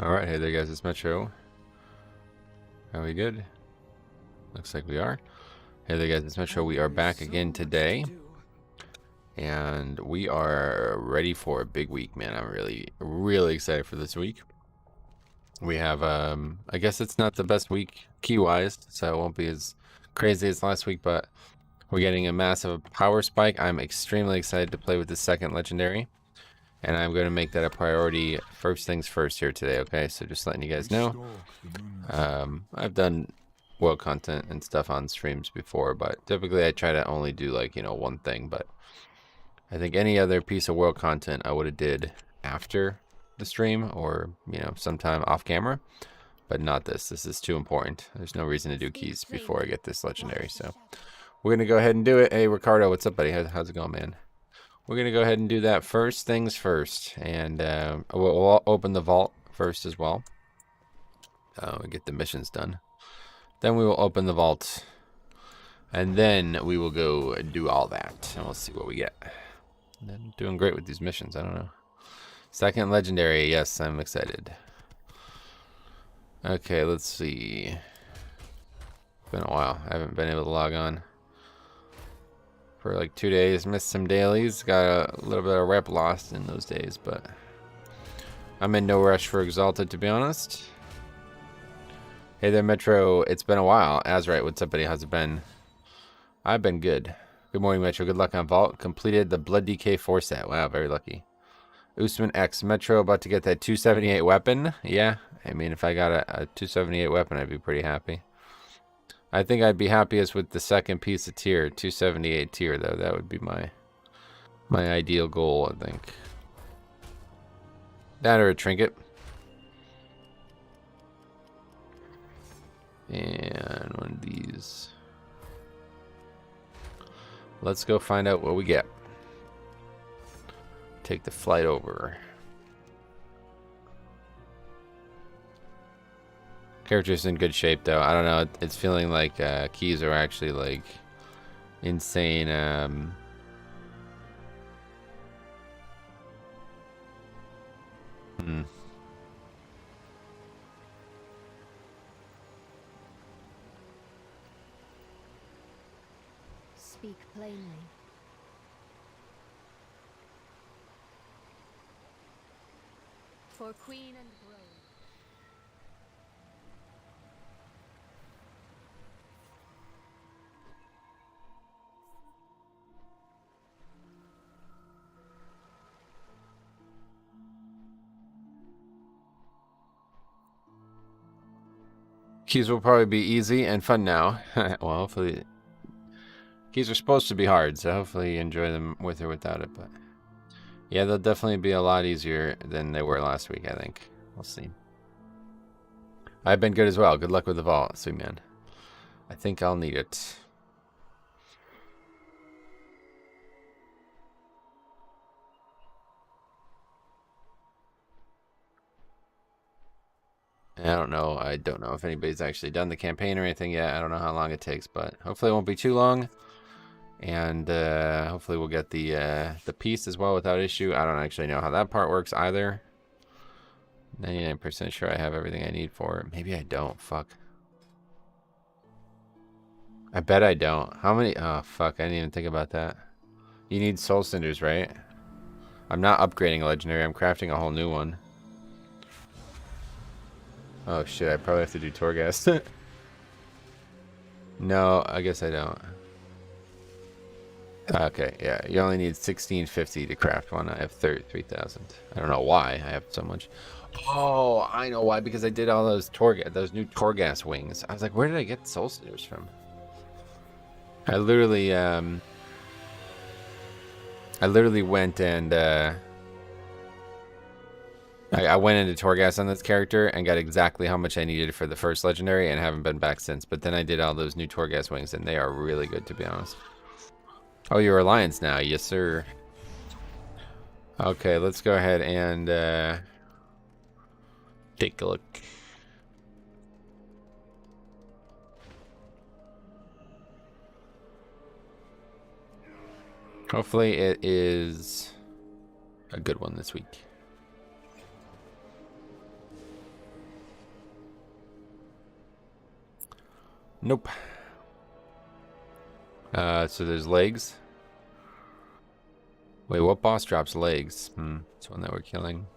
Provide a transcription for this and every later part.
Alright, hey there guys, it's Metro. Are we good? Looks like we are. Hey there guys, it's Metro. We are back again today. And we are ready for a big week, man. I'm really excited for this week. We have, I guess it's not the best week key-wise, so it won't be as crazy as last week, but we're getting a massive power spike. I'm extremely excited to play with the second legendary. And I'm going to make that a priority first things first here today, okay? So just letting you guys know. I've done world content and stuff on streams before, but typically I try to only do like, you know, one thing. But I think any other piece of world content I would have did after the stream or, you know, sometime off camera. But not this. This is too important. There's no reason to do keys before I get this legendary. So we're going to go ahead and do it. Hey, Ricardo, what's up, buddy? How's it going, man? We're going to go ahead and do that first things first. And we'll open the vault first as well. And get the missions done. Then we will open the vault. And then we will go and do all that. And we'll see what we get. I'm doing great with these missions. I don't know. Second legendary. Yes, I'm excited. Okay, let's see. It's been a while. I haven't been able to log on for like 2 days. Missed some dailies. Got a little bit of rep lost in those days, but I'm in no rush for Exalted, to be honest. Hey there, Metro. It's been a while. Azrite, what's up, buddy? How's it been? I've been good. Good morning, Metro. Good luck on Vault. Completed the Blood DK 4 set. Wow, very lucky. Usman X. Metro about to get that 278 weapon. Yeah, I mean, if I got a 278 weapon, I'd be pretty happy. I think I'd be happiest with the second piece of tier, 278 tier, though. That would be my ideal goal, I think. That or a trinket. And one of these. Let's go find out what we get. Take the flight over. Character's in good shape, though. I don't know. It's feeling like keys are actually like insane. Speak plainly. For Queen and Throne. Keys will probably be easy and fun now. Well, hopefully. Keys are supposed to be hard, so hopefully you enjoy them with or without it. But yeah, they'll definitely be a lot easier than they were last week, I think. We'll see. I've been good as well. Good luck with the vault, sweet man. I think I'll need it. I don't know. I don't know if anybody's actually done the campaign or anything yet. I don't know how long it takes, but hopefully it won't be too long. And hopefully we'll get the piece as well without issue. I don't actually know how that part works either. 99% sure I have everything I need for it. Maybe I don't. Fuck. I bet I don't. How many? Oh, fuck. I didn't even think about that. You need soul cinders, right? I'm not upgrading a legendary. I'm crafting a whole new one. Oh, shit. I probably have to do Torghast. No, I guess I don't. Okay, yeah. You only need 1650 to craft one. I have 33,000. I don't know why I have so much. Oh, I know why. Because I did all those new Torghast wings. I was like, where did I get soul cinders from? I literally went and I went into Torghast on this character and got exactly how much I needed for the first legendary and haven't been back since. But then I did all those new Torghast wings and they are really good, to be honest. Oh, you're Alliance now. Yes, sir. Okay, let's go ahead and take a look. Hopefully it is a good one this week. Nope. So there's legs. Wait, what boss drops legs? It's one that we're killing.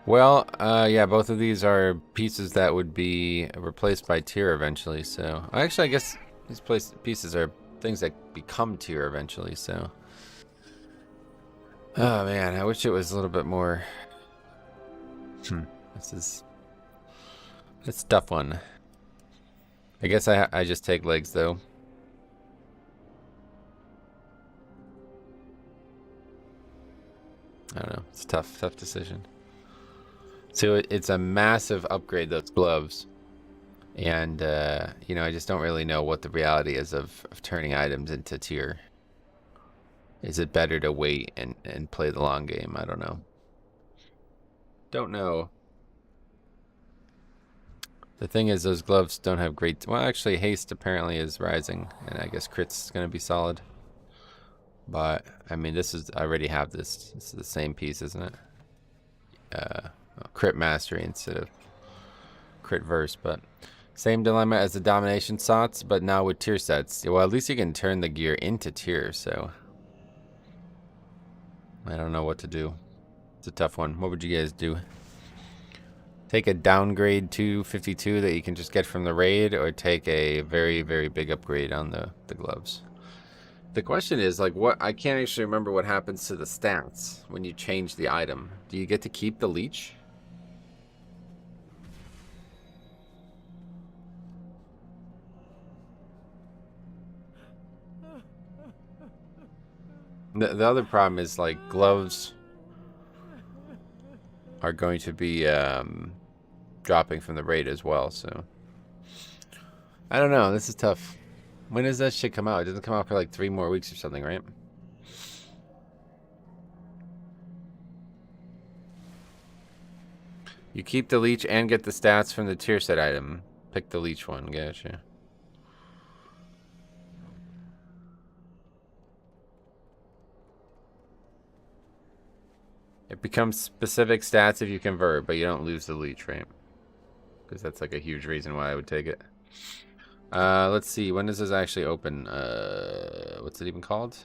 Well, yeah, both of these are pieces that would be replaced by tier eventually, so... Actually, I guess these pieces are things that become tier eventually, so... Oh, man, I wish it was a little bit more... It's a tough one. I guess I just take legs, though. I don't know. It's a tough decision. So it's a massive upgrade, those gloves. And, you know, I just don't really know what the reality is of turning items into tier. Is it better to wait and play the long game? I don't know. Don't know. The thing is, those gloves don't have great... Well, actually, haste apparently is rising. And I guess crits is going to be solid. But, I mean, this is... I already have this. This is the same piece, isn't it? Crit mastery instead of crit verse, but... Same dilemma as the domination slots, but now with tier sets. Well, at least you can turn the gear into tier, so... I don't know what to do. It's a tough one. What would you guys do? Take a downgrade to 52 that you can just get from the raid, or take a very, very big upgrade on the gloves? The question is, like, what... I can't actually remember what happens to the stats when you change the item. Do you get to keep the leech? The other problem is, like, gloves are going to be dropping from the raid as well, so... I don't know, this is tough. When does that shit come out? It doesn't come out for like 3 more weeks or something, right? You keep the leech and get the stats from the tier set item. Pick the leech one, gotcha. It becomes specific stats if you convert, but you don't lose the leech, right? Because that's like a huge reason why I would take it. Let's see. When does this actually open? What's it even called?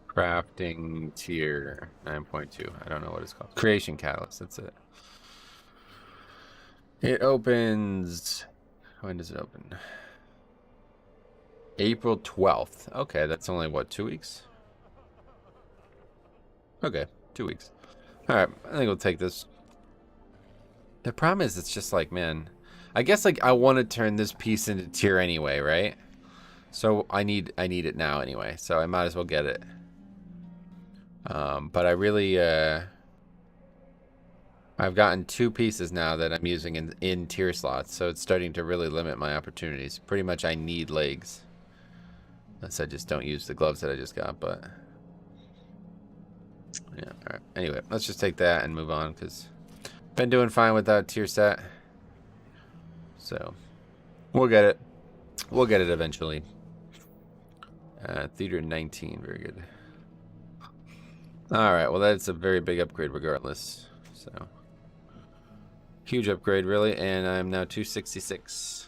Crafting tier 9.2. I don't know what it's called. Creation Catalyst. That's it. It opens... When does it open? April 12th. Okay, that's only, what, 2 weeks? Okay, 2 weeks. Alright, I think we'll take this. The problem is, it's just like, man... I guess, like, I want to turn this piece into tier anyway, right? So, I need it now anyway, so I might as well get it. But I really, I've gotten 2 pieces now that I'm using in tier slots, so it's starting to really limit my opportunities. Pretty much I need legs. Unless I just don't use the gloves that I just got, but... Yeah, alright. Anyway, let's just take that and move on, because I've been doing fine with that tier set. So, we'll get it. We'll get it eventually. Theater 19, very good. Alright, well that's a very big upgrade regardless. So, huge upgrade really, and I'm now 266.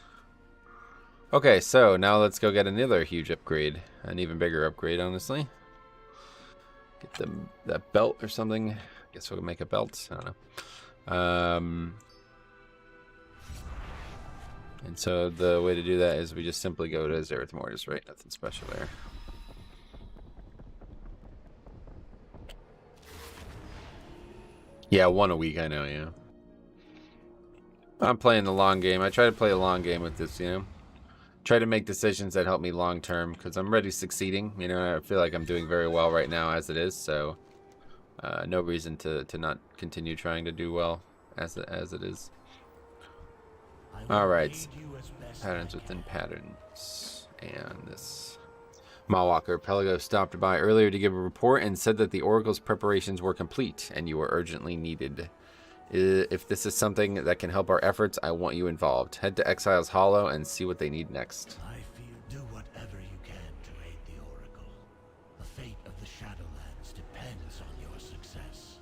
Okay, so now let's go get another huge upgrade. An even bigger upgrade, honestly. Get that belt or something. I guess we'll make a belt. I don't know. And so the way to do that is we just simply go to Zereth Mortis, right? Nothing special there. Yeah, 1 a week, I know, yeah. I'm playing the long game. I try to play a long game with this, you know. Try to make decisions that help me long term, because I'm already succeeding. You know, I feel like I'm doing very well right now as it is, so no reason to not continue trying to do well as it is. Alright, patterns within patterns, and this. Mawalker Pelago stopped by earlier to give a report and said that the Oracle's preparations were complete and you were urgently needed. If this is something that can help our efforts, I want you involved. Head to Exile's Hollow and see what they need next. I fear do whatever you can to aid the Oracle. The fate of the Shadowlands depends on your success.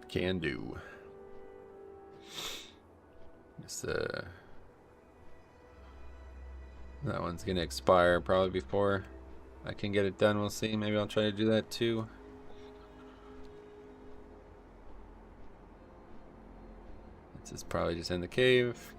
Can do. Just, that one's gonna expire probably before I can get it done. We'll see. Maybe I'll try to do that too. This is probably just in the cave.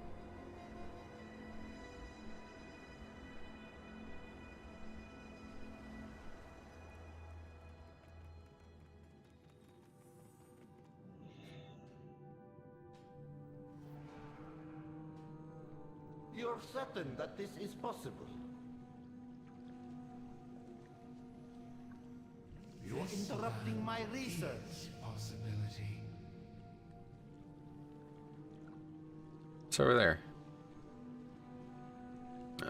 You're certain that this is possible? You're interrupting my research. Possibility. It's over there.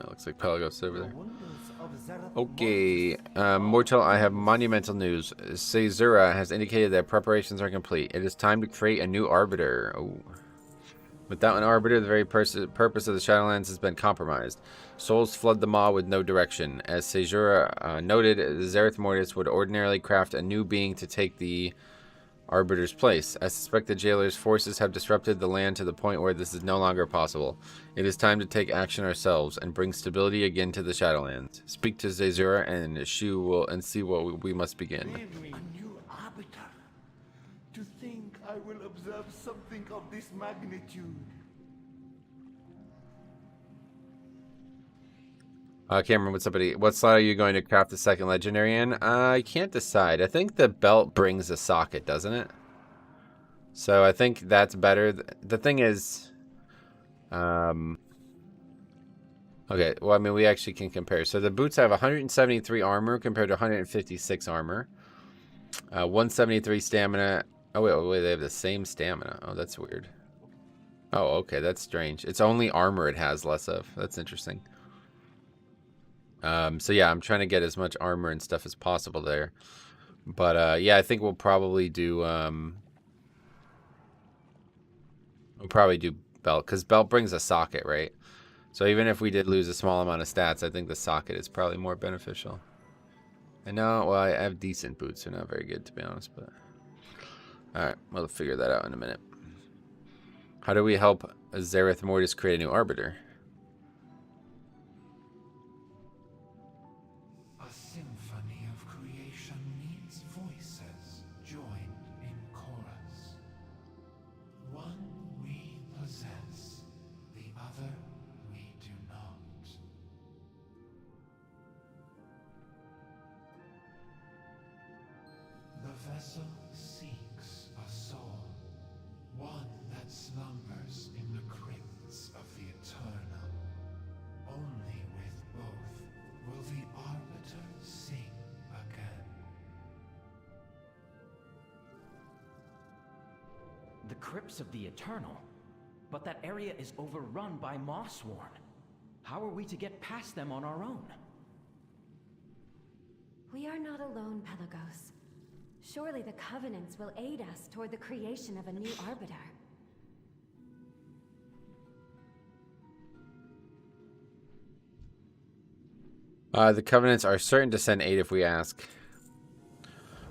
Looks like Pelagos over there. Okay, Mortal, I have monumental news. Zereth has indicated that preparations are complete. It is time to create a new Arbiter. Oh. Without an Arbiter, the very purpose of the Shadowlands has been compromised. Souls flood the maw with no direction. As Zereth noted, Zereth Mortis would ordinarily craft a new being to take the Arbiter's place. I suspect the Jailer's forces have disrupted the land to the point where this is no longer possible. It is time to take action ourselves and bring stability again to the Shadowlands. Speak to Zereth and Shu will see what we must begin. A new Arbiter? To think I will observe something of this magnitude. Cameron, what's up, buddy? What slot are you going to craft the second legendary in? I can't decide. I think the belt brings a socket, doesn't it? So I think that's better. The thing is, okay. Well, I mean, we actually can compare. So the boots have 173 armor compared to 156 armor. 173 stamina. Oh wait, they have the same stamina. Oh, that's weird. Oh, okay, that's strange. It's only armor it has less of. That's interesting. So yeah, I'm trying to get as much armor and stuff as possible there. But yeah, I think we'll probably do belt, because belt brings a socket, right? So even if we did lose a small amount of stats, I think the socket is probably more beneficial. And now, well, I have decent boots. They're not very good, to be honest, but alright, we'll figure that out in a minute. How do we help Zereth Mortis create a new Arbiter? A symphony of creation needs voices joined in chorus. One we possess, the other we do not. The vessel seeks a soul, one that slumbers in the crypts of the eternal. Only with both will the Arbiter sing again. The Crypts of the Eternal? But that area is overrun by Mossworn. How are we to get past them on our own? We are not alone, Pelagos. Surely the Covenants will aid us toward the creation of a new Arbiter. The Covenants are certain to send aid if we ask.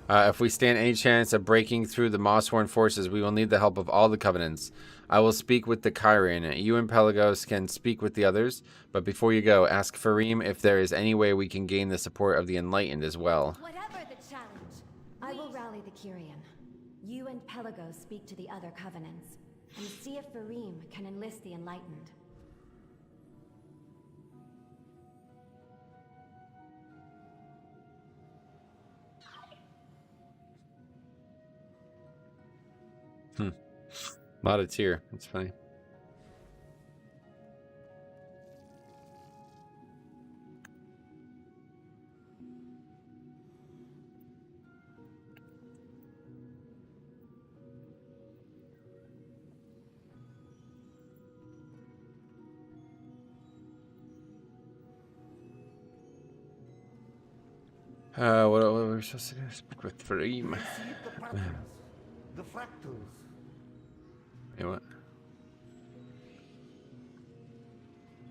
If we stand any chance of breaking through the Mossworn forces, we will need the help of all the Covenants. I will speak with the Kyrian. You and Pelagos can speak with the others, but before you go, ask Farim if there is any way we can gain the support of the Enlightened as well. Whatever the challenge, I will rally the Kyrian. You and Pelagos speak to the other Covenants, and see if Farim can enlist the Enlightened. A lot of tear. That's funny. What were we supposed to do? Speak with Farim. See the patterns, the fractals. Hey, what?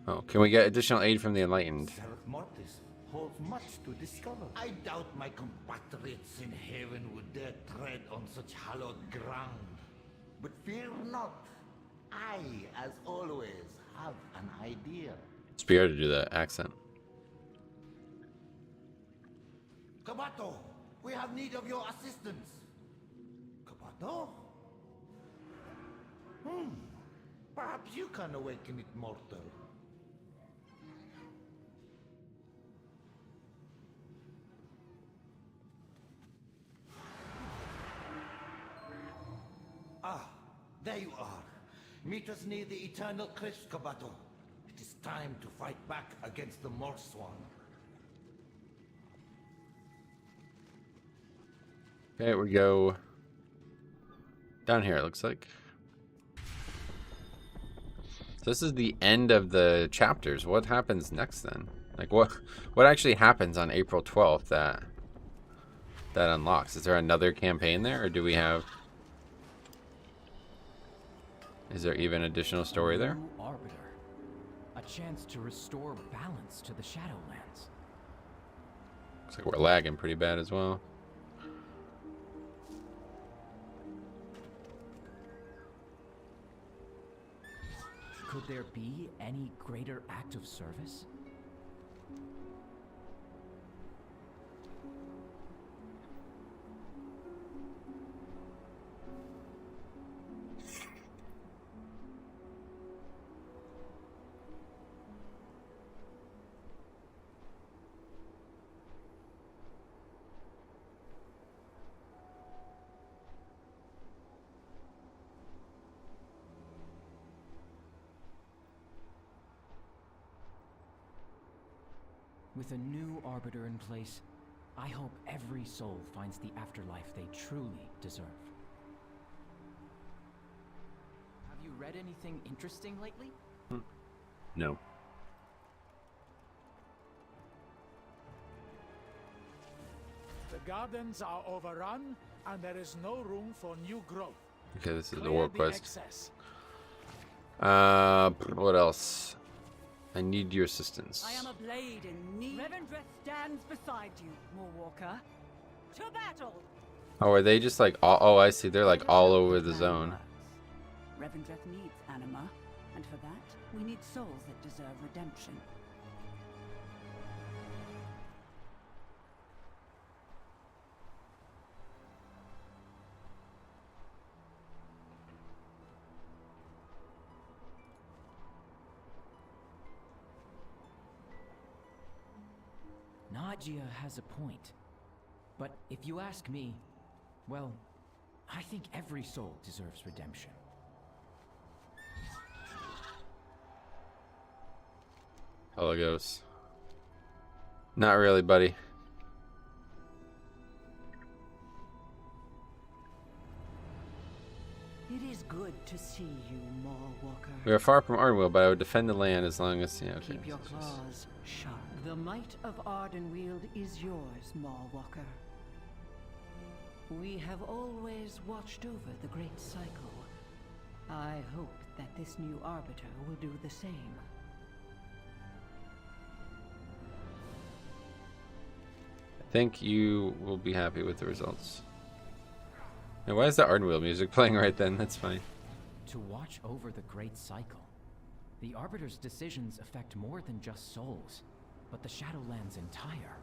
Oh, can we get additional aid from the Enlightened? Zereth Mortis holds much to discover. I doubt my compatriots in heaven would dare tread on such hallowed ground. But fear not. I, as always, have an idea. It's weird to do that accent. Kabato, we have need of your assistance. Kabato? Perhaps you can awaken it, mortal. Ah, there you are. Meet us near the eternal Crypts, Kabato. It is time to fight back against the Morswan. Okay, we go down here, it looks like. So this is the end of the chapters. What happens next then? Like what actually happens on April 12th that unlocks? Is there another campaign there, or do we have... Is there even additional story there? New Arbiter. A chance to restore balance to the Shadowlands. Looks like we're lagging pretty bad as well. Could there be any greater act of service? With a new Arbiter in place, I hope every soul finds the afterlife they truly deserve. Have you read anything interesting lately? No. The gardens are overrun, and there is no room for new growth. Okay, this is the Clear war the quest. excess. What else? I need your assistance. I am a blade in need. Revendreth stands beside you, Moorwalker. To battle! Oh, are they just like all... Oh, I see. They're like all over the zone. Revendreth needs anima, and for that, we need souls that deserve redemption. Nadia has a point. But if you ask me, well, I think every soul deserves redemption. Pelagos. Not really, buddy. It is good to see you, Moorwalker. We are far from Ardenweald, but I would defend the land as long as... Yeah, okay. Keep your claws sharp. The might of Ardenweald is yours, Moorwalker. We have always watched over the Great Cycle. I hope that this new Arbiter will do the same. I think you will be happy with the results. And why is the Ardenweald music playing right then? That's fine. To watch over the Great Cycle, the Arbiter's decisions affect more than just souls, but the Shadowlands entire.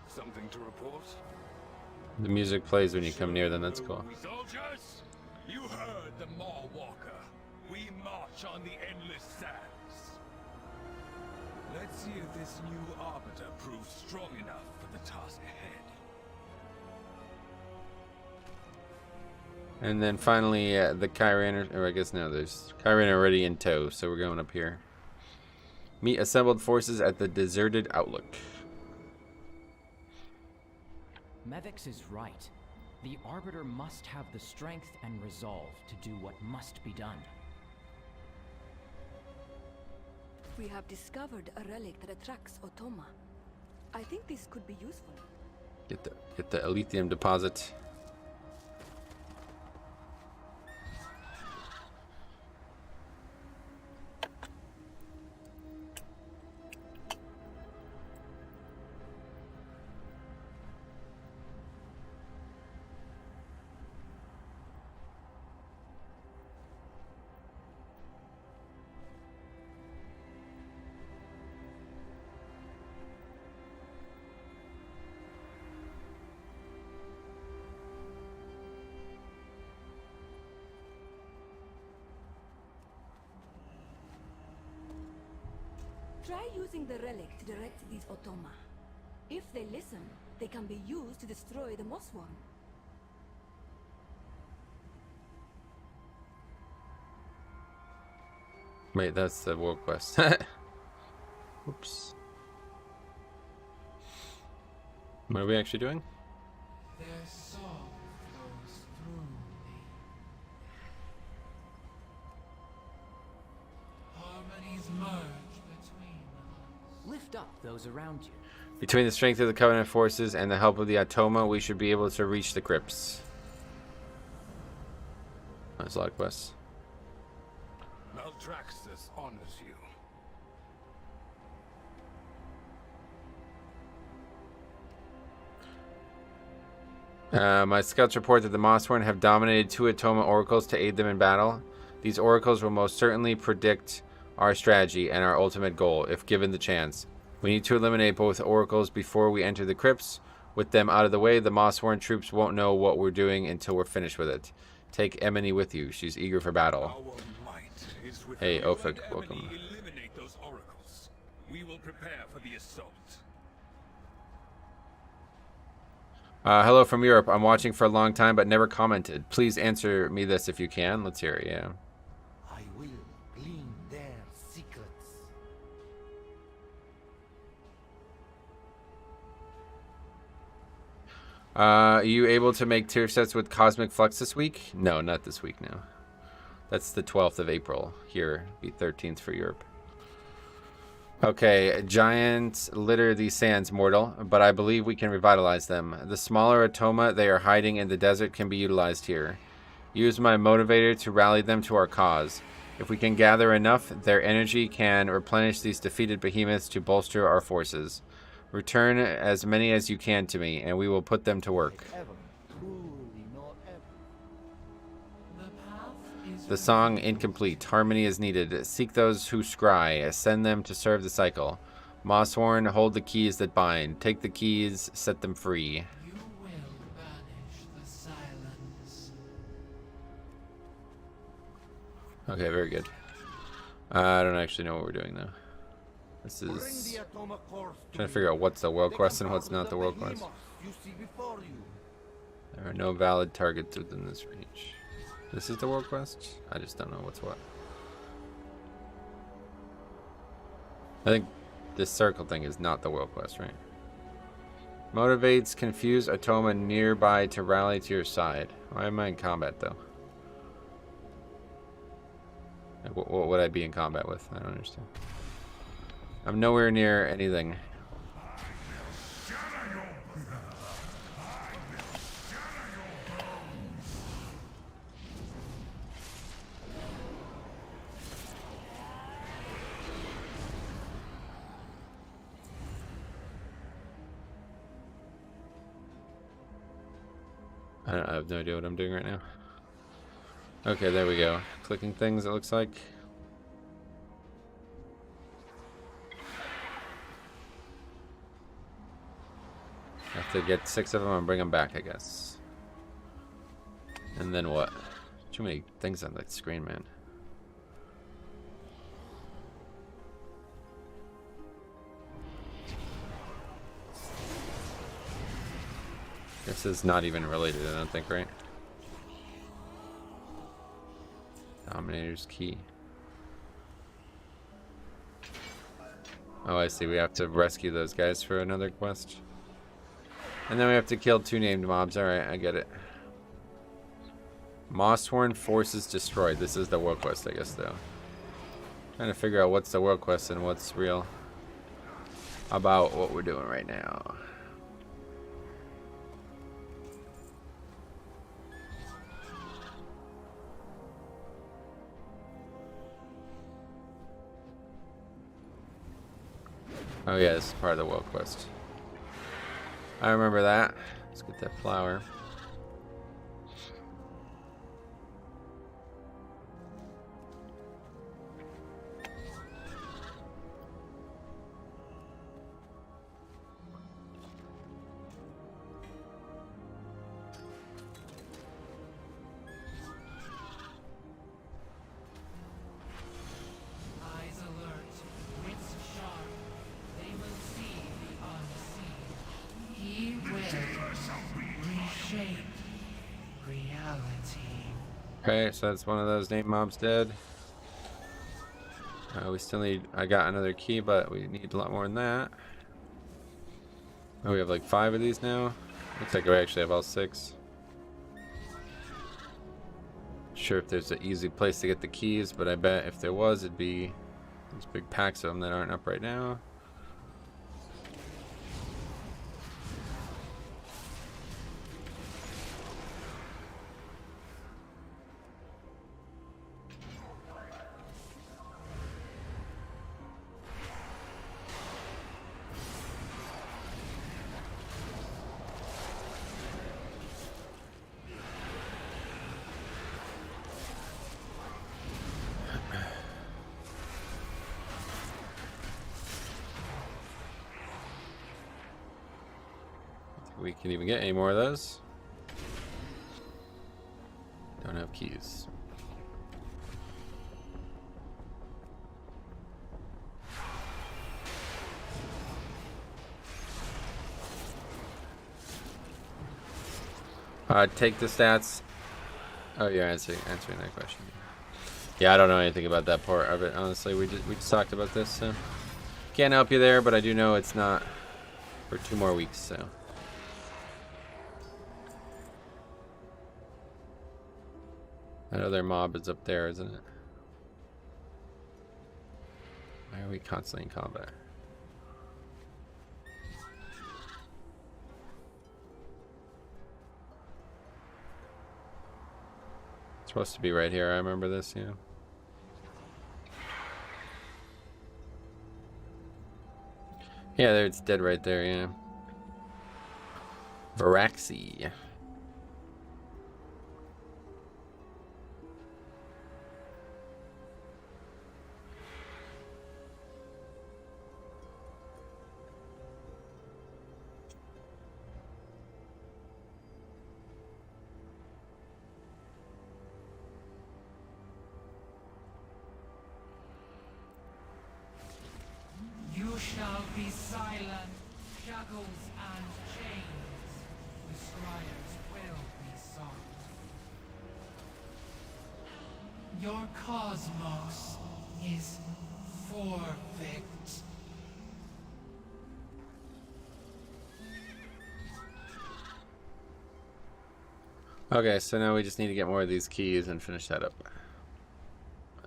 Something to report? The music plays when you come near them. That's cool. Soldiers, you heard the Moorwalker. We march on the endless sands. Let's see if this new Arbiter proves strong enough for the task ahead. And then finally, the Kyran, or I guess no, there's Kyran already in tow, so we're going up here. Meet assembled forces at the deserted Outlook. Mythic is right. The Arbiter must have the strength and resolve to do what must be done. We have discovered a relic that attracts Otoma. I think this could be useful. Get the Elythium deposit. Try using the relic to direct these automa. If they listen, they can be used to destroy the Mossworm. Wait, that's the world quest. Oops. What are we actually doing? Their song flows through me. Harmonies merge between us. Lift up those around you. Between the strength of the Covenant forces and the help of the Automa, we should be able to reach the Crypts. That's a lot of quests. Maldraxxus honors you. My scouts report that the Mossworn have dominated 2 Automa oracles to aid them in battle. These oracles will most certainly predict our strategy and our ultimate goal, if given the chance. We need to eliminate both oracles before we enter the Crypts. With them out of the way, the Mossworn troops won't know what we're doing until we're finished with it. Take Emily with you. She's eager for battle. Our might is with Hey, you. Ophik, And welcome. Emily eliminate those oracles. We will prepare for the assault. Hello from Europe. I'm watching for a long time but never commented. Please answer me this if you can. Let's hear it, yeah. I will glean their secrets. Are you able to make tier sets with Cosmic Flux this week? No, not this week, no. That's the 12th of April. Here, be 13th for Europe. Okay, giants litter these sands, mortal, but I believe we can revitalize them. The smaller Automa they are hiding in the desert can be utilized here. Use my motivator to rally them to our cause. If we can gather enough, their energy can replenish these defeated behemoths to bolster our forces. Return as many as you can to me, and we will put them to work. The song incomplete. Harmony is needed. Seek those who scry. Send them to serve the cycle. Mossworn, hold the keys that bind. Take the keys, set them free. You will banish the silence. Okay, very good. I don't actually know what we're doing though. This Bring is the Automa cores to trying to me. figure out what's the world They quest can and what's battle not the world quest. behemoths you see before you. There are no valid targets within this range. This is the world quest? I just don't know what's what. I think this circle thing is not the world quest, right? Motivates confused Automa nearby to rally to your side. Why am I in combat though? Like, what would I be in combat with? I don't understand. I'm nowhere near anything. I have no idea what I'm doing right now. Okay, there we go. Clicking things, it looks like. I have to get 6 of them and bring them back, I guess. And then what? Too many things on that screen, man. This is not even related, I don't think, right? Dominator's key. Oh, I see. We have to rescue those guys for another quest. And then we have to kill 2 named mobs. Alright, I get it. Mossworn forces destroyed. This is the world quest, I guess, though. Trying to figure out what's the world quest and what's real about what we're doing right now. Oh yeah, this is part of the world quest. I remember that. Let's get that flower. Eyes alert, wits sharp. Okay, so that's one of those name mobs dead. We still need, I got another key, but we need a lot more than that. Oh, we have like 5 of these now. Looks like we actually have all 6. Sure if there's an easy place to get the keys, but I bet if there was, it'd be these big packs of them that aren't up right now. We can even get any more of those. Don't have keys. Take the stats. Oh, you're answering that question. Yeah, I don't know anything about that part of it. Honestly, we just talked about this, so can't help you there. But I do know it's not for 2 more weeks, so. That other mob is up there, isn't it? Why are we constantly in combat? It's supposed to be right here. I remember this, yeah. Yeah, there, it's dead right there, yeah. Varaxi. You shall be silent, shackles and chains. The scryers will be sought. Your cosmos is forfeit. Okay, so now we just need to get more of these keys and finish that up.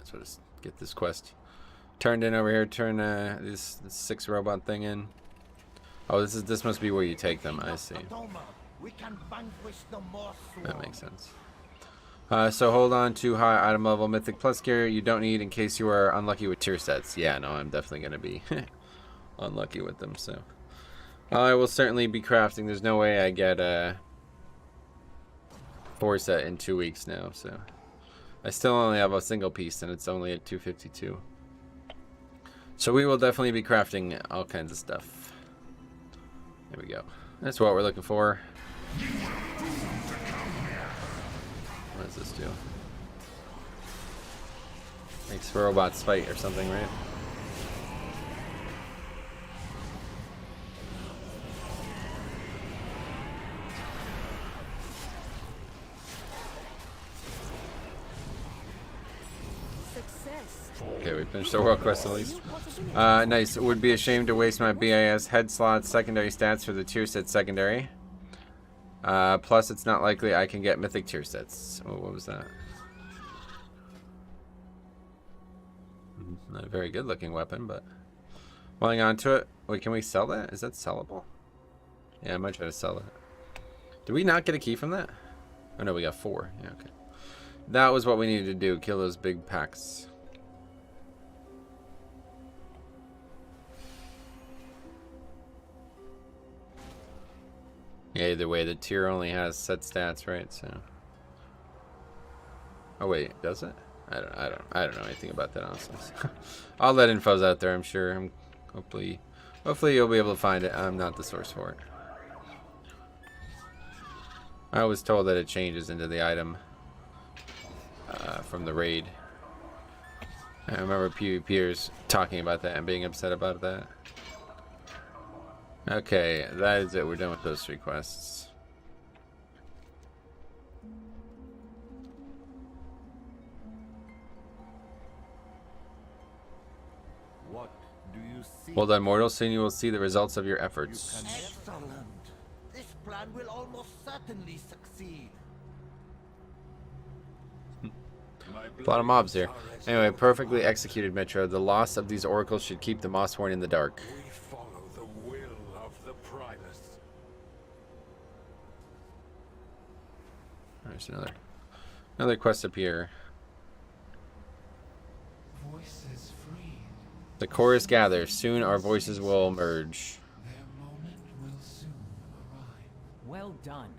So just get this quest turned in over here. Turn this 6 robot thing in. Oh, this must be where you take them. I see. That makes sense. So hold on to high item level mythic plus gear you don't need in case you are unlucky with tier sets. Yeah, no, I'm definitely gonna be unlucky with them. So I will certainly be crafting. There's no way I get a 4 set in 2 weeks now. So I still only have a single piece, and it's only at 252. So we will definitely be crafting all kinds of stuff. There we go. That's what we're looking for. What does this do? Makes robots fight or something, right? Okay, we finished the world quest at least. Nice. It would be a shame to waste my BIS head slot secondary stats for the tier set secondary. Plus, it's not likely I can get mythic tier sets. Oh, what was that? Not a very good looking weapon, but holding on to it. Wait, can we sell that? Is that sellable? Yeah, I might try to sell it. Did we not get a key from that? Oh no, we got 4. Yeah, okay. That was what we needed to do. Kill those big packs. Yeah, either way, the tier only has set stats, right? So. Oh wait, does it? I don't know anything about that, honestly. All that info's out there, I'm sure. Hopefully you'll be able to find it. I'm not the source for it. I was told that it changes into the item from the raid. I remember PvPers talking about that and being upset about that. Okay, that is it. We're done with those 3 quests. What do you see? Well done, mortal. Soon you will see the results of your efforts. Excellent. This plan will almost certainly succeed. A lot of mobs here. Anyway, perfectly executed, Metro. The loss of these oracles should keep the Mossworn in the dark. We follow the will of the Primus. There's another quest up here. Voices freed. The chorus gathers. Soon our voices will merge. Their moment will soon arrive. Well done.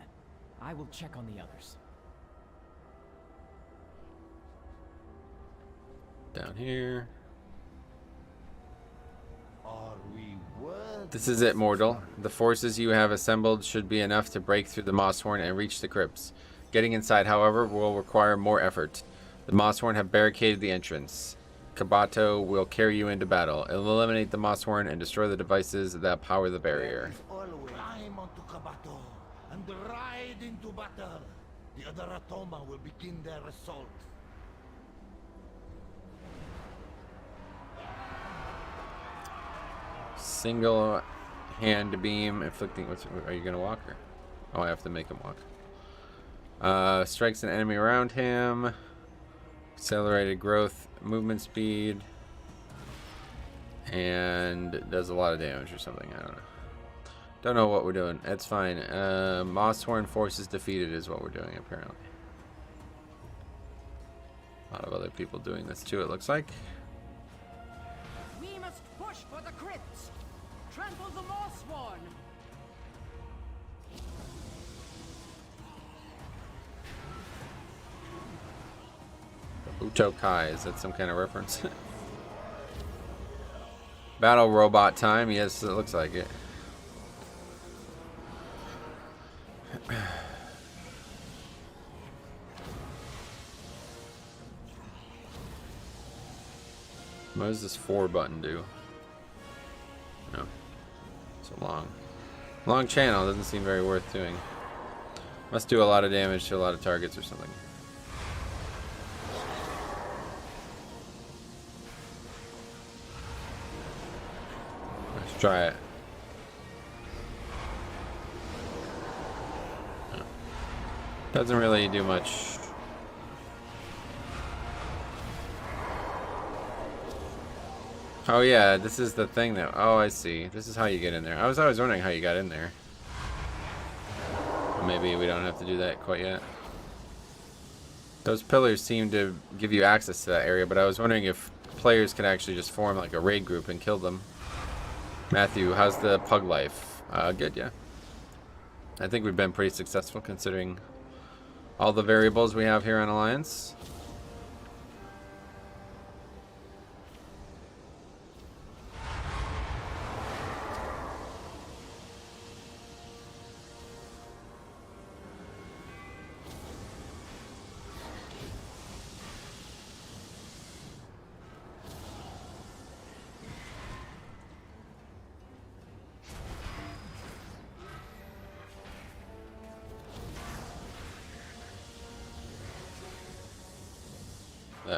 I will check on the others. Down here. Are we worthy? This is it, mortal. The forces you have assembled should be enough to break through the Mossworn and reach the crypts. Getting inside, however, will require more effort. The Mossworn have barricaded the entrance. Kabato will carry you into battle. Eliminate the Mossworn and destroy the devices that power the barrier. Always climb onto Kabato and ride into battle. The other Atoma will begin their assault. Single hand beam inflicting. Are you gonna walk or? Oh, I have to make him walk. Strikes an enemy around him. Accelerated growth, movement speed, and does a lot of damage or something. I don't know. Don't know what we're doing. It's fine. Mossworn forces defeated is what we're doing apparently. A lot of other people doing this too. It looks like. We must push for the crypts. Trample the Mossworn. Uto Kai, is that some kind of reference? Battle robot time, yes, it looks like it. What does this 4 button do? No. It's a long channel, doesn't seem very worth doing. Must do a lot of damage to a lot of targets or something. Let's try it. No. Doesn't really do much. Oh yeah, this is the thing though. Oh, I see. This is how you get in there. I was always wondering how you got in there. Or maybe we don't have to do that quite yet. Those pillars seem to give you access to that area, but I was wondering if players could actually just form like a raid group and kill them. Matthew, how's the pug life? Good, yeah. I think we've been pretty successful considering all the variables we have here on Alliance.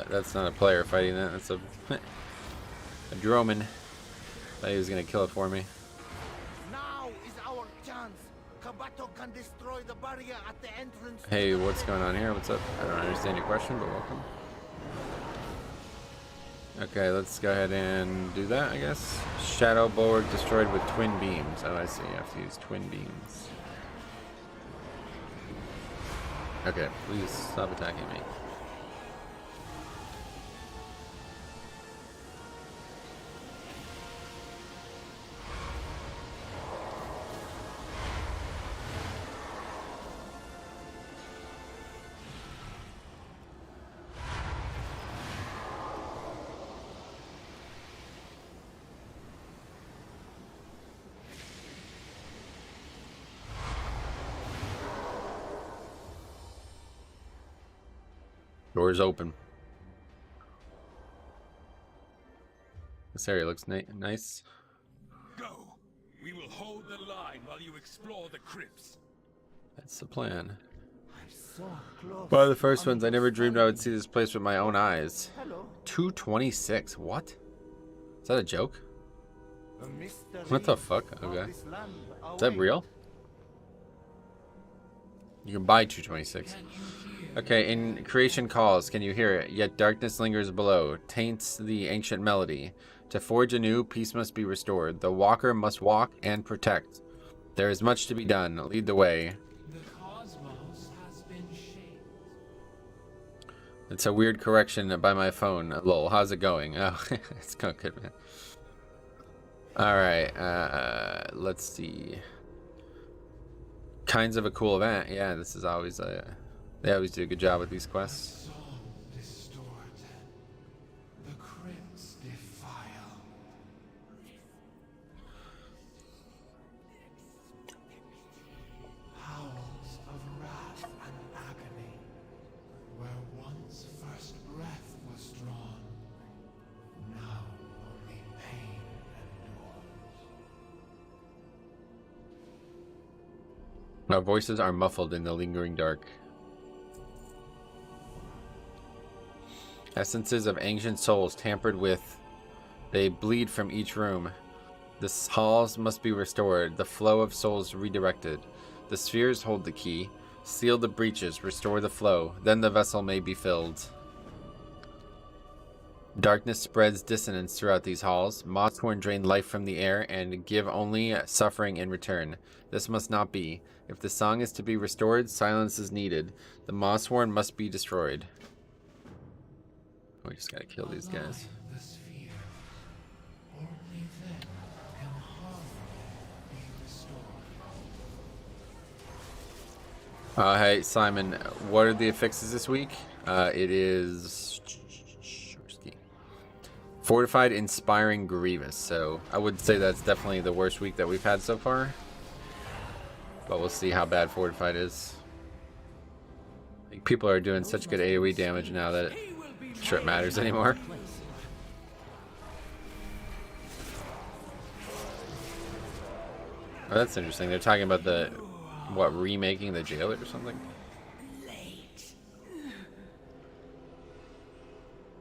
That's not a player fighting that. That's a droman. Thought he was gonna kill it for me. Now is our chance. Kabato can destroy the barrier at the entrance. Hey, what's going on here? What's up? I don't understand your question, but welcome. Okay, let's go ahead and do that, I guess. Shadow bulwark destroyed with twin beams. Oh, I see. You have to use twin beams. Okay, please stop attacking me. Doors open. This area looks nice. Go. We will hold the line while you explore the crypts. That's the plan. I'm so close. One of the first ones. I never dreamed I would see this place with my own eyes. Hello. 226. What? Is that a joke? A mystery What the fuck? of Okay. this land Is that awaits. real? You can buy 226. Okay, in creation calls, can you hear it? Yet darkness lingers below, taints the ancient melody. To forge anew, peace must be restored. The walker must walk and protect. There is much to be done. Lead the way. The cosmos has been shaped. It's a weird correction by my phone. Lol, how's it going? Oh, it's going good, man. Alright, let's see. Kinds of a cool event. Yeah, this is always they always do a good job with these quests. Soul distorted. The crypts defiled. Howls of wrath and agony. Where once first breath was drawn, now only pain endures. Our voices are muffled in the lingering dark. Essences of ancient souls tampered with. They bleed from each room. The halls must be restored. The flow of souls redirected. The spheres hold the key. Seal the breaches. Restore the flow. Then the vessel may be filled. Darkness spreads dissonance throughout these halls. Mothhorn drain life from the air and give only suffering in return. This must not be. If the song is to be restored, silence is needed. The Mothhorn must be destroyed. We just gotta kill these guys. The sphere. Only then can harmony be restored. Hey, Simon, what are the affixes this week? It is Fortified, Inspiring, Grievous. So I would say that's definitely the worst week that we've had so far. But we'll see how bad Fortified is. I think people are doing such good AoE damage now that I'm sure it matters anymore. Oh, that's interesting. They're talking about the, what, remaking the jailer or something?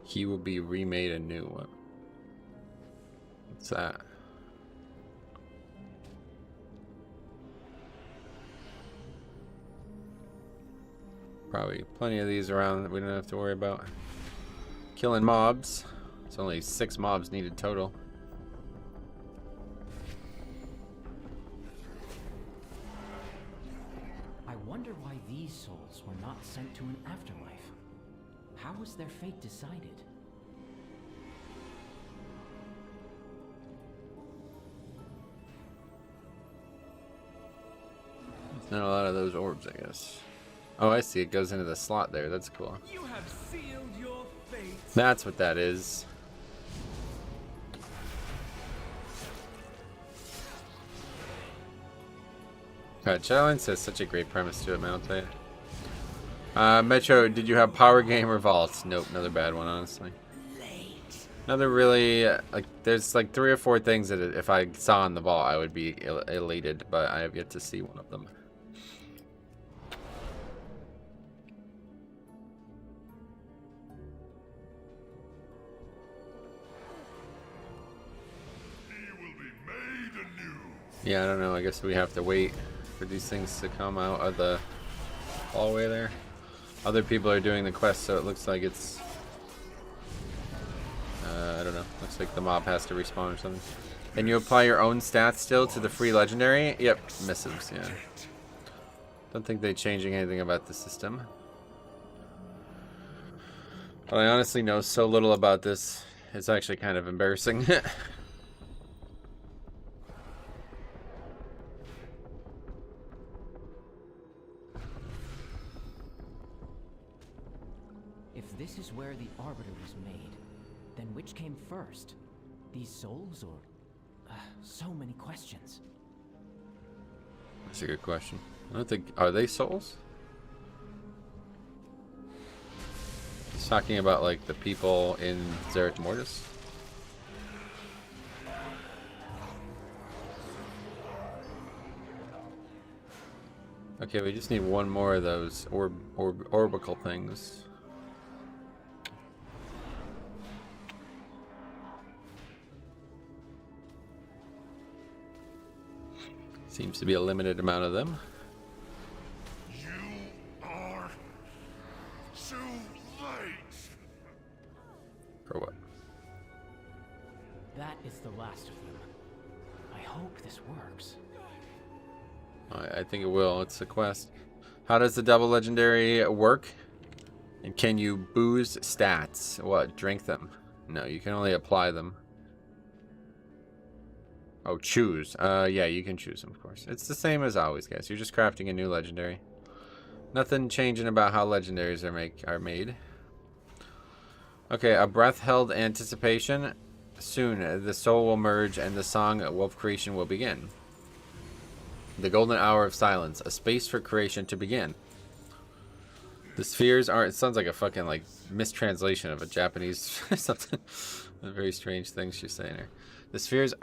He will be remade anew. What? What's that? Probably plenty of these around that we don't have to worry about. Killing mobs. It's only 6 mobs needed total. I wonder why these souls were not sent to an afterlife. How was their fate decided? There's not a lot of those orbs, I guess. Oh, I see. It goes into the slot there. That's cool. You have sealed your fate. That's what that is. Shadowlands has such a great premise to it, man, I'll tell you. Metro, did you have Power Game or Vault? Nope, another bad one, honestly. Another really, like, there's like 3 or 4 things that if I saw in the Vault, I would be elated, but I have yet to see one of them. Yeah, I don't know. I guess we have to wait for these things to come out of the hallway there. Other people are doing the quest, so it looks like it's... I don't know. Looks like the mob has to respawn or something. Can you apply your own stats still to the free legendary? Yep, missives, yeah. Don't think they're changing anything about the system. But I honestly know so little about this. It's actually kind of embarrassing. If this is where the Arbiter was made, then which came first? These souls or... so many questions. That's a good question. I don't think... Are they souls? He's talking about, like, the people in Zereth Mortis. Okay, we just need one more of those orbital things. Seems to be a limited amount of them. You are too late. For what? That is the last of them. I hope this works. I think it will. It's a quest. How does the double legendary work? And can you boost stats? What? Drink them? No, you can only apply them. Oh, choose. Yeah, you can choose them, of course. It's the same as always, guys. You're just crafting a new legendary. Nothing changing about how legendaries are made. Okay, a breath-held anticipation. Soon, the soul will merge and the song of creation will begin. The golden hour of silence. A space for creation to begin. The spheres aren't... It sounds like a fucking, like, mistranslation of a Japanese... something. A very strange thing she's saying here. The spheres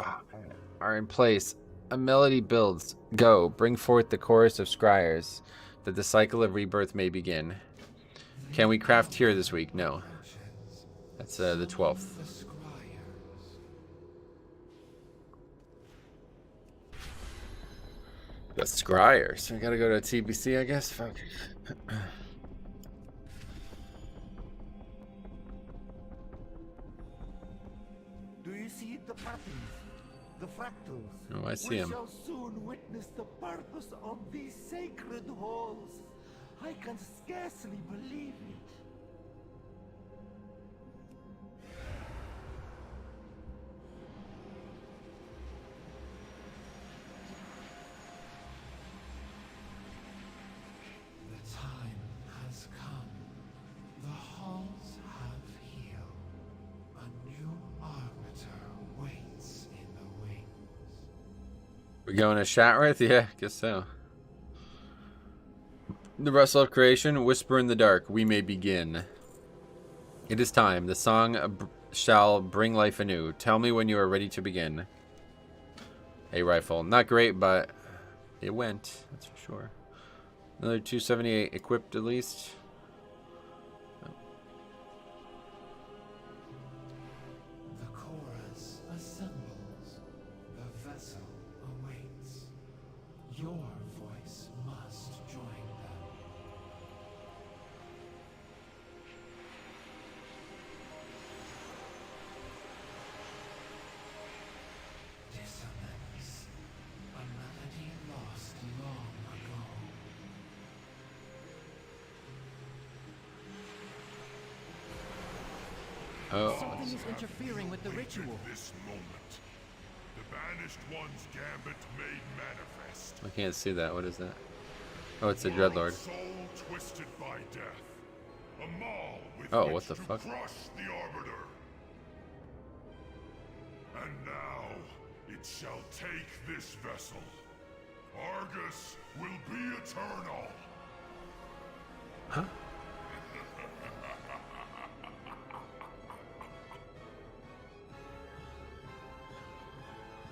are in place. A melody builds. Go. Bring forth the chorus of scryers, that the cycle of rebirth may begin. Can we craft here this week? No. That's the 12th. The scryers. I gotta go to TBC, I guess. Fuck. Do you see the patterns? The fractals? Oh, I see We 'em. shall soon witness the purpose of these sacred halls. I can scarcely believe it. The time has come. The halls have healed. A new arbiter waits in the wings. We going to Shatrith? Yeah, guess so. The Wrestle of Creation, whisper in the dark, we may begin. It is time. The song shall bring life anew. Tell me when you are ready to begin. A rifle. Not great, but it went. That's for sure. Another 278 equipped at least. The chorus assembles. The vessel awaits. Your voice must join them. Dissonance. A melody lost long ago. Oh. Something is interfering with the ritual. This moment, the banished one's gambit made manifest. I can't see that. What is that? Oh, it's the Dreadlord. Soul twisted by death. A maul with Oh, which what the to fuck? crush the Arbiter. And now it shall take this vessel. Argus will be eternal. Huh?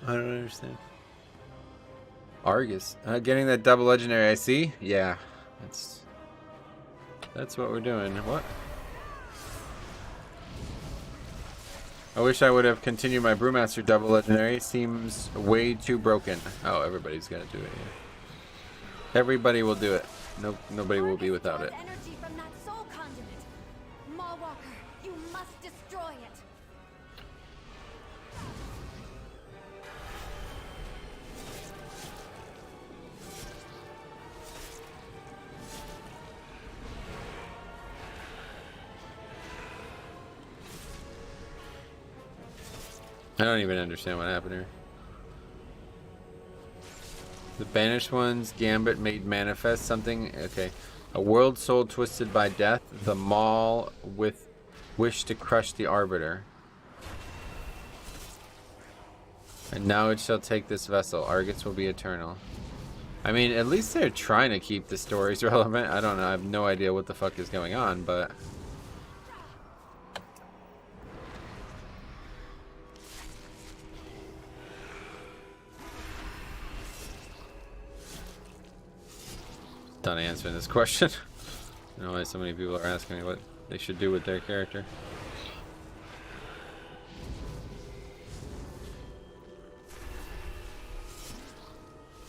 I don't understand. Argus. Getting that double legendary, I see. Yeah. That's what we're doing. What? I wish I would have continued my Brewmaster double legendary. Seems way too broken. Oh, everybody's gonna do it. Yeah. Everybody will do it. Nobody will be without it. Energy from that soul conduit. Mawwalker, you must destroy it. I don't even understand what happened here. The banished one's gambit made manifest something. Okay. A world soul twisted by death. The maul with wish to crush the Arbiter. And now it shall take this vessel. Argus will be eternal. I mean, at least they're trying to keep the stories relevant. I don't know. I have no idea what the fuck is going on, but... done answering this question. I don't know why so many people are asking me what they should do with their character.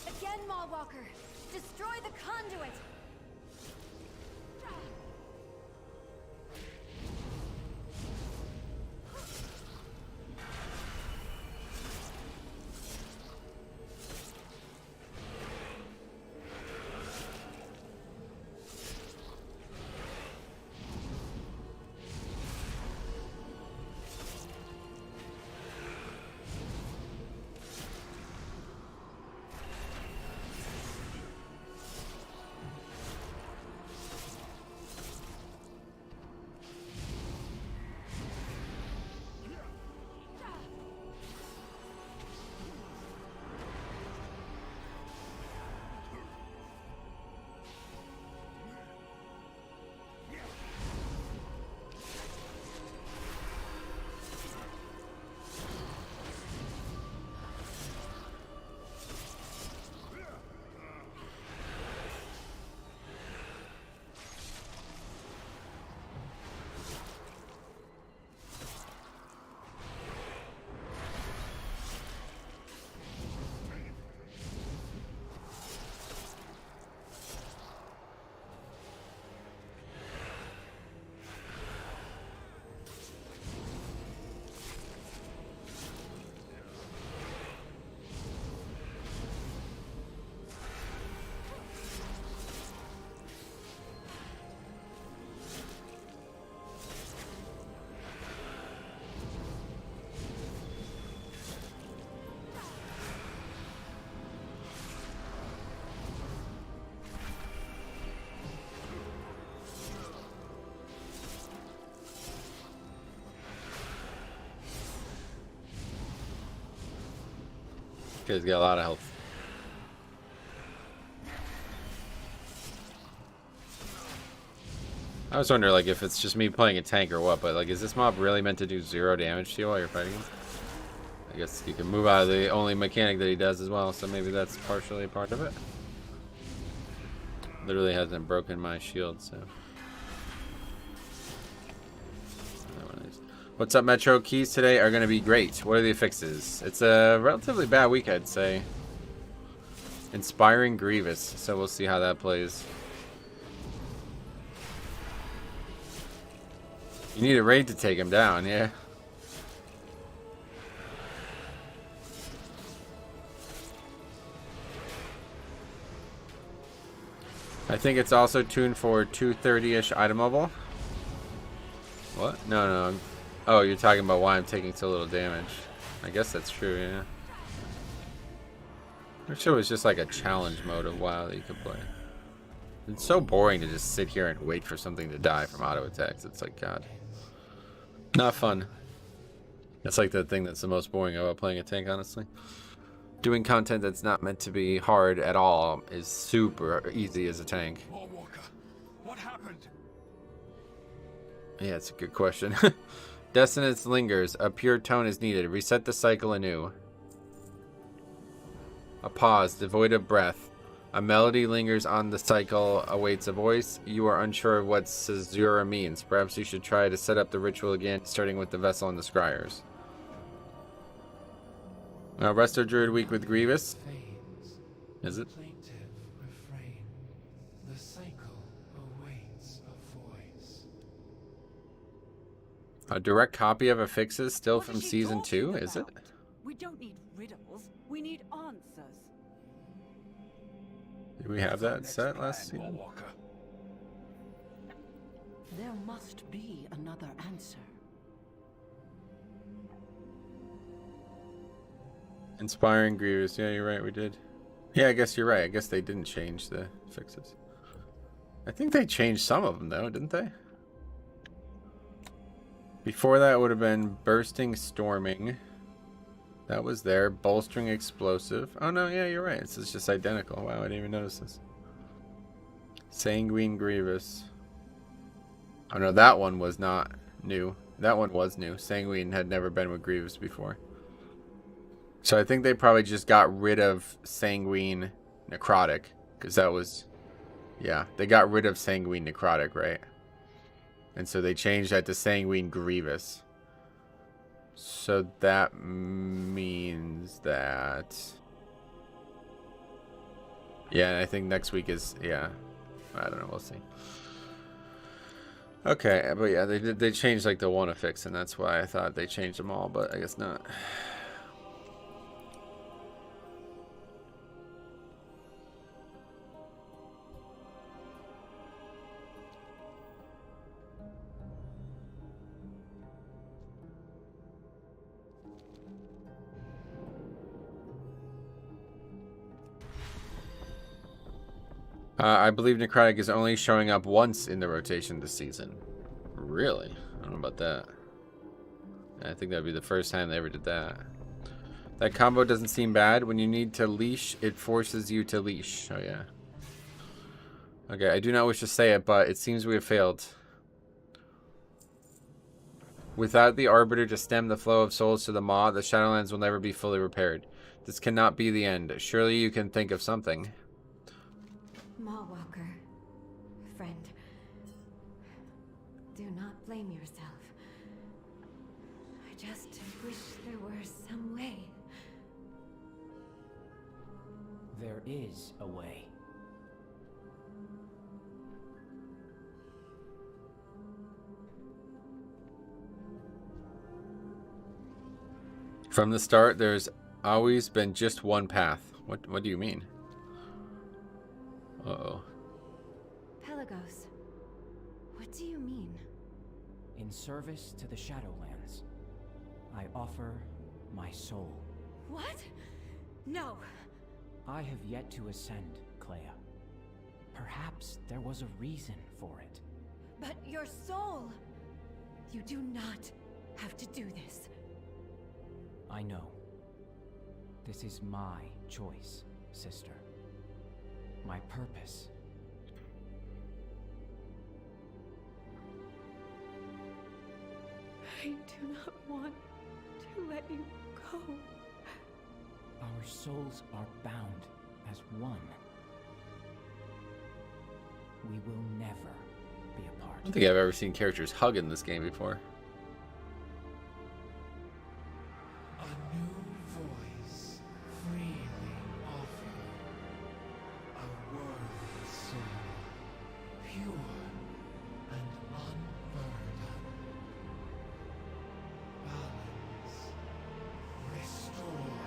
Again, Maw-walker! Destroy the conduit! He's got a lot of health. I was wondering, like, if it's just me playing a tank or what, but, like, is this mob really meant to do 0 damage to you while you're fighting him? I guess you can move out of the only mechanic that he does as well, so maybe that's partially a part of it. Literally hasn't broken my shield, so. What's up, Metro? Keys today are going to be great. What are the fixes? It's a relatively bad week, I'd say. Inspiring Grievous, so we'll see how that plays. You need a raid to take him down, yeah. I think it's also tuned for 230-ish itemable. What? No, no. Oh, you're talking about why I'm taking so little damage. I guess that's true, yeah. I'm sure it was just like a challenge mode of WoW that you could play. It's so boring to just sit here and wait for something to die from auto attacks. It's like, God. Not fun. That's like the thing that's the most boring about playing a tank, honestly. Doing content that's not meant to be hard at all is super easy as a tank. What happened? Yeah, it's a good question. Dissonance lingers. A pure tone is needed. Reset the cycle anew. A pause, devoid of breath. A melody lingers on the cycle, awaits a voice. You are unsure of what Caesura means. Perhaps you should try to set up the ritual again, starting with the vessel and the scryers. Resto Druid week with Grievous. Is it? The cycle awaits a voice. A direct copy of a fixes still from season 2, is it? We don't need riddles. We need answers. Did we have that set last season? There must be another answer. Inspiring Grievous. Yeah, you're right, we did. Yeah, I guess you're right. I guess they didn't change the fixes. I think they changed some of them, though, didn't they? Before that would have been Bursting Storming. That was there. Bolstering Explosive. Oh, no, yeah, you're right. This is just identical. Wow, I didn't even notice this. Sanguine Grievous. Oh, no, that one was not new. That one was new. Sanguine had never been with Grievous before. So I think they probably just got rid of Sanguine Necrotic. Because that was... Yeah, they got rid of Sanguine Necrotic, right? And so they changed that to Sanguine Grievous. So that means that... Yeah, I think next week is, yeah. I don't know, we'll see. Okay, but yeah, they changed like the one affix, and that's why I thought they changed them all, but I guess not. I believe Necrotic is only showing up once in the rotation this season. Really? I don't know about that. I think that'd be the first time they ever did that. That combo doesn't seem bad. When you need to leash, it forces you to leash. Oh, yeah. Okay, I do not wish to say it, but it seems we have failed. Without the Arbiter to stem the flow of souls to the Maw, the Shadowlands will never be fully repaired. This cannot be the end. Surely you can think of something. Maw Walker, friend, do not blame yourself. I just wish there were some way. There is a way. From the start, there's always been just one path. What do you mean? Uh-oh. Pelagos, what do you mean? In service to the Shadowlands, I offer my soul. What? No. I have yet to ascend, Clea. Perhaps there was a reason for it. But your soul! You do not have to do this. I know. This is my choice, sister. My purpose. I do not want to let you go. Our souls are bound as one. We will never be apart. I don't think I've ever seen characters hug in this game before. A new voice freely offered. A worthy soul, pure and unburdened. Balance restored.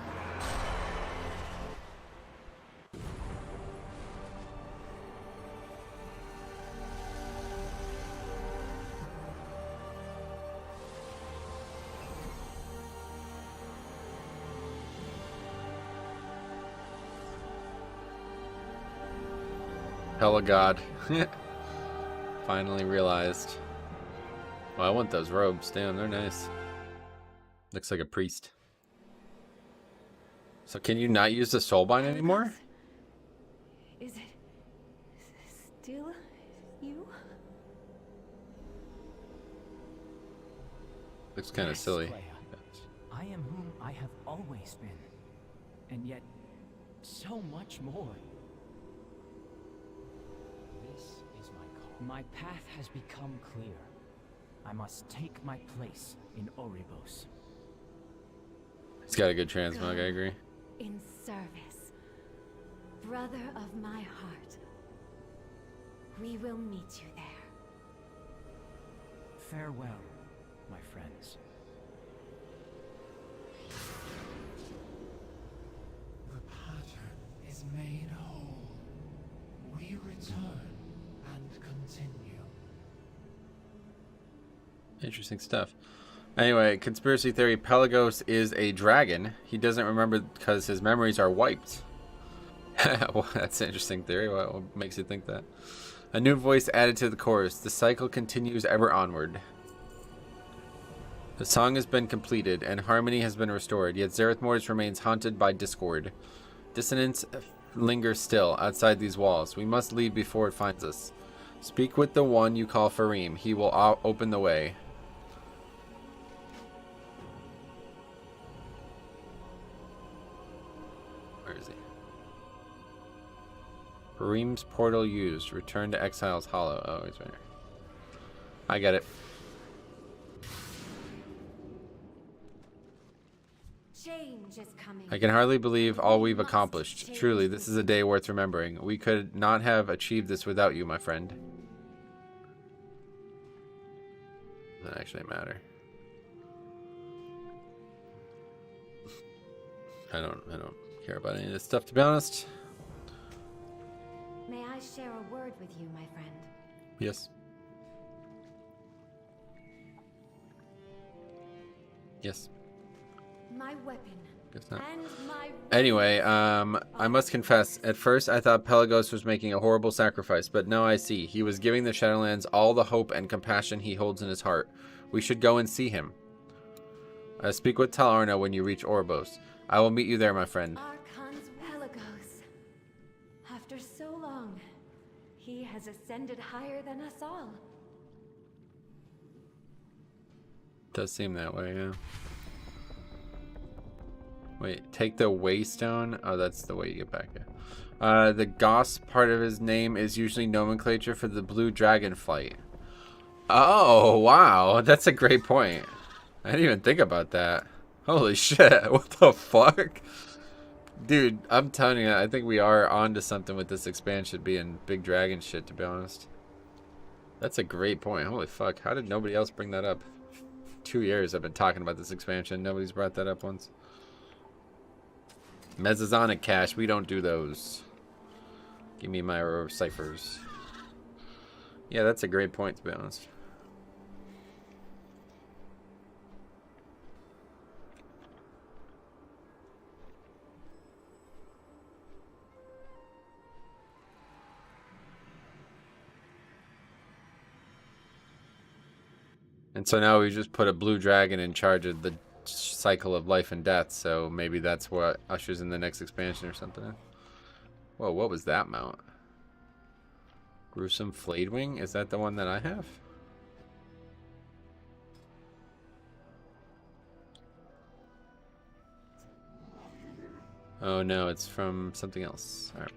Hella God. Finally realized. Well, I want those robes. Damn, they're nice. Looks like a priest. So can you not use the soulbind anymore? Is it still you? Looks kind of Yes, silly. Clea. I am whom I have always been. And yet, so much more. This is my call. My path has become clear. I must take my place in Oribos. He's got a good transmog, I agree. In service, brother of my heart. We will meet you there. Farewell, my friends. The pattern is made whole. We return and continue. Interesting stuff. Anyway, conspiracy theory, Pelagos is a dragon. He doesn't remember because his memories are wiped. Well, that's an interesting theory. What makes you think that? A new voice added to the chorus. The cycle continues ever onward. The song has been completed, and harmony has been restored, yet Zereth Mortis remains haunted by discord. Dissonance lingers still outside these walls. We must leave before it finds us. Speak with the one you call Farim. He will open the way. Where is he? Farim's portal used. Return to Exile's Hollow. Oh, he's right here. I get it. Change is coming. I can hardly believe all we've accomplished. Truly, this is a day worth remembering. We could not have achieved this without you, my friend. Doesn't actually matter. I don't care about any of this stuff, to be honest. May I share a word with you, my friend? Yes. Yes. My weapon. Guess not. And my Anyway, I must confess, at first I thought Pelagos was making a horrible sacrifice, but now I see. He was giving the Shadowlands all the hope and compassion he holds in his heart. We should go and see him. Speak with Tal Arna when you reach Oribos. I will meet you there, my friend. Archon's Pelagos. After so long, he has ascended higher than us all. Does seem that way, yeah. Wait, take the Waystone? Oh, that's the way you get back here. The Goss part of his name is usually nomenclature for the blue dragonflight. Oh, wow. That's a great point. I didn't even think about that. Holy shit. What the fuck? Dude, I'm telling you, I think we are onto something with this expansion being big dragon shit, to be honest. That's a great point. Holy fuck. How did nobody else bring that up? 2 years I've been talking about this expansion. Nobody's brought that up once. Mesozonic cache, we don't do those. Give me my ciphers. Yeah, that's a great point, to be honest. And so now we just put a blue dragon in charge of the cycle of life and death, so maybe that's what ushers in the next expansion or something. Whoa, what was that mount? Gruesome Flayedwing? Is that the one that I have? Oh no, it's from something else. Alright.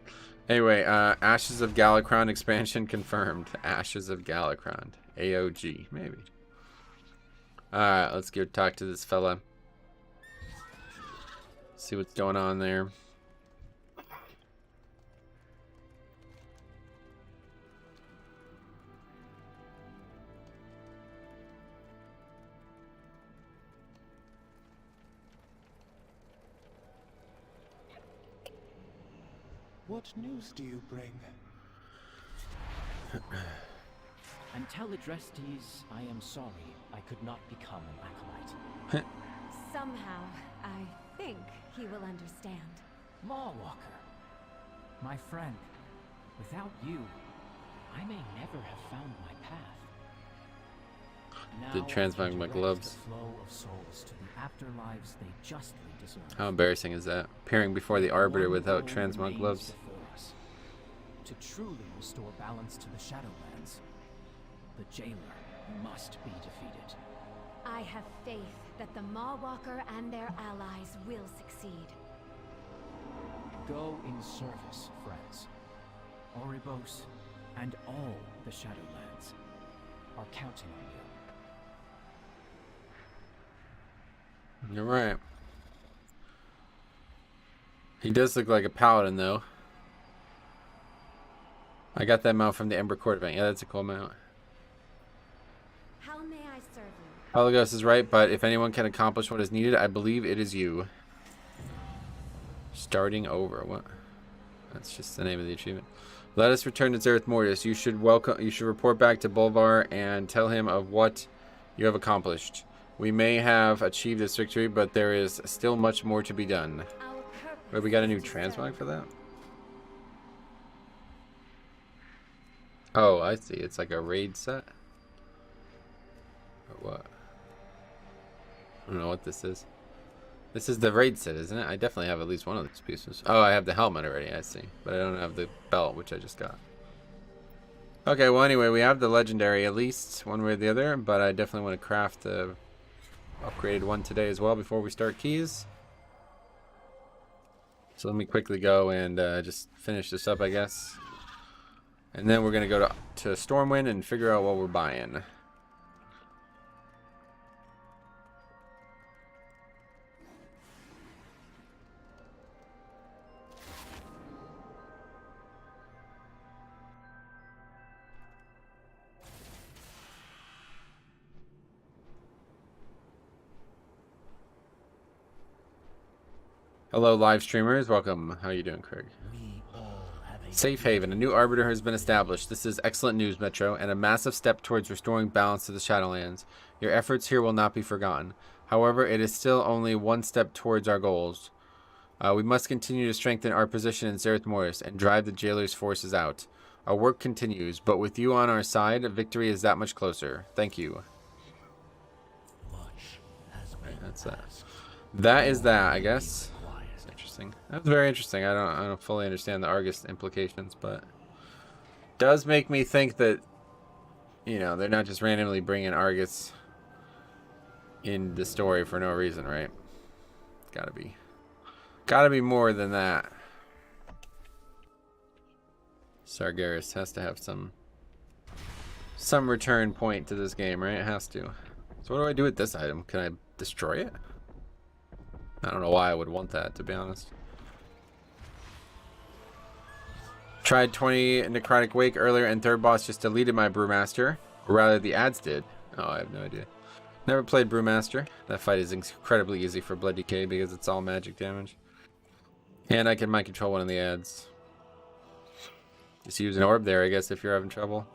Anyway, Ashes of Galakron expansion confirmed. Ashes of Galakron. AOG, maybe. Alright, let's go talk to this fella. See what's going on there. What news do you bring? Until Adrestes, I am sorry I could not become an acolyte. Somehow, I think he will understand. Mawwalker, my friend, without you, I may never have found my path. Did transmog my gloves. The flow of souls to the afterlives they justly deserve. How embarrassing is that? Appearing before the Arbiter without transmog gloves. To truly restore balance to the Shadowlands, the Jailer must be defeated. I have faith that the Mawwalker and their allies will succeed. Go in service, friends. Oribos and all the Shadowlands are counting on you. You're right. He does look like a paladin, though. I got that mount from the Ember Court event. Yeah, that's a cool mount. How may I serve you? Pelagos is right, but if anyone can accomplish what is needed, I believe it is you. Starting over. What? That's just the name of the achievement. Let us return to Zereth Mortis. You should report back to Bolvar and tell him of what you have accomplished. We may have achieved this victory, but there is still much more to be done. Wait, we got a new transmog for that? Oh, I see. It's like a raid set? Or what? I don't know what this is. This is the raid set, isn't it? I definitely have at least one of these pieces. Oh, I have the helmet already, I see. But I don't have the belt, which I just got. Okay, well anyway, we have the legendary at least, one way or the other. But I definitely want to craft the upgraded one today as well before we start keys. So let me quickly go and just finish this up, I guess. And then we're going to go to Stormwind and figure out what we're buying. Hello, live streamers. Welcome. How you doing, Craig? Safe haven. A new arbiter has been established. This is excellent news, Metro, and a massive step towards restoring balance to the Shadowlands. Your efforts here will not be forgotten. However, it is still only one step towards our goals. We must continue to strengthen our position in Zereth Mortis and drive the jailer's forces out. Our work continues, but with you on our side, victory is that much closer. Thank you. That's that. That is that, I guess. It's interesting. That's very interesting. I don't fully understand the Argus implications, but does make me think that, you know, they're not just randomly bringing Argus in the story for no reason, right? Gotta be more than that. Sargeras has to have some return point to this game, right? It has to. So what do I do with this item? Can I destroy it? I don't know why I would want that, to be honest. Tried 20 Necrotic Wake earlier, and third boss just deleted my Brewmaster. Or rather, the ads did. Oh, I have no idea. Never played Brewmaster. That fight is incredibly easy for Blood Decay because it's all magic damage. And I can mind control one of the ads. Just use an orb there, I guess, if you're having trouble.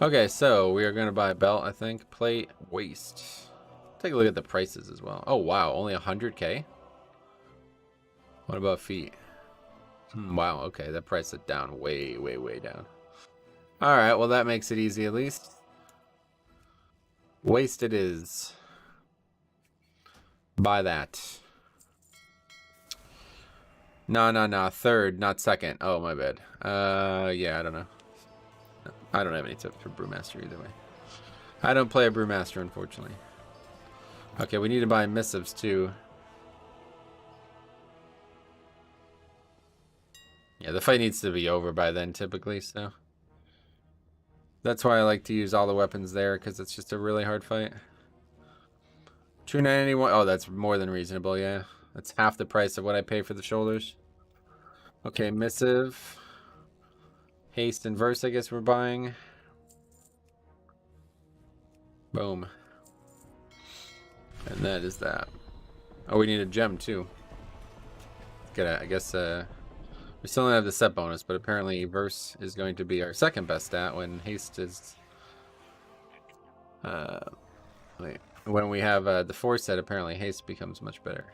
Okay, so we are going to buy a belt, I think. Plate, waist. Take a look at the prices as well. Oh, wow. Only 100k? What about feet? Wow, okay. That price is down. Way, way, way down. Alright, well, that makes it easy at least. Waist it is. Buy that. No. Third, not second. Oh, my bad. Yeah, I don't know. I don't have any tips for Brewmaster either way. I don't play a Brewmaster, unfortunately. Okay, we need to buy missives too. Yeah, the fight needs to be over by then typically, so. That's why I like to use all the weapons there, because it's just a really hard fight. 291. Oh, that's more than reasonable, yeah. That's half the price of what I pay for the shoulders. Okay, missive. Haste and verse, I guess we're buying. Boom. And that is that. Oh, we need a gem too. I guess we still don't have the set bonus, but apparently verse is going to be our second best stat when haste is when we have the 4 set, apparently haste becomes much better.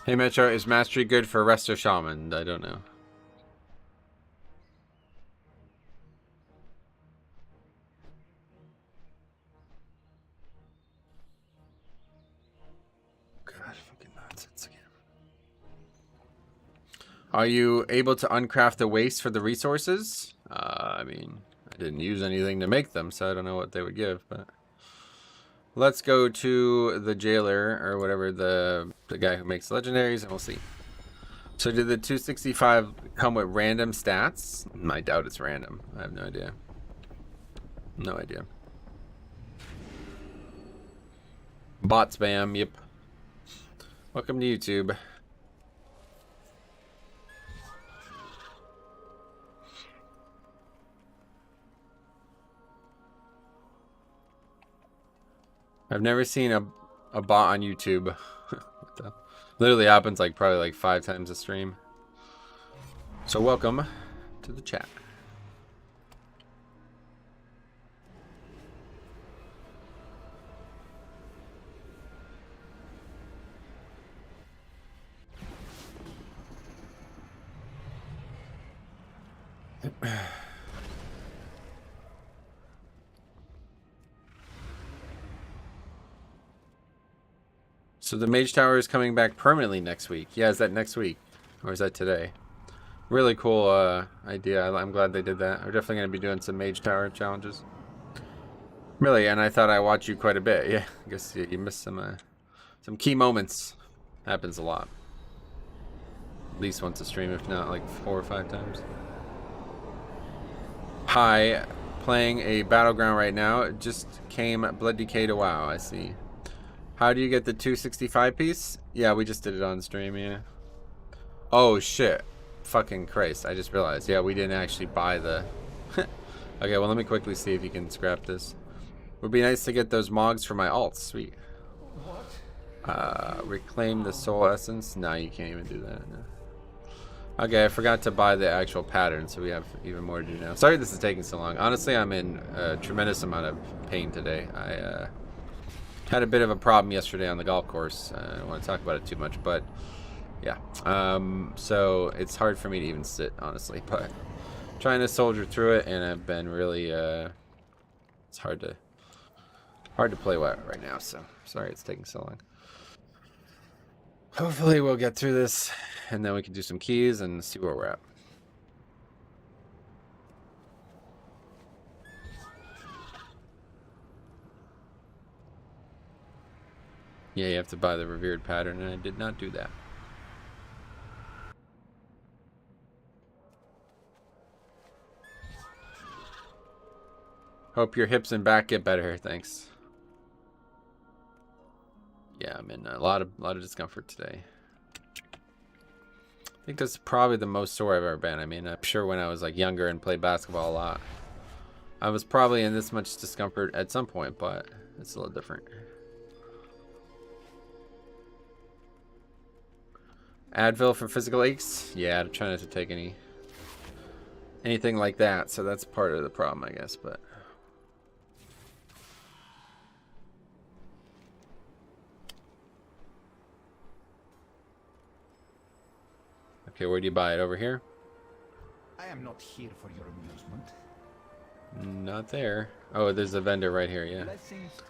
Hey Metro, is mastery good for rest or shaman? I don't know. God, fucking nonsense again. Are you able to uncraft the waste for the resources? I mean, I didn't use anything to make them, so I don't know what they would give, but let's go to the jailer or whatever, the guy who makes legendaries, and we'll see. So did the 265 come with random stats? I doubt it's random. I have no idea. No idea. Bot spam, yep. Welcome to YouTube. I've never seen a bot on YouTube. Literally happens like probably like 5 times a stream. So welcome to the chat. So the Mage Tower is coming back permanently next week. Yeah, is that next week? Or is that today? Really cool idea. I'm glad they did that. We're definitely going to be doing some Mage Tower challenges. Really, and I thought I watched you quite a bit. Yeah, I guess you missed some key moments. Happens a lot. At least once a stream, if not like 4 or 5 times. Hi, playing a Battleground right now. It just came Blood Decay to WoW, I see. How do you get the 265 piece? Yeah, we just did it on stream, yeah. Oh, shit. Fucking Christ, I just realized. Yeah, we didn't actually buy the... Okay, well, let me quickly see if you can scrap this. Would be nice to get those mogs for my alts. Sweet. Reclaim the soul essence? No, you can't even do that. No. Okay, I forgot to buy the actual pattern, so we have even more to do now. Sorry this is taking so long. Honestly, I'm in a tremendous amount of pain today. I had a bit of a problem yesterday on the golf course. I don't want to talk about it too much, but yeah. So it's hard for me to even sit, honestly, but trying to soldier through it, and I've been really it's hard to play right now, so sorry it's taking so long. Hopefully we'll get through this, and then we can do some keys and see where we're at. Yeah, you have to buy the revered pattern, and I did not do that. Hope your hips and back get better. Thanks. Yeah, I'm in a lot of discomfort today. I think that's probably the most sore I've ever been. I mean, I'm sure when I was like younger and played basketball a lot, I was probably in this much discomfort at some point, but it's a little different. Advil for physical aches? Yeah, I'm trying not to take anything like that, so that's part of the problem, I guess, but... Okay, where do you buy it? Over here? I am not here for your amusement. Not there. Oh, there's a vendor right here, yeah. Blessings to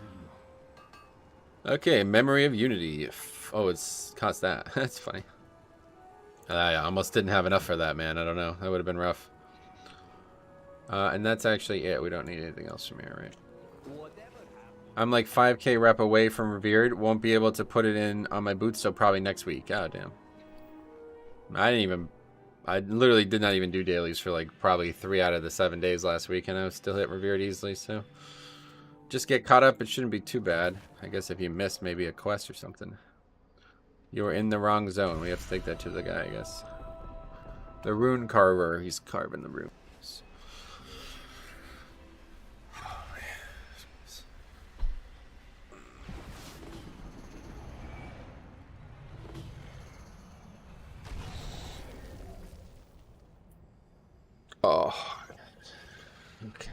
you. Okay, Memory of Unity. Oh, it's cost that. That's funny. I almost didn't have enough for that, man. I don't know. That would have been rough. And that's actually it. We don't need anything else from here, right? I'm like 5k rep away from Revered. Won't be able to put it in on my boots till probably next week. God damn. I literally did not even do dailies for like probably 3 out of the 7 days last week, and I was still hit Revered easily, so just get caught up. It shouldn't be too bad. I guess if you missed maybe a quest or something. You were in the wrong zone. We have to take that to the guy, I guess. The rune carver. He's carving the runes. Oh. Okay.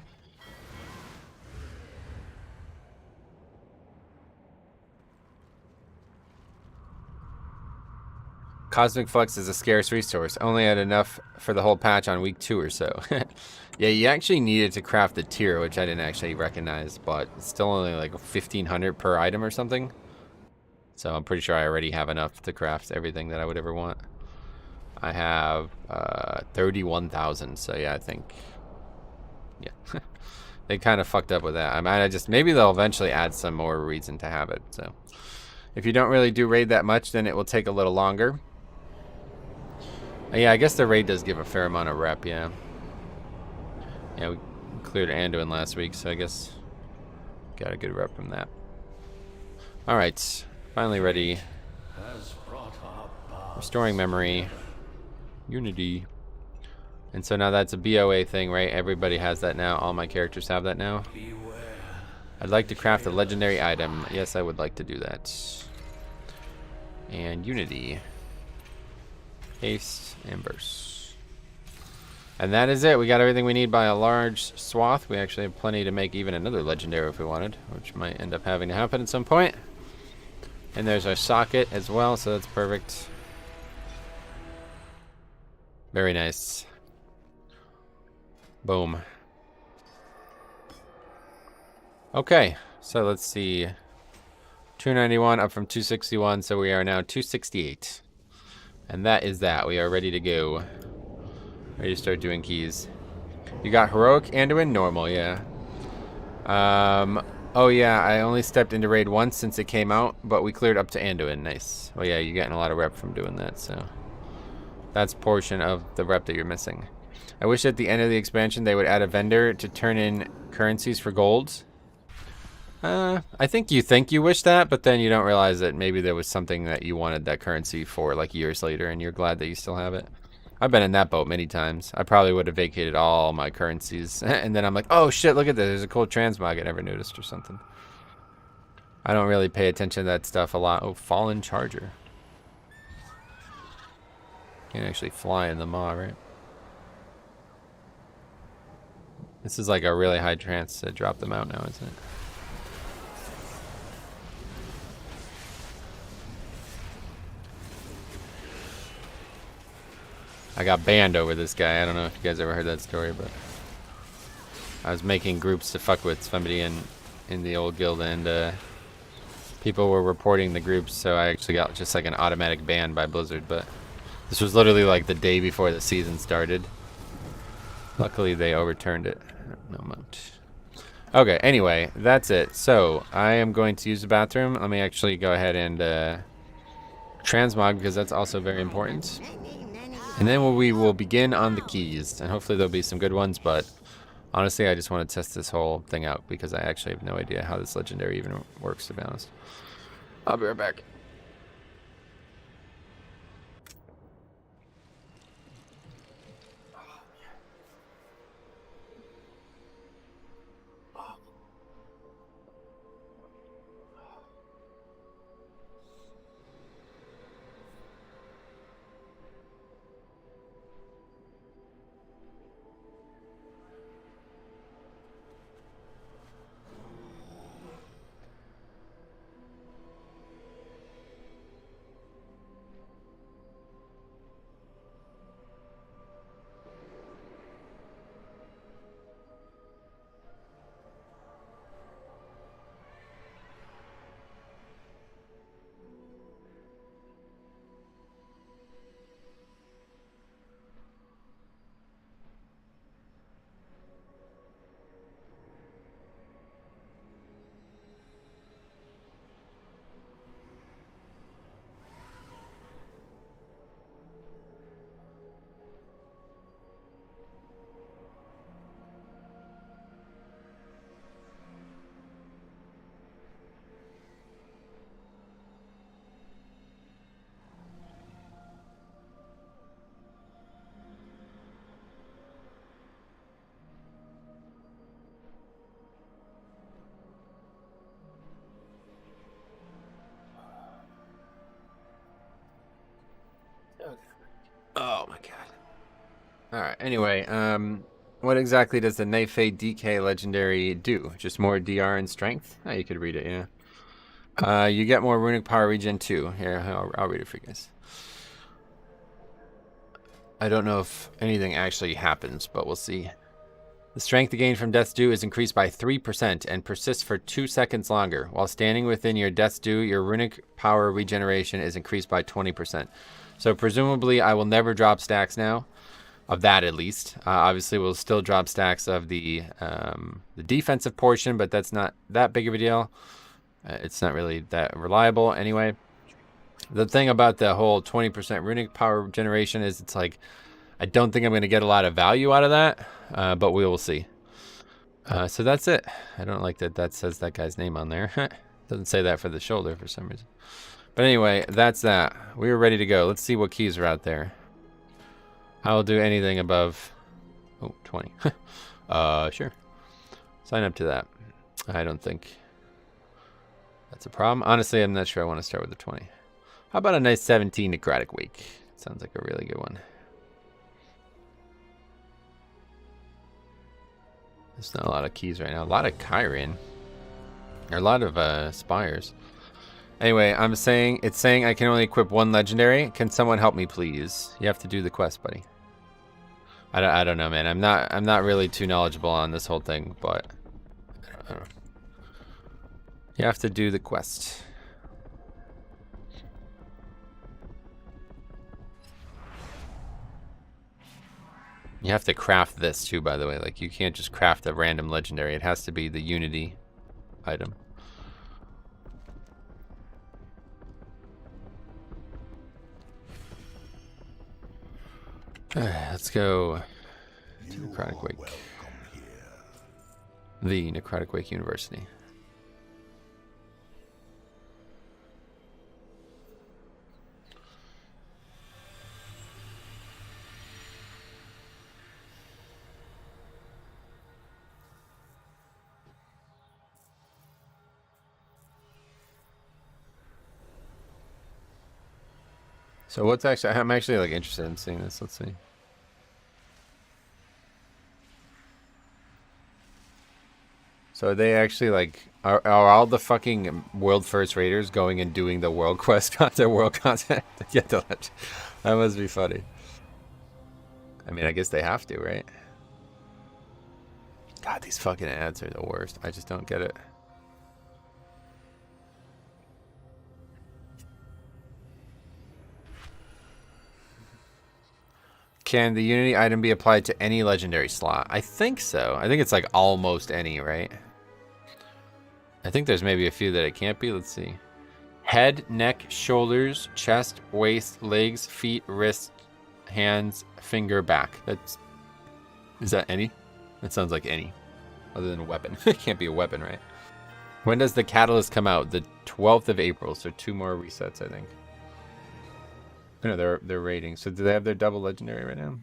Cosmic Flux is a scarce resource. Only had enough for the whole patch on week 2 or so. Yeah, you actually needed to craft the tier, which I didn't actually recognize, but it's still only like 1,500 per item or something. So I'm pretty sure I already have enough to craft everything that I would ever want. I have 31,000, so yeah, I think... Yeah. They kind of fucked up with that. I mean, maybe they'll eventually add some more reason to have it, so... If you don't really do raid that much, then it will take a little longer. Yeah, I guess the raid does give a fair amount of rep, yeah. Yeah, we cleared Anduin last week, so I guess got a good rep from that. Alright, finally ready. Restoring memory. Unity. And so now that's a BOA thing, right? Everybody has that now. All my characters have that now. I'd like to craft a legendary item. Yes, I would like to do that. And Unity. Haste and Burst. And that is it. We got everything we need by a large swath. We actually have plenty to make even another legendary if we wanted, which might end up having to happen at some point. And there's our socket as well, so that's perfect. Very nice. Boom. Okay, so let's see. 291 up from 261, so we are now 268. And that is that. We are ready to go. Ready to start doing keys. You got heroic, Anduin, normal, yeah. Oh yeah, I only stepped into raid once since it came out, but we cleared up to Anduin. Nice. Well, yeah, you're getting a lot of rep from doing that, so that's a portion of the rep that you're missing. I wish at the end of the expansion they would add a vendor to turn in currencies for golds. I think you wish that, but then you don't realize that maybe there was something that you wanted that currency for like years later, and you're glad that you still have it. I've been in that boat many times. I probably would have vacated all my currencies, and then I'm like, oh shit, look at this. There's a cool transmog I never noticed or something. I don't really pay attention to that stuff a lot. Oh, fallen charger. Can't actually fly in the maw, right? This is like a really high chance to drop them out now, isn't it? I got banned over this guy. I don't know if you guys ever heard that story, but I was making groups to fuck with somebody in the old guild, and people were reporting the groups, so I actually got just like an automatic ban by Blizzard. But this was literally like the day before the season started. Luckily, they overturned it. No mount. Okay, anyway, that's it. So I am going to use the bathroom. Let me actually go ahead and transmog, because that's also very important. And then we will begin on the keys, and hopefully there'll be some good ones, but honestly I just want to test this whole thing out because I actually have no idea how this legendary even works, to be honest. I'll be right back. Oh my god. Alright, anyway, what exactly does the Knife DK legendary do? Just more DR and strength? Oh, you could read it, yeah. You get more runic power regen too. Here, I'll read it for you guys. I don't know if anything actually happens, but we'll see. The strength gained from Death's Due is increased by 3% and persists for 2 seconds longer. While standing within your Death's Due, your runic power regeneration is increased by 20%. So presumably I will never drop stacks now, of that at least. Obviously we'll still drop stacks of the defensive portion, but that's not that big of a deal. It's not really that reliable anyway. The thing about the whole 20% runic power generation is it's like, I don't think I'm going to get a lot of value out of that, but we will see. So that's it. I don't like that says that guy's name on there. Doesn't say that for the shoulder for some reason. But anyway, that's that. We are ready to go. Let's see what keys are out there. I will do anything above 20. Sure. Sign up to that. I don't think that's a problem. Honestly, I'm not sure I want to start with the 20. How about a nice 17 necrotic week? Sounds like a really good one. There's not a lot of keys right now. A lot of Kyrian. Or a lot of spires. Anyway, it's saying I can only equip one legendary. Can someone help me, please? You have to do the quest, buddy. I don't know, man. I'm not really too knowledgeable on this whole thing, but I don't know. You have to do the quest. You have to craft this too, by the way. Like, you can't just craft a random legendary. It has to be the Unity item. Let's go to Necrotic Wake. The Necrotic Wake University. So what's actually, I'm actually like interested in seeing this. Let's see. So are they actually like, are all the fucking world first raiders going and doing the world quest content, world content to get the legend? That must be funny. I mean, I guess they have to, right? God, these fucking ads are the worst. I just don't get it. Can the Unity item be applied to any legendary slot? I think so. I think it's like almost any, right? I think there's maybe a few that it can't be. Let's see. Head, neck, shoulders, chest, waist, legs, feet, wrists, hands, finger, back. Is that any? That sounds like any. Other than a weapon. It can't be a weapon, right? When does the Catalyst come out? The 12th of April. So 2 more resets, I think. No, they're rating. So do they have their double legendary right now?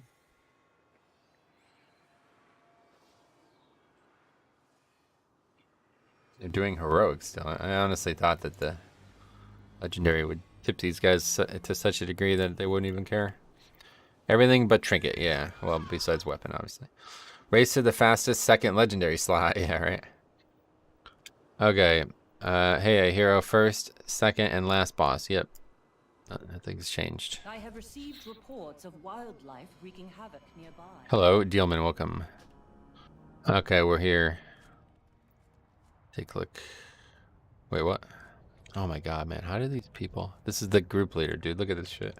They're doing heroic still. I honestly thought that the legendary would tip these guys to such a degree that they wouldn't even care. Everything but trinket, yeah. Well, besides weapon, obviously. Race to the fastest second legendary slot. Yeah, right. Okay. Hey, a hero first, second, and last boss. Yep. Nothing's changed. I have received reports of wildlife wreaking havoc nearby. Hello, Dealman, welcome. Okay, we're here. Take a look. Wait, what? Oh my god, man. How do these people... This is the group leader, dude. Look at this shit.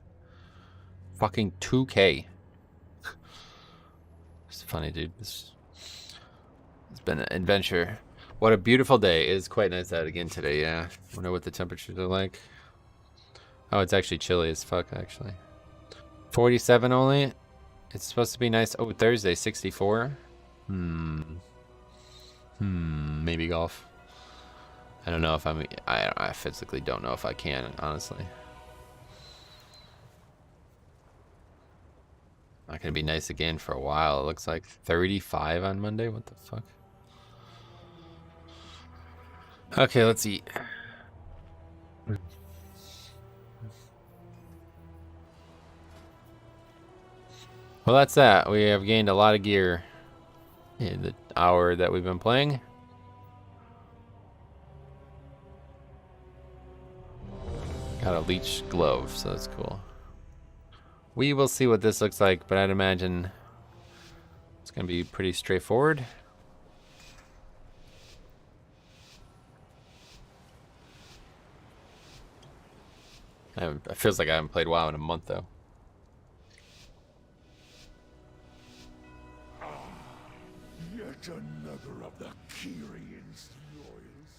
Fucking 2K. It's funny, dude. It's been an adventure. What a beautiful day. It is quite nice out again today, yeah. Wonder what the temperatures are like. Oh, it's actually chilly as fuck, actually. 47 only? It's supposed to be nice. Oh, Thursday, 64? Maybe golf. I don't know if I physically don't know if I can, honestly. Not gonna be nice again for a while. It looks like 35 on Monday. What the fuck? Okay, let's eat. Well, that's that. We have gained a lot of gear in the hour that we've been playing. Got a leech glove, so that's cool. We will see what this looks like, but I'd imagine it's going to be pretty straightforward. It feels like I haven't played WoW in a month, though. Yet another of the Kyrian's loyals.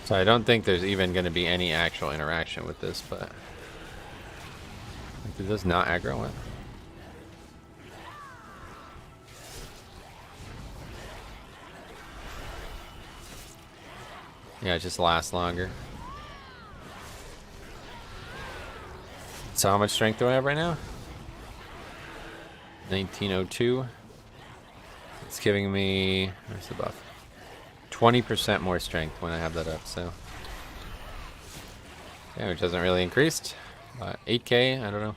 So I don't think there's even going to be any actual interaction with this, but... Did this not aggro it? Yeah, it just lasts longer. So how much strength do I have right now? 1902. It's giving me, where's the buff? 20% more strength when I have that up, so. Damage hasn't really increased. 8k, I don't know.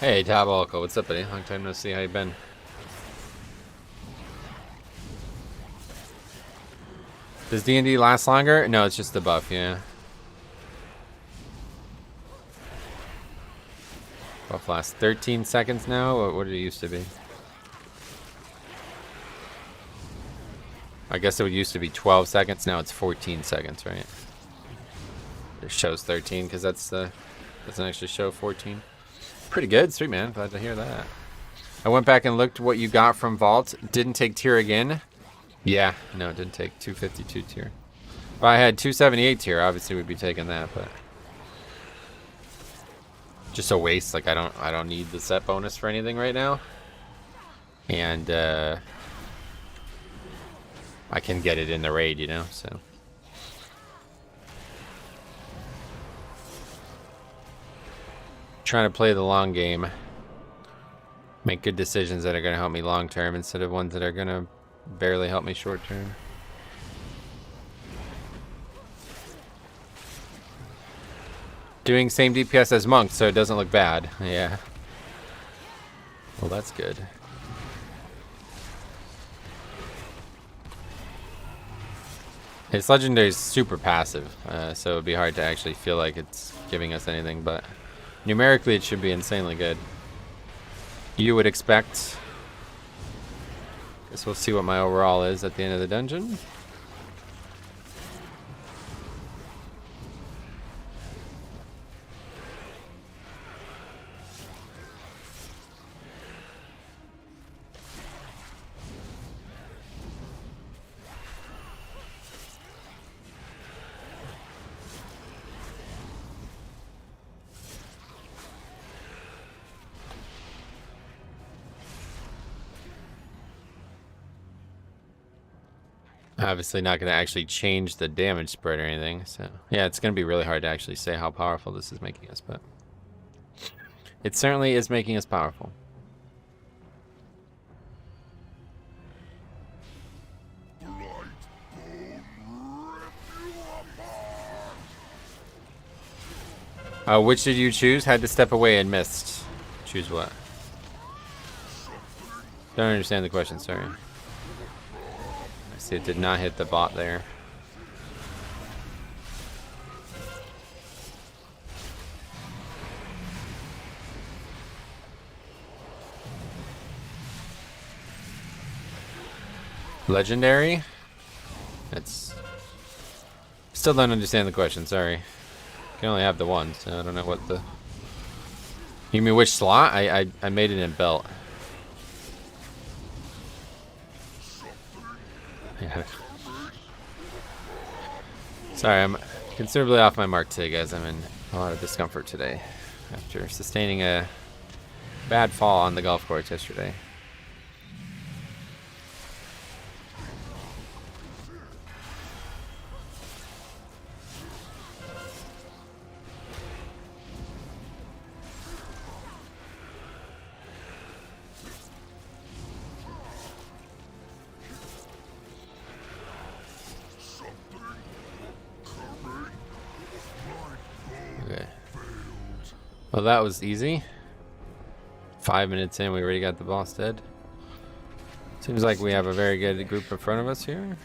Hey, Diabolical, what's up, buddy? Long time no see. How you been? Does D&D last longer? No, it's just the buff, yeah. Buff lasts 13 seconds now? What did it used to be? I guess it would used to be 12 seconds. Now it's 14 seconds, right? It shows 13 because doesn't actually show 14. Pretty good. Sweet, man. Glad to hear that. I went back and looked what you got from Vault. Didn't take tier again. Yeah, no, it didn't take 252 tier. If I had 278 tier, obviously we'd be taking that, but just a waste. Like I don't need the set bonus for anything right now, and I can get it in the raid, you know. So trying to play the long game, make good decisions that are going to help me long term instead of ones that are going to barely help me short term. Doing same DPS as Monk, so it doesn't look bad. Yeah. Well, that's good. His legendary is super passive, so it would be hard to actually feel like it's giving us anything, but numerically it should be insanely good. You would expect. Guess we'll see what my overall is at the end of the dungeon. Obviously not going to actually change the damage spread or anything, so yeah, it's going to be really hard to actually say how powerful this is making us, but it certainly is making us powerful. Which did you choose? Had to step away and missed. Choose what? Don't understand the question, sorry. It did not hit the bot there. Legendary? It's still don't understand the question, sorry. Can only have the one, so I don't know what the. You mean which slot? I made it in belt. Yeah. Sorry, I'm considerably off my mark today, guys. I'm in a lot of discomfort today after sustaining a bad fall on the golf course yesterday. Well, that was easy. 5 minutes in, we already got the boss dead. Seems like we have a very good group in front of us here.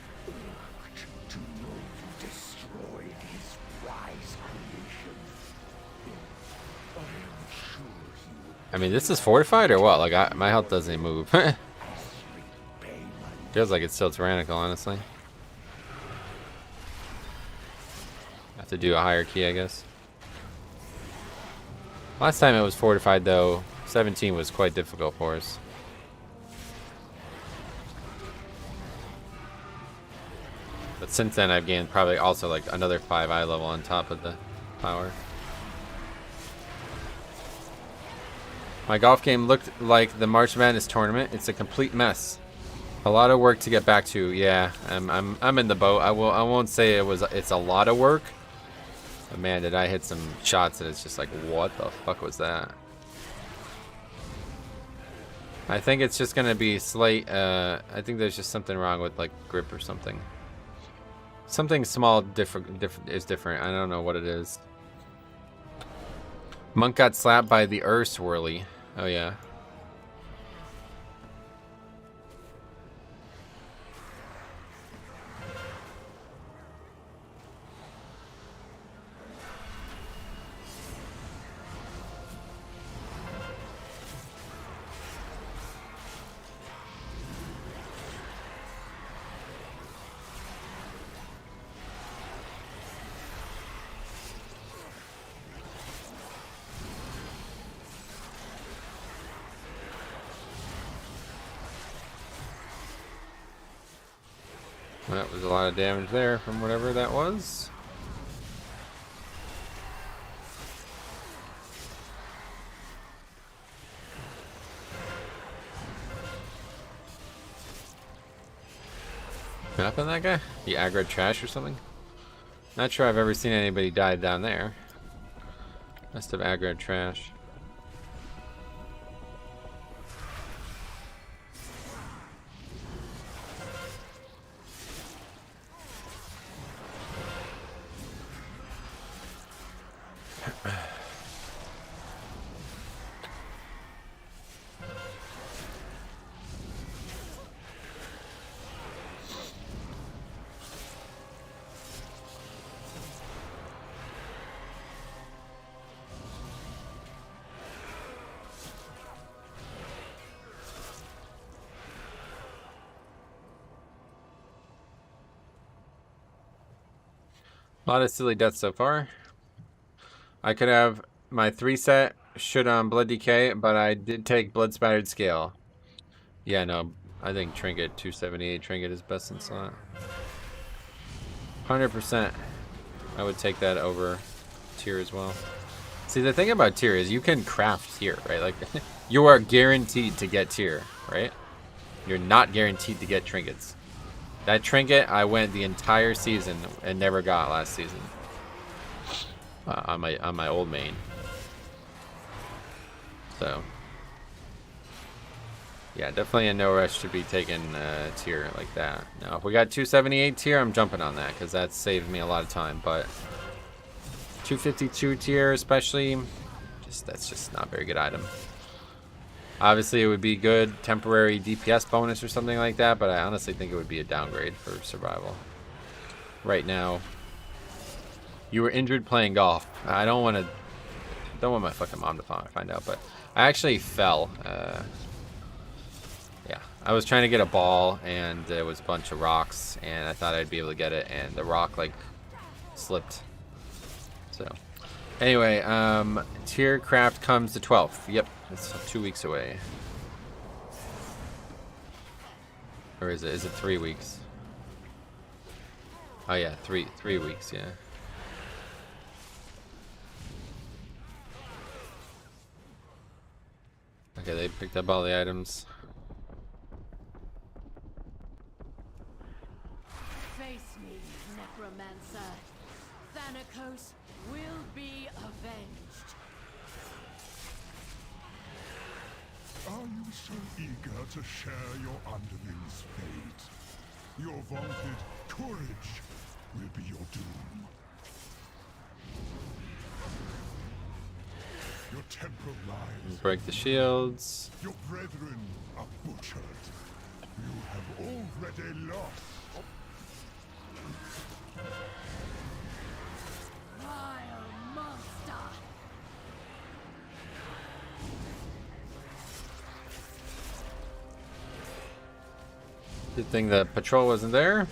I mean, this is fortified or what? Like, my health doesn't move. Feels like it's still tyrannical, honestly. Have to do a higher key, I guess. Last time it was fortified, though, 17 was quite difficult for us. But since then, I've gained probably also like another 5 eye level on top of the power. My golf game looked like the March Madness tournament. It's a complete mess. A lot of work to get back to. Yeah, I'm in the boat. I won't say it's a lot of work. But man, did I hit some shots that it's just like, what the fuck was that? I think it's just gonna be slight. I think there's just something wrong with like grip or something. Something small is different. I don't know what it is. Monk got slapped by the swirly. Oh yeah. Well, that was a lot of damage there from whatever that was. What happened to that guy? He aggroed trash or something? Not sure I've ever seen anybody die down there. Must have aggroed trash. A lot of silly deaths so far. I could have my 3-set should on Blood Decay, but I did take Blood Spattered Scale. Yeah, no, I think Trinket 278 Trinket is best in slot. 100%. I would take that over tier as well. See, the thing about tier is you can craft tier, right? Like, you are guaranteed to get tier, right? You're not guaranteed to get trinkets. That trinket I went the entire season and never got last season on my old main. So yeah, definitely in no rush to be taking tier like that. Now, if we got 278 tier, I'm jumping on that because that saved me a lot of time. But 252 tier, especially, that's just not a very good item. Obviously, it would be good temporary DPS bonus or something like that, but I honestly think it would be a downgrade for survival. Right now, you were injured playing golf. I don't want my fucking mom to find out, but I actually fell. Yeah, I was trying to get a ball, and there was a bunch of rocks, and I thought I'd be able to get it, and the rock like slipped. So. Anyway, tier craft comes the 12th. Yep, it's 2 weeks away. Or is it? Is it 3 weeks? Oh yeah, three weeks. Yeah. Okay, they picked up all the items. Face me, Necromancer. Thanatos will be avenged. Are you so eager to share your underling's fate? Your vaunted courage will be your doom. Your temporal lives. Break the shields. Your brethren are butchered. You have already lost. Vile monster! Good thing the patrol wasn't there.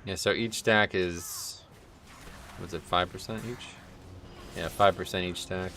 Yeah, so each stack is, was it 5% each? Yeah, 5% each stack.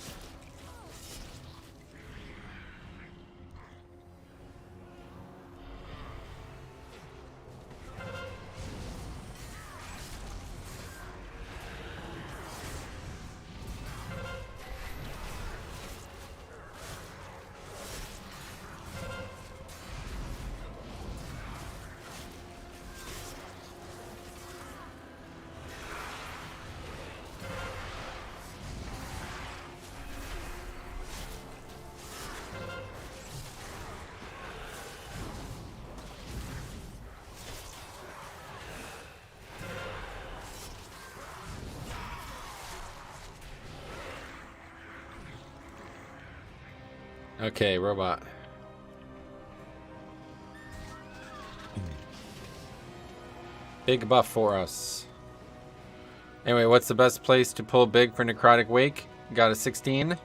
Okay, robot. Big buff for us. Anyway, what's the best place to pull big for Necrotic Wake? Got a 16. I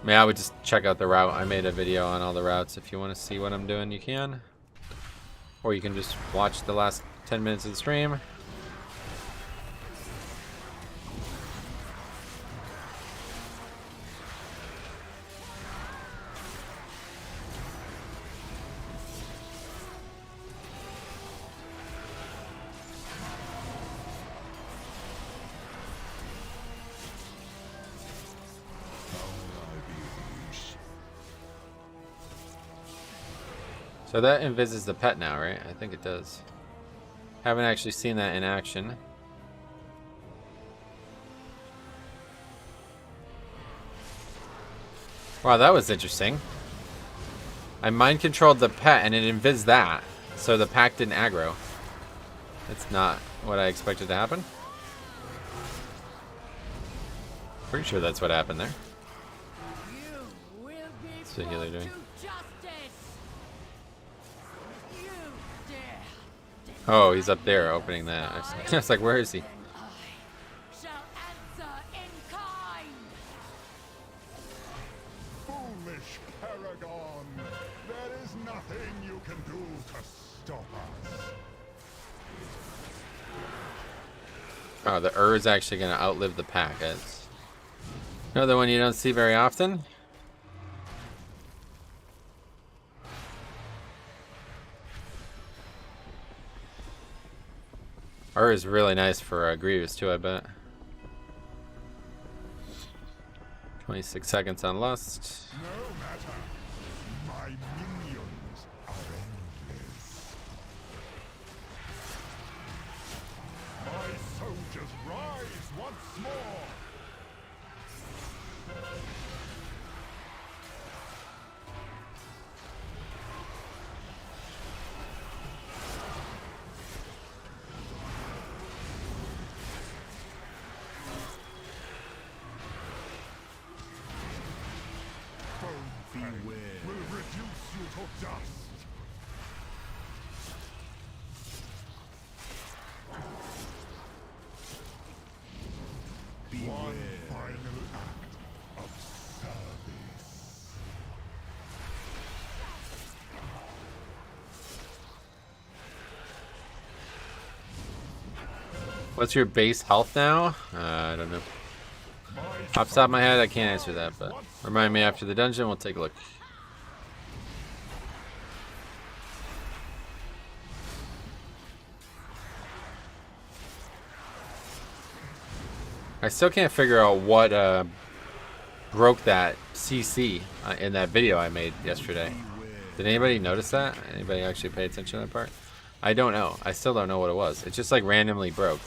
mean, I would just check out the route. I made a video on all the routes. If you want to see what I'm doing, you can. Or you can just watch the last 10 minutes of the stream. So that invises the pet now, right? I think it does. Haven't actually seen that in action. Wow, that was interesting. I mind controlled the pet and it invis that. So the pack didn't aggro. That's not what I expected to happen. Pretty sure that's what happened there. What's the healer doing? Oh, he's up there opening that. I was like, where is he? Foolish Paragon! There is nothing you can do to stop us. Oh, the is actually going to outlive the pack. It's another one you don't see very often. Is really nice for Grievous too, I bet. 26 seconds on Lust. No matter. My minions are endless. My soldiers rise once more. Will reduce you to dust. One final act of service. What's your base health now? I don't know. Off the top of my head, I can't answer that, but remind me after the dungeon, we'll take a look. I still can't figure out what broke that CC in that video I made yesterday. Did anybody notice that? Anybody actually pay attention to that part? I don't know. I still don't know what it was. It just like randomly broke.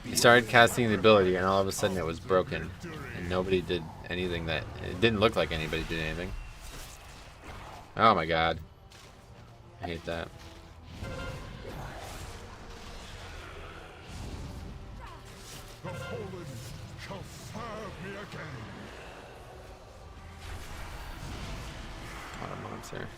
He started casting the ability and all of a sudden it was broken. And nobody did anything that... It didn't look like anybody did anything. Oh my god. I hate that. The fallen shall serve me again. A lot of mobs here.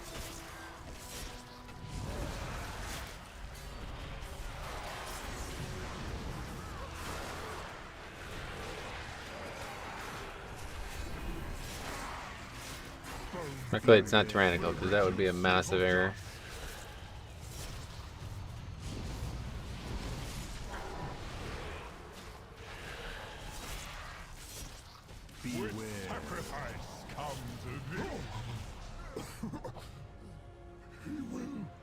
Luckily it's not tyrannical, because that would be a massive error. With sacrifice comes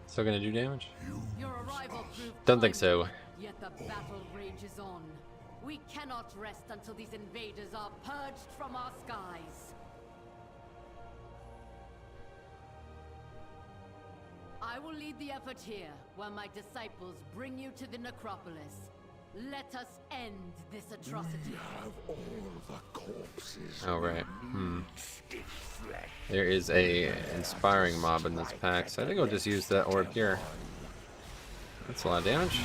Still gonna do damage? Your arrival proved Don't think so. Yet the battle rages on. We cannot rest until these invaders are purged from our skies. I will lead the effort here, while my disciples bring you to the necropolis. Let us end this atrocity. We have all the corpses. Oh right. There is a inspiring mob in this pack, so I think I'll just use that orb here. That's a lot of damage.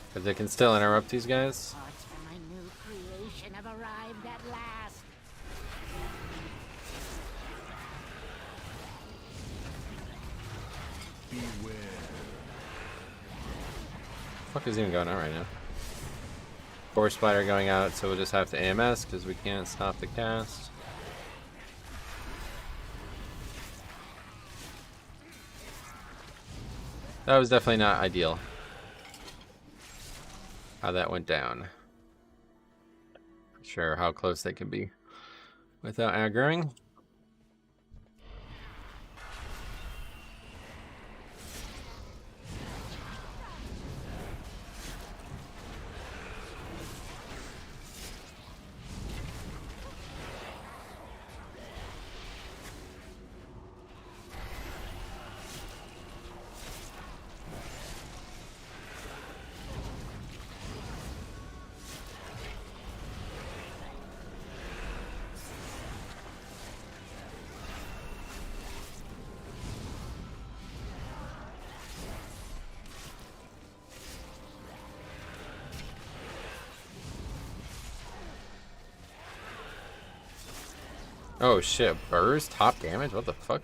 Because they can still interrupt these guys. Fuck is even going on right now? Force splatter going out, so we'll just have to AMS because we can't stop the cast. That was definitely not ideal. How that went down. Not sure how close they can be without aggroing. Oh shit, burst? Top damage? What the fuck?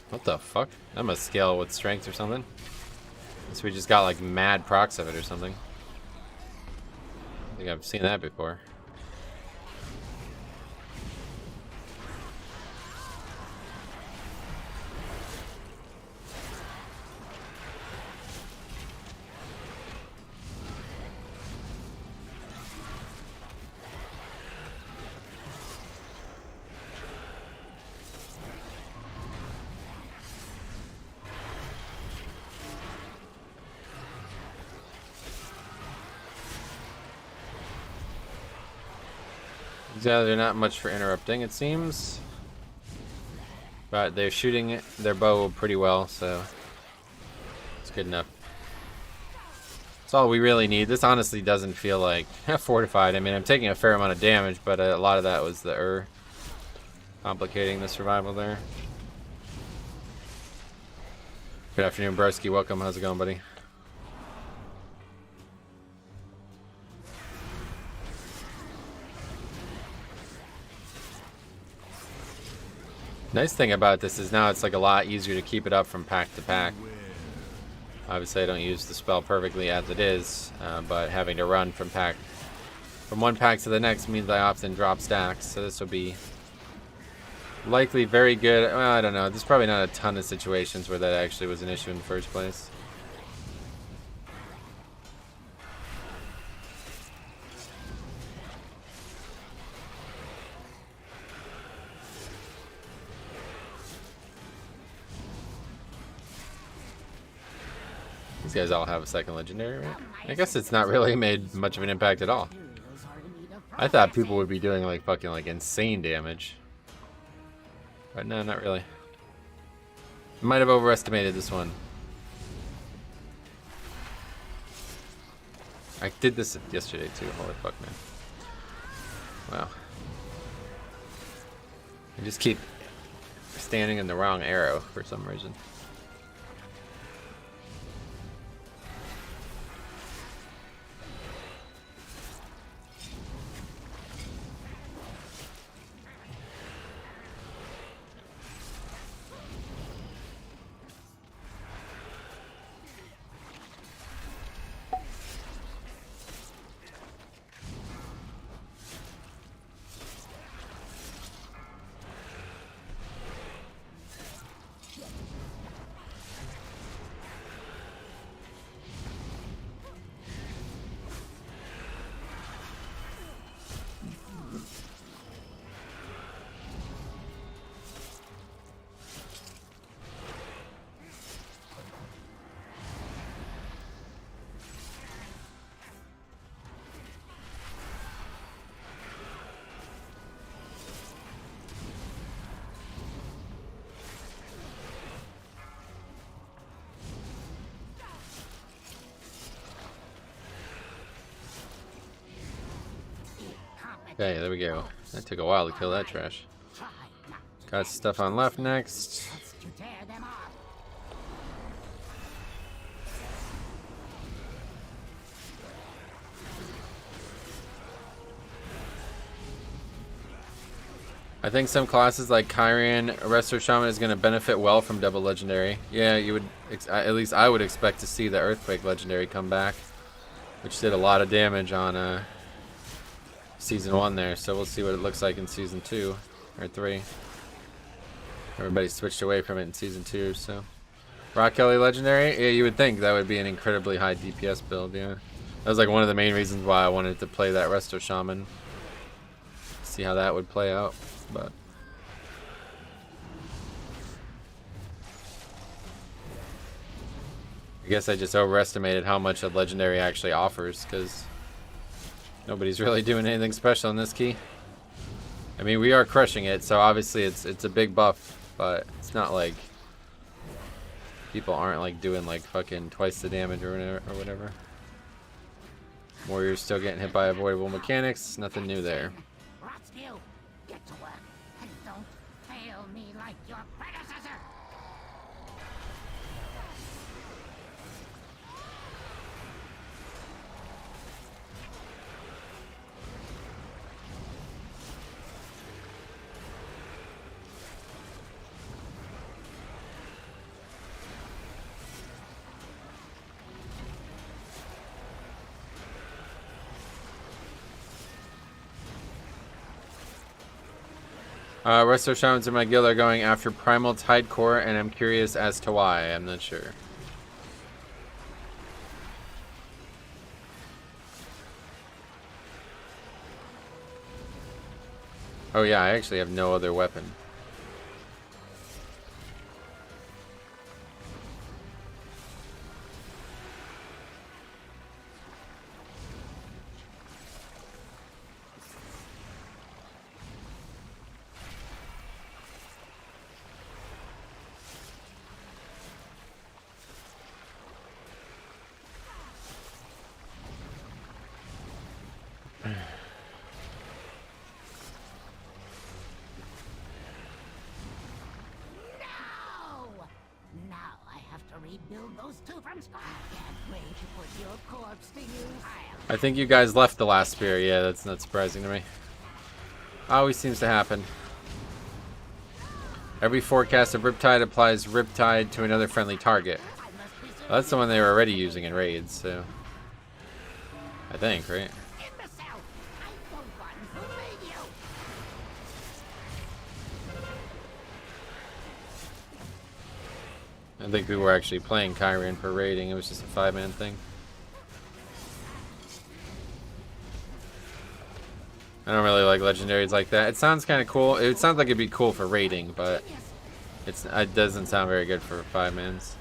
What the fuck? That must scale with strength or something. Unless we just got like mad procs of it or something. I think I've seen that before. Yeah, they're not much for interrupting, it seems. But they're shooting their bow pretty well, so it's good enough. That's all we really need. This honestly doesn't feel like fortified. I mean, I'm taking a fair amount of damage, but a lot of that was the complicating the survival there. Good afternoon, Broski. Welcome. How's it going, buddy? Nice thing about this is now it's like a lot easier to keep it up from pack to pack. Obviously I don't use the spell perfectly as it is, but having to run from one pack to the next means I often drop stacks, so this will be likely very good. Well, I don't know, there's probably not a ton of situations where that actually was an issue in the first place. These guys all have a second legendary, right? I guess it's not really made much of an impact at all. I thought people would be doing like fucking like insane damage. But no, not really. I might have overestimated this one. I did this yesterday too, holy fuck, man. Wow. I just keep standing in the wrong arrow for some reason. Okay, there we go. That took a while to kill that trash. Got stuff on left next. I think some classes like Kyrian Resto Shaman is going to benefit well from double legendary. Yeah, you would, at least I would expect to see the Earthquake legendary come back, which did a lot of damage on season 1 there. So we'll see what it looks like in season 2 or 3. Everybody switched away from it in season 2, so Rock Kelly legendary. Yeah, you would think that would be an incredibly high DPS build. Yeah, that was like one of the main reasons why I wanted to play that Resto Shaman. See how that would play out. But I guess I just overestimated how much a legendary actually offers, because nobody's really doing anything special in this key. I mean, we are crushing it, so obviously it's a big buff, but it's not like people aren't like doing like fucking twice the damage or whatever. Warriors still getting hit by avoidable mechanics. Nothing new there. Get to work, and don't fail me like your predecessor! Resto Shamans in my guild are going after Primal Tide Core, and I'm curious as to why. I'm not sure. Oh yeah, I actually have no other weapon. I think you guys left the last spear. Yeah, that's not surprising to me. Always seems to happen. Every forecast of Riptide applies Riptide to another friendly target. Well, that's the one they were already using in raids, so I think, right? I think we were actually playing Kyrian for raiding. It was just a 5-man thing. I don't really like legendaries like that. It sounds kind of cool. It sounds like it'd be cool for raiding, but it doesn't sound very good for 5-mans.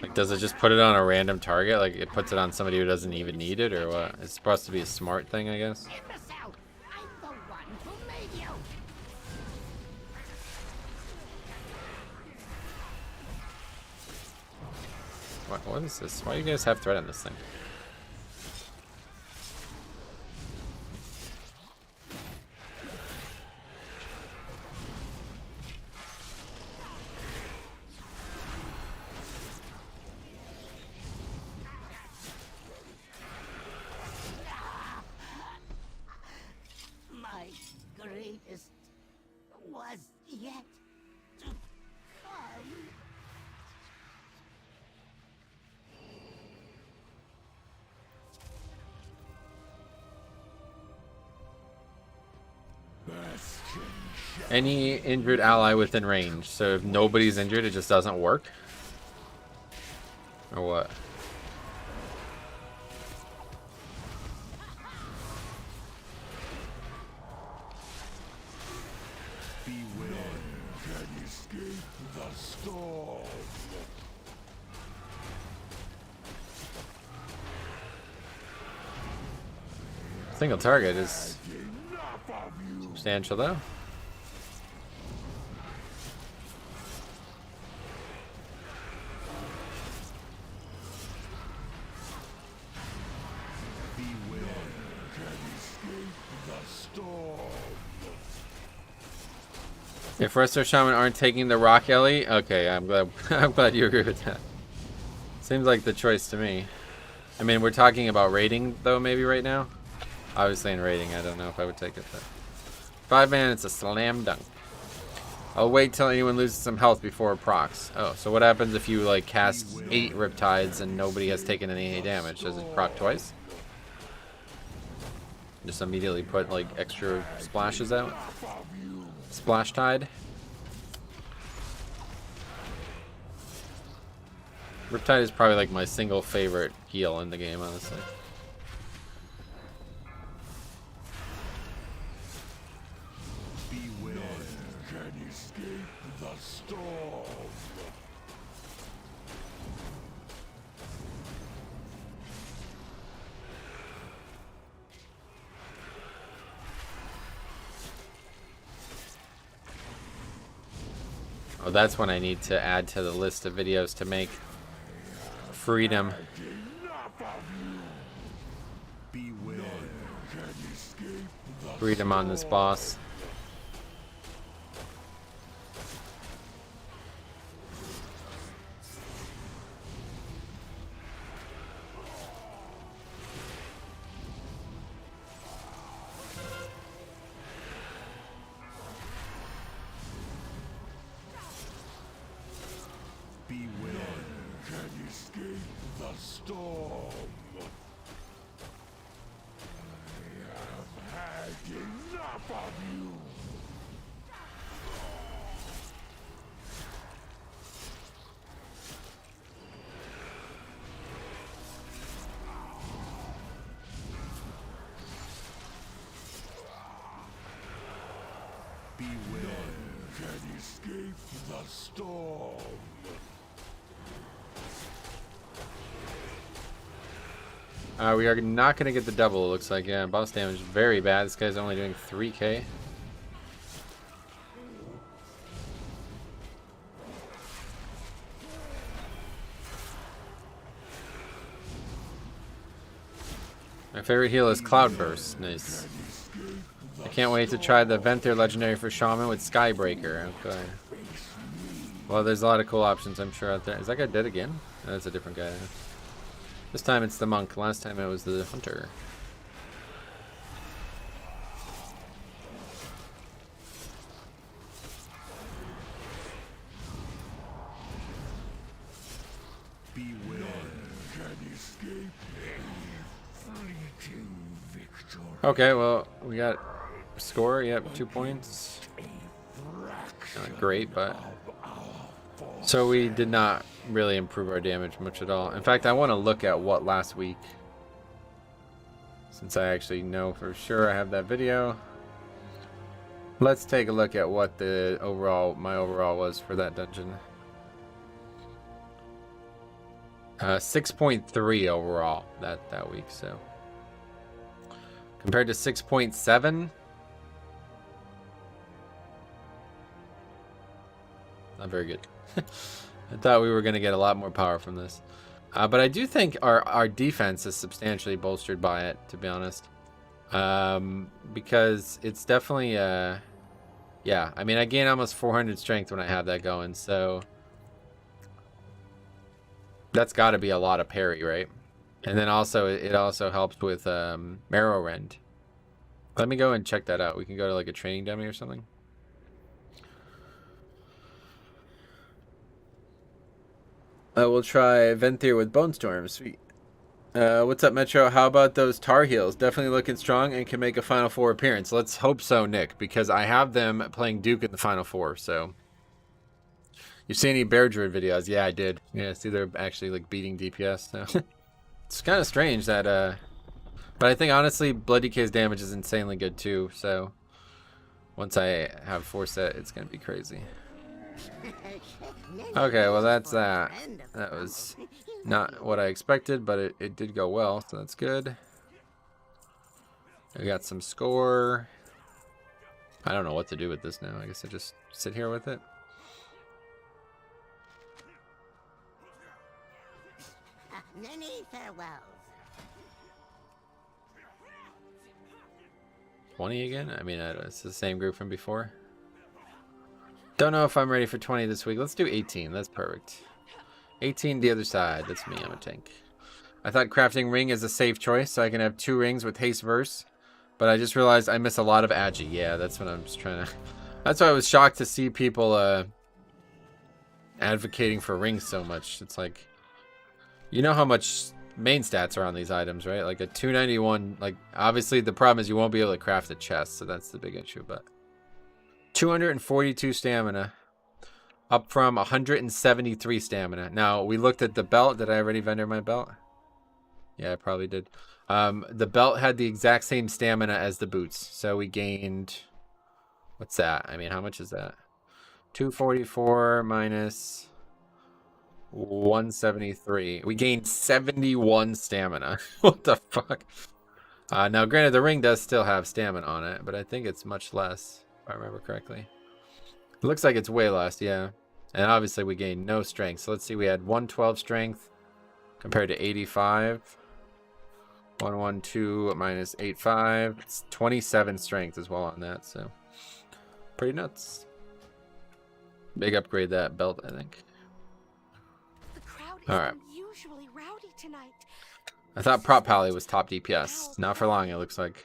Like, does it just put it on a random target? Like, it puts it on somebody who doesn't even need it, or what? It's supposed to be a smart thing, I guess. What is this? Why do you guys have threat on this thing? My greatest was yet to come. Any injured ally within range. So if nobody's injured, it just doesn't work? Or what? Beware, can escape the storm. Single target is substantial though. If Resto Shaman aren't taking the Rock Ellie, okay, I'm glad I'm glad you agree with that. Seems like the choice to me. I mean, we're talking about rating, though, maybe right now? I was saying rating. I don't know if I would take it, but... 5-man, it's a slam dunk. I'll wait till anyone loses some health before it procs. Oh, so what happens if you, like, cast 8 Riptides and nobody has taken any damage? Does it proc twice? Just immediately put, like, extra splashes out? Splash Tide? Riptide is probably, like, my single favorite heal in the game, honestly. Oh, that's when I need to add to the list of videos to make. Freedom. Freedom on this boss. We are not going to get the double, it looks like. Yeah, boss damage is very bad. This guy's only doing 3k. My favorite heal is Cloudburst. Nice. I can't wait to try the Venthyr legendary for Shaman with Skybreaker. Okay. Well, there's a lot of cool options, I'm sure, out there. Is that guy dead again? Oh, that's a different guy. This time it's the monk. Last time it was the hunter. Okay, well, we got a score. Yep, 2 points. Not great, but... So we did not really improve our damage much at all. In fact, I want to look at what last week, since I actually know for sure I have that video. Let's take a look at what the my overall was for that dungeon. 6.3 overall that week, so compared to 6.7. Not very good. I thought we were going to get a lot more power from this. But I do think our defense is substantially bolstered by it, to be honest. Because it's definitely... yeah, I mean, I gain almost 400 strength when I have that going, so... That's got to be a lot of parry, right? And then also, it also helps with Marrow Rend. Let me go and check that out. We can go to like a training dummy or something. We'll try Venthyr with Bone Storm. Sweet. What's up, Metro? How about those Tar Heels? Definitely looking strong and can make a Final Four appearance. Let's hope so, Nick, because I have them playing Duke in the Final Four, so... You see any Bear Druid videos? Yeah, I did. Yeah, see they're actually like beating DPS, so... It's kind of strange that, But I think, honestly, Blood DK's damage is insanely good, too, so... Once I have 4 set, it's gonna be crazy. Okay, well that's that. That was not what I expected, but it did go well, so that's good. I got some score. I don't know what to do with this now. I guess I just sit here with it. Many farewells. 20 again? I mean, it's the same group from before. Don't know if I'm ready for 20 this week. Let's do 18. That's perfect. 18 the other side. That's me. I'm a tank. I thought crafting ring is a safe choice, so I can have 2 rings with haste verse. But I just realized I miss a lot of agi. Yeah, that's what I'm just trying to... That's why I was shocked to see people advocating for rings so much. It's like... You know how much main stats are on these items, right? Like a 291... Like, obviously the problem is you won't be able to craft a chest, so that's the big issue, but... 242 stamina. Up from 173 stamina. Now, we looked at the belt. Did I already vendor my belt? Yeah, I probably did. The belt had the exact same stamina as the boots. So we gained... What's that? I mean, how much is that? 244 minus 173. We gained 71 stamina. What the fuck? Now, granted, the ring does still have stamina on it, but I think it's much less, if I remember correctly. It looks like it's way less, yeah. And obviously we gained no strength. So let's see, we had 112 strength compared to 85. 112 minus 85. It's 27 strength as well on that, so pretty nuts. Big upgrade that belt, I think. The crowd is Alright. unusually rowdy tonight. I thought Prop Pally was top DPS. Not for long, it looks like.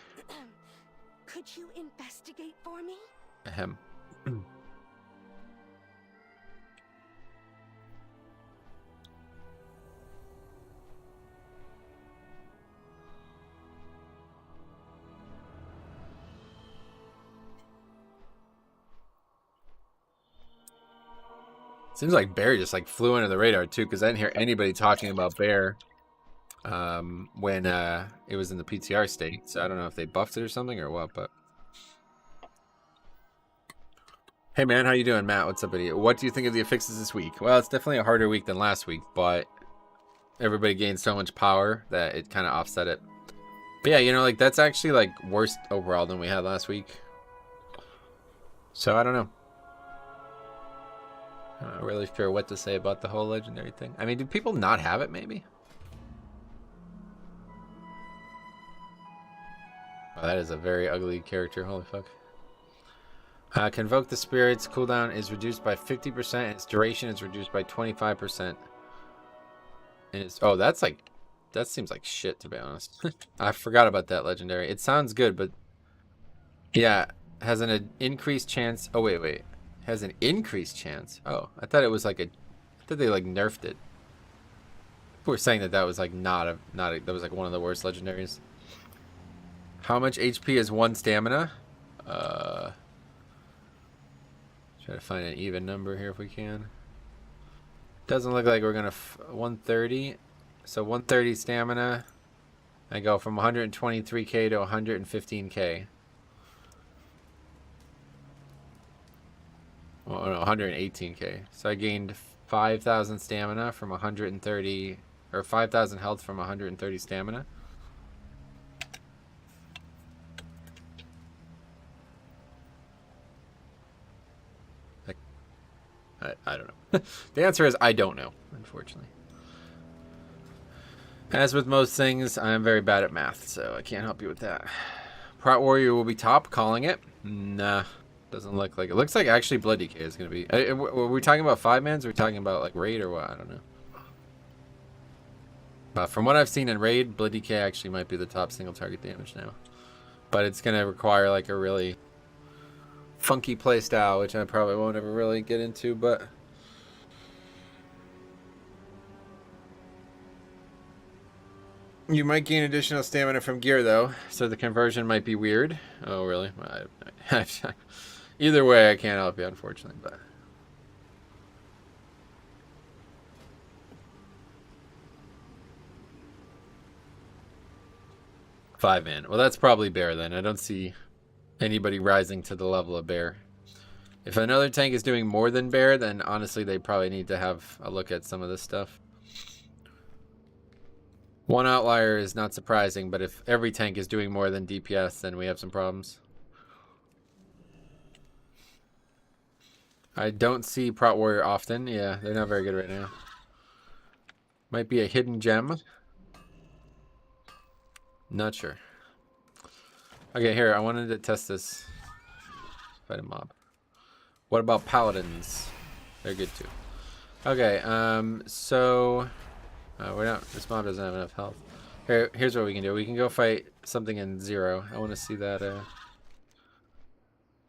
Could you investigate for me? Ahem. Seems like Bear just like flew under the radar too, because I didn't hear anybody talking about Bear when it was in the PTR state. So I don't know if they buffed it or something or what, but hey man, how you doing? Matt, what's up, idiot? What do you think of the affixes this week? Well, it's definitely a harder week than last week, but everybody gained so much power that it kind of offset it. But yeah, you know, like that's actually like worse overall than we had last week. So I don't know. I'm not really sure what to say about the whole legendary thing. I mean, do people not have it, maybe? Oh, that is a very ugly character. Holy fuck. Convoke the spirits. Cooldown is reduced by 50%. And its duration is reduced by 25%. And it's... Oh, that's like... That seems like shit, to be honest. I forgot about that legendary. It sounds good, but... Yeah. Has an increased chance... Oh, wait. Has an increased chance. Oh, I thought it was like a... I thought they like nerfed it. People were saying that that was like that was like one of the worst legendaries. How much HP is 1 stamina? Try to find an even number here if we can. Doesn't look like we're gonna 130. So 130 stamina. I go from 123k to 115k. Oh no, 118k. So I gained 5,000 stamina from 130, or 5,000 health from 130 stamina. I don't know. The answer is I don't know, unfortunately. As with most things, I'm very bad at math, so I can't help you with that. Prot Warrior will be top, calling it. Nah. Doesn't look like it. Looks like actually Blood DK is going to be. Were we talking about 5-mans? Or are we talking about like raid or what? I don't know. But from what I've seen in raid, Blood DK actually might be the top single target damage now. But it's going to require like a really funky play style, which I probably won't ever really get into. But you might gain additional stamina from gear though, so the conversion might be weird. Oh really? Either way, I can't help you, unfortunately, but... Five-man. Well, that's probably Bear, then. I don't see anybody rising to the level of Bear. If another tank is doing more than Bear, then honestly, they probably need to have a look at some of this stuff. One outlier is not surprising, but if every tank is doing more than DPS, then we have some problems. I don't see Prot Warrior often. Yeah, they're not very good right now. Might be a hidden gem. Not sure. Okay, here, I wanted to test this. Fight a mob. What about Paladins? They're good too. Okay, so... We're not. This mob doesn't have enough health. Here's what we can do. We can go fight something in 0. I want to see that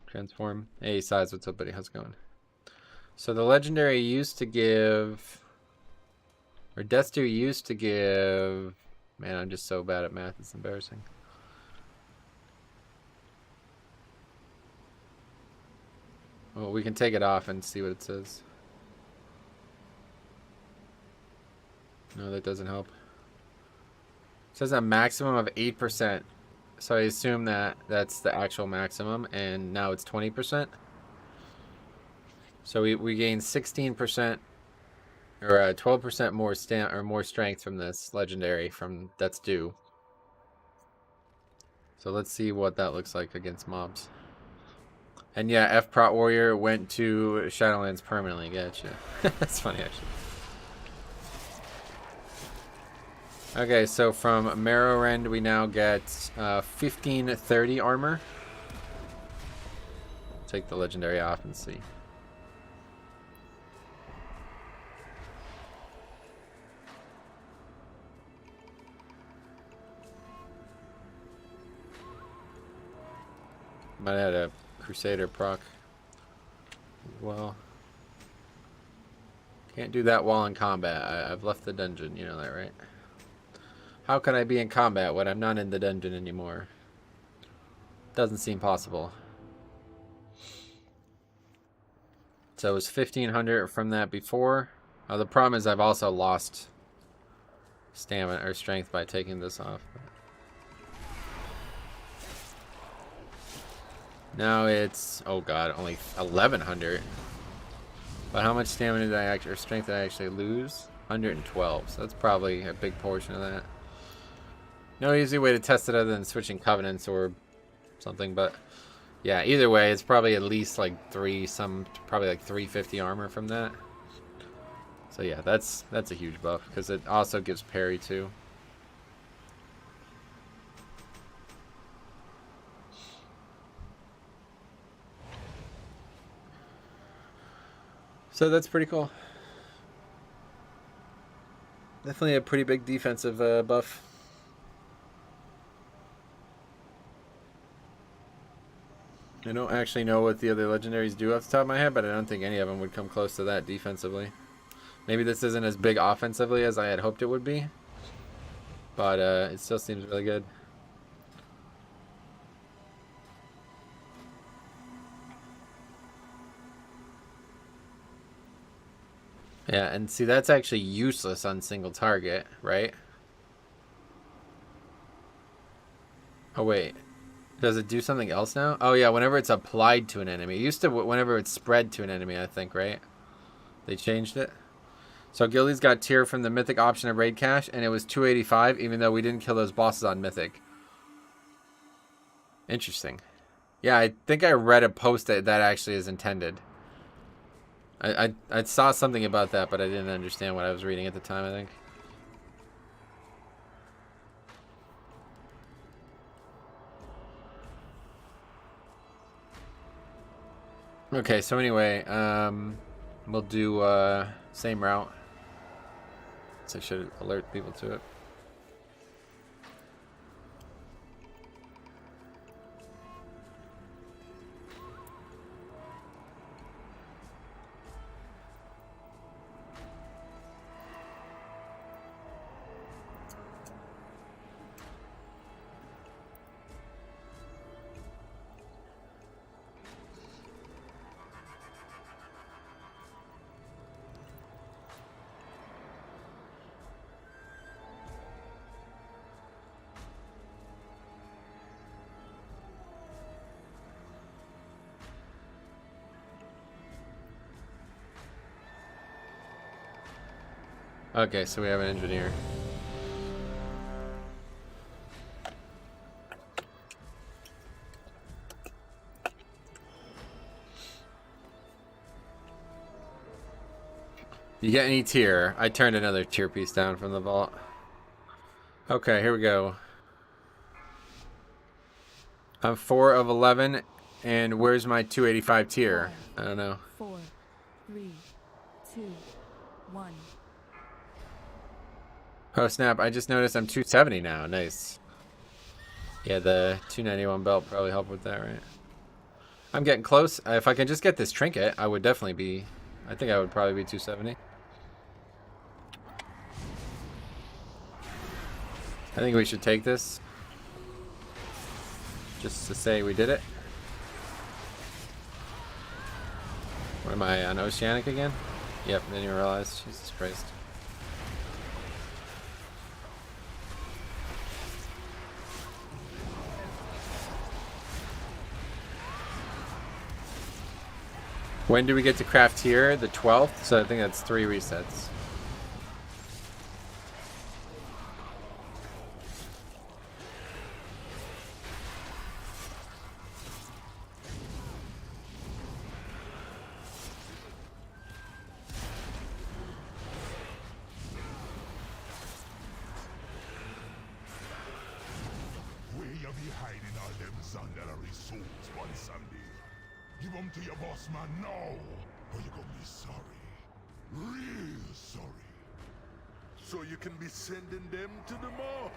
transform. Hey, Size, what's up, buddy? How's it going? So the legendary used to give, or Death Dew used to give. Man, I'm just so bad at math. It's embarrassing. Well, we can take it off and see what it says. No, that doesn't help. It says a maximum of 8%. So I assume that that's the actual maximum, and now it's 20%. So we gain 16% or 12% more strength from this legendary from That's Due. So let's see what that looks like against mobs. And yeah, F Prot Warrior went to Shadowlands permanently. Gotcha. That's funny, actually. Okay, so from Marrowrend we now get 1530 armor. Take the legendary off and see. Might have had a Crusader proc as well. Can't do that while in combat. I've left the dungeon, you know that, right? How can I be in combat when I'm not in the dungeon anymore? Doesn't seem possible. So it was 1500 from that before. The problem is I've also lost stamina or strength by taking this off. Now it's, oh god, only 1100. But how much stamina did I actually, or strength did I actually lose? 112. So that's probably a big portion of that. No easy way to test it other than switching covenants or something, but yeah, either way, it's probably at least like probably like 350 armor from that. So yeah, that's a huge buff because it also gives parry too. So that's pretty cool. Definitely a pretty big defensive buff. I don't actually know what the other legendaries do off the top of my head, but I don't think any of them would come close to that defensively. Maybe this isn't as big offensively as I had hoped it would be, but it still seems really good. Yeah, and see, that's actually useless on single target, right? Oh, wait. Does it do something else now? Oh, yeah, whenever it's applied to an enemy. It used to whenever it's spread to an enemy, I think, right? They changed it. So Gilly's got tier from the Mythic option of Raid Cache, and it was 285, even though we didn't kill those bosses on Mythic. Interesting. Yeah, I think I read a post that actually is intended. I saw something about that, but I didn't understand what I was reading at the time, I think. Okay, so anyway, we'll do same route. So I should alert people to it. Okay, so we have an engineer. You get any tier? I turned another tier piece down from the vault. Okay, here we go. I'm 4 of 11, and where's my 285 tier? I don't know. 4, 3, 2, 1. Oh snap, I just noticed I'm 270 now. Nice. Yeah, the 291 belt probably helped with that, right? I'm getting close. If I can just get this trinket, I would definitely be... I think I would probably be 270. I think we should take this. Just to say we did it. What am I, on Oceanic again? Yep, didn't even realize. Jesus Christ. When do we get to craft here? The 12th? So I think that's 3 resets. Where you be hiding all them Zandalary souls one Sunday? Give them to your boss man now, or you gonna be sorry. Real sorry. So you can be sending them to the mall?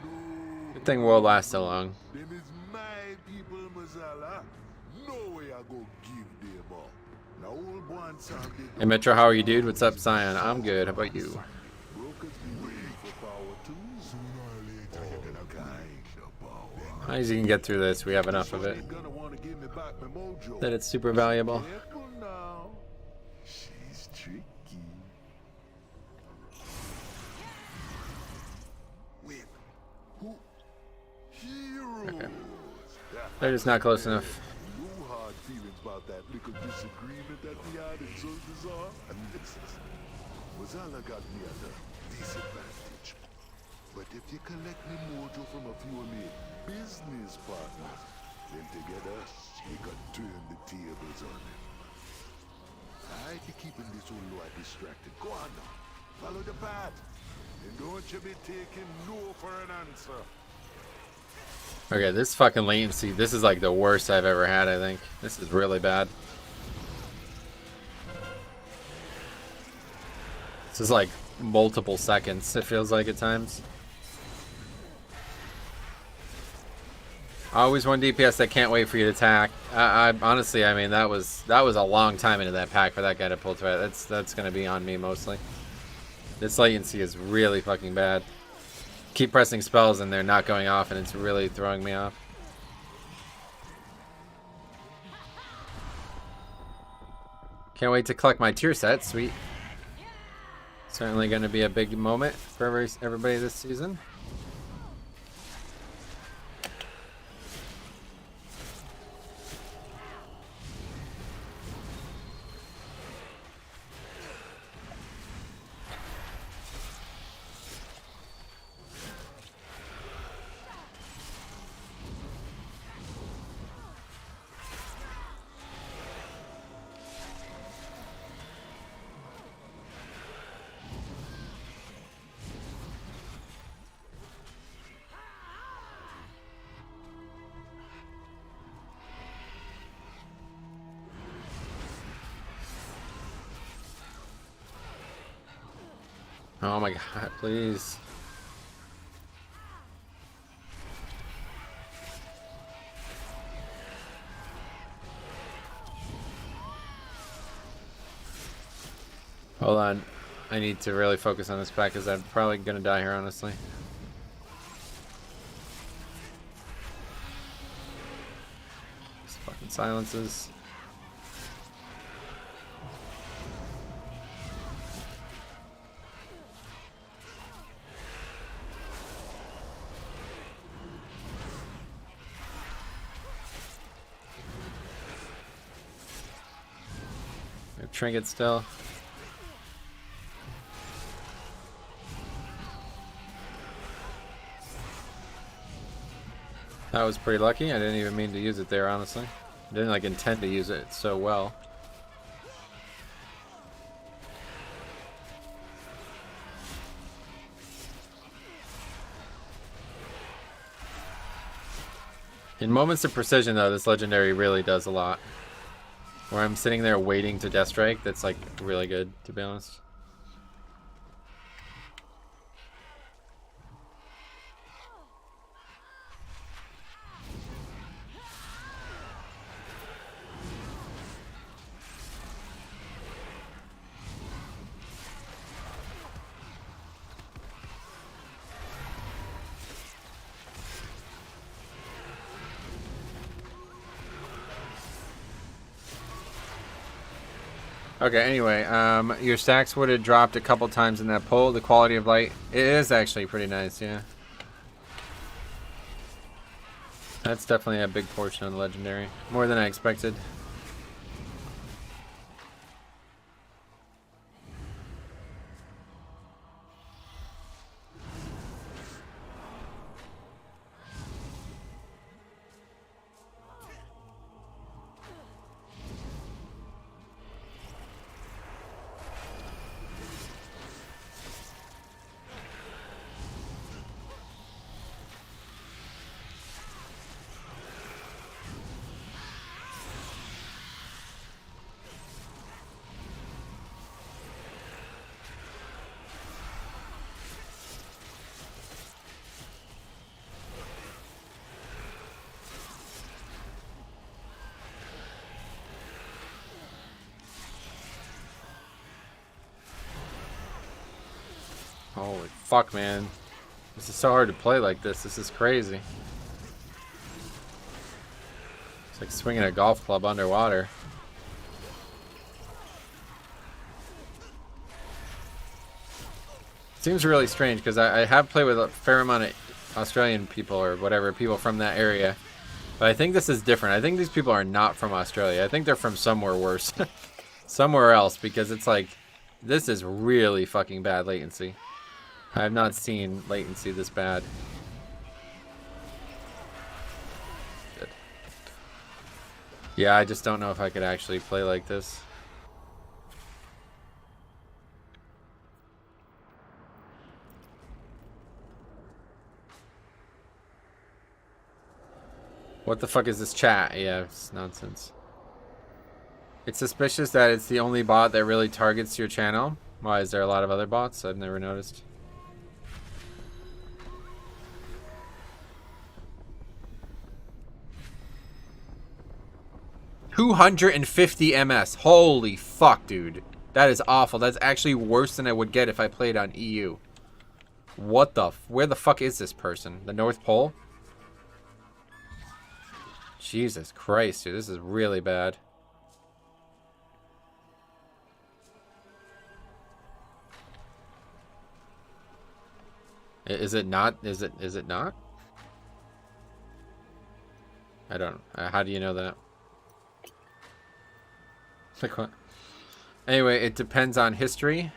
No. Good thing won't last so long. Them is my people, Mazala. No way I go give them up. Now old boy and Sam did. Hey Metro, how are you, dude? What's up, Zion? I'm good. How about you? Brokers be waiting for power too. Sooner or later you're gonna kind of power. How easy you can get through this? We have enough of it. That it's super valuable. Careful now. She's tricky. Wait, who? Heroes. Okay. They're just not close enough. No hard feelings about that little disagreement that we had in Zul'Dazar. And listen, Wazala got me at a disadvantage. But if you collect me mojo from a few of me business partners, then together we can turn the tables on them. I be keeping this old lord distracted. Go on now. Follow the path. And don't you be taking no for an answer. Okay, this fucking latency, this is like the worst I've ever had, I think. This is really bad. This is like multiple seconds, it feels like at times. Always one DPS, I can't wait for you to attack. I honestly, I mean, that was a long time into that pack for that guy to pull through. That's gonna be on me mostly. This latency is really fucking bad. Keep pressing spells and they're not going off, and it's really throwing me off. Can't wait to collect my tier set. Sweet. Certainly going to be a big moment for everybody this season. Oh my god, please. Hold on. I need to really focus on this pack because I'm probably going to die here, honestly. These fucking silences. Trinket still. That was pretty lucky. I didn't even mean to use it there, honestly. I didn't like intend to use it so well. In moments of precision, though, this legendary really does a lot. Where I'm sitting there waiting to death strike, that's like really good, to be honest. Okay, anyway, your stacks would have dropped a couple times in that poll. The quality of light, it is actually pretty nice, yeah. That's definitely a big portion of the legendary. More than I expected. Holy fuck, man. This is so hard to play like this. This is crazy. It's like swinging a golf club underwater. Seems really strange because I have played with a fair amount of Australian people or whatever, people from that area. But I think this is different. I think these people are not from Australia. I think they're from somewhere worse. Somewhere else, because it's like, this is really fucking bad latency. I have not seen latency this bad. Good. Yeah, I just don't know if I could actually play like this. What the fuck is this chat? Yeah, it's nonsense. It's suspicious that it's the only bot that really targets your channel. Why, is there a lot of other bots? I've never noticed. $250 MS. Holy fuck, dude. That is awful. That's actually worse than I would get if I played on EU. What the... Where the fuck is this person? The North Pole? Jesus Christ, dude. This is really bad. Is it not? Is it not? I don't... how do you know that? Like what? Anyway, it depends on history.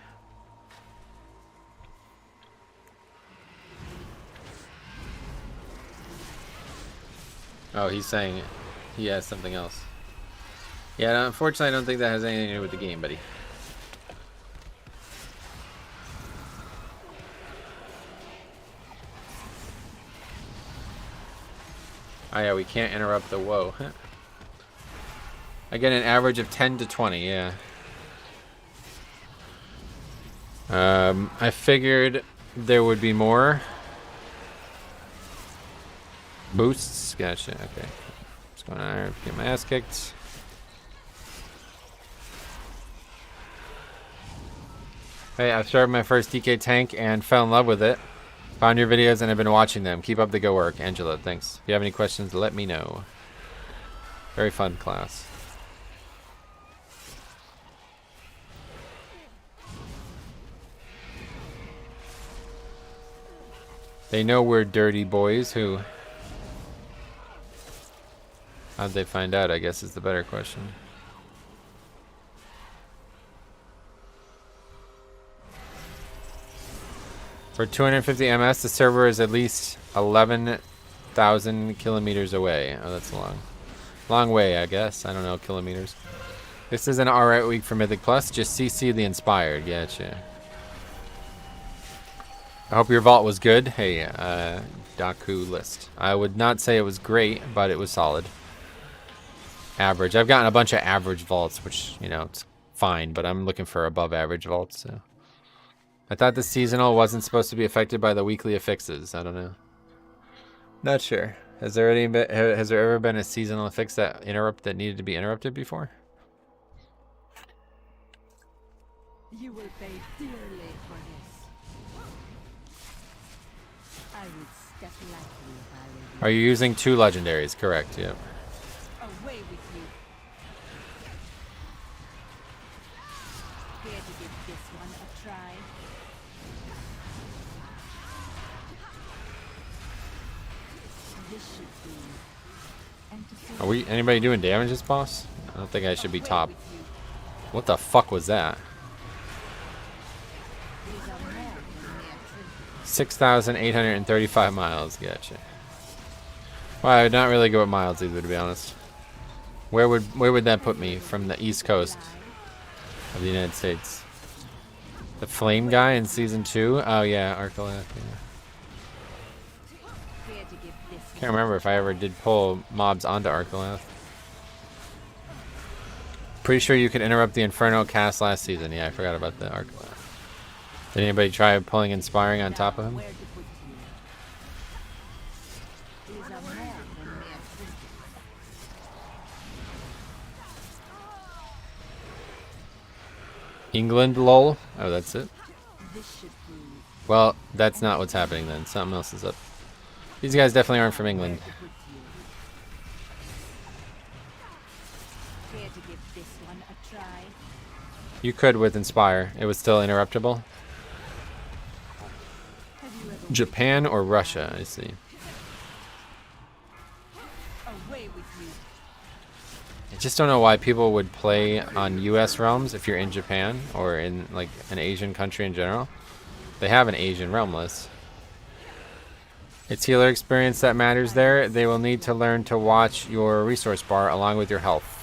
Oh, he's saying he has something else. Yeah, unfortunately, I don't think that has anything to do with the game, buddy. Oh yeah, we can't interrupt the whoa. I get an average of 10 to 20, yeah. I figured there would be more boosts. Gotcha, okay. What's going on here? Get my ass kicked. Hey, I've started my first DK tank and fell in love with it. Found your videos and have been watching them. Keep up the good work. Angela, thanks. If you have any questions, let me know. Very fun class. They know we're dirty boys who... How'd they find out, I guess, is the better question. For 250 MS, the server is at least 11,000 kilometers away. Oh, that's a long way, I guess. I don't know, kilometers. This is an alright week for Mythic Plus. Just CC the inspired. Gotcha. I hope your vault was good. Hey, Daku list. I would not say it was great, but it was solid. Average. I've gotten a bunch of average vaults, which, you know, it's fine, but I'm looking for above average vaults, so. I thought the seasonal wasn't supposed to be affected by the weekly affixes. I don't know. Not sure. Has there ever been a seasonal affix that needed to be interrupted before? You will pay dearly for this. I would step lightly if I were you. Are you using 2 legendaries? Correct, yep. Away with you. Care to give this one a try? This should be. Are we anybody doing damage this boss? I don't think I should be top. What the fuck was that? 6,835 miles. Gotcha. Well, I would not really go with miles either, to be honest. Where would that put me from the East Coast of the United States? The flame guy in season 2? Oh yeah, Arcalath. Yeah. Can't remember if I ever did pull mobs onto Arcalath. Pretty sure you could interrupt the Inferno cast last season. Yeah, I forgot about the Arcalath. Did anybody try pulling Inspiring on top of him? England, lol. Oh, that's it. Well, that's not what's happening then. Something else is up. These guys definitely aren't from England. You could with Inspire. It was still interruptible. Japan or Russia, I see. I just don't know why people would play on US realms if you're in Japan or in like an Asian country in general. They have an Asian realm list. It's healer experience that matters there. They will need to learn to watch your resource bar along with your health.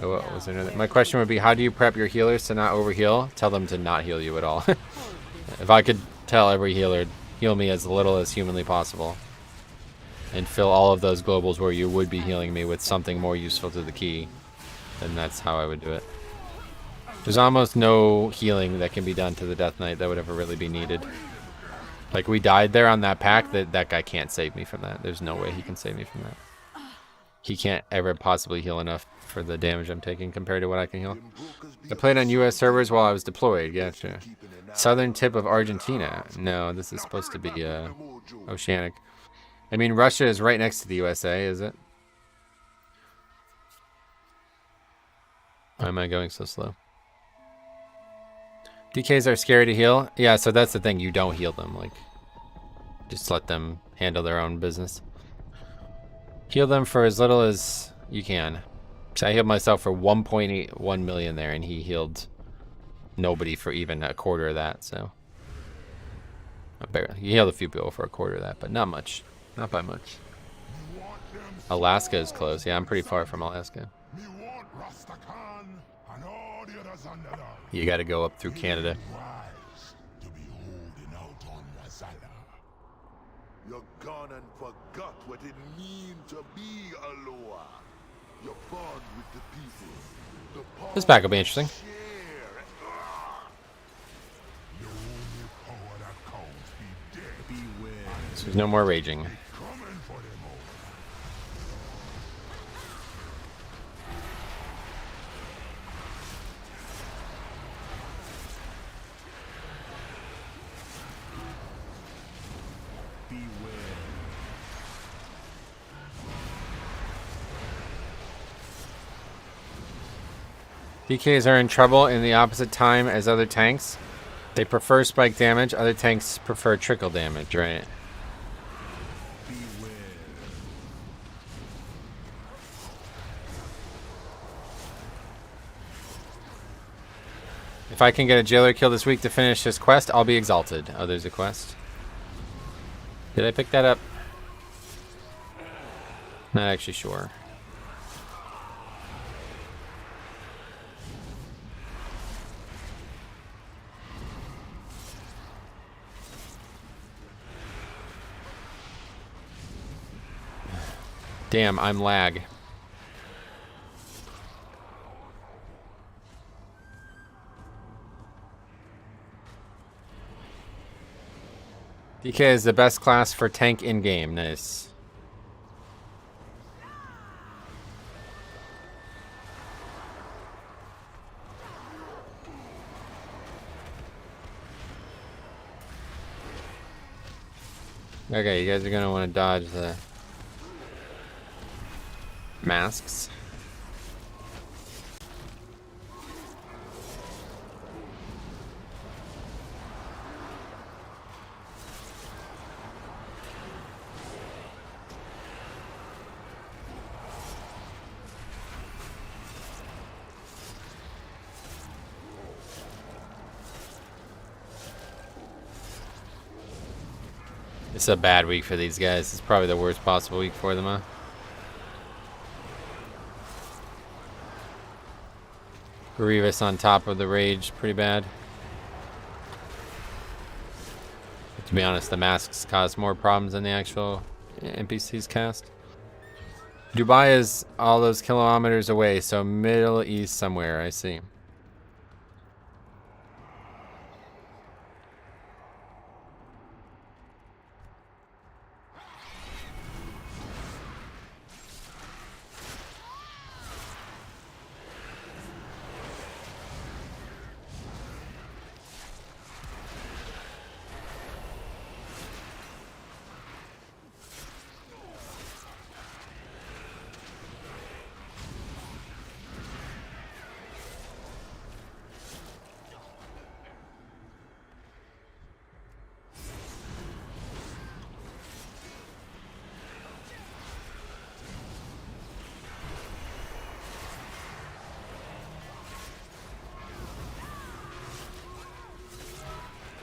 Oh, what was another? My question would be, how do you prep your healers to not overheal? Tell them to not heal you at all. If I could tell every healer, heal me as little as humanly possible. And fill all of those globals where you would be healing me with something more useful to the key, then that's how I would do it. There's almost no healing that can be done to the Death Knight that would ever really be needed. Like, we died there on that pack, that guy can't save me from that. There's no way he can save me from that. He can't ever possibly heal enough for the damage I'm taking compared to what I can heal. I played on US servers while I was deployed, gotcha. Southern tip of Argentina. No, this is supposed to be oceanic. I mean, Russia is right next to the USA, is it? Why am I going so slow? DKs are scary to heal. Yeah, so that's the thing. You don't heal them. Like, just let them handle their own business. Heal them for as little as you can. So I healed myself for 1.81 million there, and he healed nobody for even a quarter of that. So barely. He healed a few people for a quarter of that, but not much. Not by much. Alaska is close. Yeah, I'm pretty far from Alaska. You got to go up through Canada. You're gone and forgot what it means to be Aloha. You're born with the people. This pack will be interesting. So there's no more raging. DKs are in trouble in the opposite time as other tanks. They prefer spike damage. Other tanks prefer trickle damage, right? If I can get a jailer kill this week to finish this quest, I'll be exalted. Oh, there's a quest. Did I pick that up? Not actually sure. Damn, I'm lag. DK is the best class for tank in-game. Nice. Okay, you guys are going to want to dodge the masks. It's a bad week for these guys. It's probably the worst possible week for them, huh? Grievous on top of the rage, pretty bad. But to be honest, the masks cause more problems than the actual NPCs cast. Dubai is all those kilometers away, so Middle East somewhere, I see.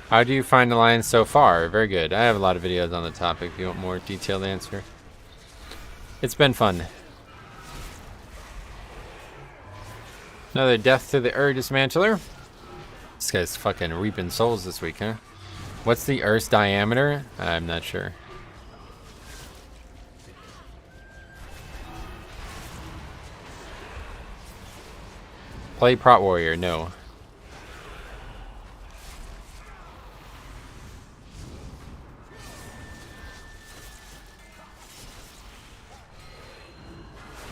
How do you find Alliance so far? Very good. I have a lot of videos on the topic if you want more detailed answer. It's been fun. Another death to the Dismantler. This guy's fucking reaping souls this week, huh? What's the Earth's diameter? I'm not sure. Play Prot Warrior, no.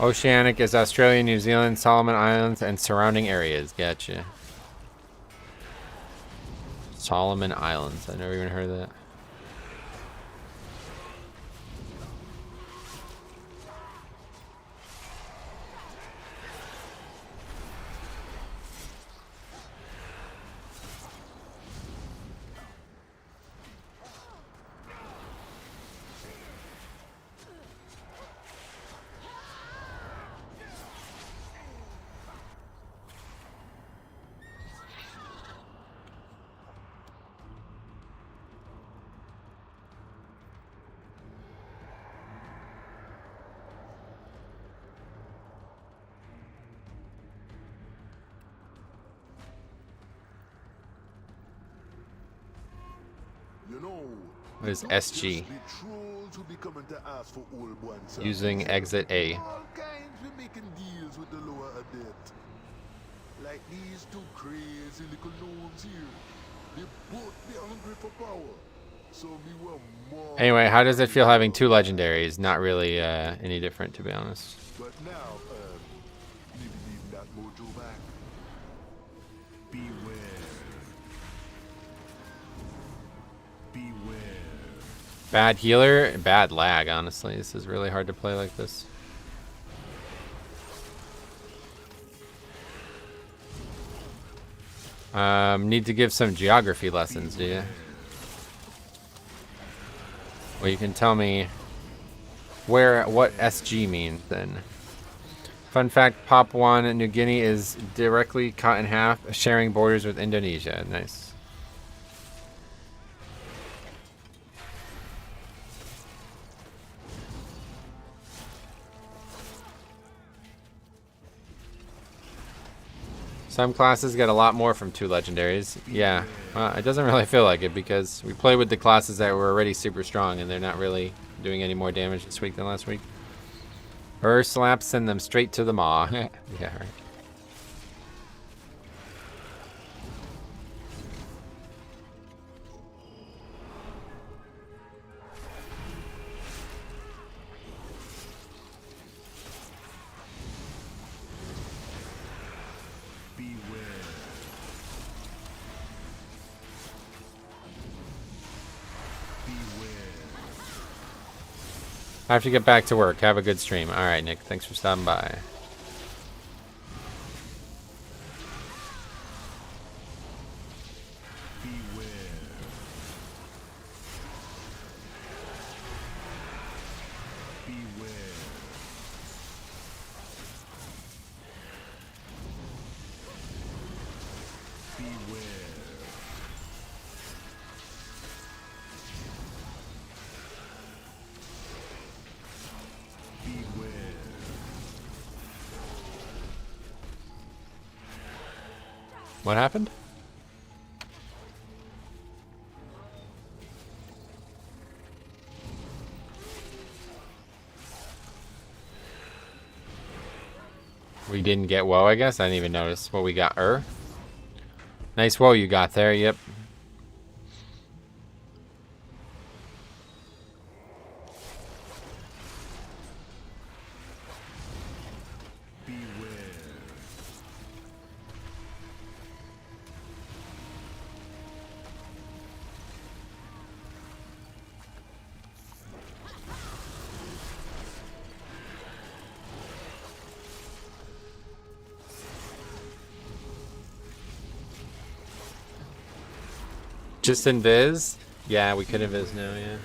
Oceanic is Australia, New Zealand, Solomon Islands, and surrounding areas. Gotcha. Solomon Islands. I never even heard of that. What is SG? Using exit A. All kinds we making deals with the lower adept. Like these two crazy little gnomes here. They both be hungry for power. So me want more. Anyway, how does it feel having two legendaries? Not really any different, to be honest. But now, maybe leave that mojo back. Beware. Beware. Bad healer, bad lag, honestly. This is really hard to play like this. Need to give some geography lessons, do you? Well, you can tell me what SG means then. Fun fact, Papua New Guinea is directly cut in half, sharing borders with Indonesia. Nice. Some classes get a lot more from two legendaries. Yeah, it doesn't really feel like it because we play with the classes that were already super strong and they're not really doing any more damage this week than last week. Or slaps send them straight to the maw. Yeah, right. I have to get back to work. Have a good stream. All right, Nick. Thanks for stopping by. What happened? We didn't get woe, I guess. I didn't even notice what we got. Nice woe you got there, yep. Just invis? Yeah, we could invis now, yeah.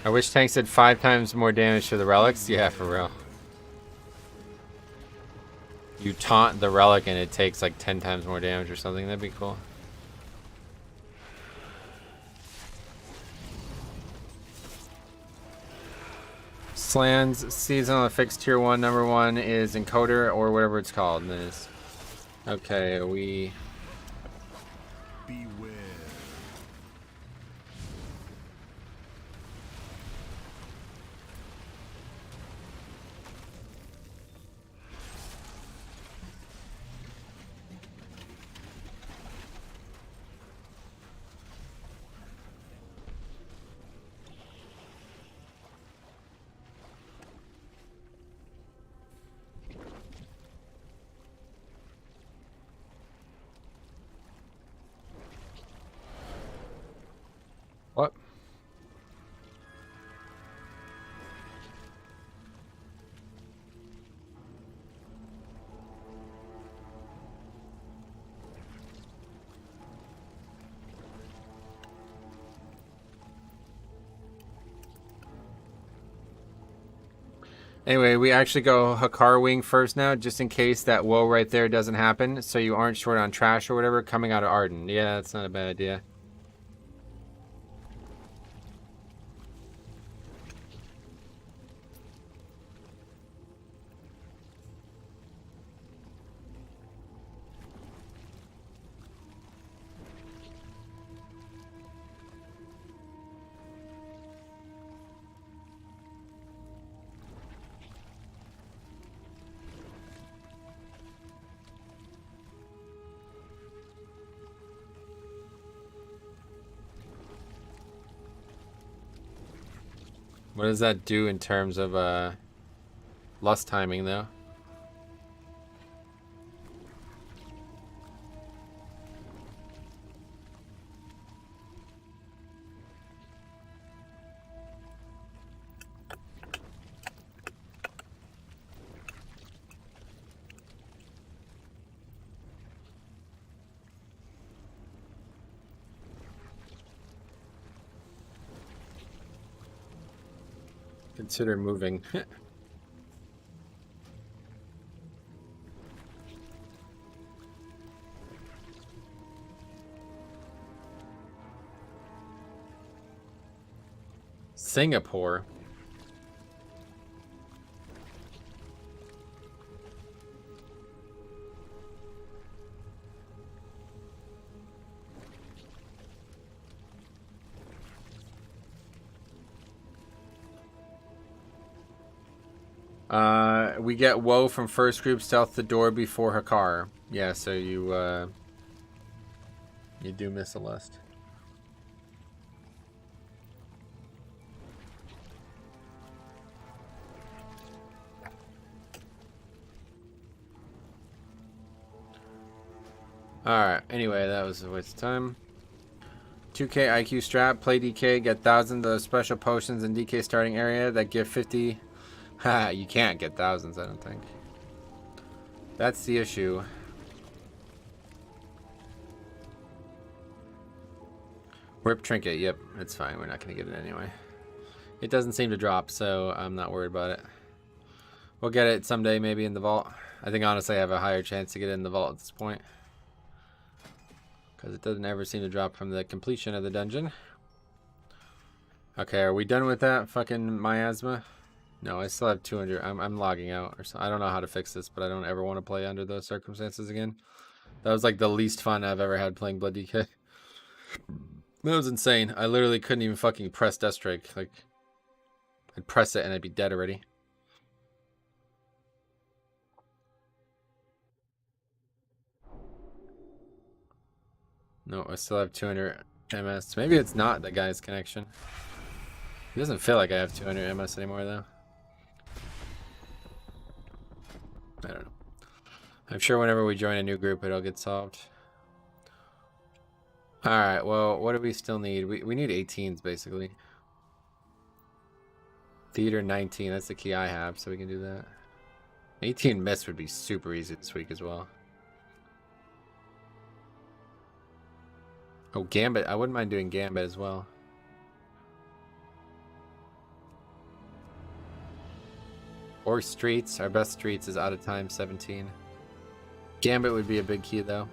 I wish tanks did 5 times more damage to the relics. Yeah, for real. You taunt the relic and it takes like 10 times more damage or something. That'd be cool. Slan's season on the fixed tier 1 number 1 is encoder or whatever it's called. And then it's okay. We. What? Anyway, we actually go Hakar Wing first now, just in case that woe right there doesn't happen, so you aren't short on trash or whatever coming out of Arden. Yeah, that's not a bad idea. What does that do in terms of lust timing, though? Consider moving. Singapore. We get woe from first group stealth the door before Hakar. Yeah, so you do miss a lust. Alright, anyway, that was a waste of time. 2k IQ strap, play DK, get thousands of special potions in DK starting area that give 50. Ha, you can't get thousands, I don't think. That's the issue. Rip trinket, yep, it's fine. We're not going to get it anyway. It doesn't seem to drop, so I'm not worried about it. We'll get it someday, maybe in the vault. I think honestly I have a higher chance to get it in the vault at this point, because it doesn't ever seem to drop from the completion of the dungeon. Okay, are we done with that fucking miasma? No, I still have 200. I'm logging out or so. I don't know how to fix this, but I don't ever want to play under those circumstances again. That was like the least fun I've ever had playing Blood DK. That was insane. I literally couldn't even fucking press Death Strike. Like, I'd press it and I'd be dead already. No, I still have 200 MS. Maybe it's not the guy's connection. It doesn't feel like I have 200 MS anymore, though. I don't know. I'm sure whenever we join a new group, it'll get solved. Alright, well, what do we still need? We need 18s, basically. Theater 19, that's the key I have, so we can do that. 18 miss would be super easy this week as well. Oh, Gambit. I wouldn't mind doing Gambit as well. Or Streets. Our best Streets is out of time 17. Gambit would be a big key, though.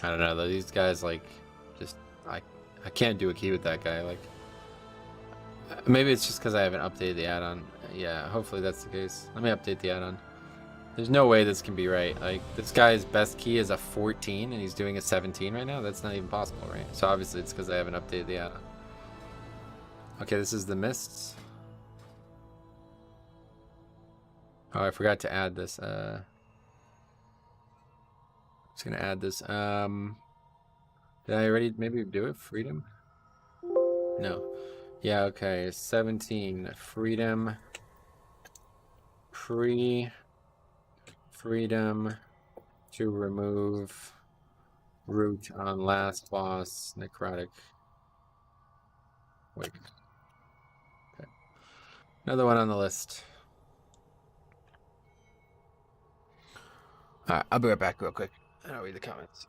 I don't know, though. These guys, like, just... I can't do a key with that guy. Like, maybe it's just because I haven't updated the add-on. Yeah, hopefully that's the case. Let me update the add-on. There's no way this can be right. Like, this guy's best key is a 14 and he's doing a 17 right now. That's not even possible, right? So obviously it's because I haven't updated the add-on. Okay, this is the mists. Oh, I forgot to add this. Just gonna add this. Did I already maybe do it? Freedom? No. Yeah, okay. 17. Freedom. Freedom to remove root on last boss necrotic. Wait. Okay. Another one on the list. Alright, I'll be right back real quick. I'll read the comments.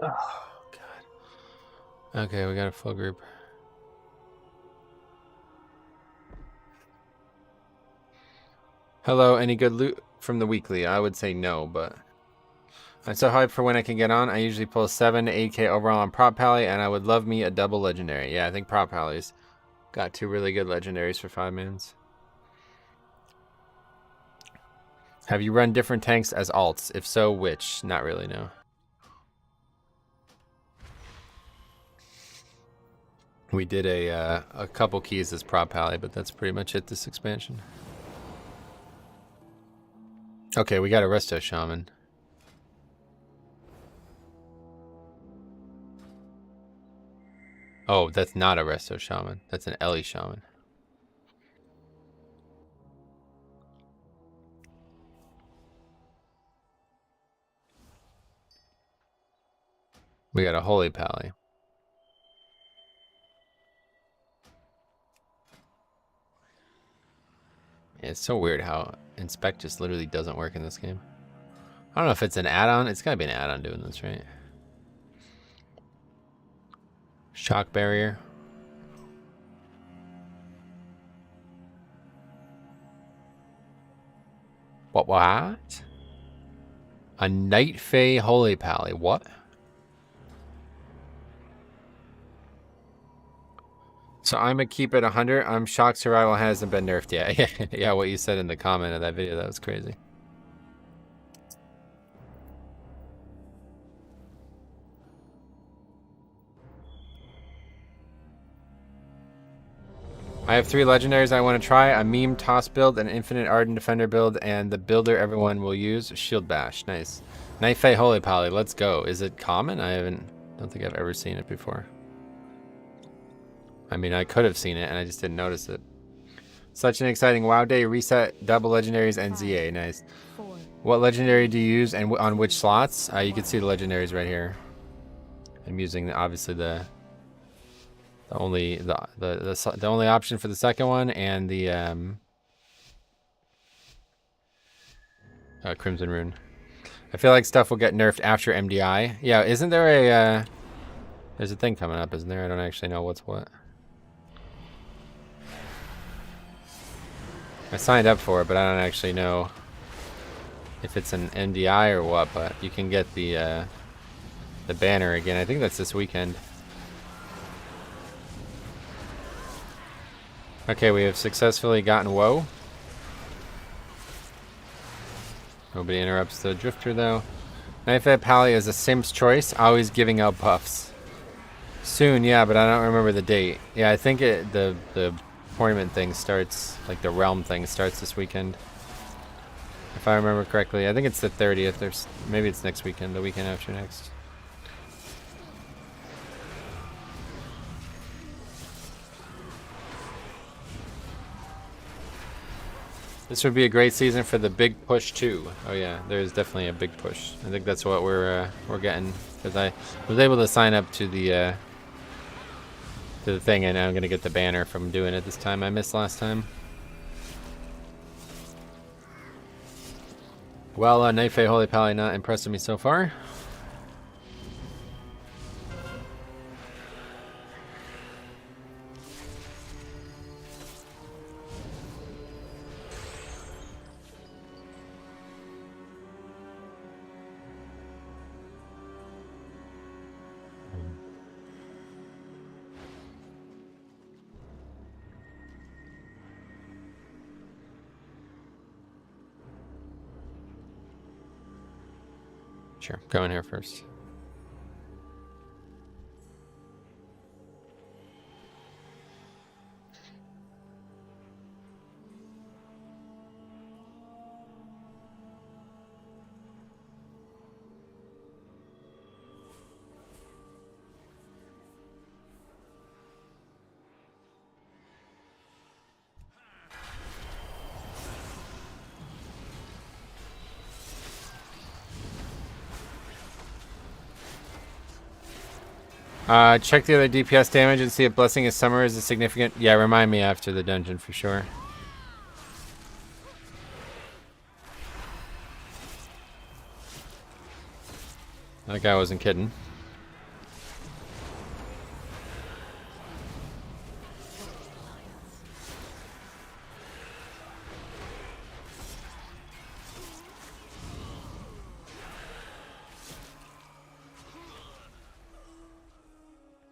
Oh, God. Okay, we got a full group. Hello, any good loot from the weekly? I would say no, but I'm so hyped for when I can get on. I usually pull 7 to 8k overall on Prop Pally, and I would love me a double legendary. Yeah, I think Prop Pally's got 2 really good legendaries for 5 mans. Have you run different tanks as alts? If so, which? Not really, no. We did a couple keys as Prop Pally, but that's pretty much it this expansion. Okay, we got a Resto Shaman. Oh, that's not a Resto Shaman. That's an Ellie Shaman. We got a Holy Pally. Yeah, it's so weird how Inspect just literally doesn't work in this game. I don't know if it's an add-on. It's gotta be an add-on doing this, right? Shock Barrier. What? A Night Fae Holy Pally. What? So I'm gonna keep it 100. I'm shocked Survival hasn't been nerfed yet. Yeah, what you said in the comment of that video, that was crazy. I have 3 legendaries I want to try. A Meme Toss build, an Infinite Ardent Defender build, and the builder everyone will use, Shield Bash. Nice. Night Fae Holy Pally, let's go. Is it common? Don't think I've ever seen it before. I mean, I could have seen it and I just didn't notice it. Such an exciting WoW day. Reset, double legendaries, and ZA. Nice. What legendary do you use and on which slots? You can see the legendaries right here. I'm using obviously the only option for the second one and the Crimson Rune. I feel like stuff will get nerfed after MDI. Yeah, isn't there a there's a thing coming up, isn't there? I don't actually know what's what. I signed up for it, but I don't actually know if it's an MDI or what, but you can get the banner again. I think that's this weekend. Okay, we have successfully gotten Woe. Nobody interrupts the Drifter though. Night Fae Pally is a Sim's choice, always giving out buffs. Soon, yeah, but I don't remember the date. Yeah, I think the tournament thing starts, like the realm thing starts this weekend. If I remember correctly. I think it's the 30th. Maybe it's next weekend, the weekend after next. This would be a great season for the big push too. Oh yeah, there is definitely a big push. I think that's what we're getting, because I was able to sign up to the thing, and I'm gonna get the banner from doing it this time. I missed last time. Well, Night Fae Holy Pally not impressing me so far. Sure, go in here first. Check the other DPS damage and see if Blessing of Summer is a significant... Yeah, remind me after the dungeon for sure. That guy wasn't kidding.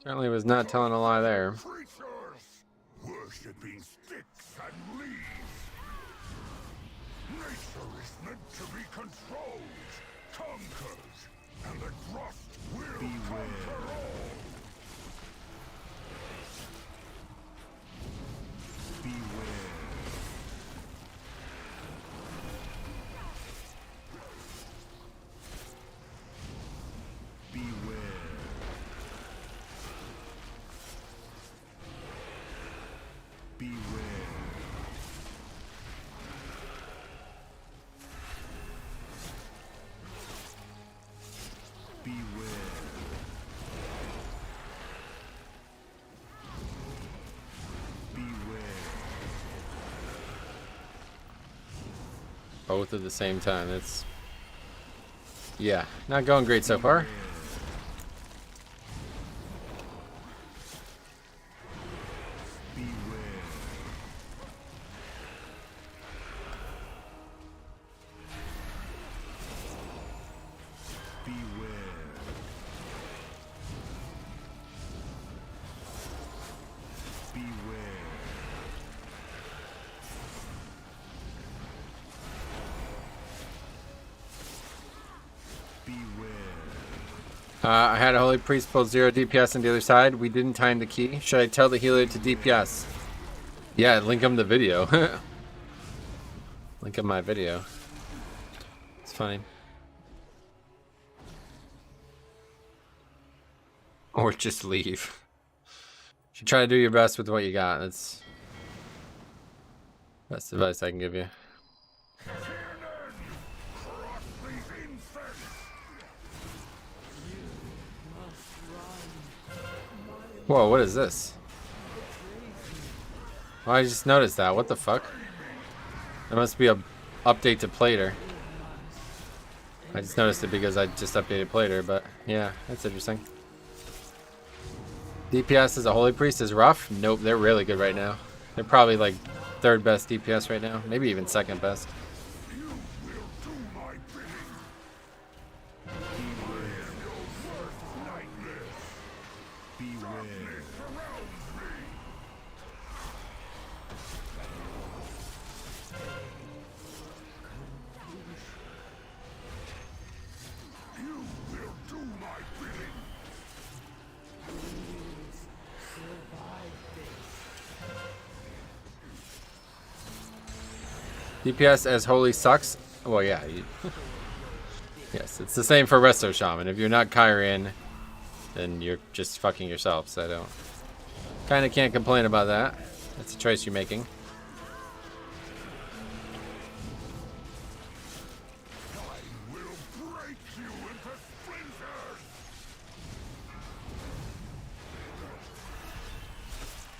Certainly was not telling a lie there. Worshipping sticks and leaves. Nature is meant to be controlled, conquered, and the trust will conquer all. Beware. Beware. Both at the same time. It's, yeah, not going great so far. I had a Holy Priest pull 0 DPS on the other side. We didn't time the key. Should I tell the healer to DPS? Yeah, link him the video. Link him my video. It's funny. Or just leave. Should try to do your best with what you got. That's best advice I can give you. Whoa, what is this? Oh, I just noticed that. What the fuck? There must be a update to Plater. I just noticed it because I just updated Plater, but yeah, that's interesting. DPS as a Holy Priest is rough? Nope, they're really good right now. They're probably like 3rd best DPS right now. Maybe even 2nd best. DPS as Holy sucks? Well, yeah. Yes, it's the same for Resto Shaman. If you're not Kyrian, then you're just fucking yourself, so I don't... Kinda can't complain about that. That's a choice you're making.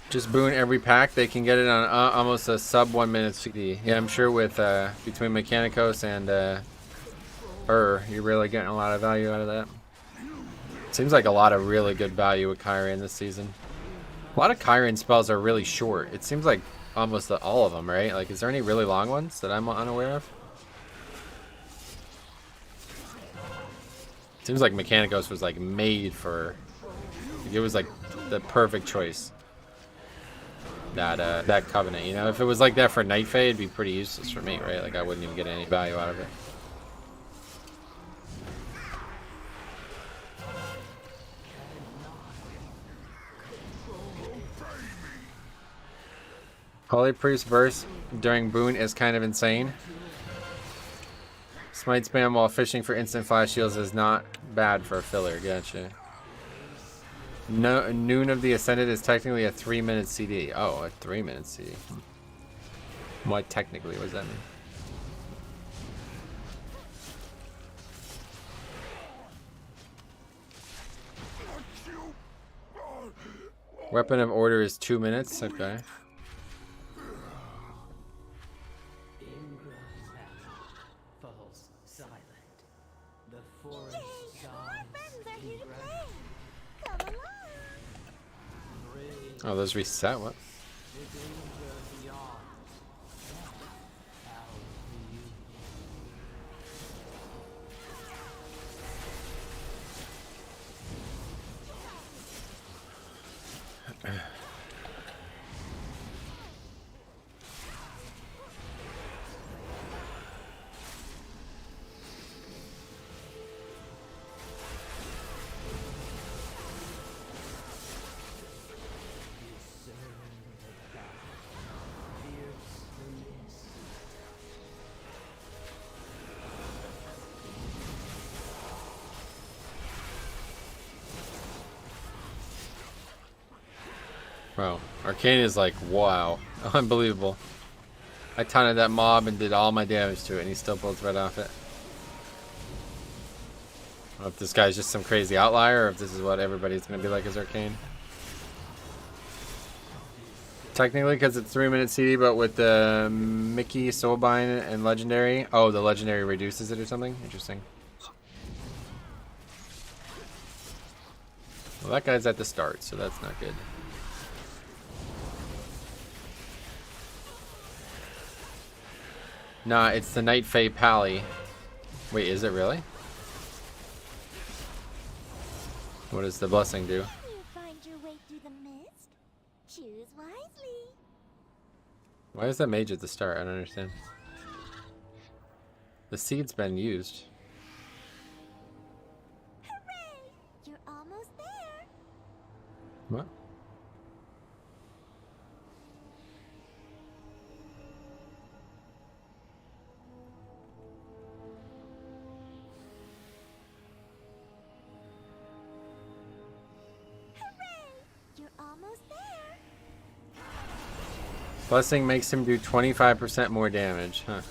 Just boon every pack. They can get it on almost a sub 1 minute CD. Yeah, I'm sure with between Mechanicos and you're really getting a lot of value out of that. Seems like a lot of really good value with Kyrian this season. A lot of Kyrian spells are really short. It seems like almost all of them, right? Like, is there any really long ones that I'm unaware of? Seems like Mechanicos was like made for... It was like the perfect choice. That Covenant, you know? If it was like that for Night Fae, it'd be pretty useless for me, right? Like, I wouldn't even get any value out of it. Holy Priest verse during boon is kind of insane. Smite spam while fishing for instant flash shields is not bad for a filler. Gotcha. No, Noon of the Ascended is technically a 3-minute CD. Oh, a 3-minute CD. What technically? What does that mean? Weapon of Order is 2 minutes. Okay. Oh, those reset? What? Bro, Arcane is like, wow. Unbelievable. I taunted that mob and did all my damage to it, and he still pulls right off it. don't know if this guy's just some crazy outlier or if this is what everybody's going to be like as Arcane. Technically, because it's 3-minute CD, but with the Mickey, Soulbind, and Legendary. Oh, the Legendary reduces it or something? Interesting. Well, that guy's at the start, so that's not good. Nah, it's the Night Fae Pally. Wait, is it really? What does the blessing do? You find your way through the mist? Choose wisely. Why is that mage at the start? I don't understand. The seed's been used. Hooray! You're almost there. What? You're almost there. Blessing makes him do 25% more damage, huh?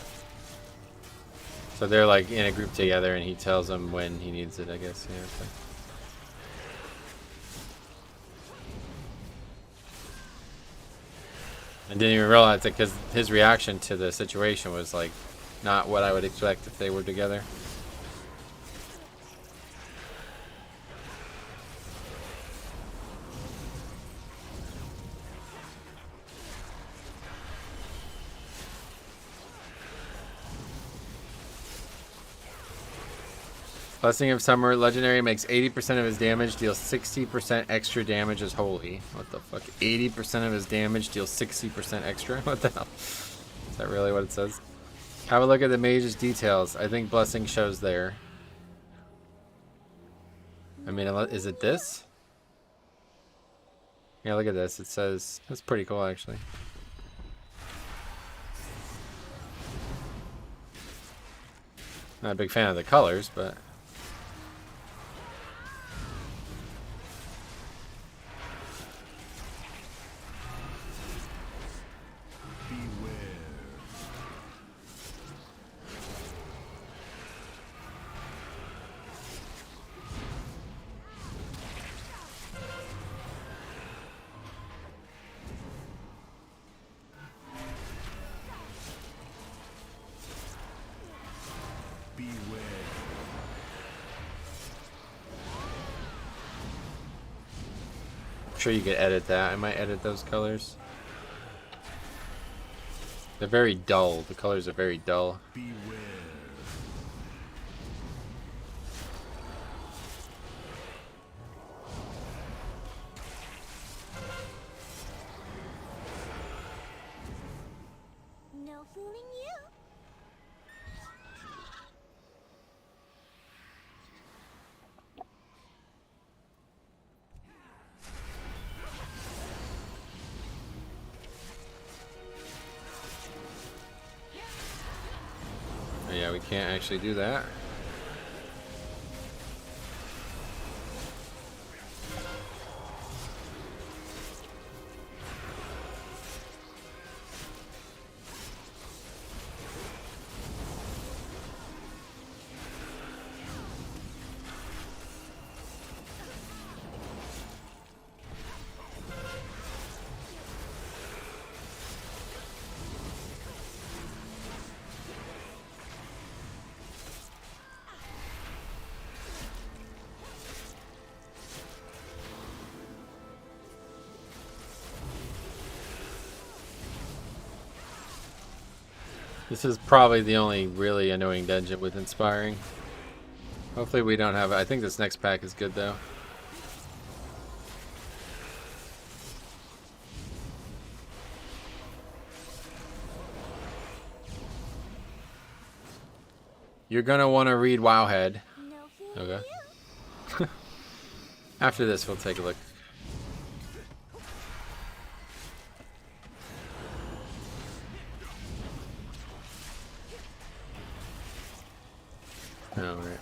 So they're like in a group together and he tells them when he needs it, I guess. Yeah, okay. I didn't even realize it because his reaction to the situation was like not what I would expect if they were together. Blessing of Summer Legendary makes 80% of his damage, deals 60% extra damage as holy. What the fuck? 80% of his damage deals 60% extra? What the hell? Is that really what it says? Have a look at the mage's details. I think Blessing shows there. I mean, is it this? Yeah, look at this. It says, that's pretty cool actually. Not a big fan of the colors, but... Sure you could edit that. I might edit those colors. They're very dull. The colors are very dull. No fooling you. Yeah, we can't actually do that. This is probably the only really annoying dungeon with Inspiring. Hopefully we don't have it. I think this next pack is good though. You're gonna want to read Wowhead. Okay. After this, we'll take a look. Oh, right.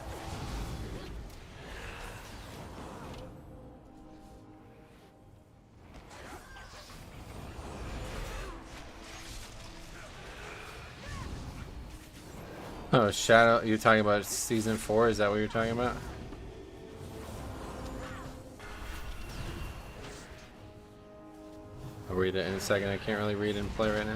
Oh, Shadow. You're talking about season 4? Is that what you're talking about? I'll read it in a second. I can't really read and play right now.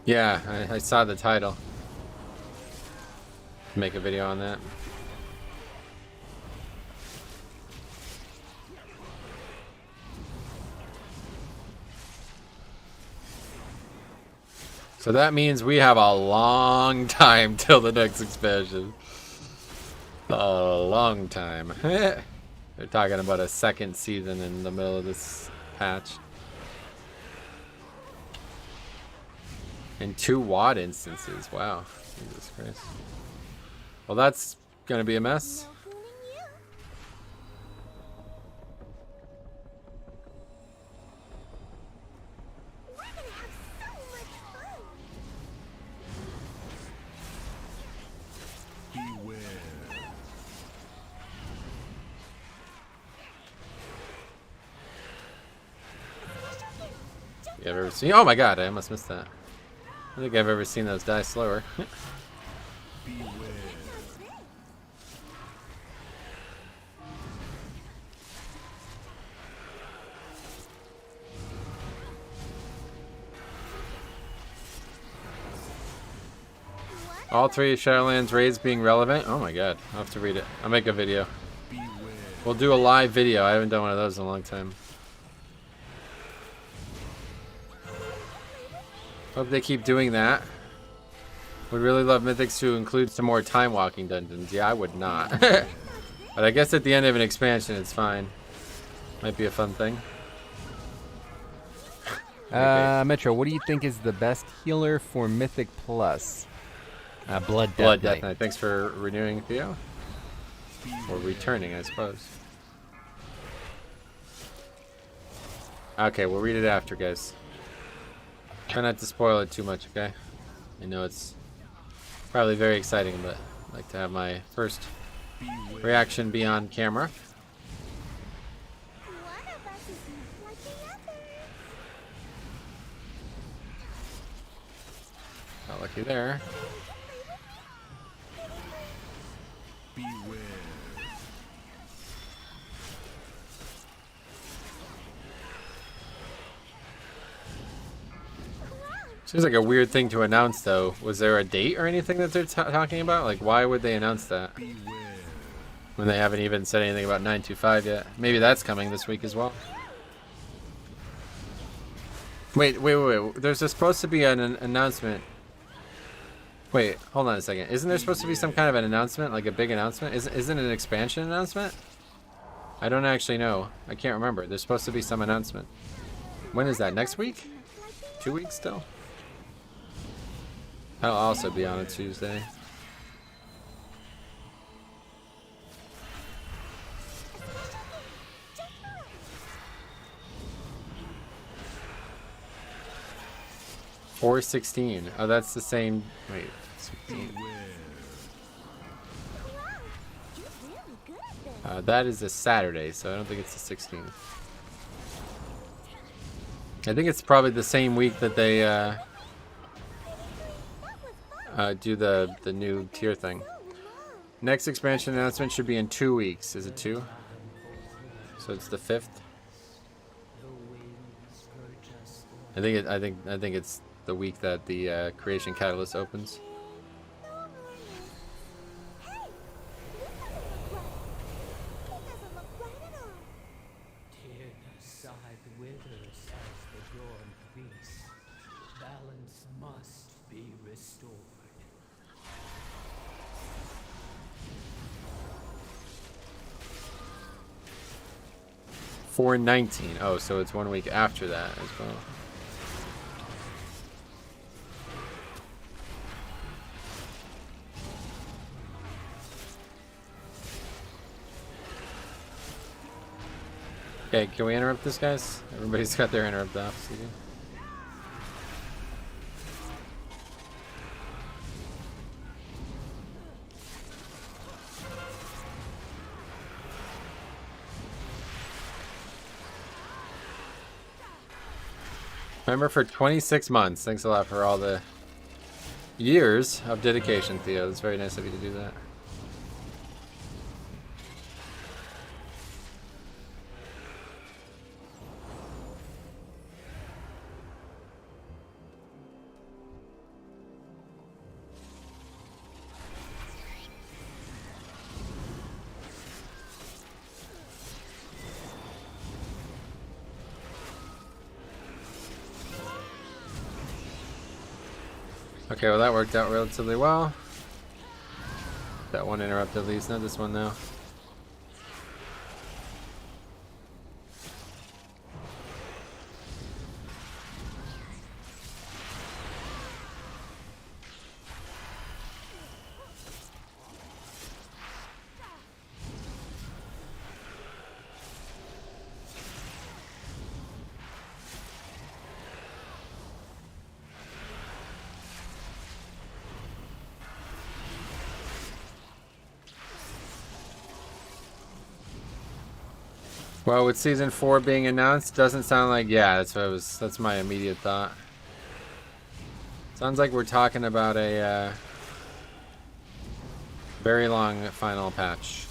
Yeah, I saw the title. Make a video on that. So that means we have a long time till the next expansion. A long time. They're talking about a second season in the middle of this patch. And 2 WAD instances. Wow. Jesus Christ. Well, that's gonna be a mess. You have ever seen? Oh my god, I almost missed that. I don't think I've ever seen those die slower. All 3 Shadowlands raids being relevant? Oh my god, I'll have to read it. I'll make a video. We'll do a live video. I haven't done one of those in a long time. Hope they keep doing that. Would really love Mythics to include some more time walking dungeons. Yeah, I would not. But I guess at the end of an expansion, it's fine. Might be a fun thing. Metro, what do you think is the best healer for Mythic Plus? Blood Death Knight. Thanks for renewing, Theo. Or returning, I suppose. Okay, we'll read it after, guys. Try not to spoil it too much, okay? I know it's probably very exciting, but I'd like to have my first reaction be on camera. Got lucky there. Seems like a weird thing to announce, though. Was there a date or anything that they're talking about? Like, why would they announce that? When they haven't even said anything about 925 yet. Maybe that's coming this week as well. Wait. There's supposed to be an announcement. Wait, hold on a second. Isn't there supposed to be some kind of an announcement? Like a big announcement? Isn't it an expansion announcement? I don't actually know. I can't remember. There's supposed to be some announcement. When is that? Next week? 2 weeks still? I'll also be on a Tuesday. $4.16. Oh, that's the same. Wait, 16. That is a Saturday, so I don't think it's the 16th. I think it's probably the same week that they do the new tier thing. Next expansion announcement should be in 2 weeks. Is it 2? So it's the 5th. I think it's the week that the Creation Catalyst opens. $4.19. Oh, so it's 1 week after that as well. Okay, can we interrupt this, guys? Everybody's got their interrupt off. So remember, for 26 months. Thanks a lot for all the years of dedication, Theo. It's very nice of you to do that. Okay, well that worked out relatively well. That one interrupt at least, not this one though. Well, with season 4 being announced, doesn't sound like, yeah, that's my immediate thought. Sounds like we're talking about a very long final patch.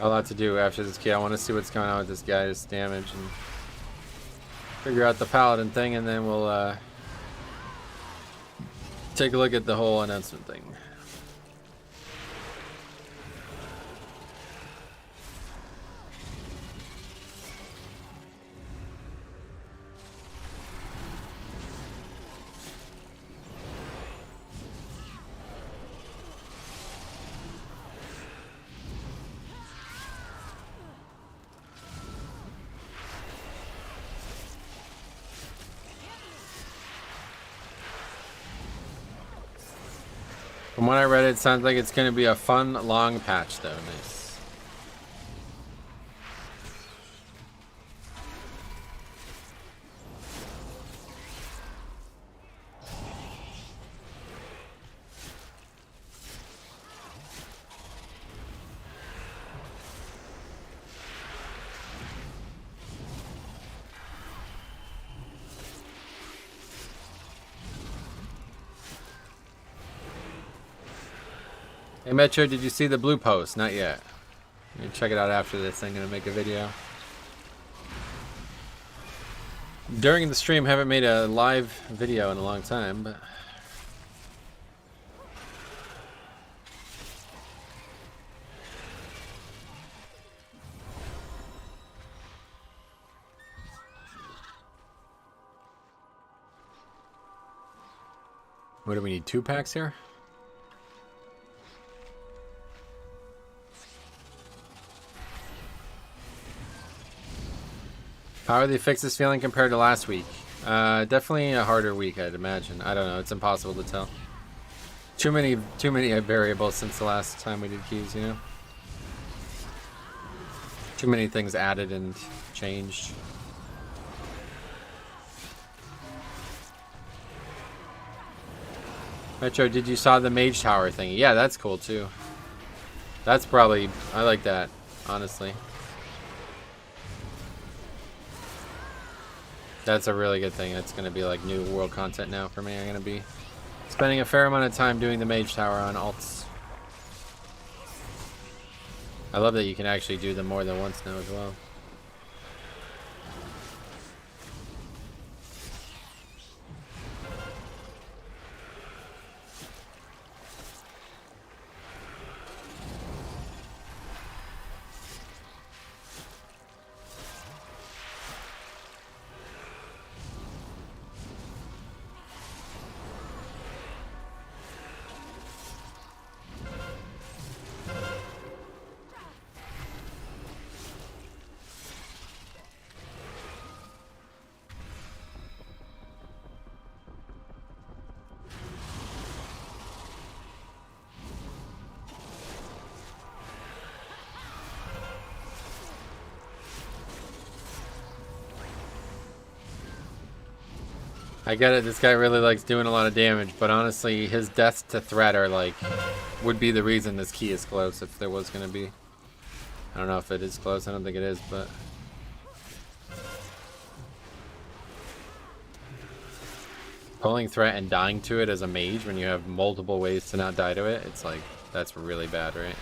A lot to do after this kid. I want to see what's going on with this guy's damage and figure out the paladin thing, and then we'll take a look at the whole announcement thing. From what I read, it sounds like it's going to be a fun, long patch, though. Nice. Hey Metro, did you see the blue post? Not yet. Let me check it out after this. I'm gonna make a video. During the stream, haven't made a live video in a long time, but what do we need? 2 packs here? How are the fixes feeling compared to last week? Definitely a harder week, I'd imagine. I don't know. It's impossible to tell. Too many variables since the last time we did keys, you know? Too many things added and changed. Metro, did you saw the Mage Tower thing? Yeah, that's cool too. That's probably... I like that, honestly. That's a really good thing. It's going to be like new world content now for me. I'm going to be spending a fair amount of time doing the Mage Tower on alts. I love that you can actually do them more than once now as well. I get it, this guy really likes doing a lot of damage, but honestly, his deaths to threat are like would be the reason this key is close if there was going to be. I don't know if it is close. I don't think it is, but... Pulling threat and dying to it as a mage when you have multiple ways to not die to it, it's like, that's really bad, right?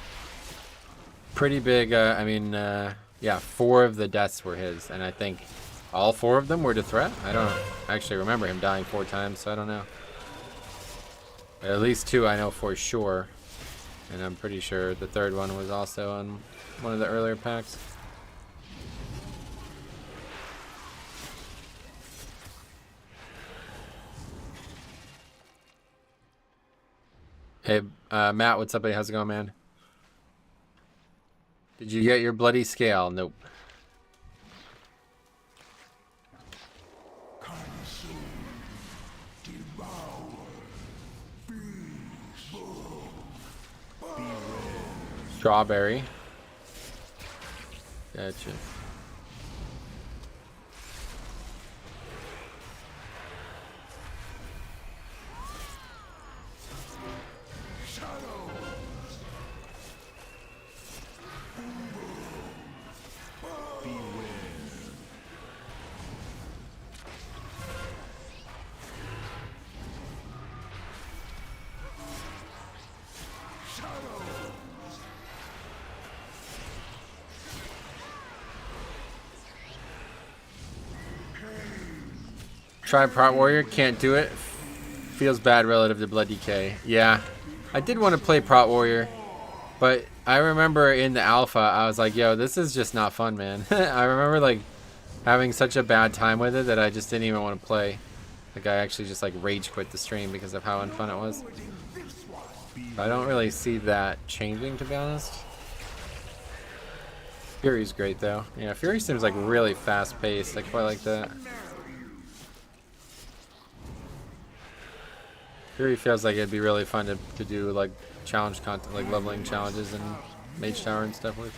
Pretty big, I mean, yeah, 4 of the deaths were his, and I think all 4 of them were to threat? I don't actually remember him dying 4 times, so I don't know. At least 2 I know for sure, and I'm pretty sure the 3rd one was also on one of the earlier packs. Hey, Matt, what's up, buddy? How's it going, man? Did you get your bloody scale? Nope. Strawberry. Gotcha. Try Prot Warrior, can't do it. Feels bad relative to Blood Decay. Yeah, I did want to play Prot Warrior, but I remember in the alpha, I was like, yo, this is just not fun, man. I remember like having such a bad time with it that I just didn't even want to play. Like I actually just like rage quit the stream because of how unfun it was. I don't really see that changing, to be honest. Fury's great though. Yeah, Fury seems like really fast paced. I quite like that. Fury feels like it'd be really fun to do like challenge content, like leveling challenges and Mage Tower and stuff with.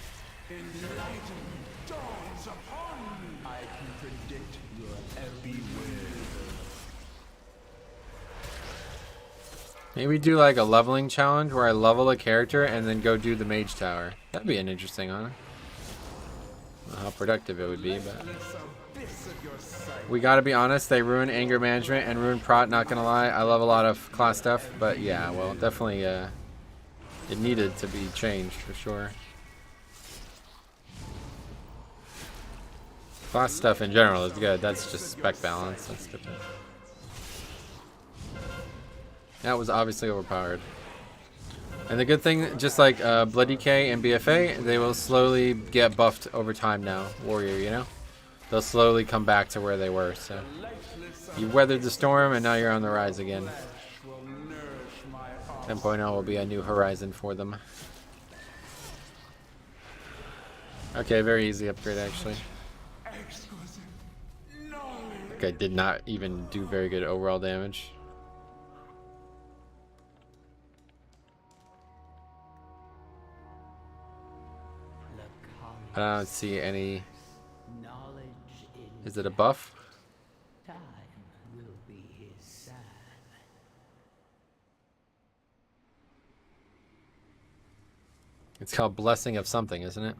Maybe do like a leveling challenge where I level a character and then go do the Mage Tower. That'd be an interesting one. I don't know how productive it would be, but we gotta be honest, they ruin anger management and ruin prot, not gonna lie. I love a lot of class stuff, but yeah, well, definitely it needed to be changed for sure. Class stuff in general is good. That's just spec balance. That's different. That was obviously overpowered. And the good thing, just like Blood Decay and BFA, they will slowly get buffed over time now. Warrior, you know? They'll slowly come back to where they were, so. You weathered the storm and now you're on the rise again. 10.0 will be a new horizon for them. Okay, very easy upgrade actually. Okay, did not even do very good overall damage. I don't see any. Is it a buff? Time will be his sign. It's called Blessing of something, isn't it?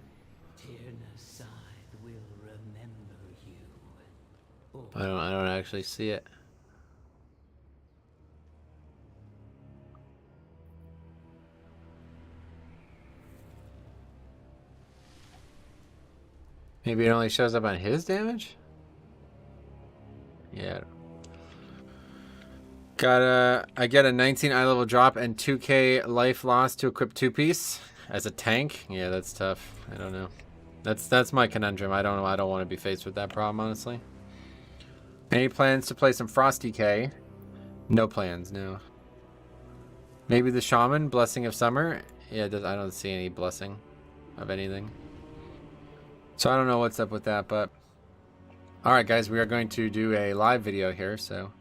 Will remember you. I don't actually see it. Maybe it only shows up on his damage? Yeah. I get a 19 eye level drop and 2k life loss to equip 2-piece as a tank. Yeah, that's tough. I don't know. That's my conundrum. I don't want to be faced with that problem, honestly. Any plans to play some Frost Decay? No plans, no. Maybe the Shaman, Blessing of Summer? Yeah, I don't see any blessing of anything. So I don't know what's up with that, but alright guys, we are going to do a live video here, so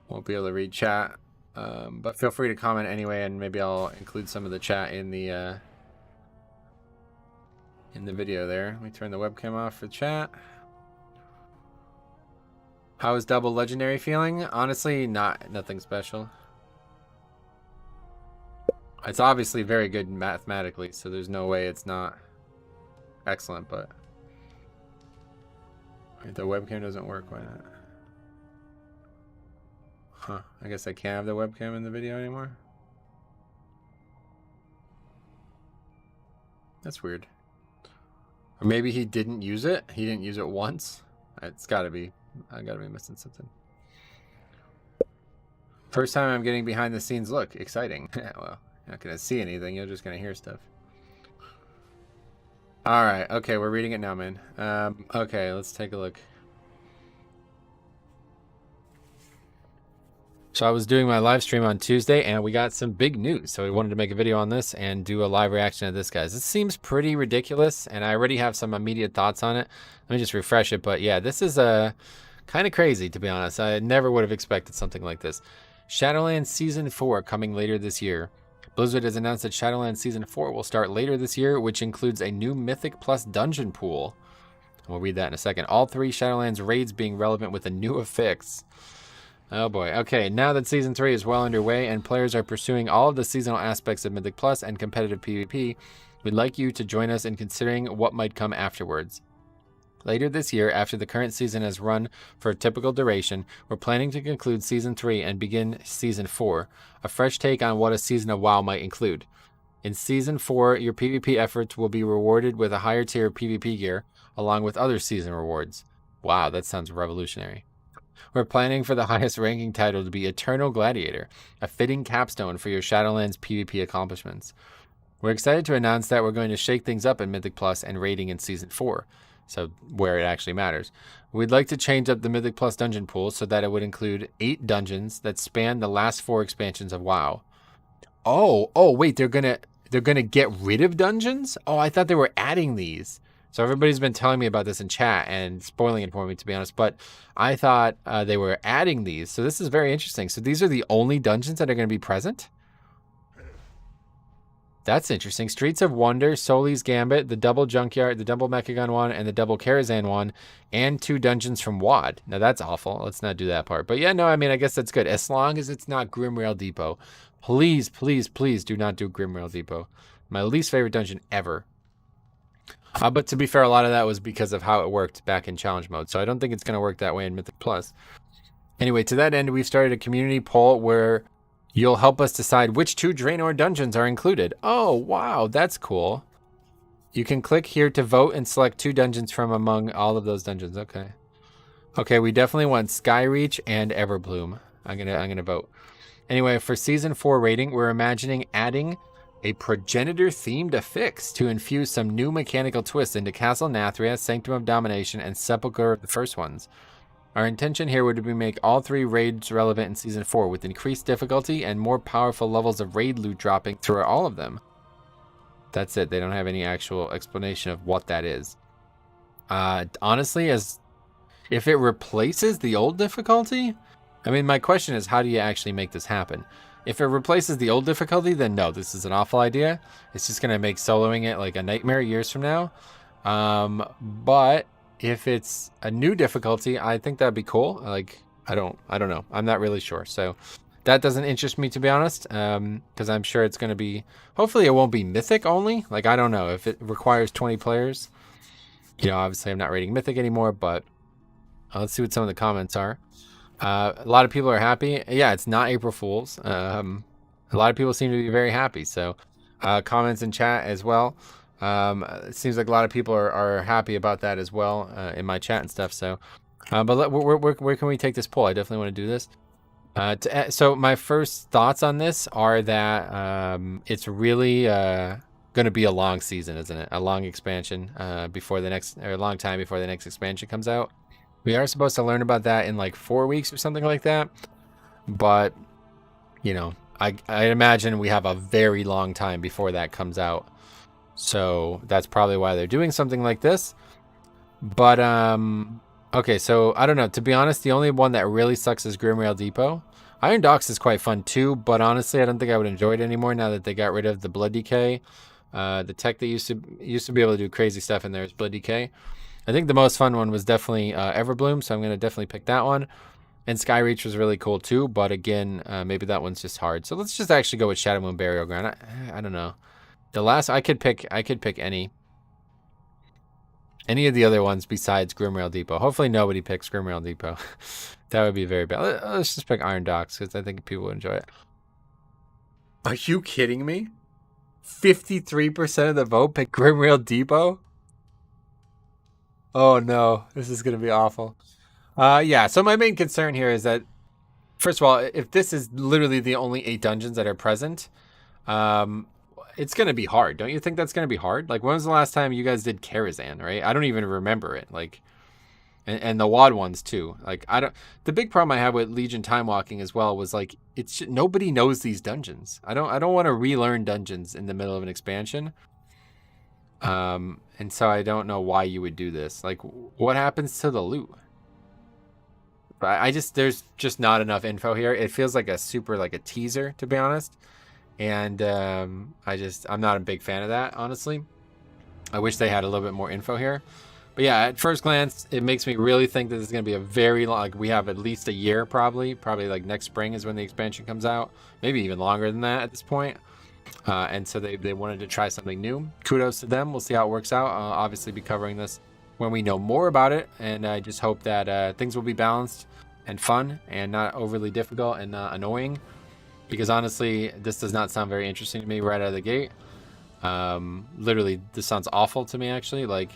won't be able to read chat. But feel free to comment anyway, and maybe I'll include some of the chat in the video there. Let me turn the webcam off for chat. How is double legendary feeling? Honestly, nothing special. It's obviously very good mathematically, so there's no way it's not excellent, but the webcam doesn't work. Why not? Huh. I guess I can't have the webcam in the video anymore. That's weird. Or maybe he didn't use it. He didn't use it once. It's gotta be. I gotta be missing something. First time I'm getting behind the scenes look. Exciting. Well, you're not gonna see anything. You're just gonna hear stuff. Alright. Okay, we're reading it now, man. Okay, let's take a look. So I was doing my live stream on Tuesday, and we got some big news. So we wanted to make a video on this and do a live reaction to this, guys. This seems pretty ridiculous, and I already have some immediate thoughts on it. Let me just refresh it. But yeah, this is kind of crazy, to be honest. I never would have expected something like this. Shadowlands Season 4 coming later this year. Blizzard has announced that Shadowlands Season 4 will start later this year, which includes a new Mythic Plus dungeon pool. We'll read that in a second. All 3 Shadowlands raids being relevant with a new affix. Oh boy. Okay, now that Season 3 is well underway and players are pursuing all of the seasonal aspects of Mythic Plus and competitive PvP, we'd like you to join us in considering what might come afterwards. Later this year, after the current season has run for a typical duration, we're planning to conclude Season 3 and begin Season 4, a fresh take on what a season of WoW might include. In Season 4, your PvP efforts will be rewarded with a higher tier of PvP gear, along with other season rewards. Wow, that sounds revolutionary. We're planning for the highest ranking title to be Eternal Gladiator, a fitting capstone for your Shadowlands PvP accomplishments. We're excited to announce that we're going to shake things up in Mythic Plus and raiding in Season 4, so where it actually matters. We'd like to change up the Mythic Plus dungeon pool so that it would include 8 dungeons that span the last 4 expansions of WoW. Oh, wait, they're gonna get rid of dungeons? Oh, I thought they were adding these. So everybody's been telling me about this in chat and spoiling it for me, to be honest. But I thought they were adding these. So this is very interesting. So these are the only dungeons that are going to be present? That's interesting. Streets of Wonder, Soli's Gambit, the double Junkyard, the double Mechagon one, and the double Karazhan one, and 2 dungeons from WoD. Now that's awful. Let's not do that part. But yeah, no, I mean, I guess that's good. As long as it's not Grimrail Depot. Please, please, please do not do Grimrail Depot. My least favorite dungeon ever. But to be fair, a lot of that was because of how it worked back in challenge mode. So I don't think it's going to work that way in Mythic Plus. Anyway, to that end, we've started a community poll where you'll help us decide which 2 Draenor dungeons are included. Oh, wow, that's cool. You can click here to vote and select 2 dungeons from among all of those dungeons. Okay. Okay, we definitely want Skyreach and Everbloom. I'm gonna vote. Anyway, for Season 4 rating, we're imagining adding a progenitor-themed affix to infuse some new mechanical twists into Castle Nathria, Sanctum of Domination, and Sepulchre of the First Ones. Our intention here would be to make all 3 raids relevant in Season 4, with increased difficulty and more powerful levels of raid loot dropping through all of them. That's it. They don't have any actual explanation of what that is. Honestly, as if it replaces the old difficulty, I mean, my question is, how do you actually make this happen? If it replaces the old difficulty, then no, this is an awful idea. It's just going to make soloing it like a nightmare years from now. But if it's a new difficulty, I think that'd be cool. Like, I don't know. I'm not really sure. So that doesn't interest me, to be honest, because I'm sure it's going to be, hopefully it won't be Mythic only. Like, I don't know if it requires 20 players. You know, obviously I'm not rating Mythic anymore, but let's see what some of the comments are. A lot of people are happy. Yeah, it's not April Fool's. A lot of people seem to be very happy. So comments in chat as well. It seems like a lot of people are happy about that as well in my chat and stuff. So, but where can we take this poll? I definitely want to do this. So my first thoughts on this are that it's really going to be a long season, isn't it? A long expansion before the next, or a long time before the next expansion comes out. We are supposed to learn about that in like 4 weeks or something like that. But, you know, I imagine we have a very long time before that comes out. So that's probably why they're doing something like this. But, okay, so I don't know. To be honest, the only one that really sucks is Grimrail Depot. Iron Docks is quite fun too, but honestly, I don't think I would enjoy it anymore now that they got rid of the Blood Decay. The tech that used to be able to do crazy stuff in there is Blood Decay. I think the most fun one was definitely Everbloom, so I'm going to definitely pick that one. And Skyreach was really cool too, but again, maybe that one's just hard. So let's just actually go with Shadow Moon Burial Ground. I don't know. The last I could pick any of the other ones besides Grimrail Depot. Hopefully nobody picks Grimrail Depot. That would be very bad. Let's just pick Iron Docks because I think people would enjoy it. Are you kidding me? 53% of the vote pick Grimrail Depot? Oh no, this is going to be awful. Yeah, so my main concern here is that, first of all, if this is literally the only 8 dungeons that are present, it's going to be hard. Don't you think that's going to be hard? Like, when was the last time you guys did Karazhan, right? I don't even remember it. Like, and the WoD ones too. Like, the big problem I have with Legion Time Walking as well was like, it's just, nobody knows these dungeons. I don't want to relearn dungeons in the middle of an expansion. And so I don't know why you would do this. Like, what happens to the loot? There's just not enough info here. It feels like a teaser, to be honest. And I'm not a big fan of that, honestly. I wish they had a little bit more info here. But yeah, at first glance, it makes me really think that this is going to be a very long, like we have at least a year probably like next spring is when the expansion comes out. Maybe even longer than that at this point. And so they wanted to try something new. Kudos to them. We'll see how it works out. I'll obviously be covering this when we know more about it. And I just hope that things will be balanced and fun and not overly difficult and annoying. Because honestly, this does not sound very interesting to me right out of the gate. Literally, this sounds awful to me, actually. Like,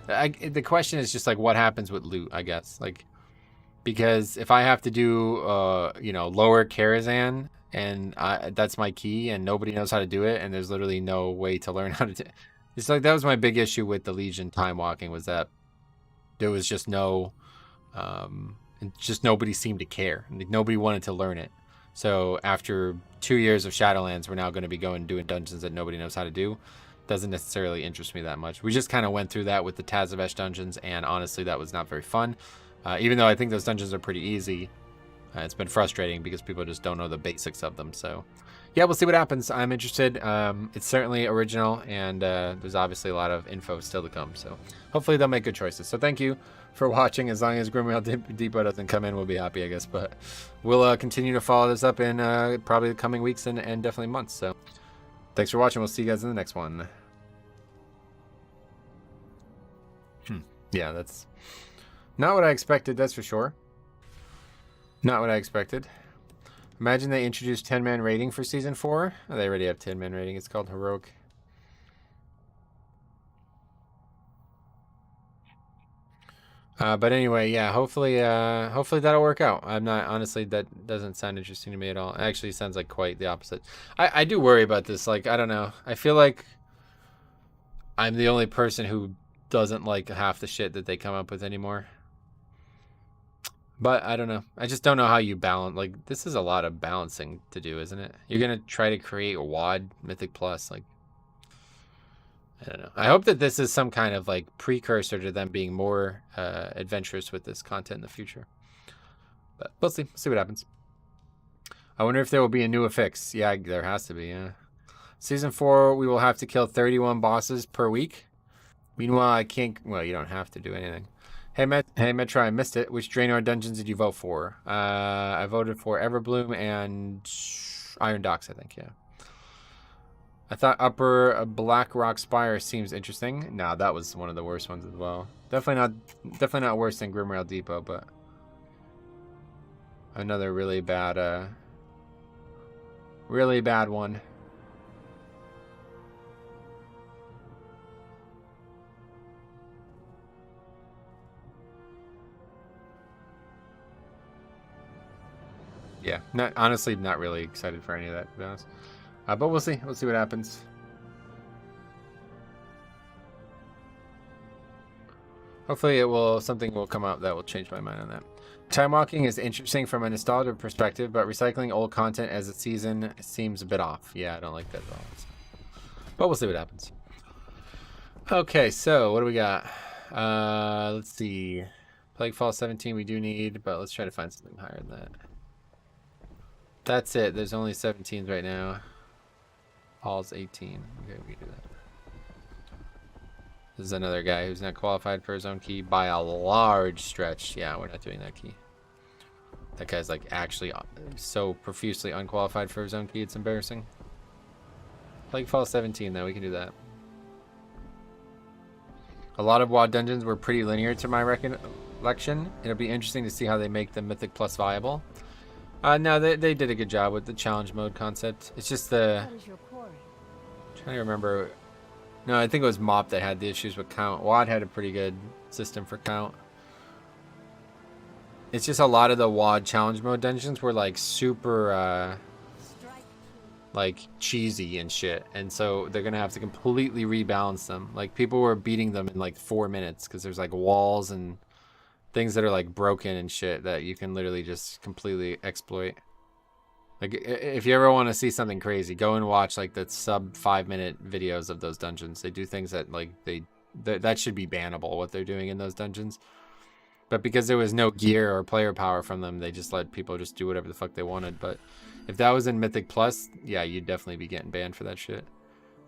the question is just like, what happens with loot, I guess. Like, because if I have to do, lower Karazhan, and that's my key, and nobody knows how to do it, and there's literally no way to learn how to do it. It's like, that was my big issue with the Legion Time Walking, was that there was just just nobody seemed to care. Like, nobody wanted to learn it. So after 2 years of Shadowlands, we're now going to be doing dungeons that nobody knows how to do. Doesn't necessarily interest me that much. We just kind of went through that with the Tazavesh dungeons, and honestly, that was not very fun. Even though I think those dungeons are pretty easy, it's been frustrating because people just don't know the basics of them. So yeah, we'll see what happens. I'm interested. It's certainly original, and there's obviously a lot of info still to come. So hopefully they'll make good choices. So thank you for watching. As long as Grimrail Depot doesn't come in, we'll be happy, I guess. But we'll continue to follow this up in probably the coming weeks and definitely months. So thanks for watching. We'll see you guys in the next one. Yeah, that's not what I expected, that's for sure. Not what I expected. Imagine they introduced 10-man rating for Season 4. Oh, they already have 10-man rating. It's called Heroic. But anyway, yeah, hopefully that'll work out. Honestly, that doesn't sound interesting to me at all. It actually sounds like quite the opposite. I do worry about this. Like, I don't know. I feel like I'm the only person who doesn't like half the shit that they come up with anymore. But I don't know. I just don't know how you balance. Like, this is a lot of balancing to do, isn't it? You're going to try to create a WoD Mythic Plus. Like, I don't know. I hope that this is some kind of like precursor to them being more adventurous with this content in the future. But we'll see. See what happens. I wonder if there will be a new affix. Yeah, there has to be, yeah. Season 4, we will have to kill 31 bosses per week. Meanwhile, I can't... Well, you don't have to do anything. Hey, Metro, I missed it. Which Draenor dungeons did you vote for? I voted for Everbloom and Iron Docks, I think, yeah. I thought Upper Blackrock Spire seems interesting. Nah, that was one of the worst ones as well. Definitely not worse than Grimrail Depot, but another really bad one. Yeah, honestly, not really excited for any of that, to be honest. But we'll see. We'll see what happens. Hopefully something will come out that will change my mind on that. Time walking is interesting from a nostalgia perspective, but recycling old content as a season seems a bit off. Yeah, I don't like that at all. So. But we'll see what happens. Okay, so what do we got? Let's see. Plaguefall 17 we do need, but let's try to find something higher than that. That's it. There's only 17s right now. All's 18. Okay, we can do that. This is another guy who's not qualified for his own key by a large stretch. Yeah, we're not doing that key. That guy's like actually so profusely unqualified for his own key, it's embarrassing. Plaguefall 17 though, we can do that. A lot of WoD dungeons were pretty linear to my recollection. It'll be interesting to see how they make the Mythic Plus viable. No, they did a good job with the challenge mode concept. It's just the... trying to remember... No, I think it was Mop that had the issues with count. WoD had a pretty good system for count. It's just a lot of the WoD challenge mode dungeons were like super... like cheesy and shit, and so they're gonna have to completely rebalance them. Like people were beating them in like 4 minutes because there's like walls and things that are like broken and shit that you can literally just completely exploit. Like if you ever want to see something crazy, go and watch like the sub 5-minute videos of those dungeons. They do things that like that should be bannable, what they're doing in those dungeons. But because there was no gear or player power from them, they just let people just do whatever the fuck they wanted. But if that was in Mythic Plus, yeah, you'd definitely be getting banned for that shit.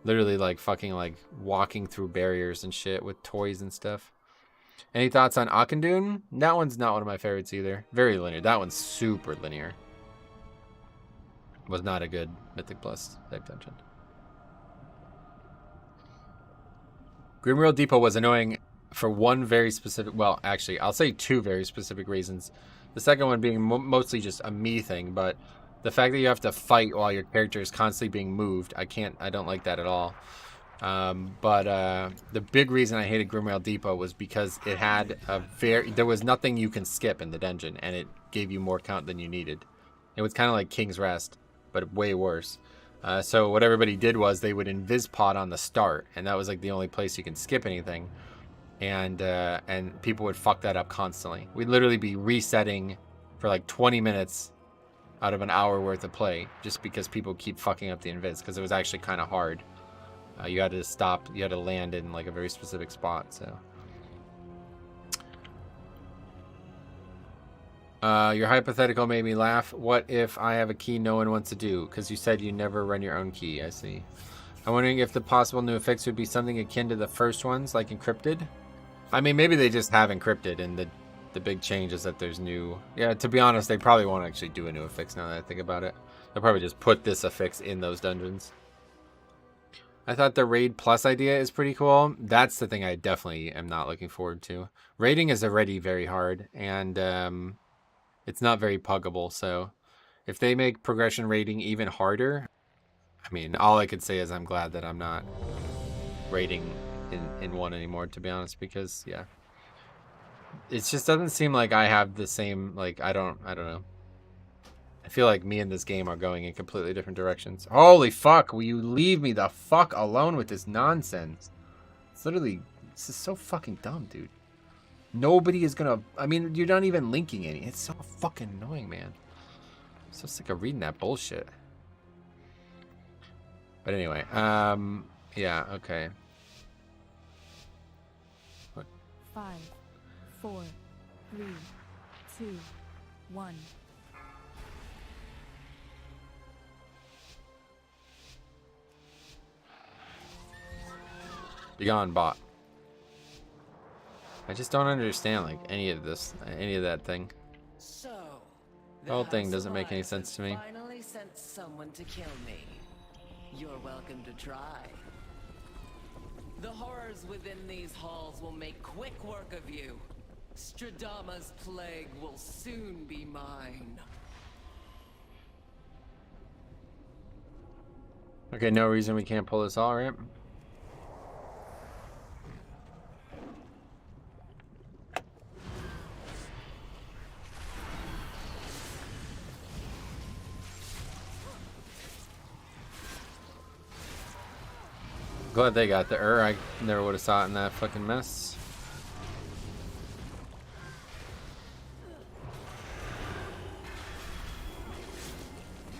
Literally like fucking like walking through barriers and shit with toys and stuff. Any thoughts on Akendune? That one's not one of my favorites either. Very linear. That one's super linear. Was not a good Mythic Plus type dungeon. Grimreal Depot was annoying for one very specific, well, actually, I'll say two very specific reasons. The second one being mostly just a me thing, but the fact that you have to fight while your character is constantly being moved, I don't like that at all. The big reason I hated Grimrail Depot was because it had there was nothing you can skip in the dungeon, and it gave you more count than you needed. It was kind of like King's Rest, but way worse. So what everybody did was they would invis pod on the start, and that was like the only place you can skip anything. And people would fuck that up constantly. We'd literally be resetting for like 20 minutes out of an hour worth of play just because people keep fucking up the invis, because it was actually kind of hard. You had to stop, you had to land in like a very specific spot. So your hypothetical made me laugh. What if I have a key no one wants to do? Because you said you never run your own key. I see. I'm wondering if the possible new effects would be something akin to the first ones, like encrypted. I mean, maybe they just have encrypted, and the big change is that there's new... Yeah, to be honest, they probably won't actually do a new affix now that I think about it. They'll probably just put this affix in those dungeons. I thought the Raid Plus idea is pretty cool. That's the thing I definitely am not looking forward to. Raiding is already very hard, and it's not very puggable, so if they make progression raiding even harder... I mean, all I could say is I'm glad that I'm not raiding in one anymore, to be honest, because, yeah. It just doesn't seem like I have the same, like, I don't know. I feel like me and this game are going in completely different directions. Holy fuck, will you leave me the fuck alone with this nonsense? It's literally, this is so fucking dumb, dude. Nobody is gonna, I mean, you're not even linking any. It's so fucking annoying, man. I'm so sick of reading that bullshit. But anyway, yeah, okay. What? 5, 4, 3, 2, 1. Be gone, bot. I just don't understand, like, any of that thing. So, the whole thing doesn't make any sense to me. Finally sent someone to kill me. You're welcome to try. The horrors within these halls will make quick work of you. Stradama's plague will soon be mine. Okay, no reason we can't pull this all, right? Glad they got the I never would have saw it in that fucking mess.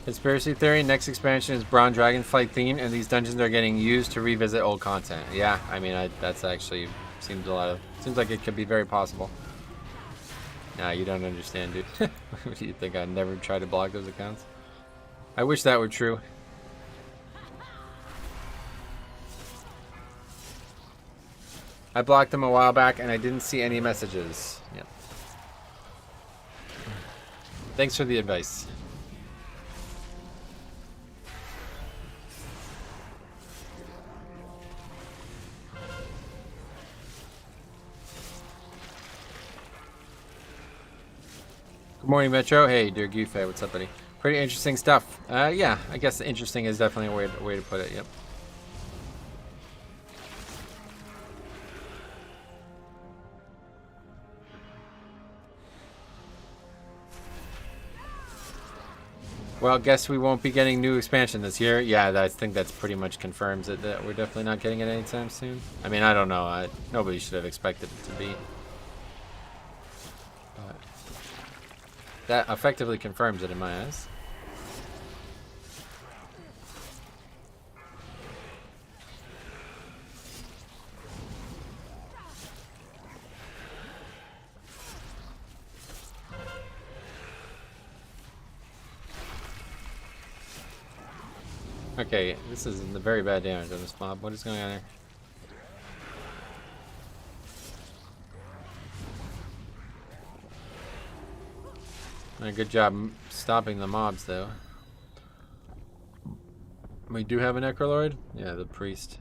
Conspiracy theory, next expansion is Bronze Dragonflight themed, and these dungeons are getting used to revisit old content. Yeah, I mean, that's actually seems like it could be very possible. Nah, you don't understand, dude. What do you think? I'd never try to block those accounts? I wish that were true. I blocked them a while back and I didn't see any messages. Yep. Thanks for the advice. Good morning, Metro. Hey, dear Goofy, what's up, buddy? Pretty interesting stuff. Yeah, I guess interesting is definitely a way to put it. Yep. Well, guess we won't be getting new expansion this year. Yeah, I think that's pretty much confirms it that we're definitely not getting it anytime soon. I mean, I don't know. Nobody should have expected it to be. But that effectively confirms it in my eyes. Okay, this is the very bad damage on this mob. What is going on here? Good job stopping the mobs, though. We do have a Necrolord? Yeah, the priest.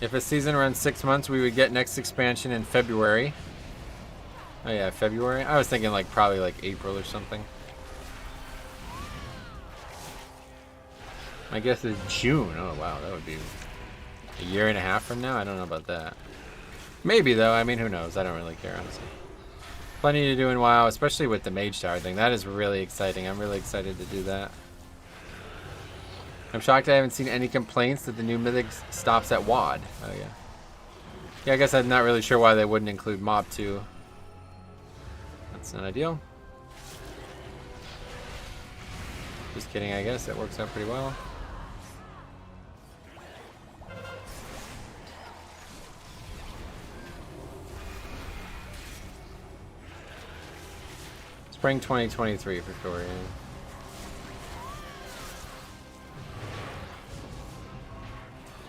If a season runs 6 months, we would get next expansion in February. Oh yeah, February? I was thinking like probably like April or something. My guess is June. Oh wow, that would be a year and a half from now? I don't know about that. Maybe though, I mean who knows? I don't really care honestly. Plenty to do in WoW, especially with the Mage Tower thing. That is really exciting. I'm really excited to do that. I'm shocked I haven't seen any complaints that the new Mythic stops at WoD. Oh yeah. Yeah, I guess I'm not really sure why they wouldn't include Mob 2. That's not ideal. Just kidding, I guess. That works out pretty well. Spring 2023 for sure, yeah.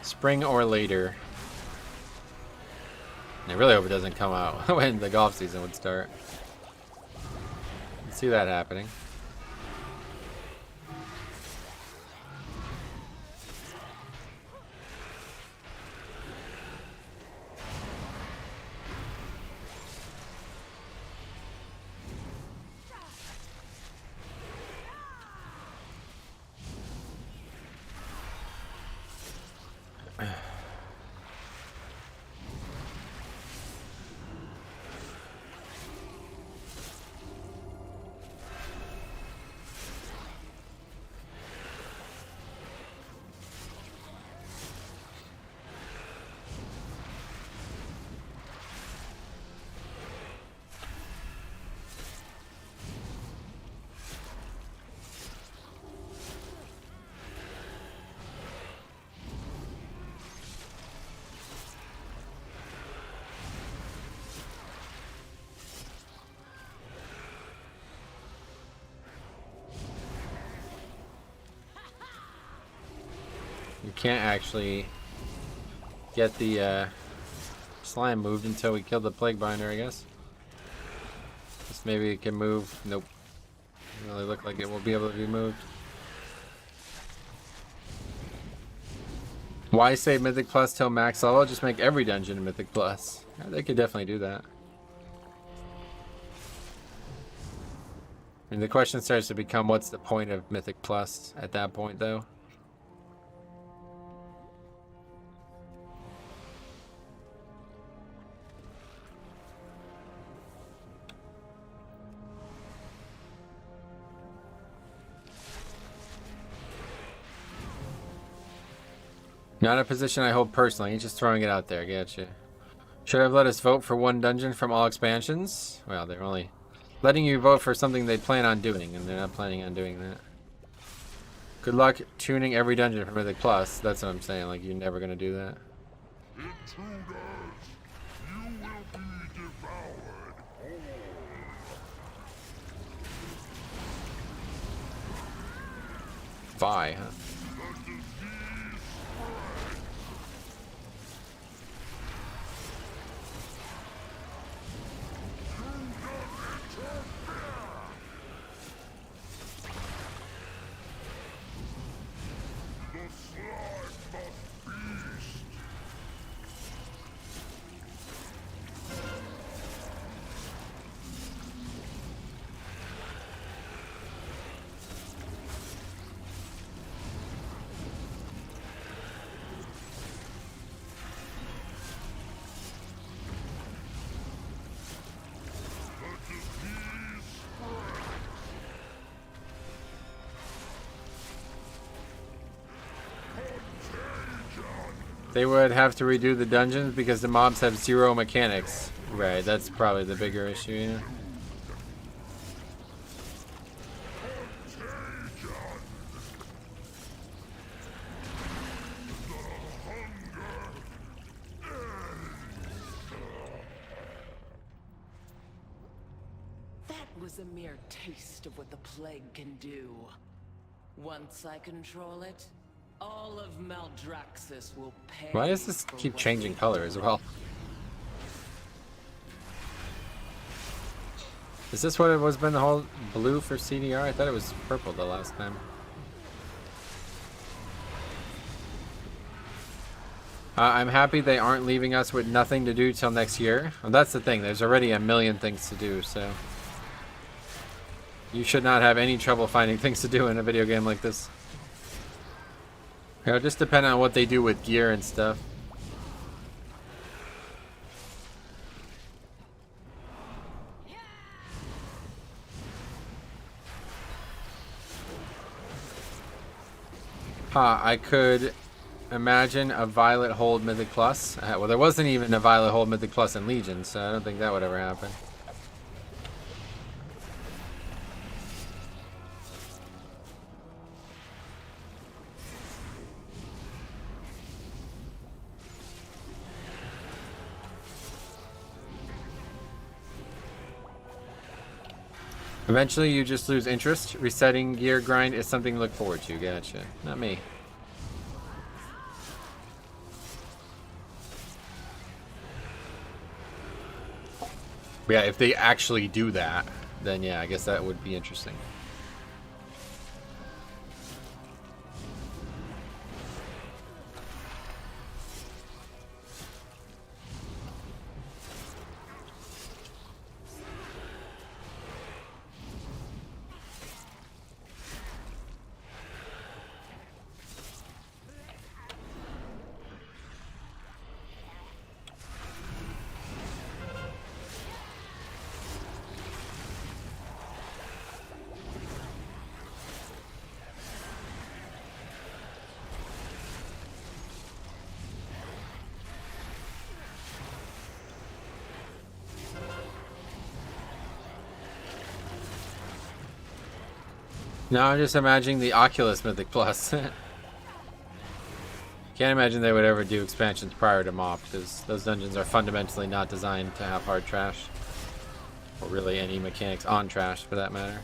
Spring or later. I really hope it doesn't come out when the golf season would start. I can see that happening. You can't actually get the slime moved until we kill the plague binder, I guess. Just maybe it can move. Nope. Doesn't really look like it will be able to be moved. Why save Mythic Plus till max level? Just make every dungeon a Mythic Plus. Yeah, they could definitely do that. And the question starts to become, what's the point of Mythic Plus at that point, though? Not a position I hold personally, just throwing it out there, getcha. Should have let us vote for one dungeon from all expansions? Well, they're only letting you vote for something they plan on doing, and they're not planning on doing that. Good luck tuning every dungeon for Mythic Plus. That's what I'm saying, like you're never gonna do that. Intruders, you will be devoured whole. Vi, huh? They would have to redo the dungeons because the mobs have 0 mechanics. Right, that's probably the bigger issue, you know? That was a mere taste of what the plague can do. Once I control it, all of Maldraxxus will pay. Why does this keep changing color as well? Is this what it was been the whole blue for CDR? I thought it was purple the last time. I'm happy they aren't leaving us with nothing to do till next year. Well, that's the thing. There's already a million things to do, so you should not have any trouble finding things to do in a video game like this. It'll just depend on what they do with gear and stuff. I could imagine a Violet Hold Mythic Plus. Well, there wasn't even a Violet Hold Mythic Plus in Legion, so I don't think that would ever happen. Eventually, you just lose interest. Resetting gear grind is something to look forward to. Gotcha. Not me. But yeah, if they actually do that, then yeah, I guess that would be interesting. Now I'm just imagining the Oculus Mythic Plus. Can't imagine they would ever do expansions prior to MoP, because those dungeons are fundamentally not designed to have hard trash. Or really any mechanics on trash, for that matter.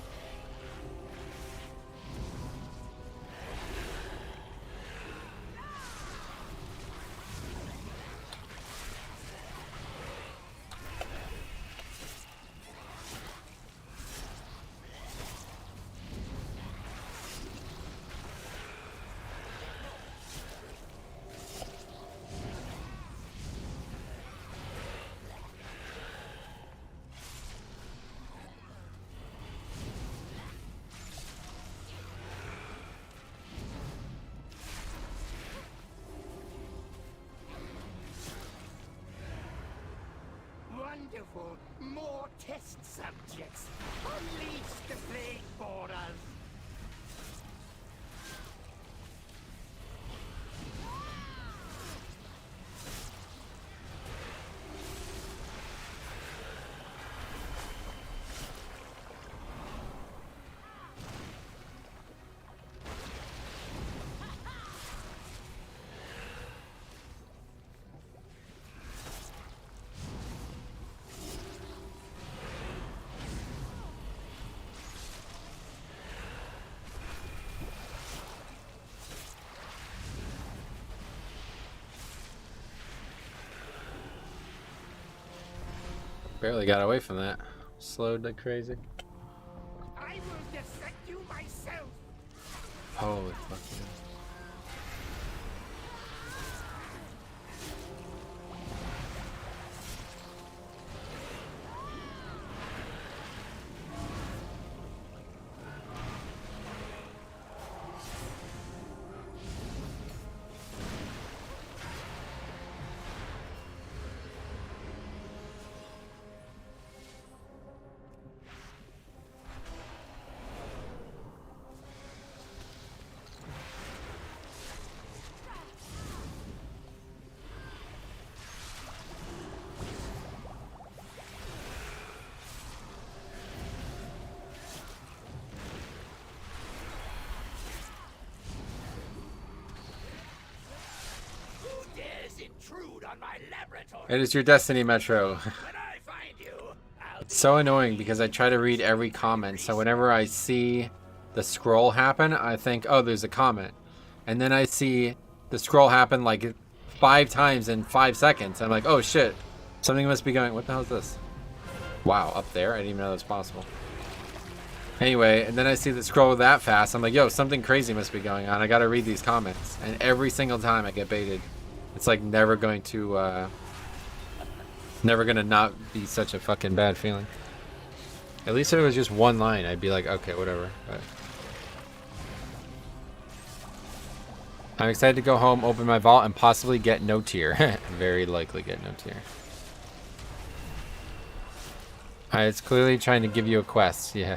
Wonderful! More test subjects! Unleash the plague borders! Barely got away from that. Slowed like crazy. I will dissect you myself! Holy fuck yeah. intrude on my laboratory. It is your destiny, Metro. It's so annoying because I try to read every comment, so whenever I see the scroll happen, I think, oh, there's a comment. And then I see the scroll happen like 5 times in 5 seconds. I'm like, oh shit, something must be going. What the hell is this? Wow, up there? I didn't even know that was possible. Anyway, and then I see the scroll that fast. I'm like, yo, something crazy must be going on. I gotta read these comments. And every single time I get baited. It's like never going to, never gonna not be such a fucking bad feeling. At least if it was just one line, I'd be like, okay, whatever. But I'm excited to go home, open my vault, and possibly get no tier. Very likely get no tier. It's clearly trying to give you a quest, yeah.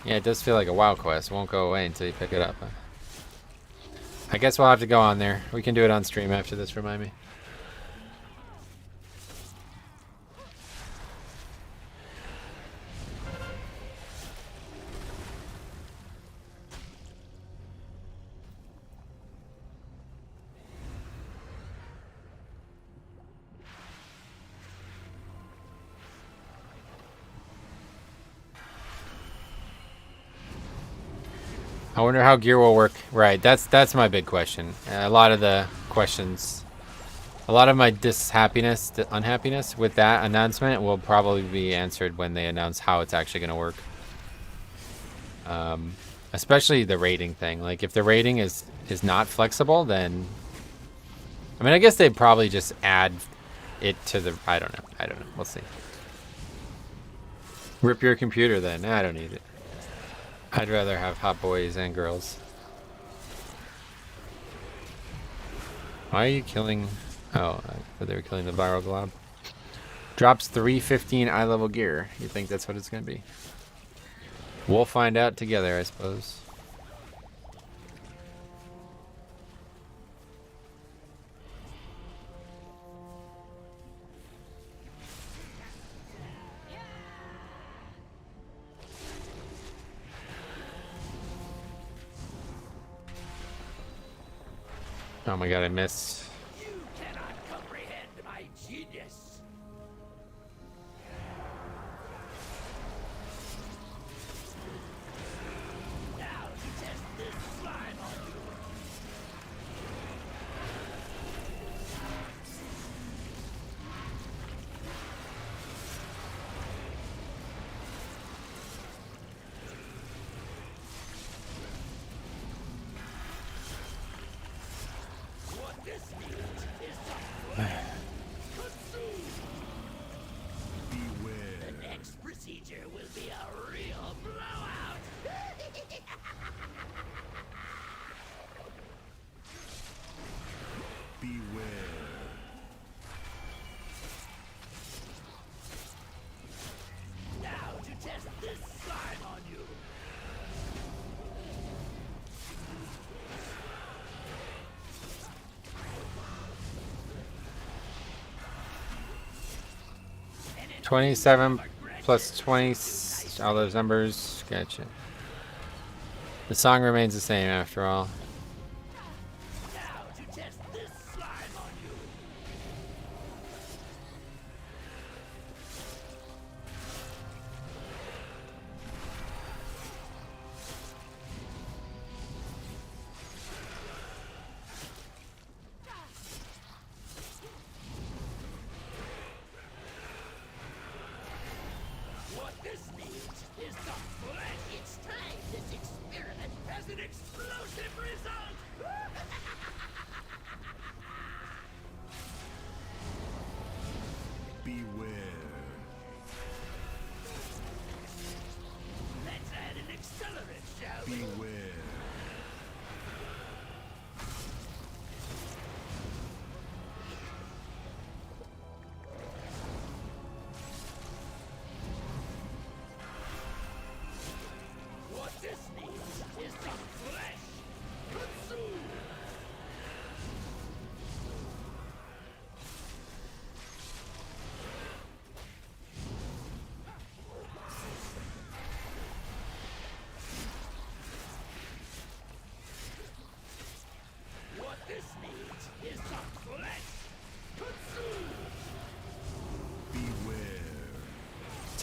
Yeah, it does feel like a WoW quest. Won't go away until you pick it up. I guess we'll have to go on there. We can do it on stream after this, remind me. I wonder how gear will work. Right, that's my big question. A lot of the questions, a lot of my unhappiness with that announcement will probably be answered when they announce how it's actually going to work. Especially the rating thing. Like if the rating is not flexible, then I mean, I guess they'd probably just add it to the. I don't know. We'll see. Rip your computer then. I don't need it. I'd rather have hot boys and girls. Why are you killing... Oh, I thought they were killing the viral glob. Drops 315 eye level gear. You think that's what it's going to be? We'll find out together, I suppose. Oh my god, I missed. You cannot comprehend my genius. Now to test this slime on you. The next procedure will be a real blowout. Beware. Now to test this slime on you. $27 plus 20, all those numbers. Gotcha. The song remains the same after all. Now to test this slime on you. What this needs is to flag each time this experiment has an explosive result.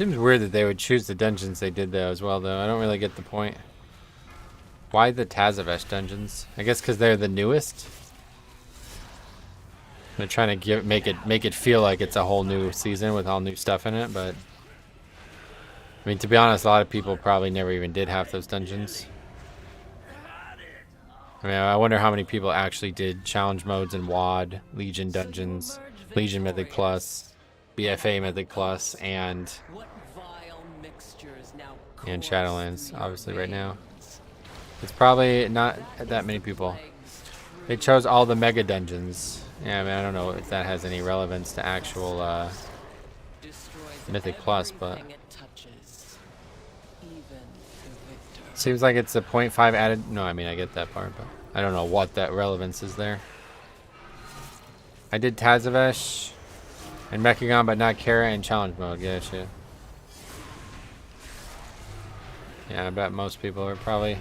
Seems weird that they would choose the dungeons they did though as well though. I don't really get the point. Why the Tazavesh dungeons? I guess because they're the newest. They're trying to make it feel like it's a whole new season with all new stuff in it, but I mean, to be honest, a lot of people probably never even did half those dungeons. I mean, I wonder how many people actually did challenge modes in WoD, Legion dungeons, Legion Mythic Plus, BFA Mythic Plus, and Shadowlands, obviously right now. It's probably not that many people. They chose all the mega dungeons. Yeah, I mean, I don't know if that has any relevance to actual Mythic Plus, but seems like it's a 0.5 added. No, I mean, I get that part, but I don't know what that relevance is there. I did Tazavesh and Mechagon, but not Kara in challenge mode. Yeah, shit. Yeah, I bet most people are probably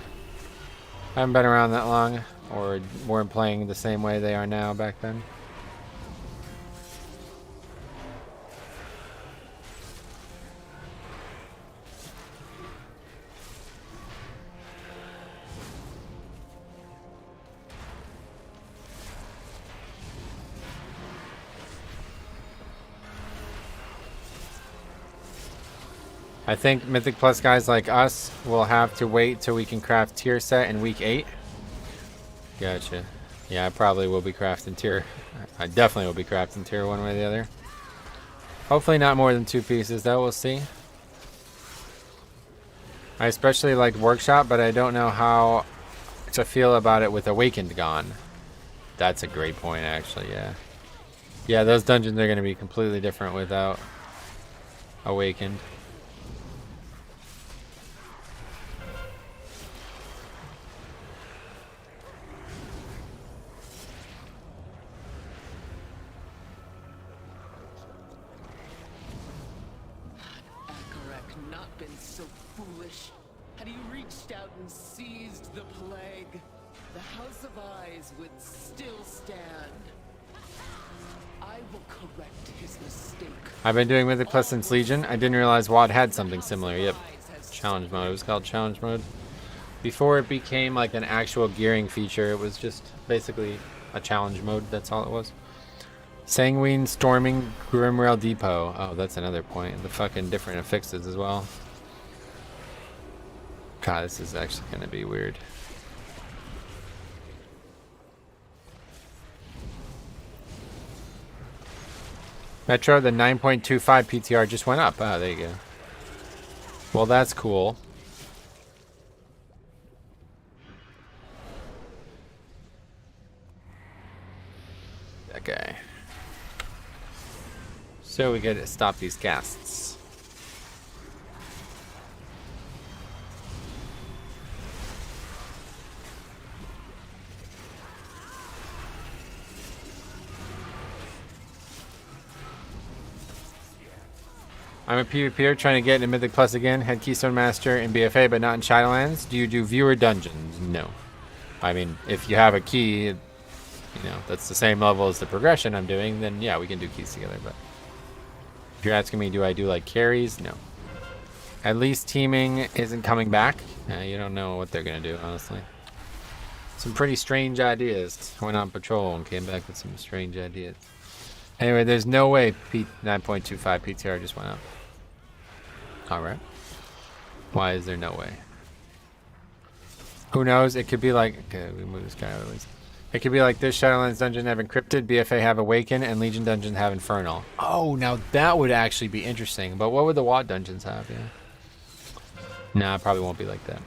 haven't been around that long or weren't playing the same way they are now back then. I think Mythic Plus guys like us will have to wait till we can craft tier set in week 8. Gotcha. Yeah, I probably will be crafting tier. I definitely will be crafting tier one way or the other. Hopefully not more than 2 pieces though, we'll see. I especially like Workshop, but I don't know how to feel about it with Awakened gone. That's a great point actually, yeah. Yeah, those dungeons are going to be completely different without Awakened. I've been doing Mythic Plus since Legion. I didn't realize WoD had something similar. Yep. Challenge mode. It was called challenge mode. Before it became like an actual gearing feature, it was just basically a challenge mode. That's all it was. Sanguine Storming Grimrail Depot. Oh, that's another point. The fucking different affixes as well. God, this is actually going to be weird. Metro, the 9.25 PTR just went up. Oh, there you go. Well, that's cool. Okay. So we gotta stop these ghasts. I'm a PvPer trying to get into Mythic Plus again. Had Keystone Master in BFA, but not in Shadowlands. Do you do viewer dungeons? No. I mean, if you have a key, you know, that's the same level as the progression I'm doing, then yeah, we can do keys together. But if you're asking me, do I do like carries? No. At least teaming isn't coming back. You don't know what they're going to do, honestly. Some pretty strange ideas. Went on patrol and came back with some strange ideas. Anyway, there's no way 9.25 PTR just went up. Alright. Why is there no way? Who knows? It could be like... Okay, we move this guy out of the way. It could be like this Shadowlands dungeon have Encrypted, BFA have Awaken, and Legion dungeons have Infernal. Oh, now that would actually be interesting. But what would the WoD dungeons have? Yeah. Nah, it probably won't be like that.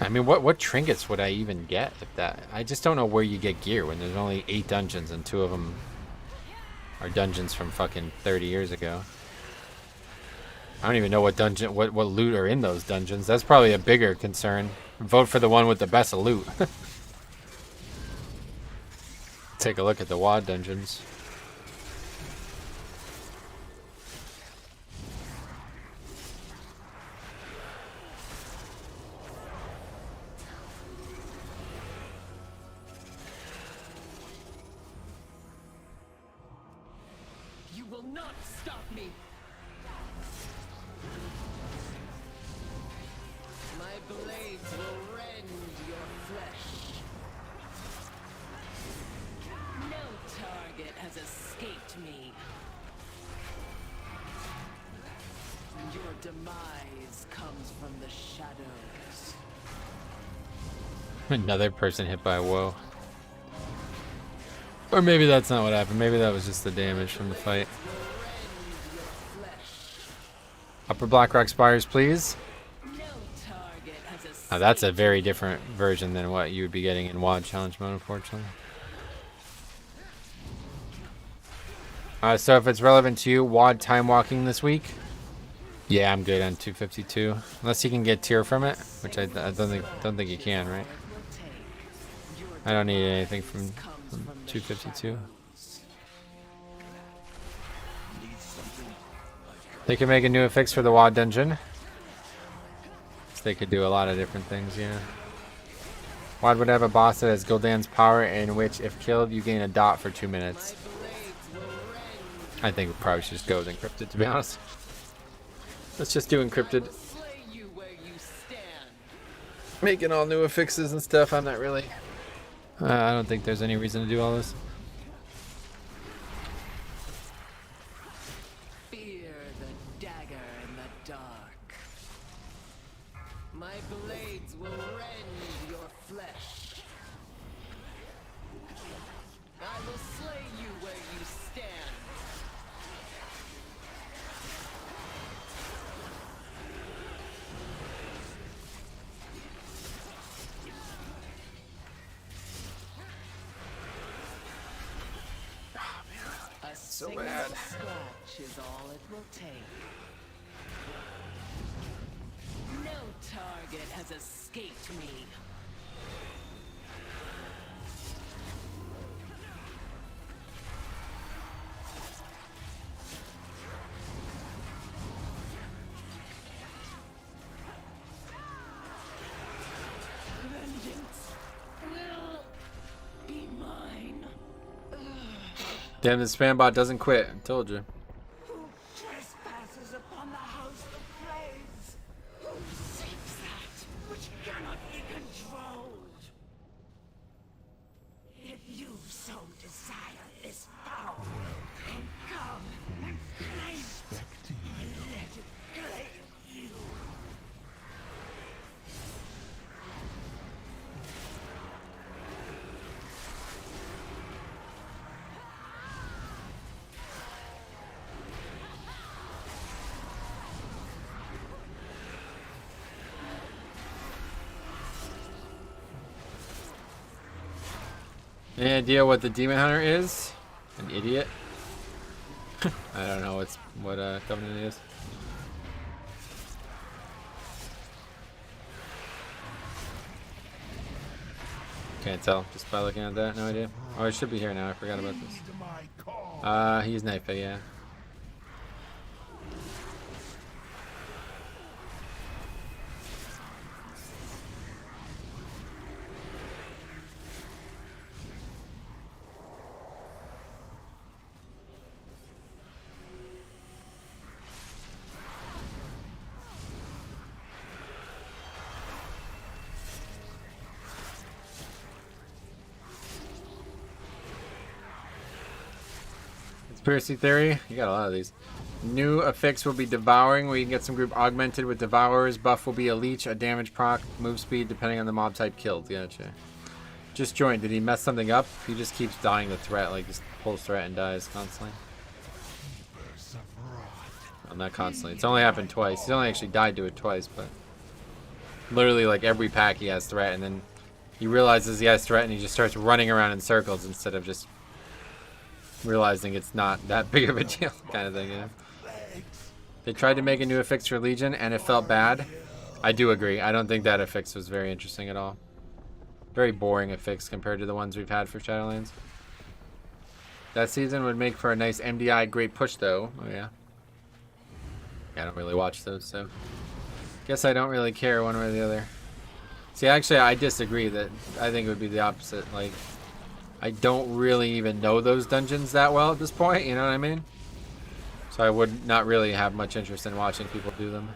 I mean, what trinkets would I even get if that... I just don't know where you get gear when there's only 8 dungeons and 2 of them are dungeons from fucking 30 years ago. I don't even know what dungeon, what loot are in those dungeons. That's probably a bigger concern. Vote for the one with the best loot. Take a look at the WoD dungeons. not stop me. My blades will rend your flesh. No target has escaped me. Your demise comes from the shadows. Another person hit by a woe. Or maybe that's not what happened. Maybe that was just the damage from the fight. Upper Blackrock Spires, please. Now that's a very different version than what you would be getting in WoD Challenge mode, unfortunately. So if it's relevant to you, WoD time walking this week. Yeah, I'm good on 252. Unless you can get tier from it, which I don't think you can, right? I don't need anything from 252. They can make a new affix for the WoD dungeon. So they could do a lot of different things, yeah. WoD would have a boss that has Gul'dan's power, in which, if killed, you gain a dot for 2 minutes. I think we probably should just go with encrypted, to be honest. Let's just do encrypted. Making all new affixes and stuff, I'm not really... I don't think there's any reason to do all this. Fear the dagger in the dark. My blades will rend your flesh. I will slay you where you stand. So bad. Scratch is all it will take. No target has escaped me. Vengeance will be mine. Damn, the spam bot doesn't quit. I told you. Who trespasses upon the house of praise? Who seeks that which cannot be controlled? If you so desire this power, then come and claim it. Let it claim you. Any idea what the Demon Hunter is? An idiot. I don't know what Covenant is. Can't tell just by looking at that. No idea. Oh, it should be here now. I forgot about this. He's Knife, yeah. Conspiracy theory? You got a lot of these. New affix will be Devouring, where you can get some group augmented with Devourers. Buff will be a Leech, a damage proc, move speed depending on the mob type killed. Gotcha. Just joined. Did he mess something up? He just keeps dying to threat, like just pulls threat and dies constantly. Well, not constantly. It's only happened twice. He's only actually died to it twice, but literally like every pack he has threat, and then he realizes he has threat and he just starts running around in circles instead of just realizing it's not that big of a deal, kind of thing, you know? They tried to make a new affix for Legion and it felt bad. I do agree. I don't think that affix was very interesting at all. Very boring affix compared to the ones we've had for Shadowlands. That season would make for a nice MDI great push though. Oh yeah. I don't really watch those, so guess I don't really care one way or the other. See, actually I disagree. That I think it would be the opposite. Like, I don't really even know those dungeons that well at this point, you know what I mean? So I would not really have much interest in watching people do them.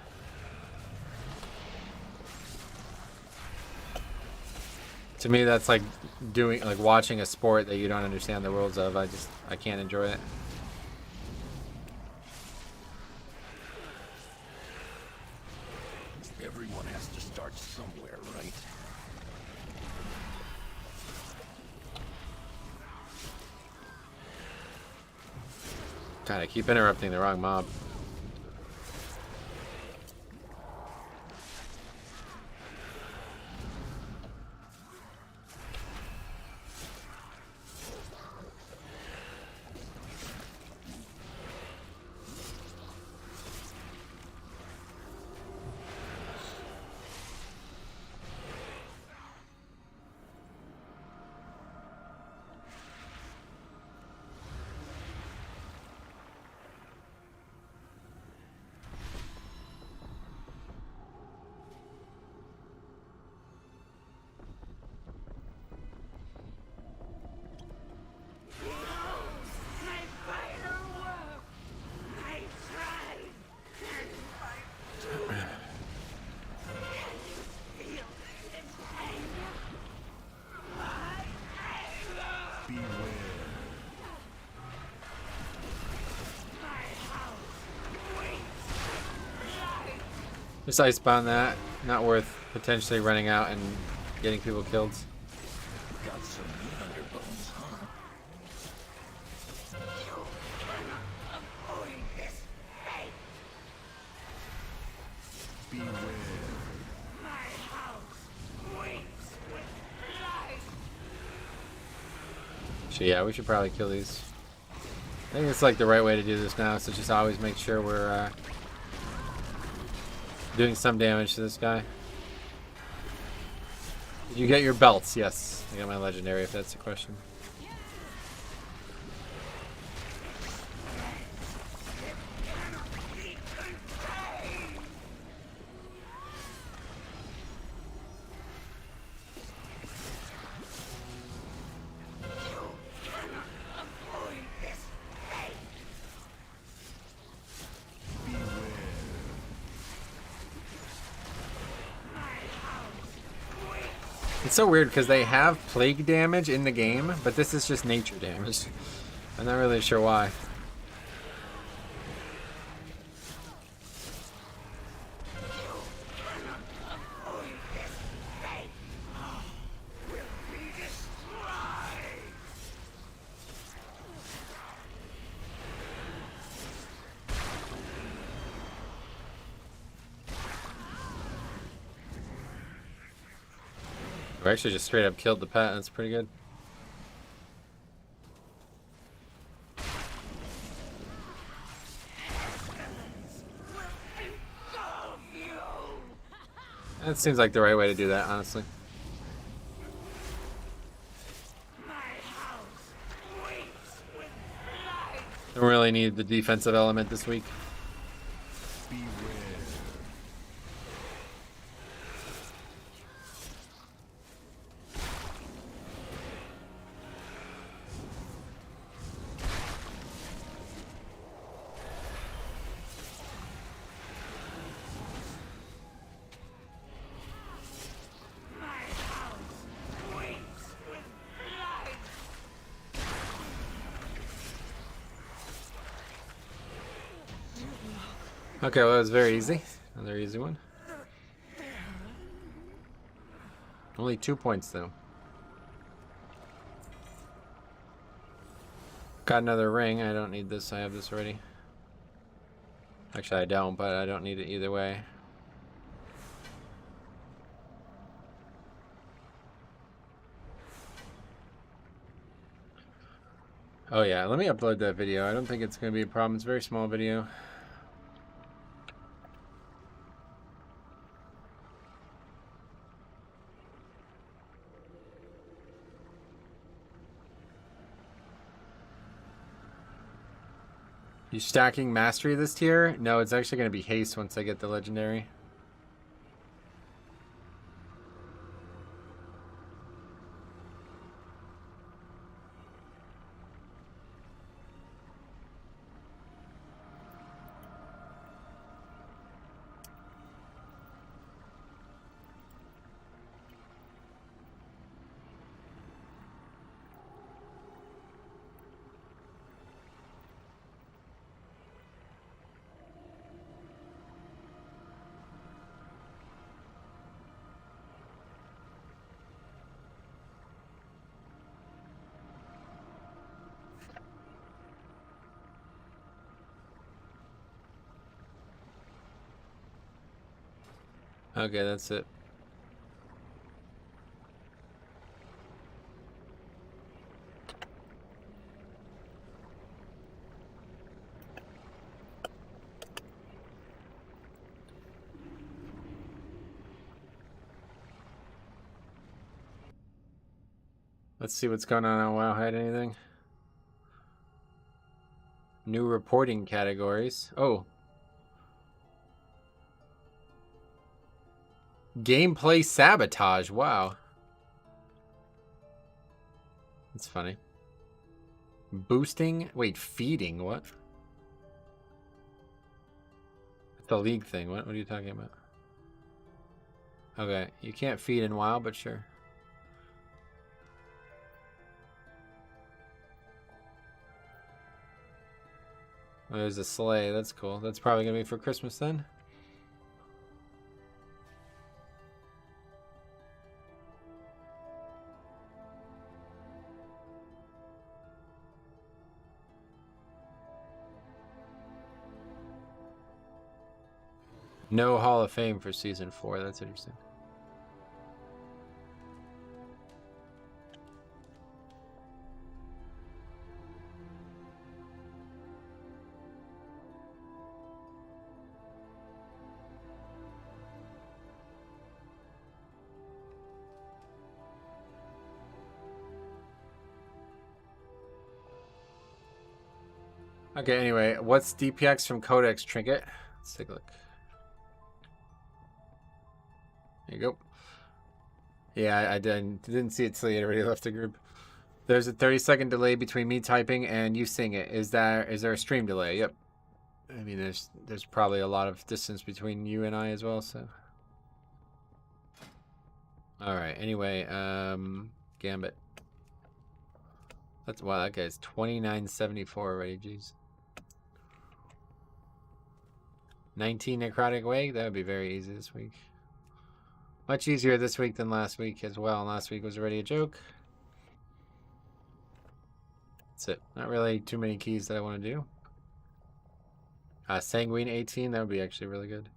To me, that's like watching a sport that you don't understand the rules of. I can't enjoy it. Everyone has to start somewhere, right? God, I keep interrupting the wrong mob. Just icebound that. Not worth potentially running out and getting people killed. Got some meat on your bones, huh? Beware. So yeah, we should probably kill these. I think it's like the right way to do this now, so just always make sure we're doing some damage to this guy. Did you get your belts? Yes. I got my legendary, if that's the question. It's so weird because they have plague damage in the game, but this is just nature damage. I'm not really sure why. We actually just straight up killed the pet. That's pretty good. That seems like the right way to do that, honestly. Don't really need the defensive element this week. Okay, well that was very easy. Another easy one. Only 2 points though. Got another ring. I don't need this. I have this already. Actually, I don't, but I don't need it either way. Oh yeah, let me upload that video. I don't think it's going to be a problem. It's a very small video. You stacking mastery this tier? No, it's actually going to be haste once I get the legendary. Okay, that's it. Let's see what's going on Wowhead. Anything? New reporting categories. Oh. Gameplay sabotage. Wow. That's funny. Boosting? Wait, feeding? What? It's a league thing. What are you talking about? Okay, you can't feed in WoW, but sure. Oh, there's a sleigh. That's cool. That's probably going to be for Christmas then. No Hall of Fame for Season 4. That's interesting. Okay, anyway, what's DPX from Codex Trinket? Let's take a look. There you go. Yeah, I didn't see it till you already left the group. There's a 30-second delay between me typing and you seeing it. Is there a stream delay? Yep. I mean, there's probably a lot of distance between you and I as well, so. All right. Anyway, Gambit. Wow, that guy's 2974 already. Jeez. 19 necrotic wake. That would be very easy this week. Much easier this week than last week as well. Last week was already a joke. That's it. Not really too many keys that I want to do. Sanguine 18. That would be actually really good.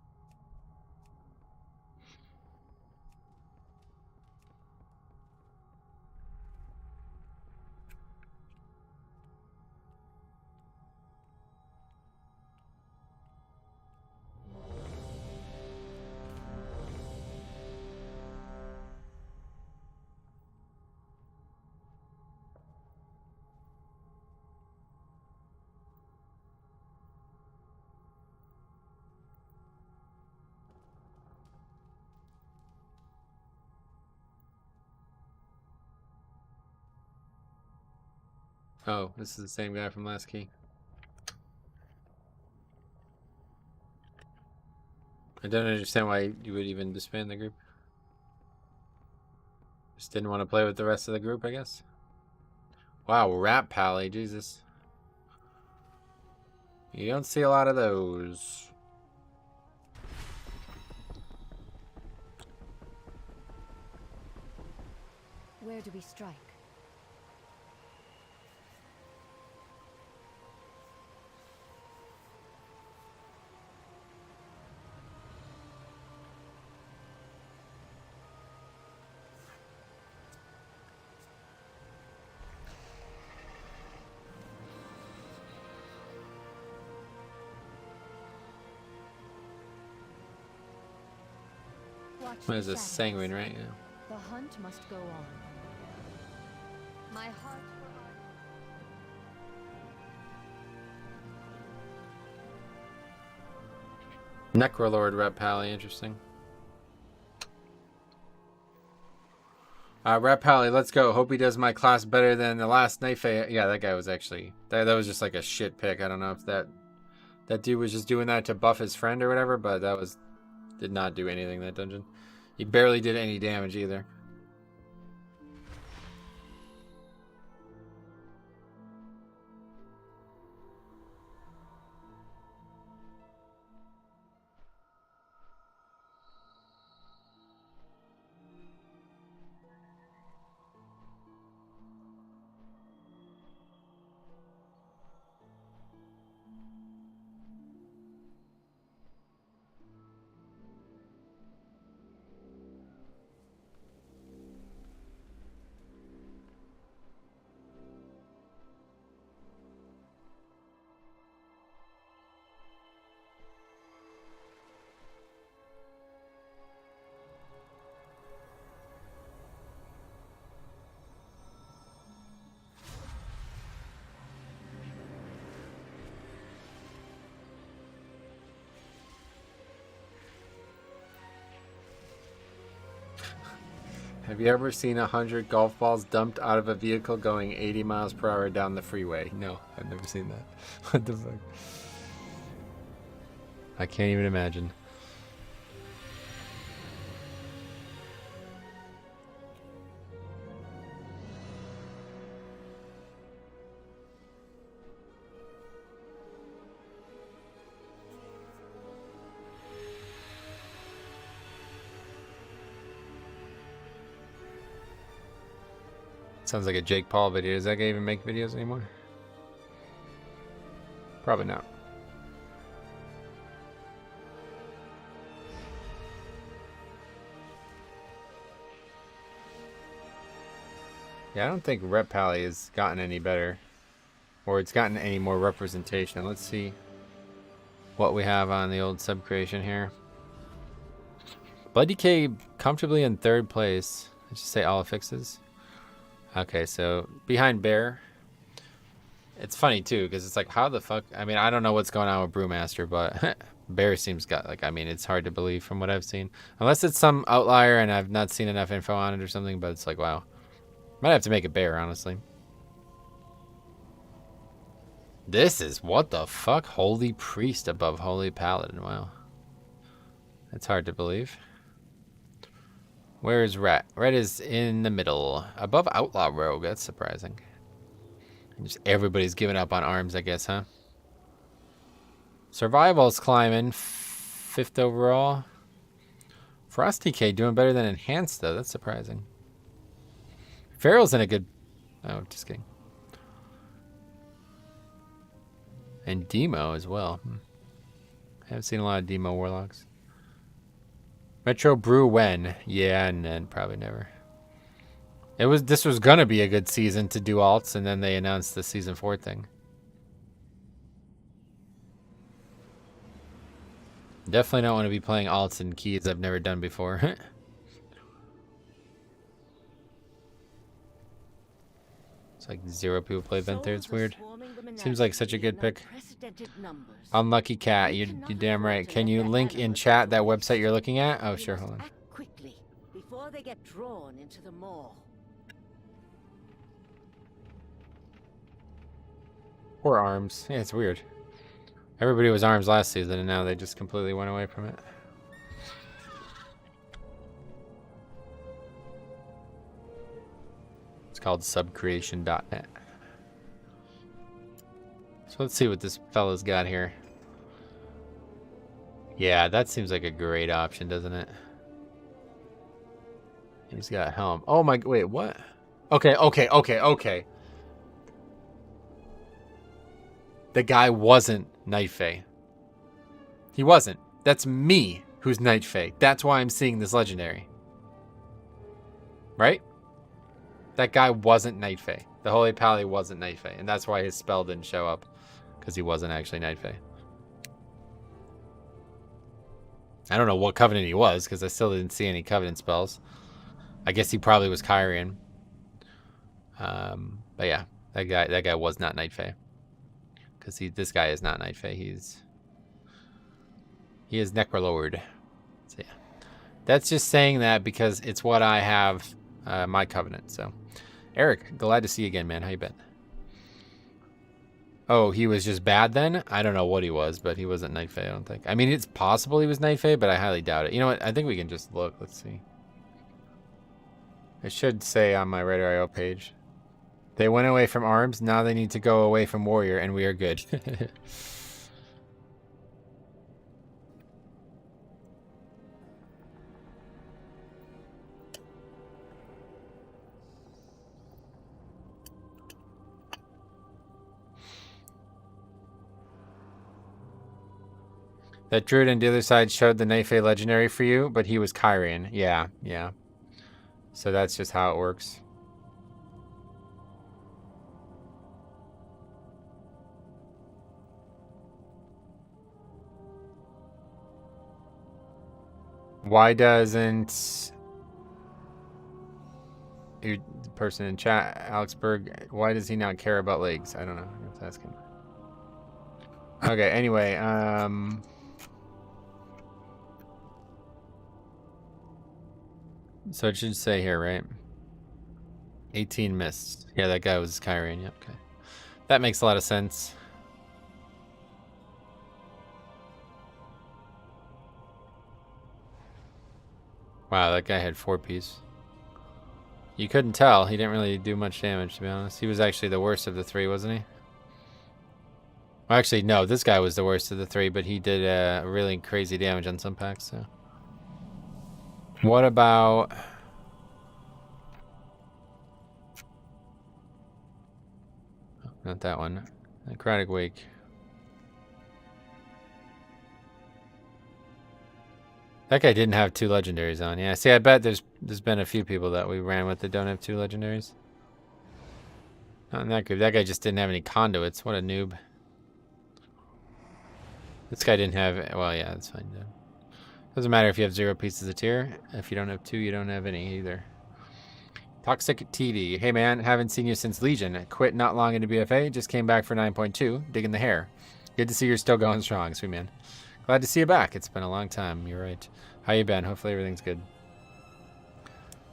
Oh, this is the same guy from last key. I don't understand why you would even disband the group. Just didn't want to play with the rest of the group, I guess. Wow, Rap Pally, Jesus. You don't see a lot of those. Where do we strike? What is this? Sanguine, right? Yeah. The hunt must go on. My heart. Necrolord Rep Pally, interesting. Rep Pally, let's go. Hope he does my class better than the last Knife. Yeah, that guy was actually that was just like a shit pick. I don't know if that dude was just doing that to buff his friend or whatever, but that did not do anything, that dungeon. He barely did any damage either. Have you ever seen 100 golf balls dumped out of a vehicle going 80 miles per hour down the freeway? No, I've never seen that. What the fuck? I can't even imagine. Sounds like a Jake Paul video. Does that guy even make videos anymore? Probably not. Yeah, I don't think Rep Pally has gotten any better. Or it's gotten any more representation. Let's see what we have on the old sub creation here. Blood Decay comfortably in 3rd place. Let's just say all fixes. Okay, so behind Bear. It's funny too, because it's like, how the fuck? I mean, I don't know what's going on with Brewmaster, but Bear seems got like, I mean, it's hard to believe from what I've seen, unless it's some outlier and I've not seen enough info on it or something. But it's like, wow, might have to make it Bear, honestly. This is what the fuck? Holy Priest above Holy Paladin. Wow, that's hard to believe. Where is Rat? Rat is in the middle. Above Outlaw Rogue. That's surprising. Just everybody's giving up on arms, I guess, huh? Survival's climbing. 5th overall. Frost TK doing better than Enhanced, though. That's surprising. Feral's in a good... Oh, just kidding. And Demo as well. I haven't seen a lot of Demo Warlocks. Metro Brew when? Yeah, and then probably never. This was gonna be a good season to do alts, and then they announced the season 4 thing. Definitely don't want to be playing alts and keys I've never done before. It's like 0 people play Venthyr. It's weird. Seems like such a good pick. Unlucky Cat, you're damn right. Can you link in chat that website you're looking at? Oh, sure, hold on. Quickly, before they get drawn into the maw. Or arms. Yeah, it's weird. Everybody was arms last season, and now they just completely went away from it. It's called subcreation.net. So let's see what this fella's got here. Yeah, that seems like a great option, doesn't it? He's got helm. Oh my, wait, what? Okay. The guy wasn't Night Fae. He wasn't. That's me who's Night Fae. That's why I'm seeing this legendary. Right? That guy wasn't Night Fae. The Holy Pally wasn't Night Fae. And that's why his spell didn't show up. Because he wasn't actually Night Fae. I don't know what Covenant he was, because I still didn't see any Covenant spells. I guess he probably was Kyrian. But yeah, that guy was not Night Fae. Because this guy is not Night Fae. He is Necrolord. So yeah, that's just saying that because it's what I have my Covenant. So, Eric, glad to see you again, man. How you been? Oh, he was just bad then? I don't know what he was, but he wasn't Night Fae, I don't think. I mean, it's possible he was Night Fae, but I highly doubt it. You know what? I think we can just look. Let's see. It should say on my Radar.io page. They went away from arms. Now they need to go away from warrior, and we are good. That druid on the other side showed the Night Fae legendary for you, but he was Kyrian. Yeah. So that's just how it works. Why doesn't the person in chat, Alexberg, why does he not care about legs? I don't know. I have to ask him. Okay, anyway, So it should say here, right? 18 missed. Yeah, that guy was Kyrian. Yep, okay. That makes a lot of sense. Wow, that guy had 4 piece. You couldn't tell. He didn't really do much damage, to be honest. He was actually the worst of the 3, wasn't he? Well, actually, no. This guy was the worst of the 3, but he did really crazy damage on some packs, so. What about... Not that one. Necrotic Wake. That guy didn't have 2 legendaries on. Yeah, see, I bet there's been a few people that we ran with that don't have 2 legendaries. Not in that group. That guy just didn't have any conduits. What a noob. This guy didn't have... Well, yeah, that's fine. Doesn't matter if you have 0 pieces of tier. If you don't have 2, you don't have any either. Toxic TD. Hey, man, haven't seen you since Legion. Quit not long into BFA. Just came back for 9.2. Digging the hair. Good to see you're still going strong, sweet man. Glad to see you back. It's been a long time. You're right. How you been? Hopefully everything's good.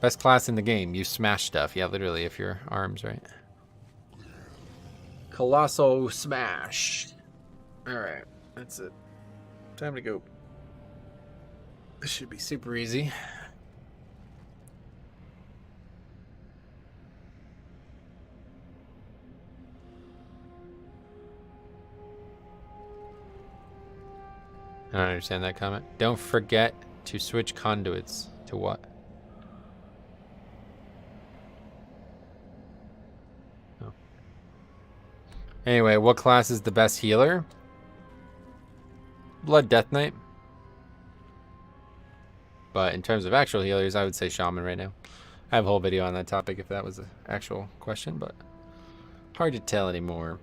Best class in the game. You smash stuff. Yeah, literally, if you're arms, right? Colossal smash. Alright. That's it. Time to go. This should be super easy. I don't understand that comment. Don't forget to switch conduits. To what? Oh. Anyway, what class is the best healer? Blood Death Knight. But in terms of actual healers, I would say Shaman right now. I have a whole video on that topic if that was an actual question, but hard to tell anymore.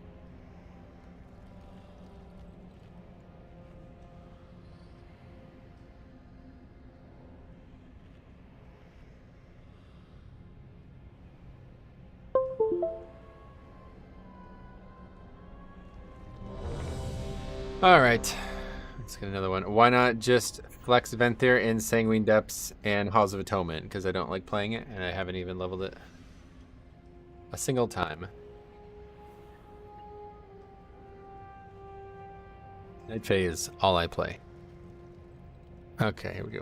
Alright, let's get another one. Why not just flex Venthyr in Sanguine Depths and Halls of Atonement? Because I don't like playing it, and I haven't even leveled it a single time. Night Fae is all I play. Okay, here we go.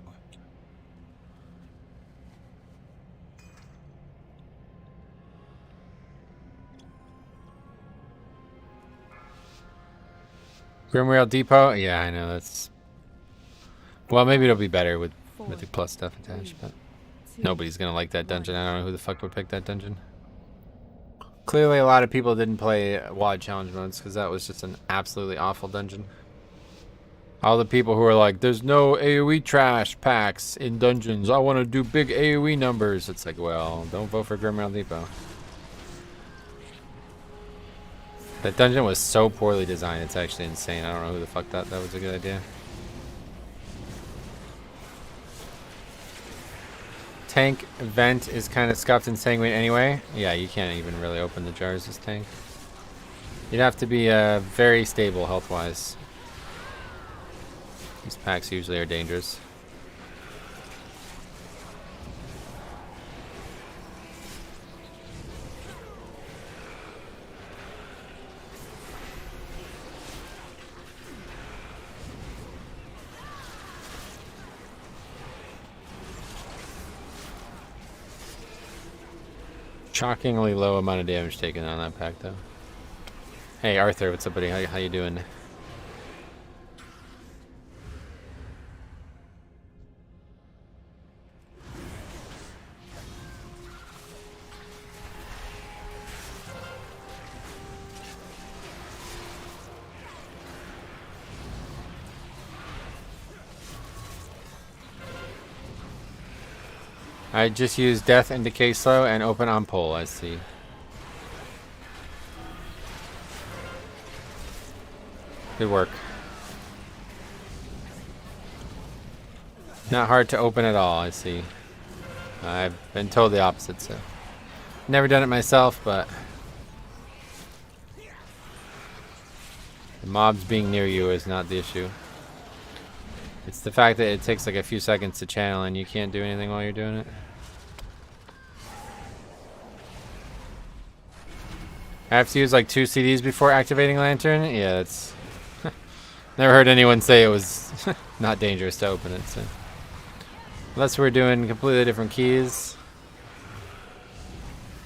Grimrail Depot? Yeah, I know, that's... Well, maybe it'll be better with Mythic Plus stuff attached, but... Nobody's gonna like that dungeon. I don't know who the fuck would pick that dungeon. Clearly a lot of people didn't play WoD challenge modes, because that was just an absolutely awful dungeon. All the people who are like, there's no AoE trash packs in dungeons. I want to do big AoE numbers. It's like, well, don't vote for Grimrail Depot. That dungeon was so poorly designed, it's actually insane. I don't know who the fuck thought that was a good idea. Tank vent is kind of scuffed and sanguine anyway. Yeah, you can't even really open the jars as tank. You'd have to be very stable health-wise. These packs usually are dangerous. Shockingly low amount of damage taken on that pack, though. Hey, Arthur, what's up, buddy? How you doing? I just use Death and Decay Slow and Open on Pull, I see. Good work. Not hard to open at all, I see. I've been told the opposite, so. Never done it myself, but... the mobs being near you is not the issue. It's the fact that it takes like a few seconds to channel and you can't do anything while you're doing it. I have to use like 2 CDs before activating Lantern? Yeah, it's... Never heard anyone say it was not dangerous to open it, so... Unless we're doing completely different keys.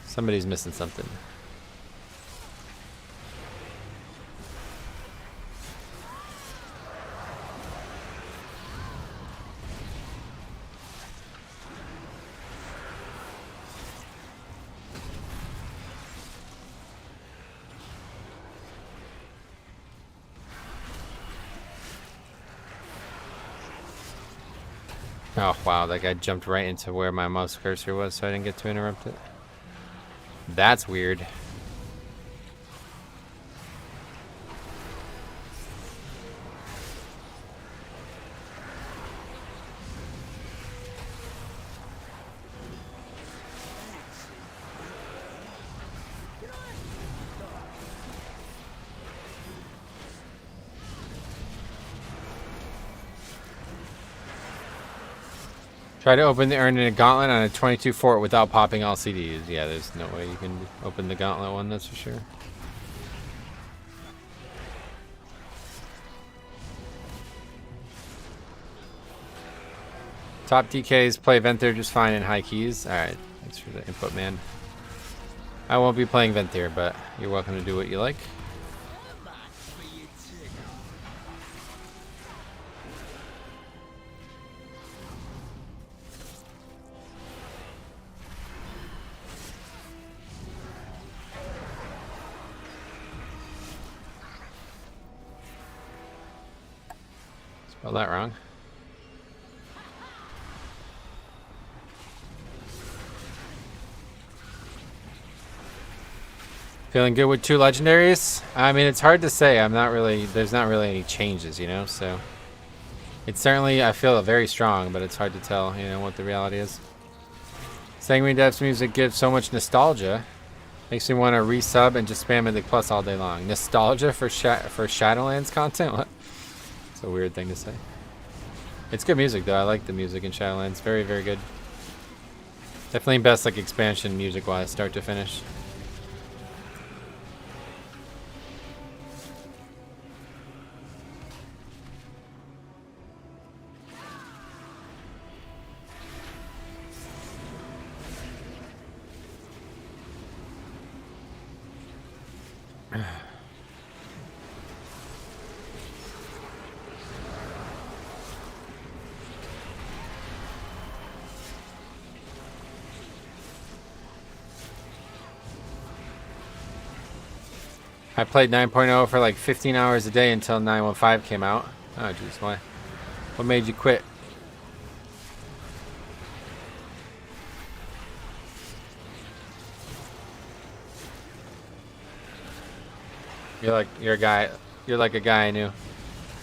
Somebody's missing something. Oh wow, that guy jumped right into where my mouse cursor was, so I didn't get to interrupt it. That's weird. Try to open the urn in a gauntlet on a 22 fort without popping all CDs. Yeah, there's no way you can open the gauntlet one, that's for sure. Top DKs play Venthyr just fine in high keys. Alright, thanks for the input, man. I won't be playing Venthyr, but you're welcome to do what you like. Spelled that wrong. Feeling good with 2 legendaries? I mean, it's hard to say. There's not really any changes, you know, so. It's certainly, I feel very strong, but it's hard to tell, you know, what the reality is. Sanguine Depths music gives so much nostalgia. Makes me want to resub and just spam Mythic Plus all day long. Nostalgia for Shadowlands content? What? It's a weird thing to say. It's good music, though. I like the music in Shadowlands. Very, very good. Definitely best, like, expansion music-wise, start to finish. I played 9.0 for like 15 hours a day until 9.15 came out. Oh, jeez, why? What made you quit? You're like a guy I knew.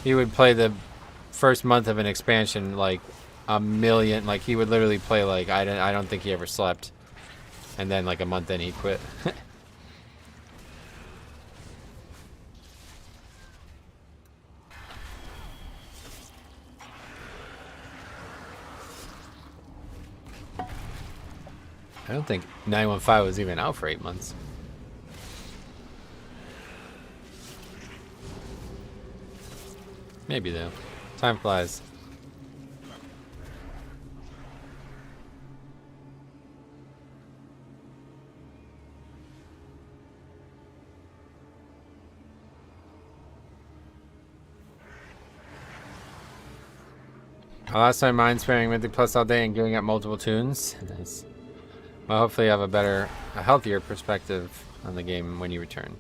He would play the first month of an expansion like a million. Like he would literally play like I don't think he ever slept. And then like a month in he quit. I don't think 9.15 was even out for 8 months. Maybe though. Time flies. I lost my mind sparing Mythic Plus all day and giving up multiple tunes. Nice. Well, hopefully you have a healthier perspective on the game when you return.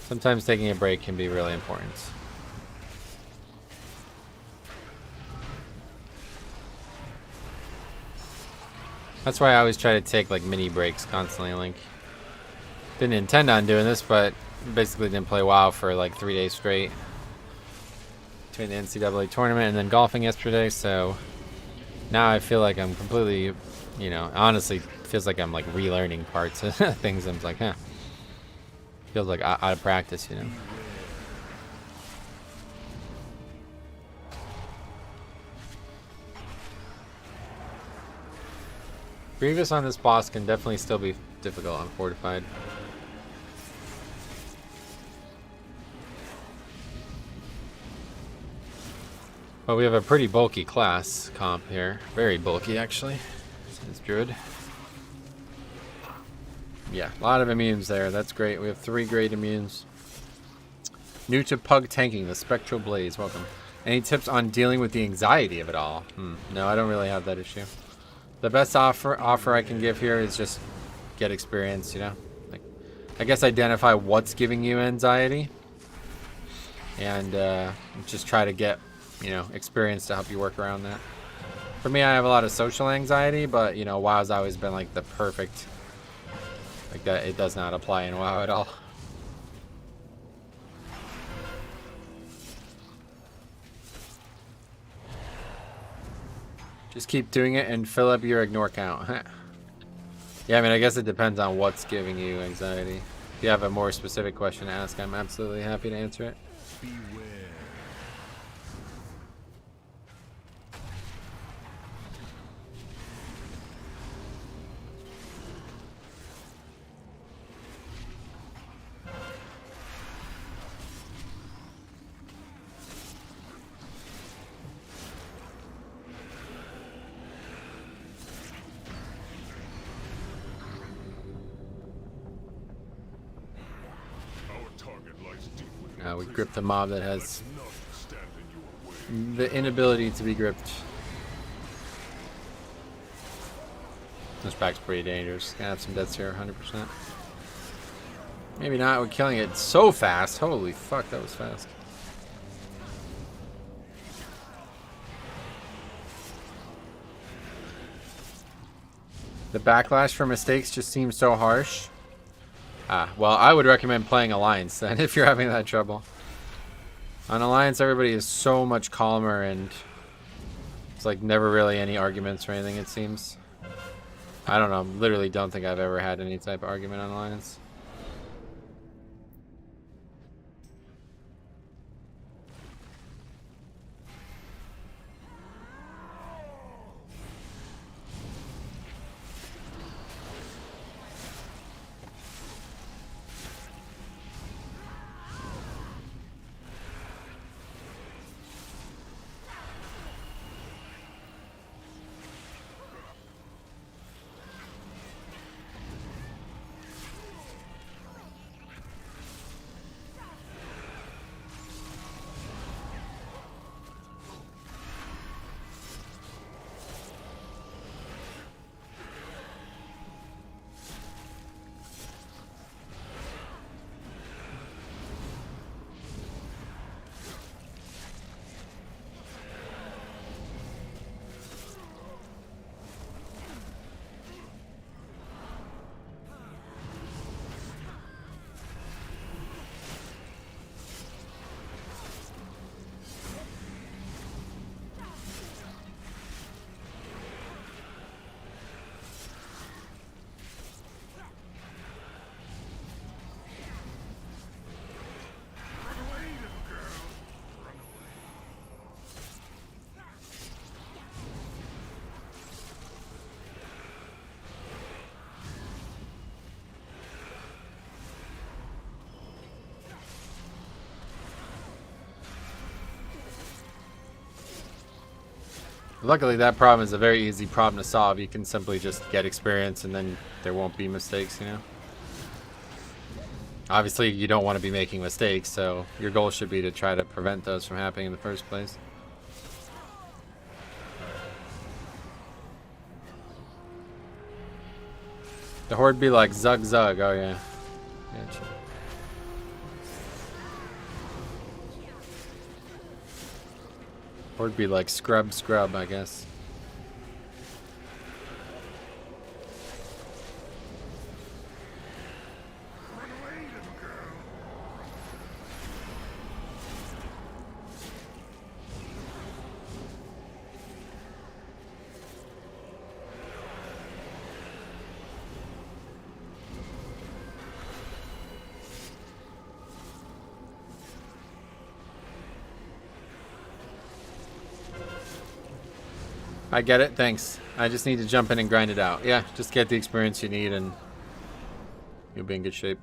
Sometimes taking a break can be really important. That's why I always try to take like mini breaks constantly. Like, didn't intend on doing this, but basically didn't play WoW for like 3 days straight between the NCAA tournament and then golfing yesterday. So now I feel like I'm completely, you know, honestly feels like I'm like relearning parts of things. I'm like, huh. Feels like out of practice, you know. Grievous on this boss can definitely still be difficult on Fortified. Well, we have a pretty bulky class comp here. Very bulky, actually. It's Druid. Yeah, a lot of immunes there. That's great. We have 3 great immunes. New to Pug tanking, the Spectral Blaze. Welcome. Any tips on dealing with the anxiety of it all? No, I don't really have that issue. The best offer I can give here is just get experience, you know? Like, I guess identify what's giving you anxiety. And just try to get, you know, experience to help you work around that. For me, I have a lot of social anxiety, but, you know, WoW's always been, like, the perfect... Like, that, it does not apply in WoW at all. Just keep doing it and fill up your ignore count. Yeah, I mean, I guess it depends on what's giving you anxiety. If you have a more specific question to ask, I'm absolutely happy to answer it. Beware. We grip the mob that has the inability to be gripped. This pack's pretty dangerous. Gonna have some deaths here, 100%. Maybe not. We're killing it so fast. Holy fuck, that was fast. The backlash for mistakes just seems so harsh. Well, I would recommend playing Alliance then if you're having that trouble. On Alliance, everybody is so much calmer and it's like never really any arguments or anything, it seems. I don't know, literally don't think I've ever had any type of argument on Alliance. Luckily, that problem is a very easy problem to solve. You can simply just get experience and then there won't be mistakes, you know? Obviously, you don't want to be making mistakes, so your goal should be to try to prevent those from happening in the first place. The horde be like Zug Zug, oh yeah. Gotcha. Or it'd be like Scrub Scrub, I guess. I get it, thanks. I just need to jump in and grind it out. Yeah, just get the experience you need and you'll be in good shape.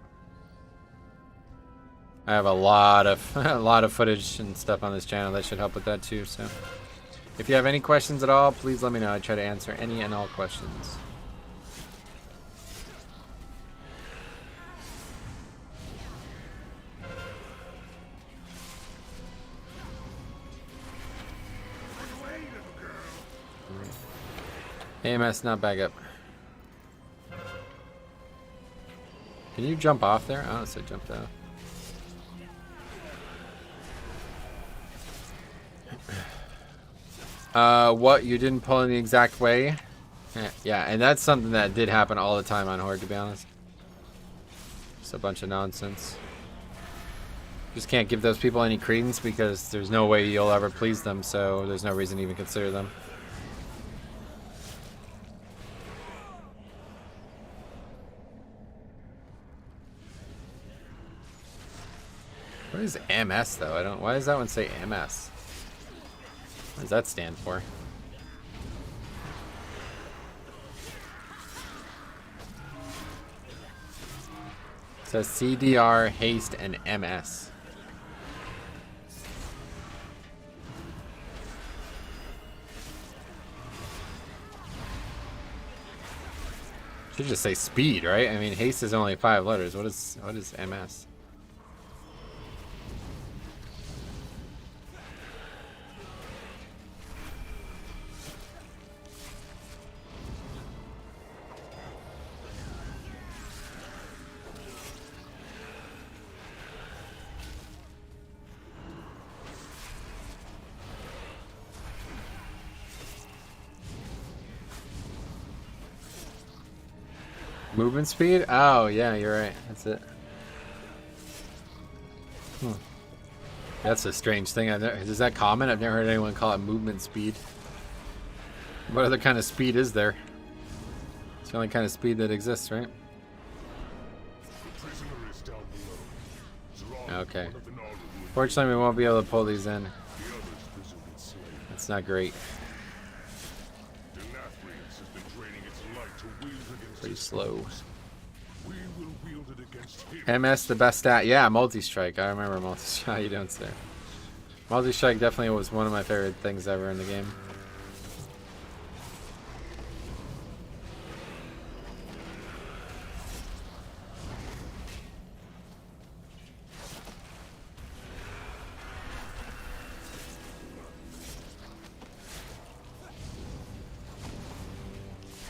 I have a lot of a lot of footage and stuff on this channel that should help with that too. So, if you have any questions at all, please let me know. I try to answer any and all questions. AMS not back up. Can you jump off there? I honestly jumped off. What? You didn't pull in the exact way? Yeah, and that's something that did happen all the time on Horde, to be honest. Just a bunch of nonsense. Just can't give those people any credence because there's no way you'll ever please them, so there's no reason to even consider them. What is MS though? I don't. Why does that one say MS? What does that stand for? It says CDR, Haste, and MS. Should just say speed, right? I mean, Haste is only 5 letters. What is MS? Movement speed? Oh, yeah, you're right. That's it. That's a strange thing. Is that common? I've never heard anyone call it movement speed. What other kind of speed is there? It's the only kind of speed that exists, right? Okay. Fortunately, we won't be able to pull these in. That's not great. Pretty slow. MS the best stat. Yeah, multi-strike. I remember multi-strike. How you doing, sir? Multi-strike definitely was one of my favorite things ever in the game.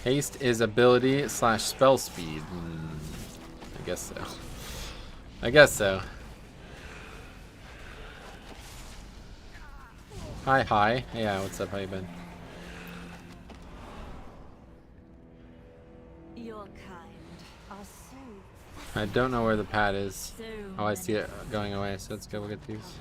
Haste is ability / spell speed. I guess so. I guess so. Hi. Yeah, what's up? How you been? Your kind are so... I don't know where the pad is. Oh, I see it going away, so let's go look at these.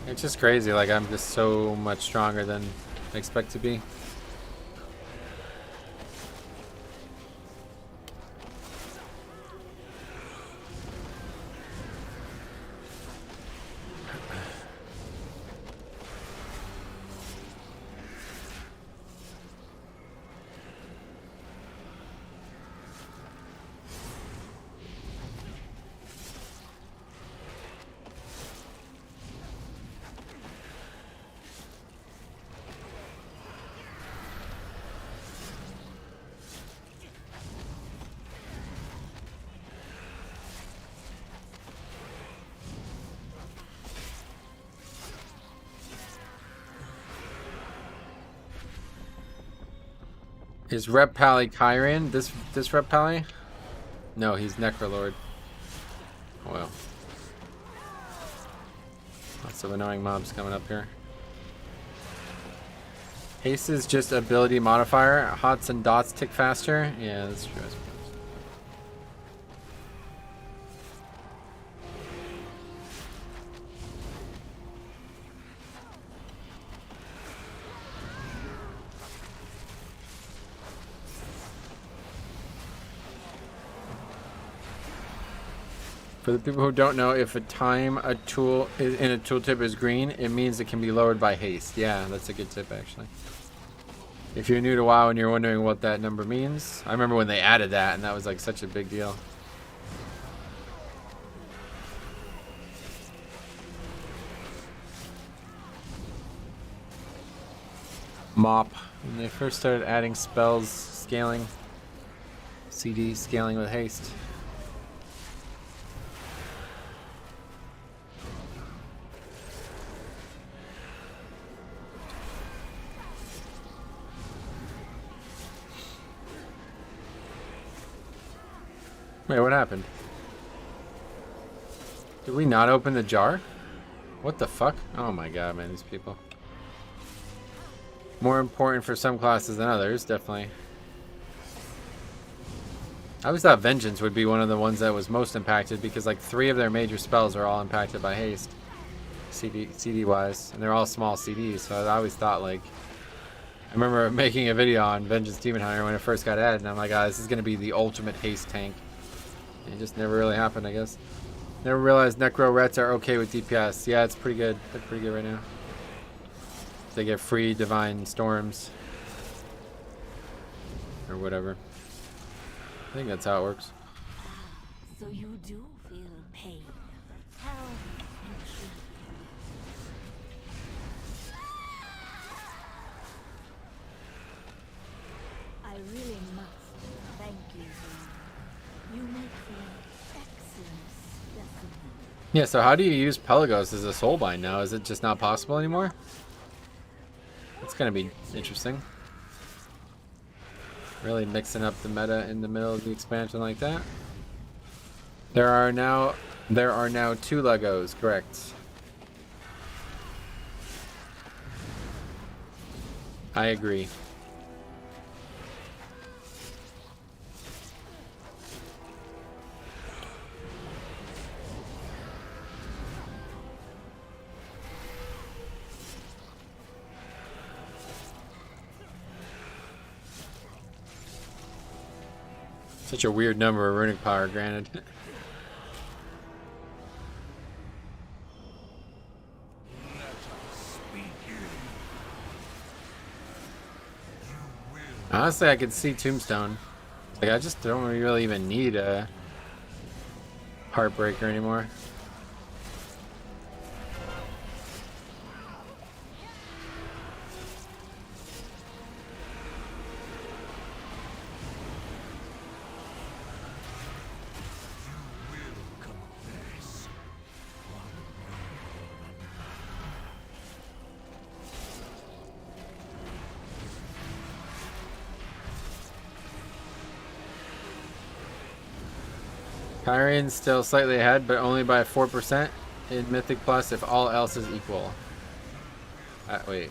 It's just crazy, like I'm just so much stronger than I expect to be. Is Rep Pally Kyrian? This Rep Pally? No, he's Necrolord. Well. Lots of annoying mobs coming up here. Haste is just ability modifier. Hots and dots tick faster. Yeah, that's true. For the people who don't know, if a time a tool is in a tooltip is green, it means it can be lowered by haste. Yeah, that's a good tip actually. If you're new to WoW and you're wondering what that number means, I remember when they added that and that was like such a big deal. Mop. When they first started adding spells scaling, CD scaling with haste. Wait, what happened? Did we not open the jar? What the fuck? Oh my god, man, these people. More important for some classes than others, definitely. I always thought Vengeance would be one of the ones that was most impacted because like 3 of their major spells are all impacted by haste. CD wise. And they're all small CDs, so I always thought like... I remember making a video on Vengeance Demon Hunter when it first got added and I'm like, this is going to be the ultimate haste tank. It just never really happened, I guess. Never realized Necro Rets are okay with DPS. Yeah, it's pretty good. They're pretty good right now. They get free Divine Storms. Or whatever. I think that's how it works. So you do feel pain. How intriguing. I really must thank you, Zereth. You make for an excellent specimen. Yeah, so how do you use Pelagos as a soulbind now? Is it just not possible anymore? That's gonna be interesting. Really mixing up the meta in the middle of the expansion like that. There are now 2 Legos, correct? I agree. Such a weird number of runic power, granted. Honestly, I could see Tombstone. Like, I just don't really even need a Heartbreaker anymore. Kyrian's still slightly ahead, but only by 4% in Mythic Plus if all else is equal. Wait,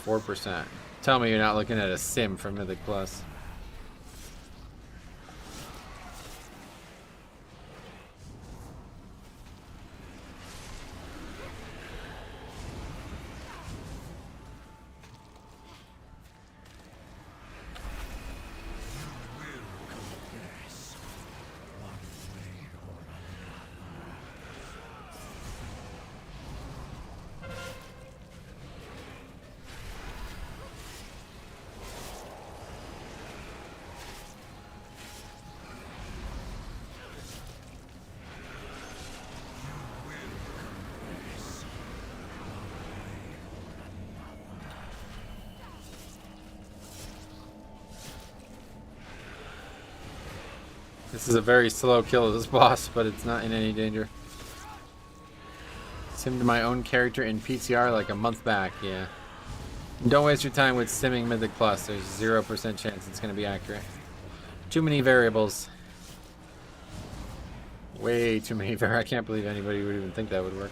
4%. Tell me you're not looking at a sim for Mythic Plus. This is a very slow kill of this boss, but it's not in any danger. Simmed my own character in PTR like a month back, yeah. Don't waste your time with simming Mythic Plus. There's 0% chance it's going to be accurate. Too many variables. Way too many variables. I can't believe anybody would even think that would work.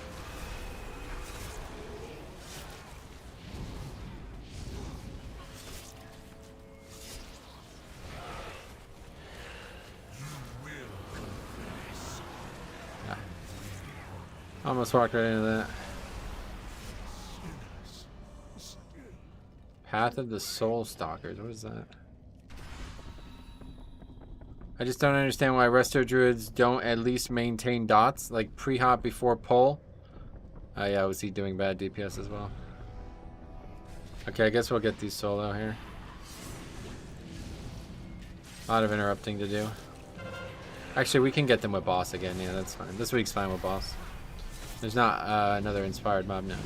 Almost walked right into that. Path of the Soul Stalkers. What is that? I just don't understand why resto druids don't at least maintain dots, like pre-hop before pull. Oh yeah, was he doing bad DPS as well? Okay, I guess we'll get these solo here. A lot of interrupting to do. Actually, we can get them with boss again. Yeah, that's fine. This week's fine with boss. There's not another inspired mob now.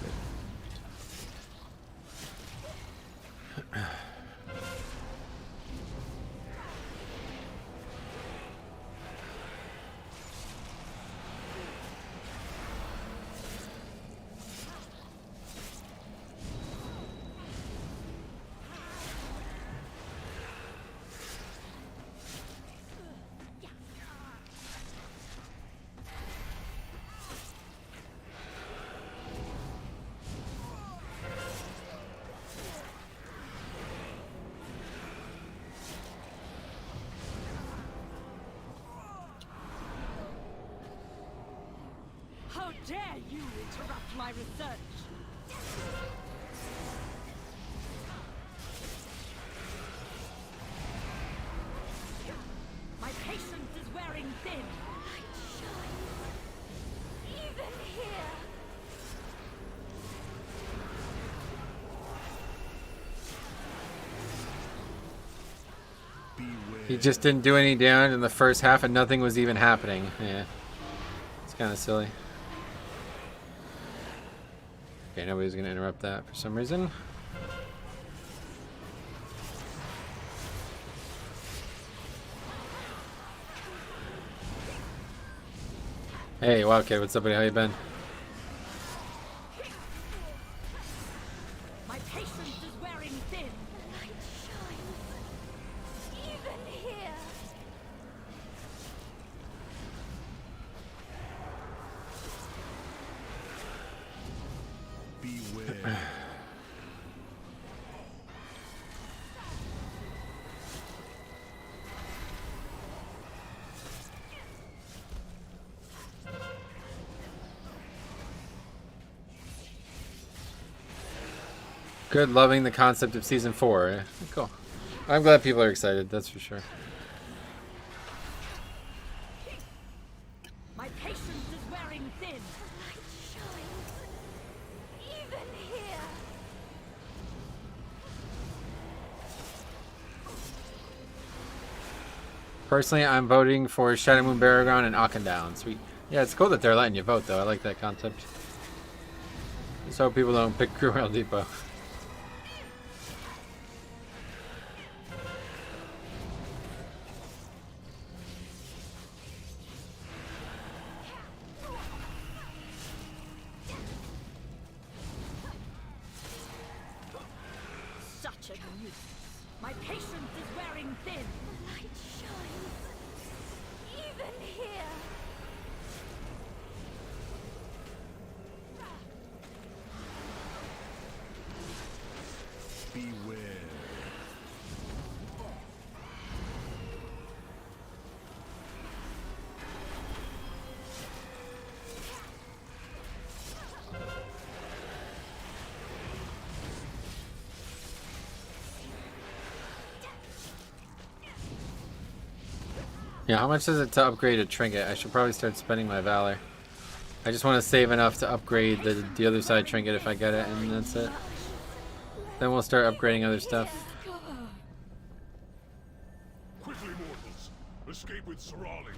How dare you interrupt my research? My patience is wearing thin. Even here. He just didn't do any damage in the first half and nothing was even happening. Yeah. It's kind of silly. Okay, nobody's going to interrupt that for some reason. Hey, Wildcat, what's up, buddy? How you been? My patience is wearing thin. The light shines. Even here. Beware. Good, loving the concept of season 4. Yeah, cool. I'm glad people are excited, that's for sure. My patience is wearing thin. The light shines. Even here. Personally, I'm voting for Shadow Moon Baragon and Akendown. Sweet. Yeah, it's cool that they're letting you vote, though. I like that concept. Just hope people don't pick Cruel Depot. Such a nuisance. My patience is wearing thin. The light shines. Even here. Beware. Yeah, how much is it to upgrade a trinket? I should probably start spending my valor. I just want to save enough to upgrade the other side trinket if I get it, and that's it. Then we'll start upgrading other stuff. Quickly, mortals! Escape with Sorali.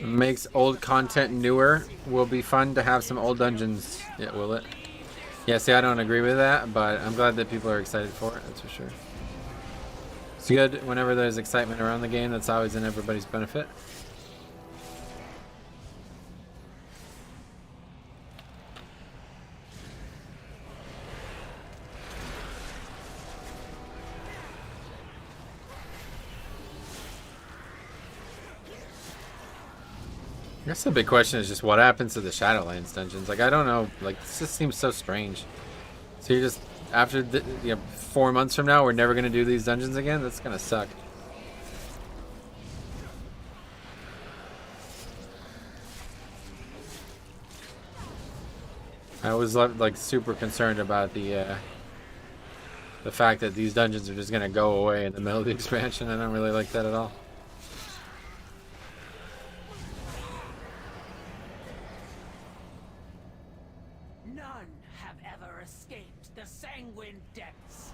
Makes old content newer. Will be fun to have some old dungeons. Yeah, will it? Yeah, see, I don't agree with that, but I'm glad that people are excited for it, that's for sure. It's good whenever there's excitement around the game. That's always in everybody's benefit. I guess the big question is just what happens to the Shadowlands dungeons. Like, I don't know. Like, this just seems so strange. So you're just, after the, 4 months from now, we're never going to do these dungeons again? That's going to suck. I was like super concerned about the the fact that these dungeons are just gonna go away in the middle of the expansion. I don't really like that at all. None have ever escaped the sanguine depths,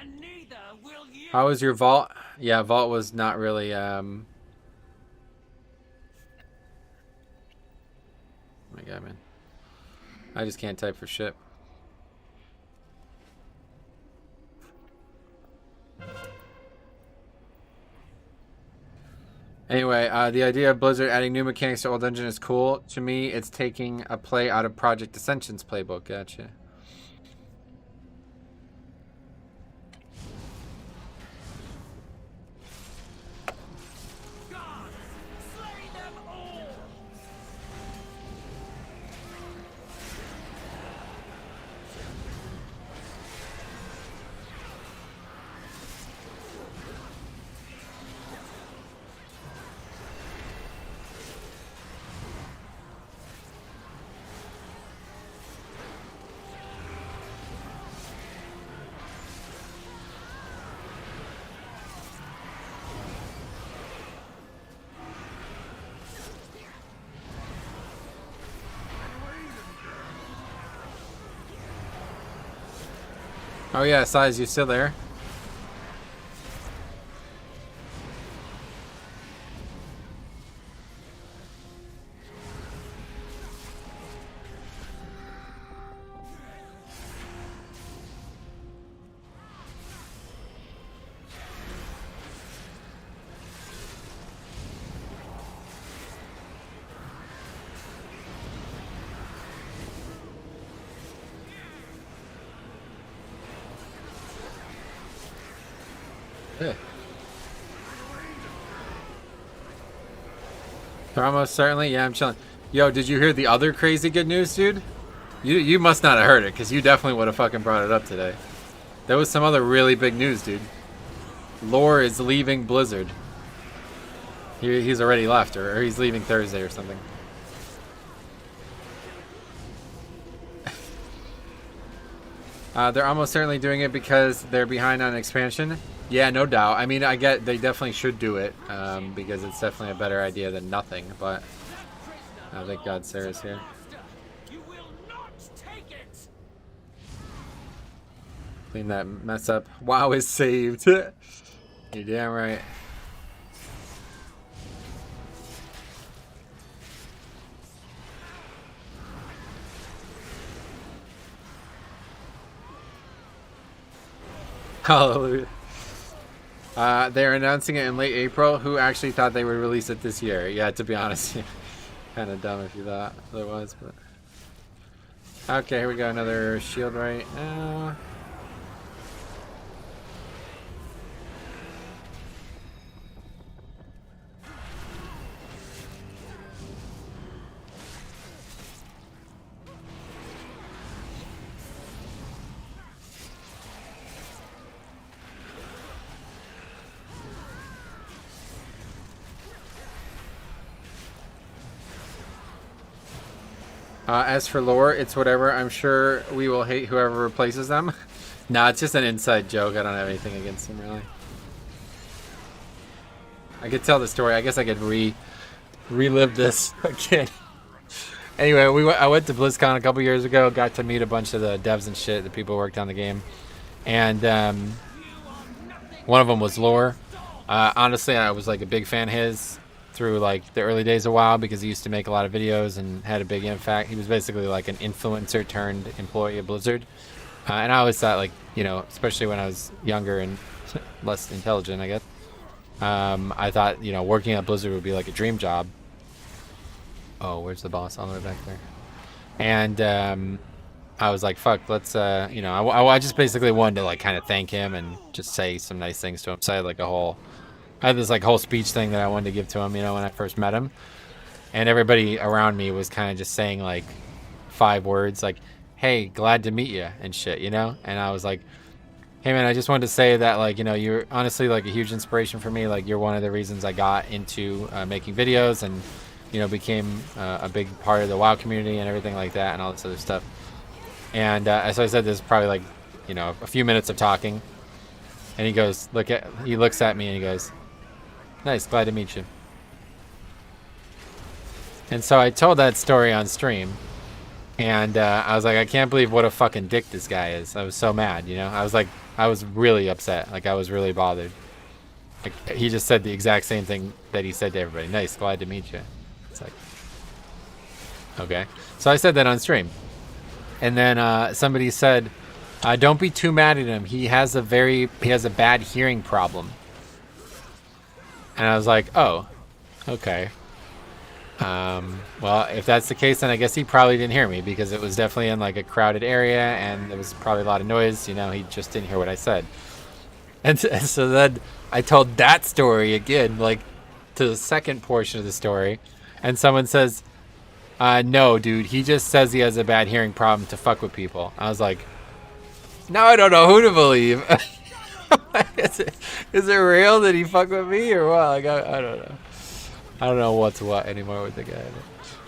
and neither will you. How was your vault? Yeah, vault was not really oh my god, man. I just can't type for shit. Anyway, the idea of Blizzard adding new mechanics to Old Dungeon is cool. To me, it's taking a play out of Project Ascension's playbook. Gotcha. Oh yeah, Size, you still there? Yeah. Almost certainly, yeah, I'm chilling. Yo, did you hear the other crazy good news, dude? You must not have heard it, because you definitely would have fucking brought it up today. There was some other really big news, dude. Lore is leaving Blizzard. He's already left, or he's leaving Thursday or something. They're almost certainly doing it because they're behind on expansion. Yeah, no doubt. I mean, I get they definitely should do it because it's definitely a better idea than nothing. But thank God Sarah's here. Clean that mess up. WoW is saved. You're damn right. Hallelujah. They're announcing it in late April. Who actually thought they would release it this year? Yeah, to be honest, kind of dumb if you thought otherwise. But okay, here we go. Another shield right now. As for lore, it's whatever. I'm sure we will hate whoever replaces them. Nah, it's just an inside joke. I don't have anything against them, really. I could tell the story. I guess I could relive this again. Anyway, I went to BlizzCon a couple years ago. Got to meet a bunch of the devs and shit, the people who worked on the game. And one of them was Lore. Honestly, I was like a big fan of his through like the early days of WoW because he used to make a lot of videos and had a big impact. He was basically like an influencer turned employee of Blizzard. And I always thought, like, you know, especially when I was younger and less intelligent, I guess, I thought, you know, working at Blizzard would be like a dream job. Oh, where's the boss? All the way back there. And I was like, fuck, let's, you know, I just basically wanted to like kind of thank him and just say some nice things to him. So I had like I had this like whole speech thing that I wanted to give to him, you know, when I first met him. And everybody around me was kind of just saying like 5 words like, hey, glad to meet you and shit, you know? And I was like, hey man, I just wanted to say that, like, you know, you're honestly like a huge inspiration for me. Like, you're one of the reasons I got into making videos and, you know, became a big part of the WoW community and everything like that and all this other stuff. And so I said this probably like, you know, a few minutes of talking. And he goes, he looks at me and he goes, "Nice, glad to meet you." And so I told that story on stream. And I was like, I can't believe what a fucking dick this guy is. I was so mad, you know? I was really upset. Like, I was really bothered. Like, he just said the exact same thing that he said to everybody. "Nice, glad to meet you." It's like, okay. So I said that on stream. And then somebody said, "Don't be too mad at him. He has a bad hearing problem." And I was like, oh, okay. Well, if that's the case, then I guess he probably didn't hear me, because it was definitely in like a crowded area and there was probably a lot of noise. You know, he just didn't hear what I said. And so then I told that story again, like to the second portion of the story. And someone says, "No, dude, he just says he has a bad hearing problem to fuck with people." I was like, now I don't know who to believe. Is it real that he fuck with me or what? Like, I don't know. I don't know what's what anymore with the guy.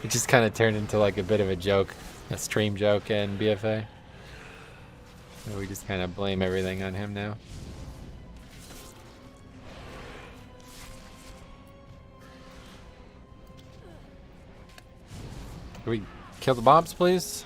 It just kind of turned into like a bit of a joke, a stream joke in BFA. And we just kind of blame everything on him now. Can we kill the mobs, please?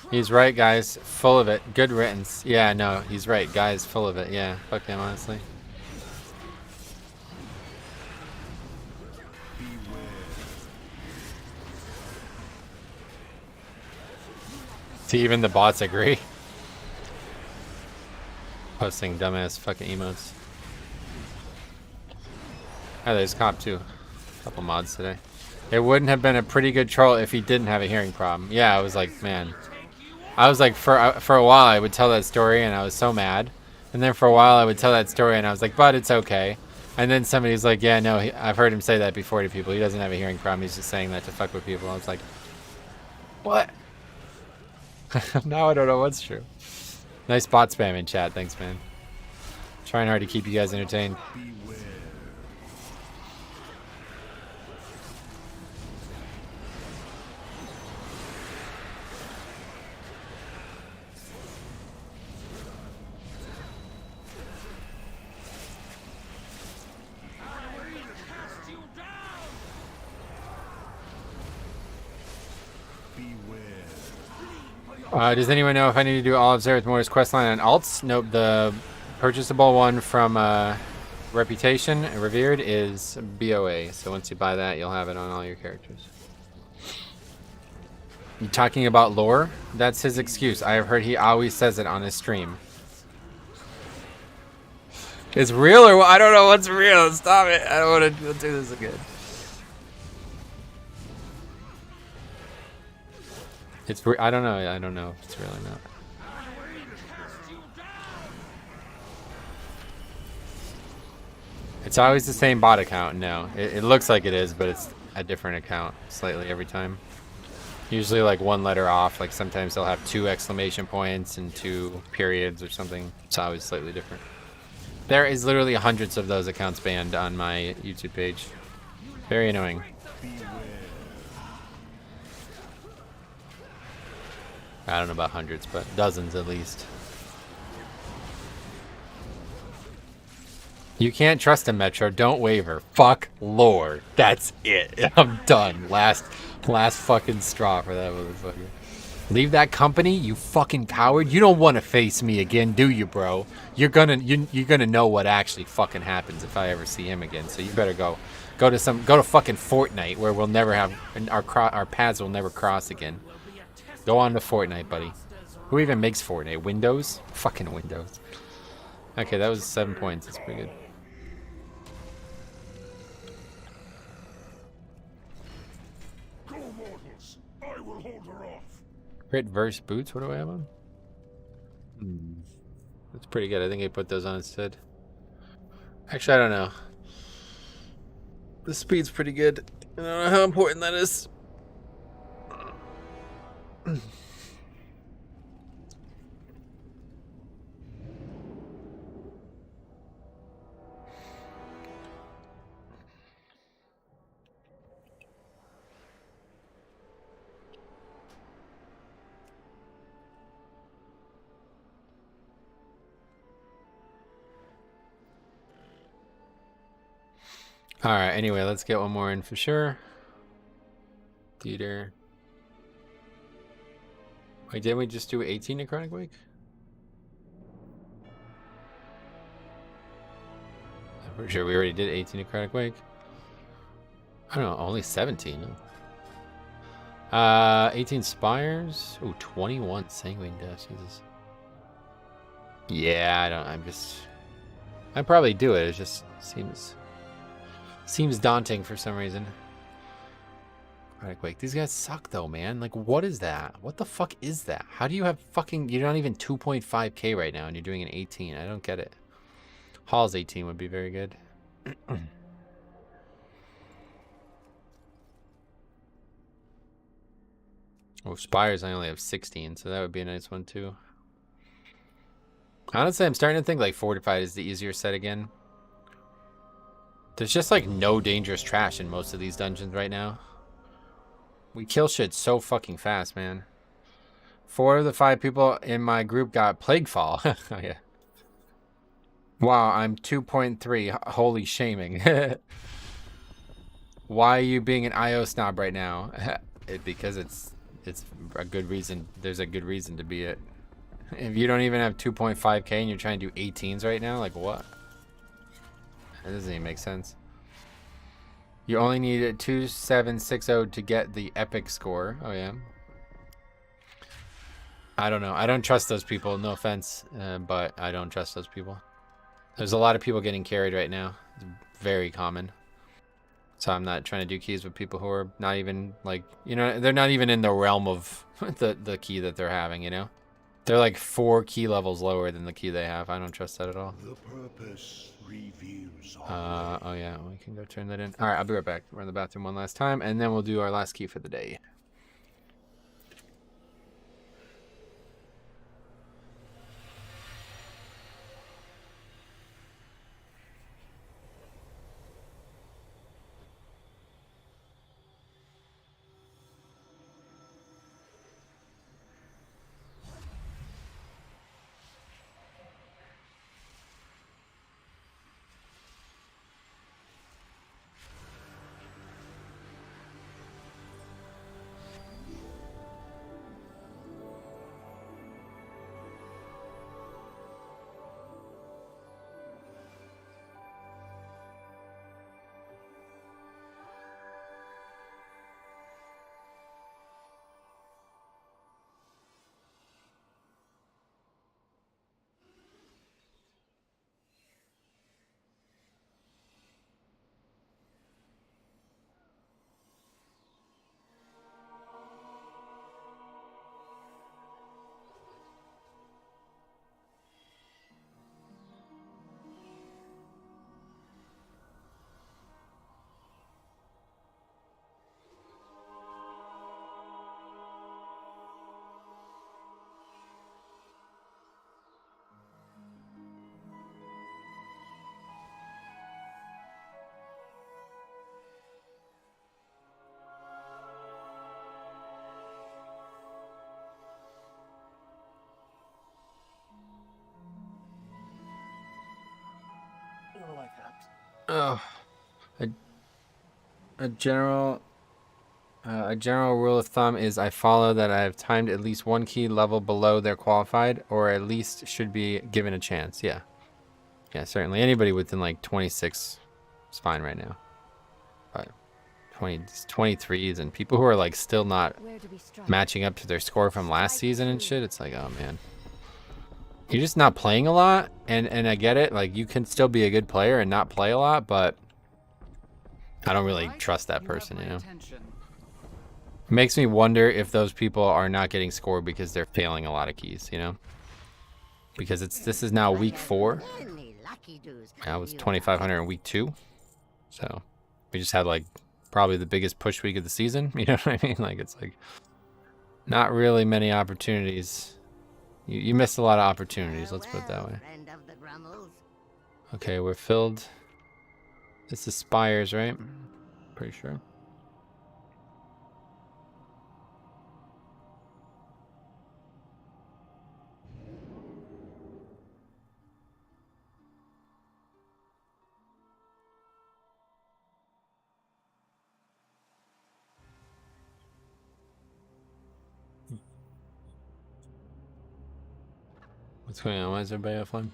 He's right, guys. Full of it. Good riddance. Yeah, no, he's right. Guys, full of it. Yeah, fuck him, honestly. See, even the bots agree. Posting dumbass fucking emotes. Oh, there's cop too. Couple mods today. It wouldn't have been a pretty good troll if he didn't have a hearing problem. Yeah, I was like, man. I was like, for a while I would tell that story and I was so mad. And then for a while I would tell that story and I was like, but it's okay. And then somebody's like, yeah, no, I've heard him say that before to people. He doesn't have a hearing problem. He's just saying that to fuck with people. I was like, what? Now I don't know what's true. Nice bot spam in chat. Thanks, man. Trying hard to keep you guys entertained. Does anyone know if I need to do all of Zereth Mortis questline on alts? Nope, the purchasable one from Reputation, Revered, is BOA. So once you buy that, you'll have it on all your characters. You talking about lore? That's his excuse. I have heard he always says it on his stream. It's real or what? I don't know what's real. Stop it. I don't want to do this again. It's I don't know. I don't know if it's real or not. It's always the same bot account. No, it looks like it is, but it's a different account slightly every time. Usually like one letter off. Like sometimes they'll have 2 exclamation points and 2 periods or something. It's always slightly different. There is literally hundreds of those accounts banned on my YouTube page. Very annoying. I don't know about hundreds, but dozens at least. You can't trust him, Metro. Don't waver. Fuck lore. That's it. I'm done. Last fucking straw for that motherfucker. Leave that company, you fucking coward. You don't want to face me again, do you, bro? You're gonna know what actually fucking happens if I ever see him again. So you better go to fucking Fortnite, where we'll never have our paths will never cross again. Go on to Fortnite, buddy. Who even makes Fortnite? Windows? Fucking Windows. Okay, that was 7 points. That's pretty good. Go, mortals. I will hold her off. Crit verse boots. What do I have on? That's pretty good. I think I put those on instead. Actually, I don't know. The speed's pretty good. I don't know how important that is. Alright, anyway, let's get one more in for sure. Theater. Wait, didn't we just do 18 Necrotic Wake? I'm pretty sure we already did 18 Necrotic Wake. I don't know, only 17. 18 Spires. Ooh, 21 Sanguine Death. Jesus. Yeah, I'd probably do it. It just seems daunting for some reason. Necrotic Wake. These guys suck though, man. Like, what is that? What the fuck is that? How do you have fucking... You're not even 2.5k right now and you're doing an 18. I don't get it. Hall's 18 would be very good. Oh, Spires, I only have 16, so that would be a nice one too. Honestly, I'm starting to think like Fortified is the easier set again. There's just like no dangerous trash in most of these dungeons right now. We kill shit so fucking fast, man. 4 of the 5 people in my group got Plaguefall. Oh, yeah. Wow, I'm 2.3. Holy shaming. Why are you being an IO snob right now? Because it's a good reason. There's a good reason to be it. If you don't even have 2.5k and you're trying to do 18s right now, like what? That doesn't even make sense. You only need a 2760 to get the epic score. Oh yeah. I don't know. I don't trust those people. No offense, but I don't trust those people. There's a lot of people getting carried right now. It's very common. So I'm not trying to do keys with people who are not even like, you know, they're not even in the realm of the key that they're having, you know? They're like 4 key levels lower than the key they have. I don't trust that at all. The purpose reveals Oh yeah, we can go turn that in. All right, I'll be right back. We're in the bathroom one last time, and then we'll do our last key for the day. Oh, a general rule of thumb is I follow that I have timed at least 1 key level below their qualified, or at least should be given a chance. Yeah, certainly anybody within like 26 is fine right now, but 23s and people who are like still not matching up to their score from last season and shit, it's like, oh man. You're just not playing a lot, and I get it. Like, you can still be a good player and not play a lot, but I don't really trust that person, you know? It makes me wonder if those people are not getting scored because they're failing a lot of keys, you know? Because this is now week 4. I was 2,500 in week 2. So, we just had, like, probably the biggest push week of the season. You know what I mean? Like, it's like, not really many opportunities. You missed a lot of opportunities, let's put it that way. Okay, we're filled. This is Spires, right? Pretty sure. What's going on? Why is everybody offline?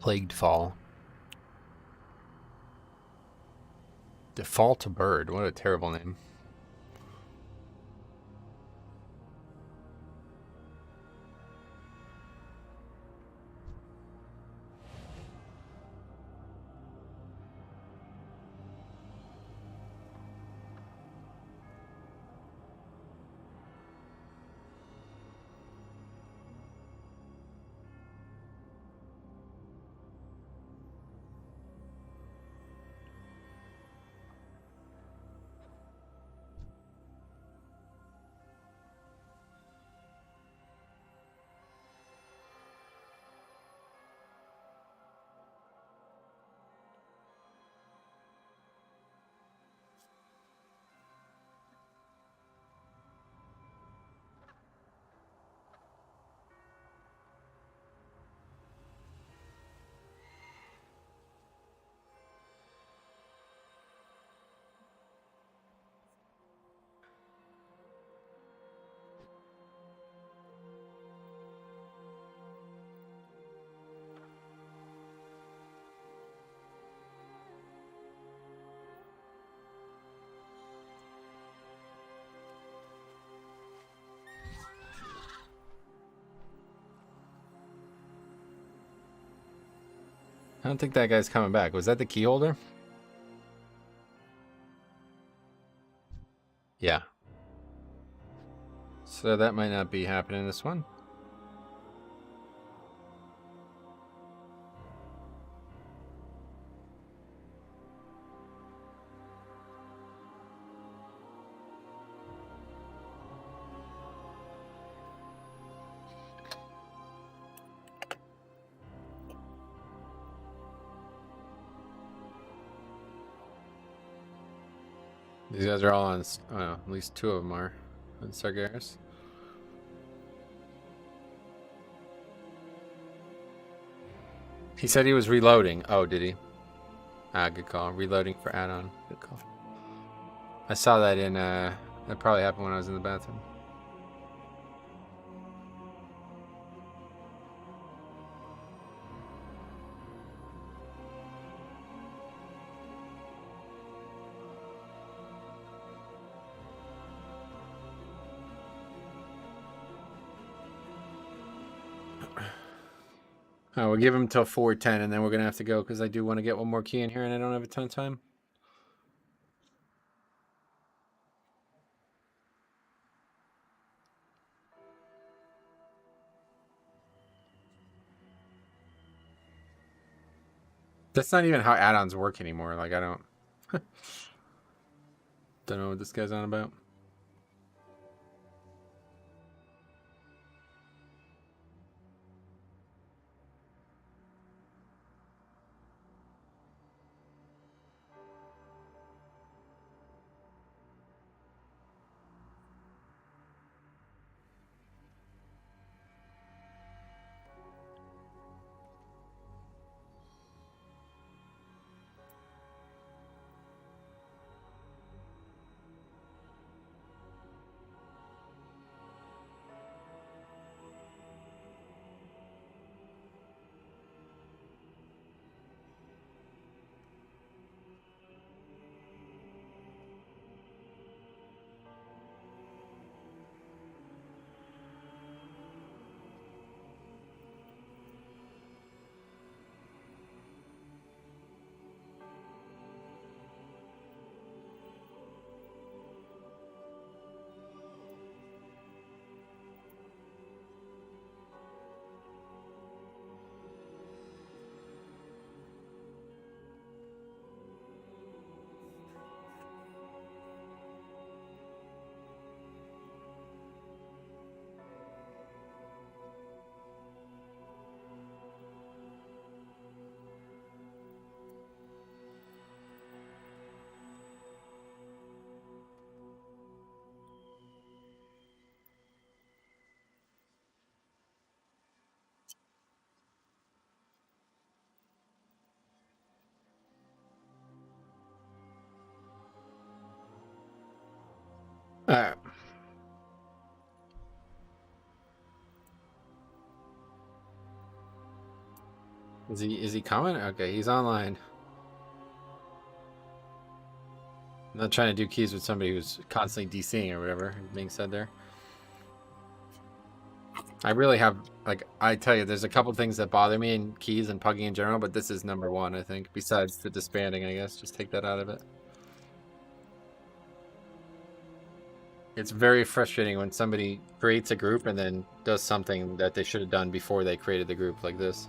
Plagued Fall. Default Bird. What a terrible name. I don't think that guy's coming back. Was that the key holder? Yeah. So that might not be happening this one. These guys are all on, at least two of them are on Sargeras. He said he was reloading. Oh, did he? Ah, good call. Reloading for add-on. Good call. I saw that in, that probably happened when I was in the bathroom. Oh, we'll give him till 4:10, and then we're gonna have to go because I do want to get one more key in here, and I don't have a ton of time. That's not even how add-ons work anymore. Like I don't know what this guy's on about. Alright. Is he coming? Okay, he's online. I'm not trying to do keys with somebody who's constantly DCing or whatever being said there. I really have, like, I tell you, there's a couple things that bother me in keys and pugging in general, but this is number one, I think, besides the disbanding, I guess. Just take that out of it. It's very frustrating when somebody creates a group and then does something that they should have done before they created the group, like this.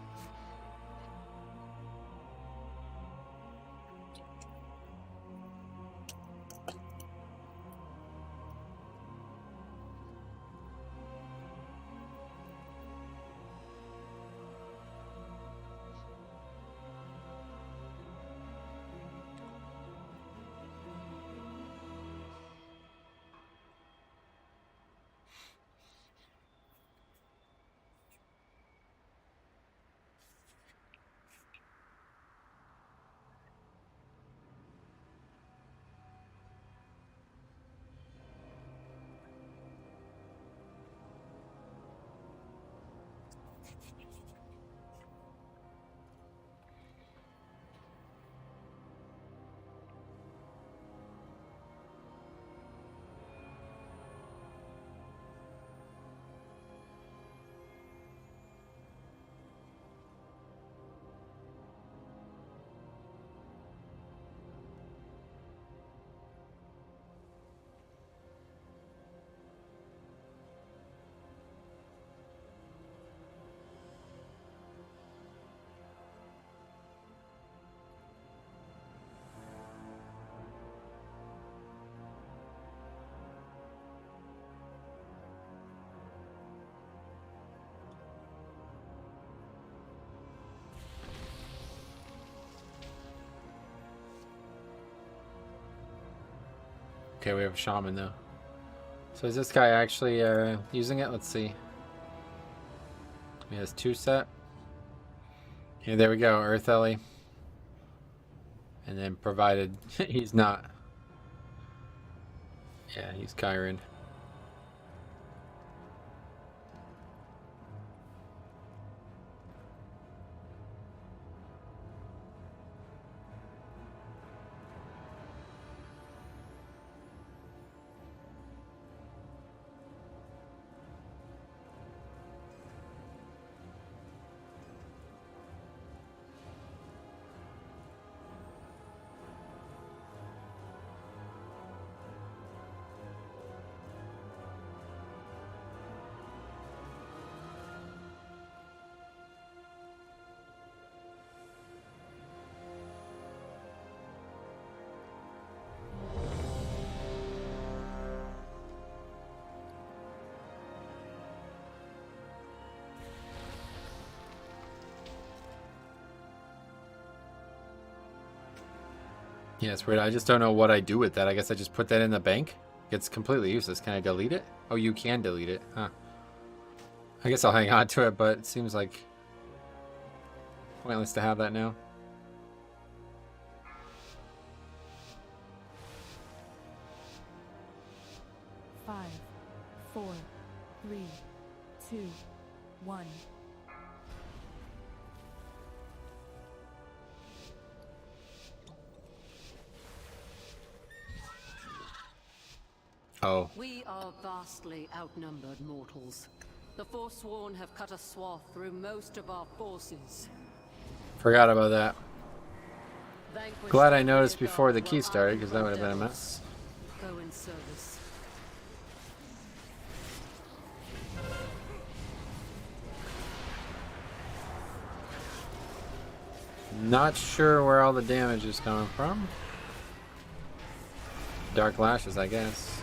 Okay, we have a shaman though. So is this guy actually using it? Let's see. He has 2 set. Yeah, there we go, Earth Ellie. And then provided he's not. Yeah, he's Kyron. Yeah, it's weird. I just don't know what I do with that. I guess I just put that in the bank. It's completely useless. Can I delete it? Oh, you can delete it. Huh. I guess I'll hang on to it, but it seems like pointless to have that now. Five, 4, 3, 2, 1. Oh. We are vastly outnumbered mortals. The Forsworn have cut a swath through most of our forces. Forgot about that. Glad I noticed before the key started, because that would have been a mess. Go in service. Not sure where all the damage is coming from. Dark Lashes, I guess.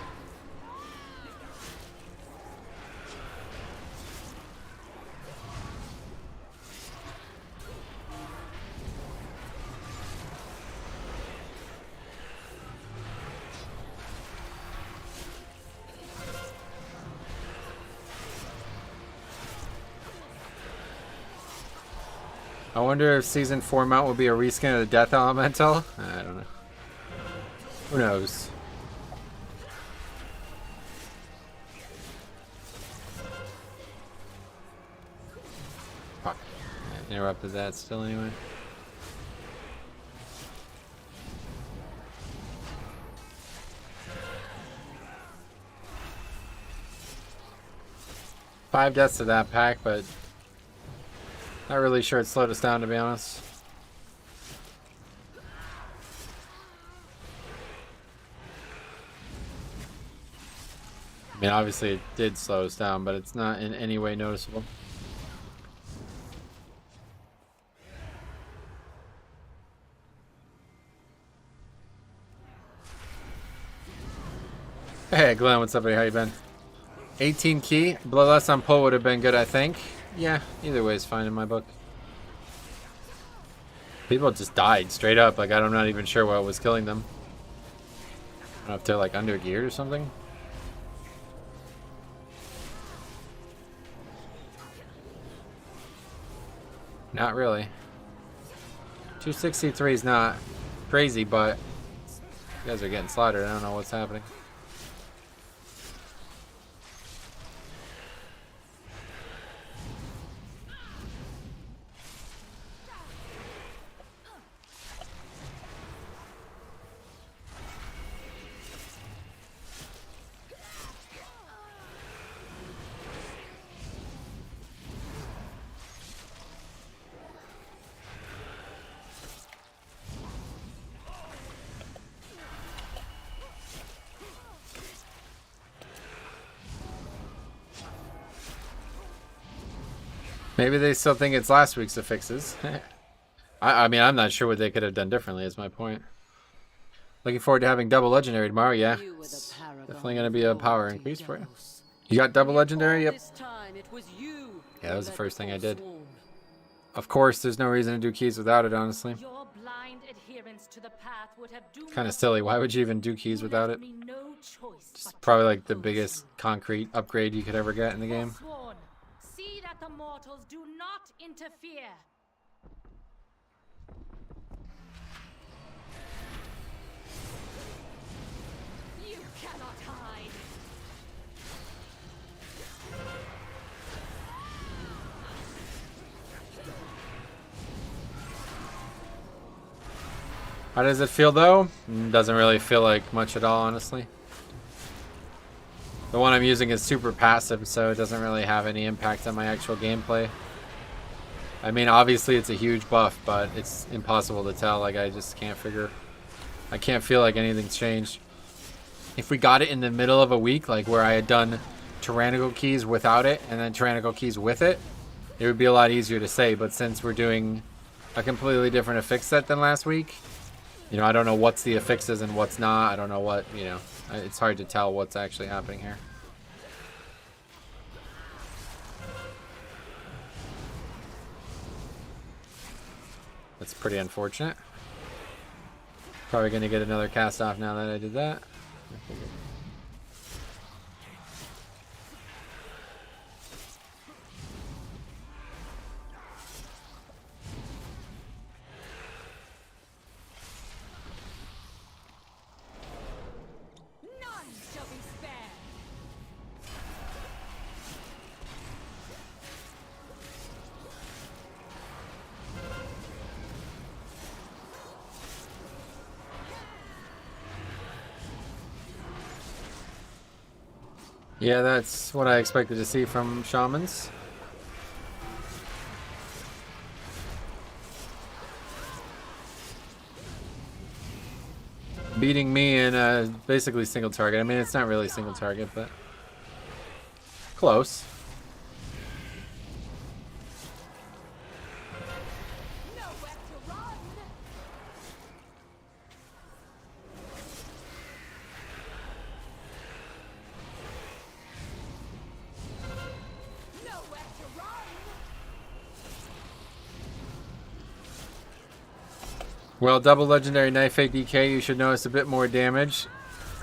I wonder if Season 4 mount will be a reskin of the Death Elemental? I don't know. Who knows? interrupted that still anyway. Five deaths to that pack, but not really sure it slowed us down, to be honest. I mean, obviously it did slow us down, but it's not in any way noticeable. Hey Glenn, what's up buddy? How you been? 18 key, bloodlust on pull would have been good, I think. Yeah, either way is fine in my book. People just died straight up, like I'm not even sure what was killing them. I don't know if they're like under geared or something. Not really. 263 is not crazy, but you guys are getting slaughtered. I don't know what's happening. Maybe they still think it's last week's affixes. I mean, I'm not sure what they could have done differently, is my point. Looking forward to having double legendary tomorrow, yeah. It's definitely going to be a power increase for you. You got double legendary? Yep. Yeah, that was the first thing I did. Of course, there's no reason to do keys without it, honestly. Kind of silly. Why would you even do keys without it? Just probably like the biggest concrete upgrade you could ever get in the game. The mortals do not interfere. You cannot hide. How does it feel though? Doesn't really feel like much at all, honestly. The one I'm using is super passive, so it doesn't really have any impact on my actual gameplay. I mean, obviously it's a huge buff, but it's impossible to tell. Like, I just can't figure... I can't feel like anything's changed. If we got it in the middle of a week, like where I had done tyrannical keys without it, and then tyrannical keys with it, it would be a lot easier to say. But since we're doing a completely different affix set than last week, you know, I don't know what's the affixes and what's not. I don't know what, you know... It's hard to tell what's actually happening here. That's pretty unfortunate. Probably going to get another cast off now that I did that. Yeah, that's what I expected to see from shamans. Beating me in basically single target. I mean, it's not really single target, but close. Well, double legendary knife fake DK, you should notice a bit more damage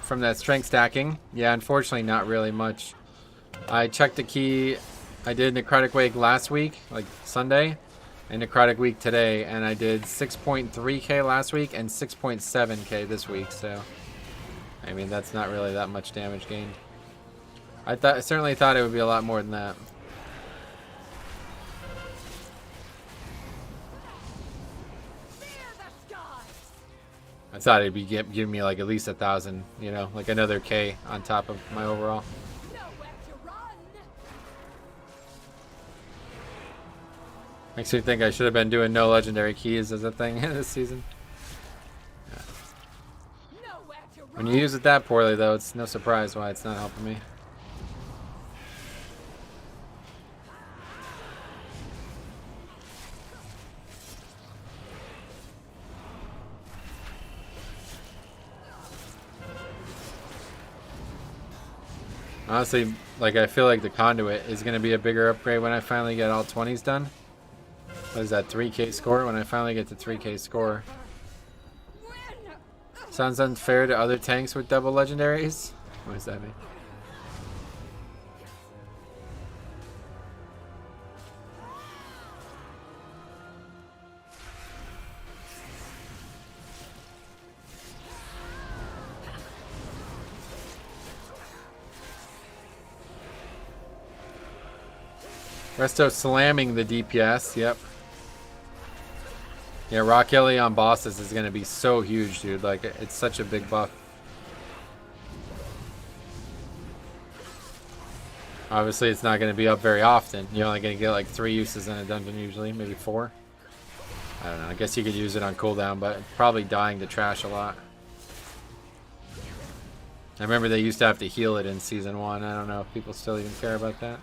from that strength stacking. Yeah, unfortunately not really much. I checked the key. I did Necrotic Wake last week, like Sunday, and Necrotic Week today, and I did 6.3k last week and 6.7k this week, so I mean that's not really that much damage gained. I certainly thought it would be a lot more than that. I thought it'd be giving me like at least 1,000, you know, like another K on top of my overall. Makes me think I should have been doing no legendary keys as a thing this season. Yeah. When you use it that poorly, though, it's no surprise why it's not helping me. Honestly, like, I feel like the conduit is going to be a bigger upgrade when I finally get all 20s done. What is that, 3k score? When I finally get to 3k score. Sounds unfair to other tanks with double legendaries? What does that mean? Resto slamming the DPS, yep. Yeah, Rock Ellie on bosses is going to be so huge, dude. Like, it's such a big buff. Obviously, it's not going to be up very often. You're only going to get like 3 uses in a dungeon usually, maybe 4. I don't know. I guess you could use it on cooldown, but it's probably dying to trash a lot. I remember they used to have to heal it in Season 1. I don't know if people still even care about that.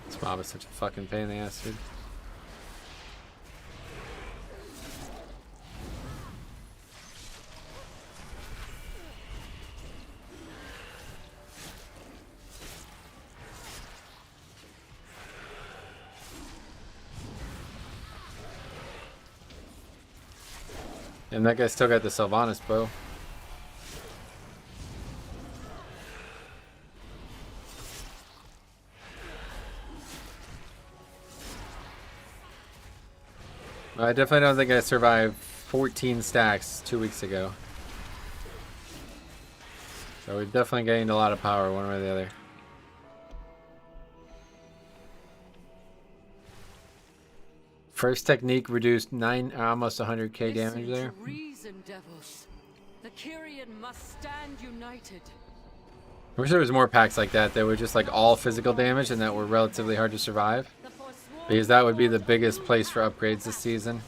This mob is such a fucking pain in the ass, dude. And that guy still got the Sylvanas bow. I definitely don't think I survived 14 stacks 2 weeks ago. So we've definitely gained a lot of power one way or the other. First technique reduced almost 100k damage there. Reason, devils. The Kyrian must stand united. I wish there was more packs like that were just like all physical damage and that were relatively hard to survive. Because that would be the biggest place for upgrades this season.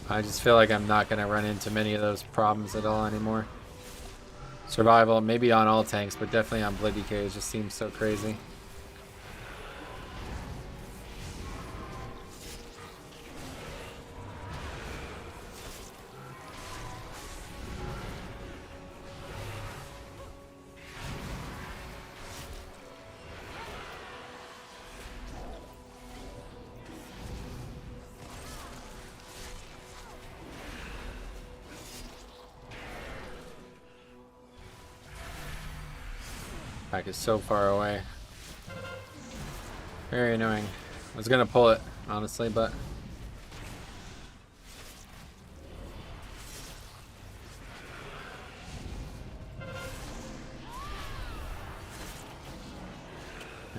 I just feel like I'm not going to run into many of those problems at all anymore. Survival, maybe on all tanks, but definitely on Blood DK, it just seems so crazy. Pack is so far away. Very annoying. I was gonna pull it, honestly, but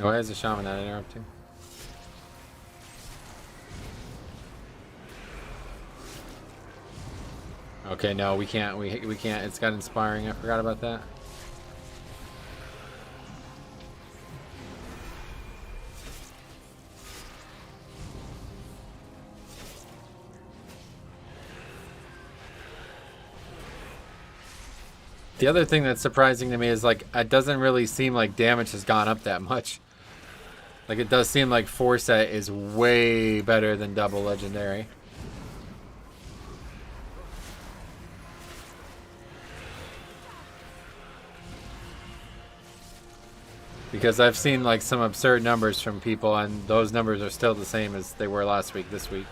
why is the shaman not interrupting? Okay, no, we can't. We can't. It's got inspiring. I forgot about that. The other thing that's surprising to me is, like, it doesn't really seem like damage has gone up that much. Like, it does seem like 4-set is way better than double legendary. Because I've seen like some absurd numbers from people, and those numbers are still the same as they were last week, this week.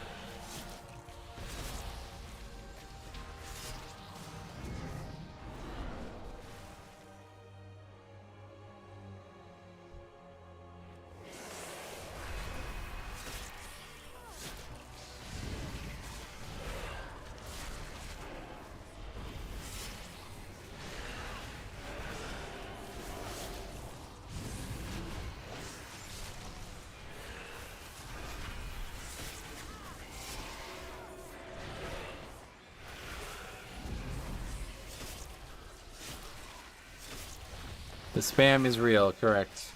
The spam is real, correct.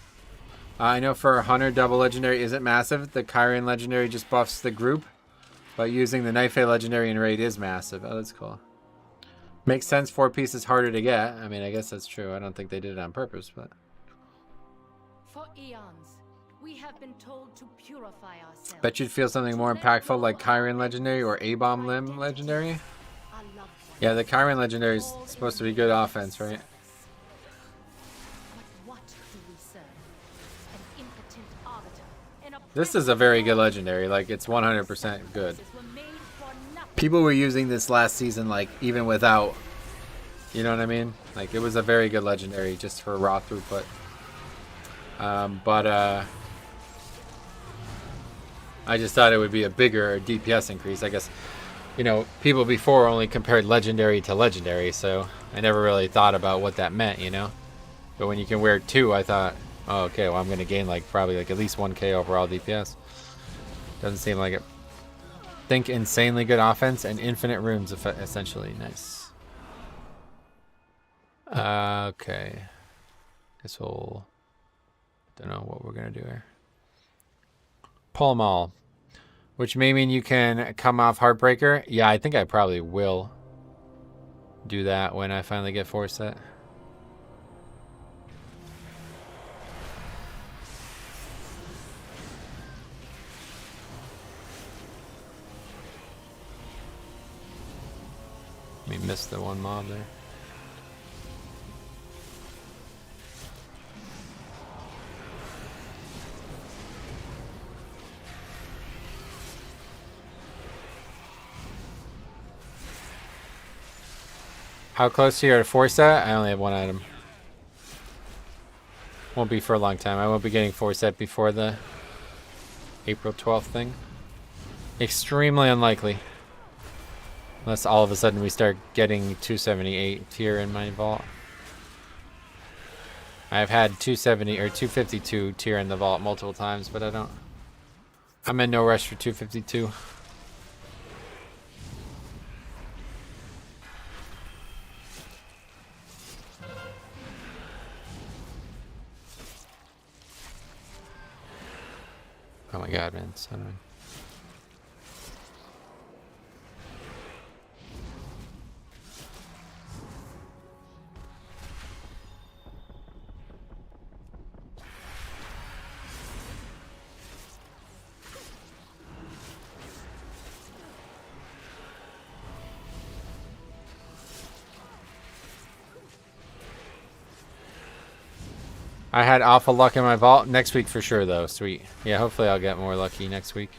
I know for a Hunter double legendary isn't massive. The Kyrian legendary just buffs the group. But using the Knife legendary in raid is massive. Oh, that's cool. Makes sense, 4 pieces harder to get. I mean, I guess that's true. I don't think they did it on purpose, but... For eons, we have been told to purify ourselves. Bet you'd feel something more impactful like Kyrian legendary or A-Bomb Limb legendary. Yeah, the Kyrian legendary is supposed to be good offense, right? This is a very good legendary. Like, it's 100% good. People were using this last season, like, even without... You know what I mean? Like, it was a very good legendary just for raw throughput. I just thought it would be a bigger DPS increase. I guess, you know, people before only compared legendary to legendary, so I never really thought about what that meant, you know? But when you can wear 2, I thought... Oh, okay, well, I'm going to gain, like, probably, like, at least 1k overall DPS. Doesn't seem like it. Think insanely good offense and infinite runes, essentially. Nice. Okay. Guess we'll... Don't know what we're going to do here. Pull them all. Which may mean you can come off Heartbreaker. Yeah, I think I probably will do that when I finally get 4 set. We missed the one mob there. How close are you to 4 set? I only have 1 item. Won't be for a long time. I won't be getting 4 set before the April 12th thing. Extremely unlikely. Unless all of a sudden we start getting 278 tier in my vault. I've had 270 or 252 tier in the vault multiple times, but I'm in no rush for 252. Oh my god, man. So annoying. I had awful luck in my vault. Next week for sure, though. Sweet. Yeah, hopefully I'll get more lucky next week.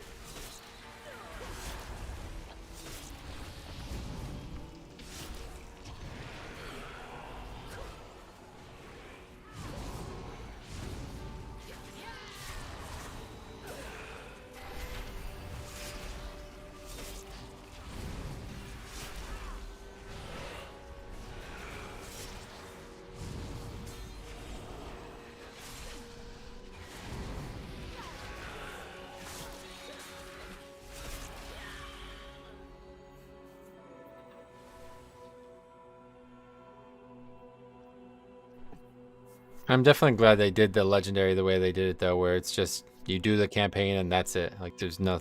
I'm definitely glad they did the legendary the way they did it, though, where it's just you do the campaign and that's it. Like, there's no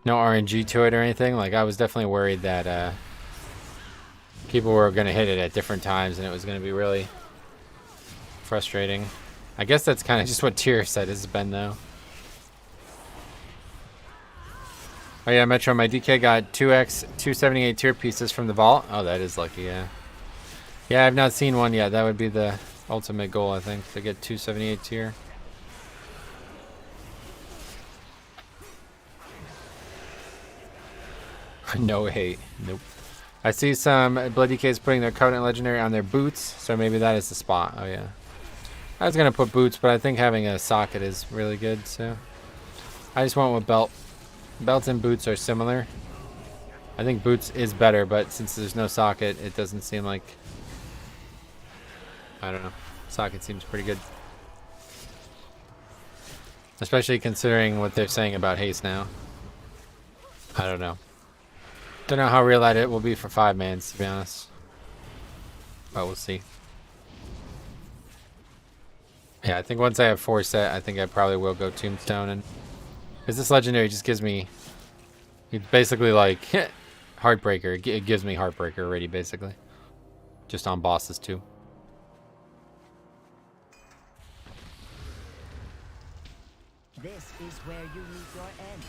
RNG to it or anything. Like, I was definitely worried that people were going to hit it at different times and it was going to be really frustrating. I guess that's kind of just what tier set has been, though. Oh yeah, Metro, my DK got 2x 278 tier pieces from the vault. Oh, that is lucky, yeah. Yeah, I've not seen one yet. That would be the ultimate goal, I think, to get 278 tier. No hate. Nope. I see some Bloody K's putting their Covenant Legendary on their boots, so maybe that is the spot. Oh, yeah. I was going to put boots, but I think having a socket is really good, so. I just went with belt. Belt and boots are similar. I think boots is better, but since there's no socket, it doesn't seem like... I don't know. Socket seems pretty good. Especially considering what they're saying about haste now. I don't know. Don't know how real that it will be for 5-mans, to be honest. But we'll see. Yeah, I think once I have 4 set, I think I probably will go Tombstone. And because this legendary just gives me... It's basically like... Heartbreaker. It gives me Heartbreaker already, basically. Just on bosses, too. This is where you meet your end.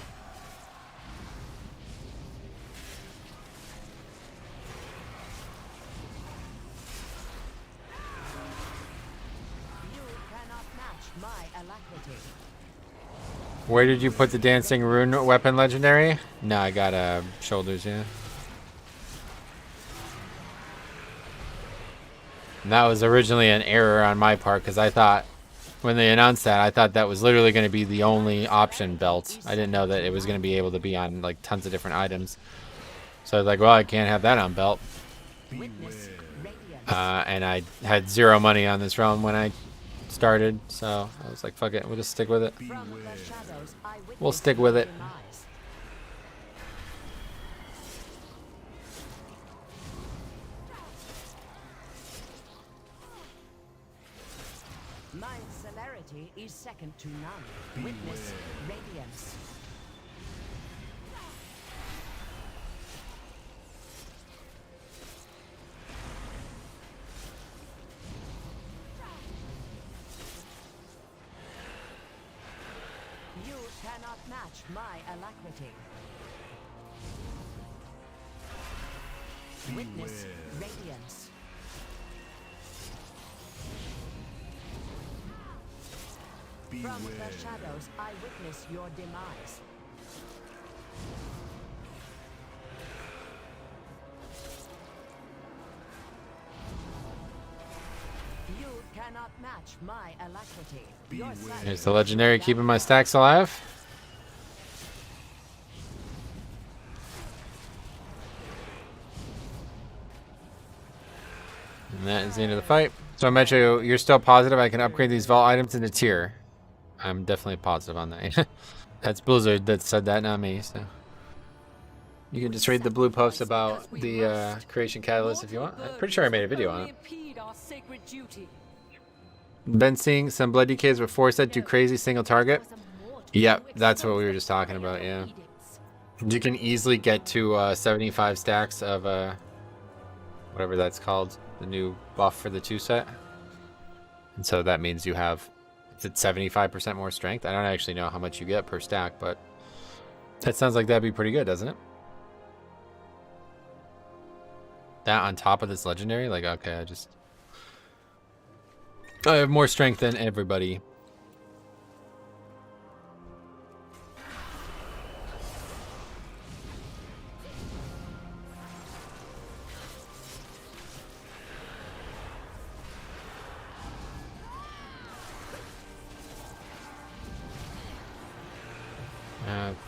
You cannot match my alacrity. Where did you put the Dancing Rune weapon legendary? No, I got shoulders, yeah. And that was originally an error on my part because I thought, when they announced that, I thought that was literally going to be the only option belt. I didn't know that it was going to be able to be on like tons of different items. So I was like, well, I can't have that on belt. And I had 0 money on this realm when I started, so I was like, fuck it, we'll just stick with it. We'll stick with it. My celerity is second to none. Witness radiance. You cannot match my alacrity. Witness radiance. From the shadows, I witness your demise. You cannot match my alacrity. Your sight. Here's the legendary keeping my stacks alive. And that is the end of the fight. So Metro, you're still positive I can upgrade these vault items into tier? I'm definitely positive on that. That's Blizzard that said that, not me. So you can just read the blue post about the creation catalyst if you want. I'm pretty sure I made a video on it. Been seeing some blood DKs with 4 set do crazy single target. Yep, that's what we were just talking about. Yeah, you can easily get to 75 stacks of whatever that's called, the new buff for the 2 set, and so that means you have. Is it 75% more strength? I don't actually know how much you get per stack, but that sounds like that'd be pretty good, doesn't it? That on top of this legendary? Like, okay, I have more strength than everybody.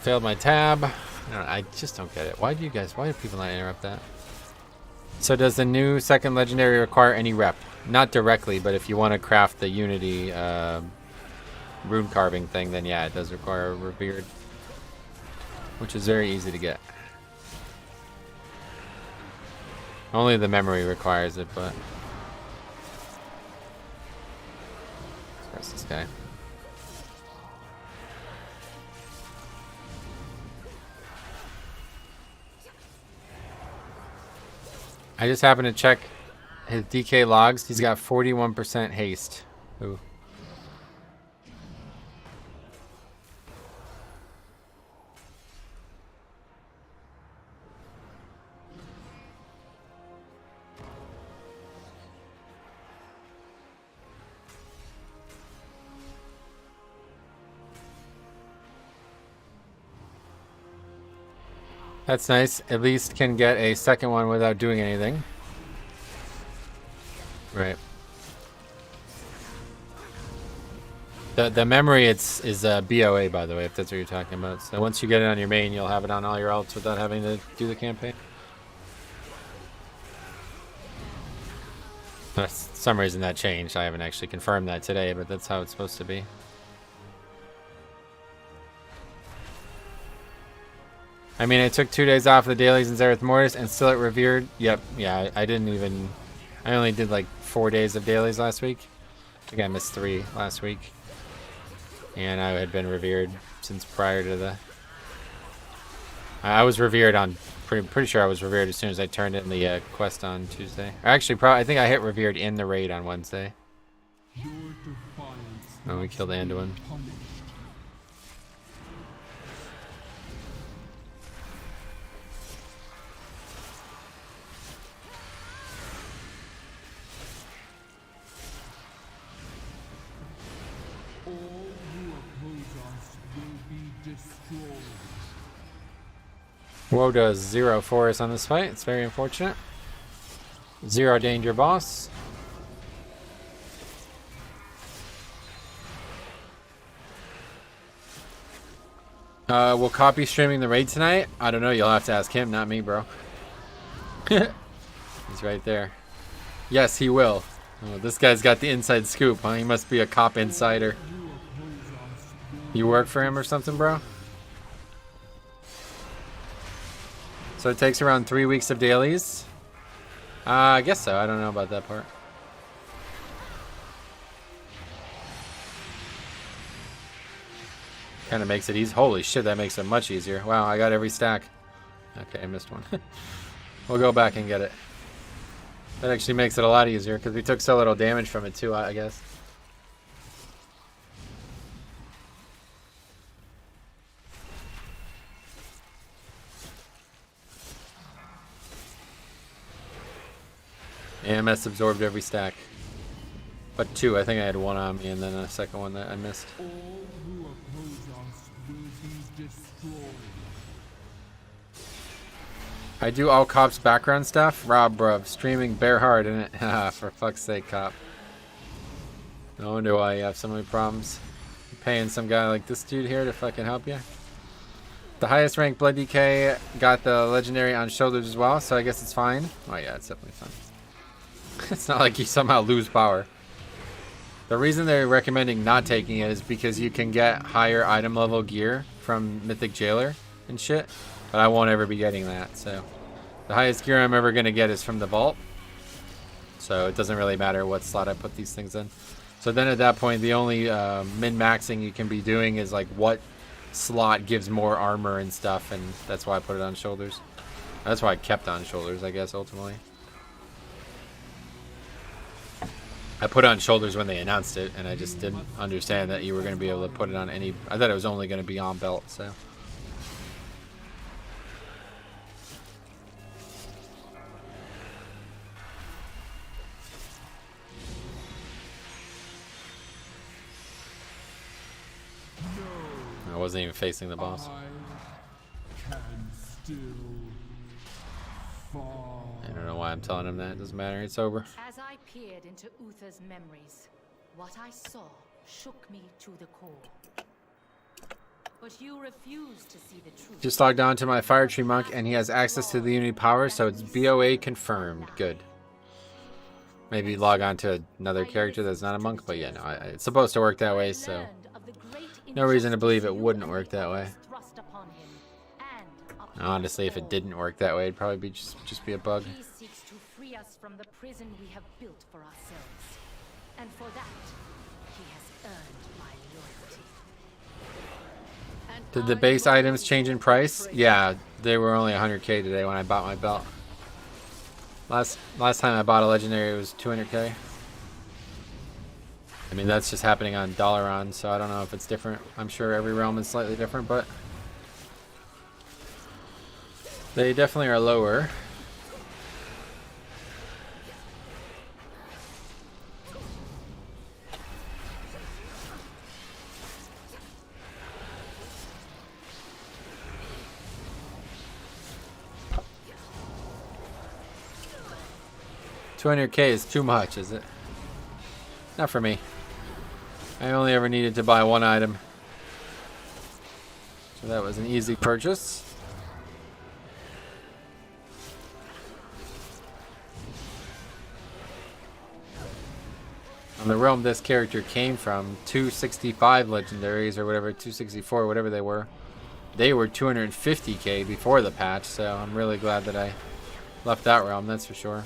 Failed my tab. I just don't get it. Why do people not interrupt that? So does the new second legendary require any rep? Not directly, but if you want to craft the Unity rune carving thing, then yeah, it does require a revered, which is very easy to get. Only the memory requires it, but let's press this guy. I just happened to check his DK logs. He's got 41% haste. Ooh. That's nice. At least can get a second one without doing anything. Right. The memory is BOA, by the way, if that's what you're talking about. So once you get it on your main, you'll have it on all your alts without having to do the campaign. For some reason that changed. I haven't actually confirmed that today, but that's how it's supposed to be. I mean, I took 2 days off of the dailies in Zereth Mortis and still at Revered. Yep, yeah, I didn't even... I only did like 4 days of dailies last week. I think I missed 3 last week. And I had been Revered since prior to the... I was Revered on... Pretty sure I was Revered as soon as I turned in the quest on Tuesday. Actually, I think I hit Revered in the raid on Wednesday. Oh, we killed Anduin. Woe does 0 for us on this fight. It's very unfortunate. 0 danger boss. Will Copy streaming the raid tonight? I don't know. You'll have to ask him, not me, bro. He's right there. Yes, he will. Oh, this guy's got the inside scoop, huh? He must be a cop insider. You work for him or something, bro? So it takes around 3 weeks of dailies? I guess so. I don't know about that part. Kind of makes it easy. Holy shit, that makes it much easier. Wow, I got every stack. Okay, I missed one. We'll go back and get it. That actually makes it a lot easier because we took so little damage from it too, I guess. AMS absorbed every stack. But 2, I think I had 1 on me and then a second one that I missed. All who oppose us will be destroyed. I do all cops background stuff. Rob, bruv, streaming bare hard, innit? Haha, for fuck's sake, cop. No wonder why you have so many problems. You're paying some guy like this dude here to fucking help you. The highest ranked Blood DK got the legendary on shoulders as well, so I guess it's fine. Oh yeah, it's definitely fine. It's not like you somehow lose power. The reason they're recommending not taking it is because you can get higher item level gear from Mythic Jailer and shit. But I won't ever be getting that, so. The highest gear I'm ever going to get is from the vault. So it doesn't really matter what slot I put these things in. So then at that point, the only min-maxing you can be doing is like what slot gives more armor and stuff. And that's why I put it on shoulders. That's why I kept on shoulders, I guess, ultimately. I put it on shoulders when they announced it, and I just didn't understand that you were going to be able to put it on any... I thought it was only going to be on belt, so... I wasn't even facing the boss. I don't know why I'm telling him that. It doesn't matter. It's over. As I peered into Uther's memories, what I saw shook me to the core. But you refuse to see the truth. Just logged on to my Fire Tree Monk, and he has access to the Unity power, so it's BOA confirmed. Good. Maybe log on to another character that's not a monk, but yeah, no, it's supposed to work that way, so no reason to believe it wouldn't work that way. Honestly, if it didn't work that way, it'd probably be just be a bug. He seeks to free us from the prison we have built for ourselves. And for that, he has earned my loyalty. Did the base items change in price? Yeah, they were only 100k today when I bought my belt. Last time I bought a legendary, it was 200k. I mean, that's just happening on Dalaran, so I don't know if it's different. I'm sure every realm is slightly different, but they definitely are lower. 200k is too much, is it? Not for me. I only ever needed to buy one item. So that was an easy purchase. On the realm this character came from, 265 legendaries or whatever, 264, whatever they were 250k before the patch, so I'm really glad that I left that realm, that's for sure.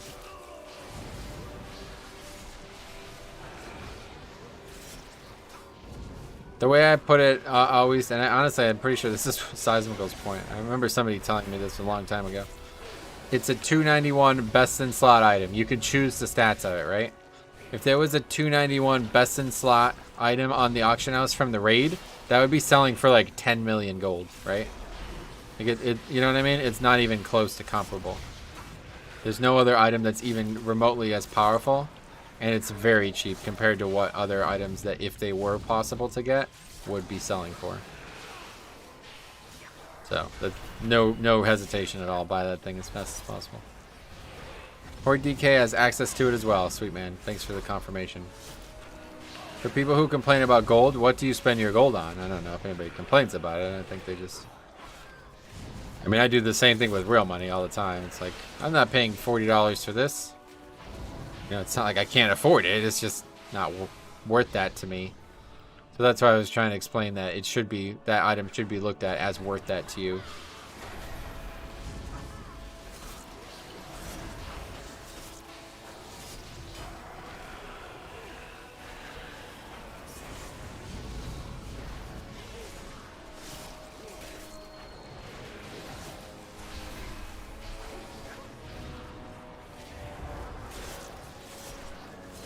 The way I put it always, and honestly I'm pretty sure this is Seismical's point. I remember somebody telling me this a long time ago. It's a 291 best in slot item. You can choose the stats of it, right? If there was a 291 best in slot item on the auction house from the raid, that would be selling for like 10 million gold, right? Like you know what I mean? It's not even close to comparable. There's no other item that's even remotely as powerful, and it's very cheap compared to what other items that, if they were possible to get, would be selling for. So, no hesitation at all. Buy that thing as fast as possible. Horde DK has access to it as well. Sweet man. Thanks for the confirmation. For people who complain about gold, what do you spend your gold on? I don't know if anybody complains about it. I think they just... I mean, I do the same thing with real money all the time. It's like, I'm not paying $40 for this. You know, it's not like I can't afford it. It's just not worth that to me. So that's why I was trying to explain that it should be, that item should be looked at as worth that to you.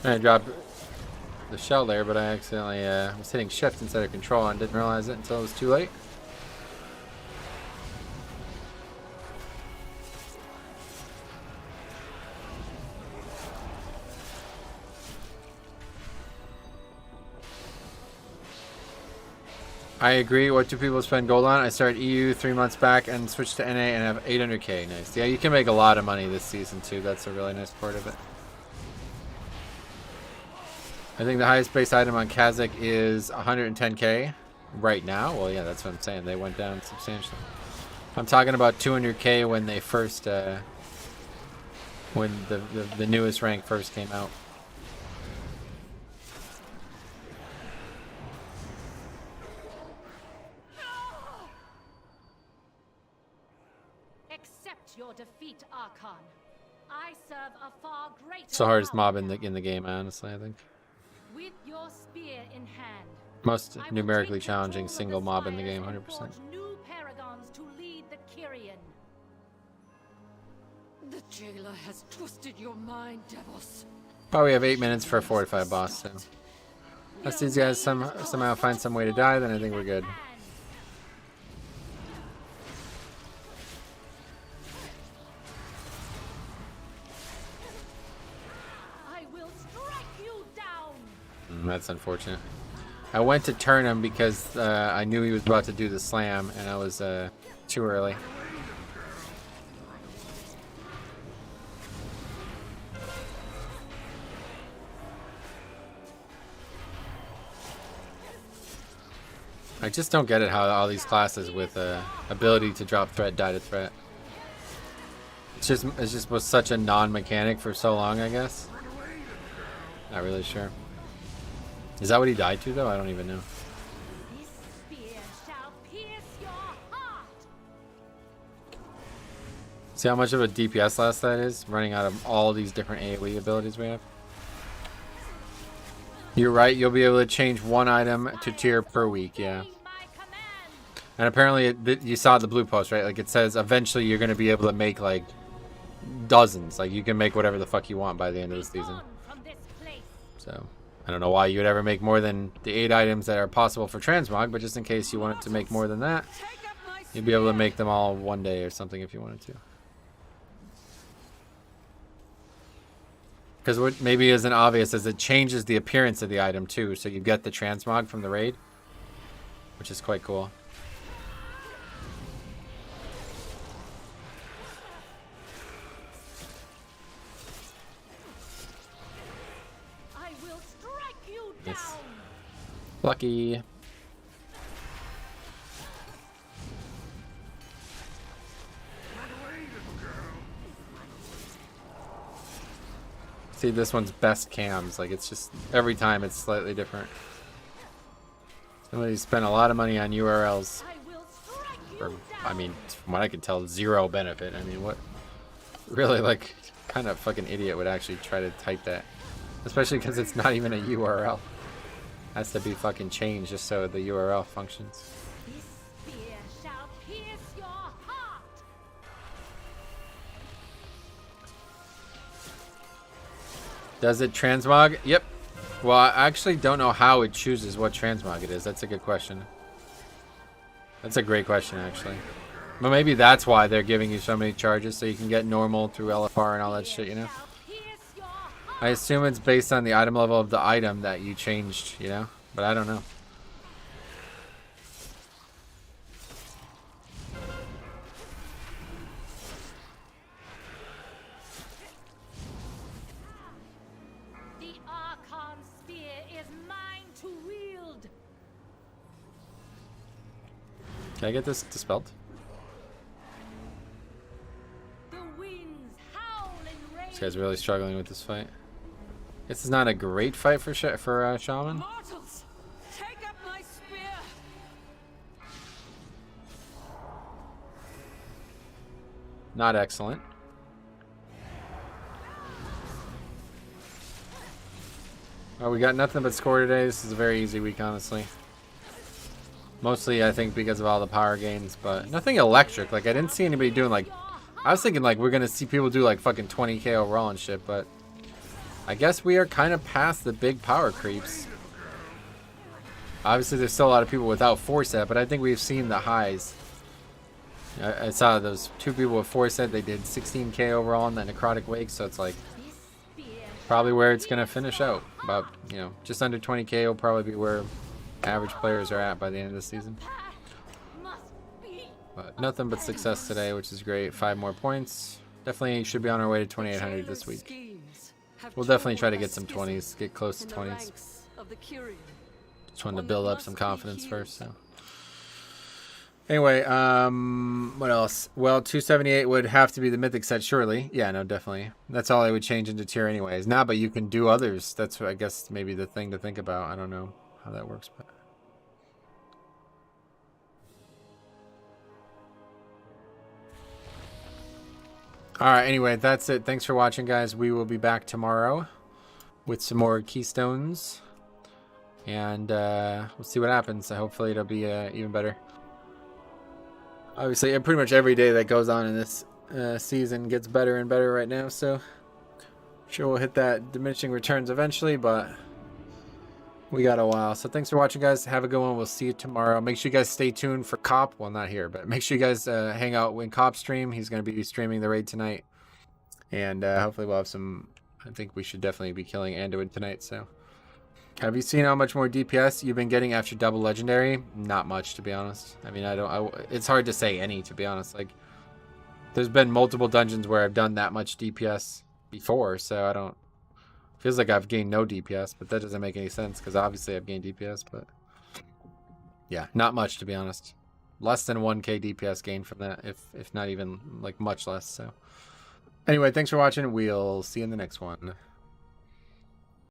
I dropped the shell there, but I accidentally was hitting shift instead of control and didn't realize it until it was too late. I agree. What do people spend gold on? I started EU 3 months back and switched to NA and have 800k. Nice. Yeah, you can make a lot of money this season too. That's a really nice part of it. I think the highest base item on Kazakh is 110k right now. Well, yeah, that's what I'm saying. They went down substantially. I'm talking about 200k when they first, when the newest rank first came out. Accept your defeat, Archon. I serve a far greater. It's the hardest mob in the game, honestly. I think. With your spear in hand, most numerically challenging single mob in the game, 100%. New paragons to lead the Kyrian. The jailer has twisted your mind, Devos. Probably have 8 minutes for a 45 boss, so unless these guys somehow find some way to die, then I think we're good. That's unfortunate. I went to turn him because I knew he was about to do the slam, and I was too early. I just don't get it how all these classes with ability to drop threat die to threat. It just was such a non-mechanic for so long, I guess. Not really sure. Is that what he died to, though? I don't even know. This spear shall pierce your heart. See how much of a DPS last that is? Running out of all these different AoE abilities we have. You're right, you'll be able to change one item to tier per week, yeah. And apparently, you saw the blue post, right? Like, it says eventually you're going to be able to make, like, dozens. Like, you can make whatever the fuck you want by the end of the season. So... I don't know why you would ever make more than the 8 items that are possible for transmog, but just in case you wanted to make more than that, you'd be able to make them all one day or something if you wanted to. Because what maybe isn't obvious is it changes the appearance of the item too, so you get the transmog from the raid, which is quite cool. Lucky. See, this one's best cams. Like, it's just every time it's slightly different. Somebody spent a lot of money on URLs. For, I mean, from what I can tell, zero benefit. I mean, what? Really, like, kind of fucking idiot would actually try to type that? Especially because it's not even a URL. Has to be fucking changed just so the URL functions. This spear shall pierce your heart. Does it transmog? Yep. Well, I actually don't know how it chooses what transmog it is. That's a good question. That's a great question, actually. Well, maybe that's why they're giving you so many charges, so you can get normal through LFR and all that shit, you know? I assume it's based on the item level of the item that you changed, you know? But I don't know. The Archon spear is mine to wield. Can I get this dispelled? The winds howl in rain. This guy's really struggling with this fight. This is not a great fight for Shaman. Mortals, take up my spear. Not excellent. Oh, we got nothing but score today. This is a very easy week, honestly. Mostly, I think, because of all the power gains, but nothing electric. Like, I didn't see anybody doing, like... I was thinking, like, we're gonna see people do, like, fucking 20k overall and shit, but... I guess we are kind of past the big power creeps. Obviously, there's still a lot of people without 4-set, but I think we've seen the highs. I saw those 2 people with 4-set. They did 16k overall in that necrotic wake, so it's like probably where it's gonna finish out. About, you know, just under 20k will probably be where average players are at by the end of the season. But nothing but success today, which is great. 5 more points. Definitely should be on our way to 2800 this week. We'll definitely try to get some 20s, get close to 20s. Just wanted to build up some confidence first. So anyway, what else? Well, 278 would have to be the Mythic set, surely. Yeah, no, definitely. That's all I would change into tier anyways. Nah, but you can do others. That's, I guess, maybe the thing to think about. I don't know how that works, but... Alright, anyway, that's it. Thanks for watching, guys. We will be back tomorrow with some more keystones. And we'll see what happens. Hopefully it'll be even better. Obviously, pretty much every day that goes on in this season gets better and better right now. So, I'm sure we'll hit that diminishing returns eventually, but we got a while. So thanks for watching, guys. Have a good one. We'll see you tomorrow. Make sure you guys stay tuned for Cop. Well, not here, but make sure you guys hang out when Cop stream. He's going to be streaming the raid tonight. And hopefully we'll have some... I think we should definitely be killing Anduin tonight, so... Have you seen how much more DPS you've been getting after double legendary? Not much, to be honest. I mean, it's hard to say any, to be honest. Like, there's been multiple dungeons where I've done that much DPS before, so I don't... Feels like I've gained no DPS, but that doesn't make any sense, because obviously I've gained DPS, but... Yeah, not much, to be honest. Less than 1k DPS gain from that, if not even, like, much less, so... Anyway, thanks for watching. We'll see you in the next one.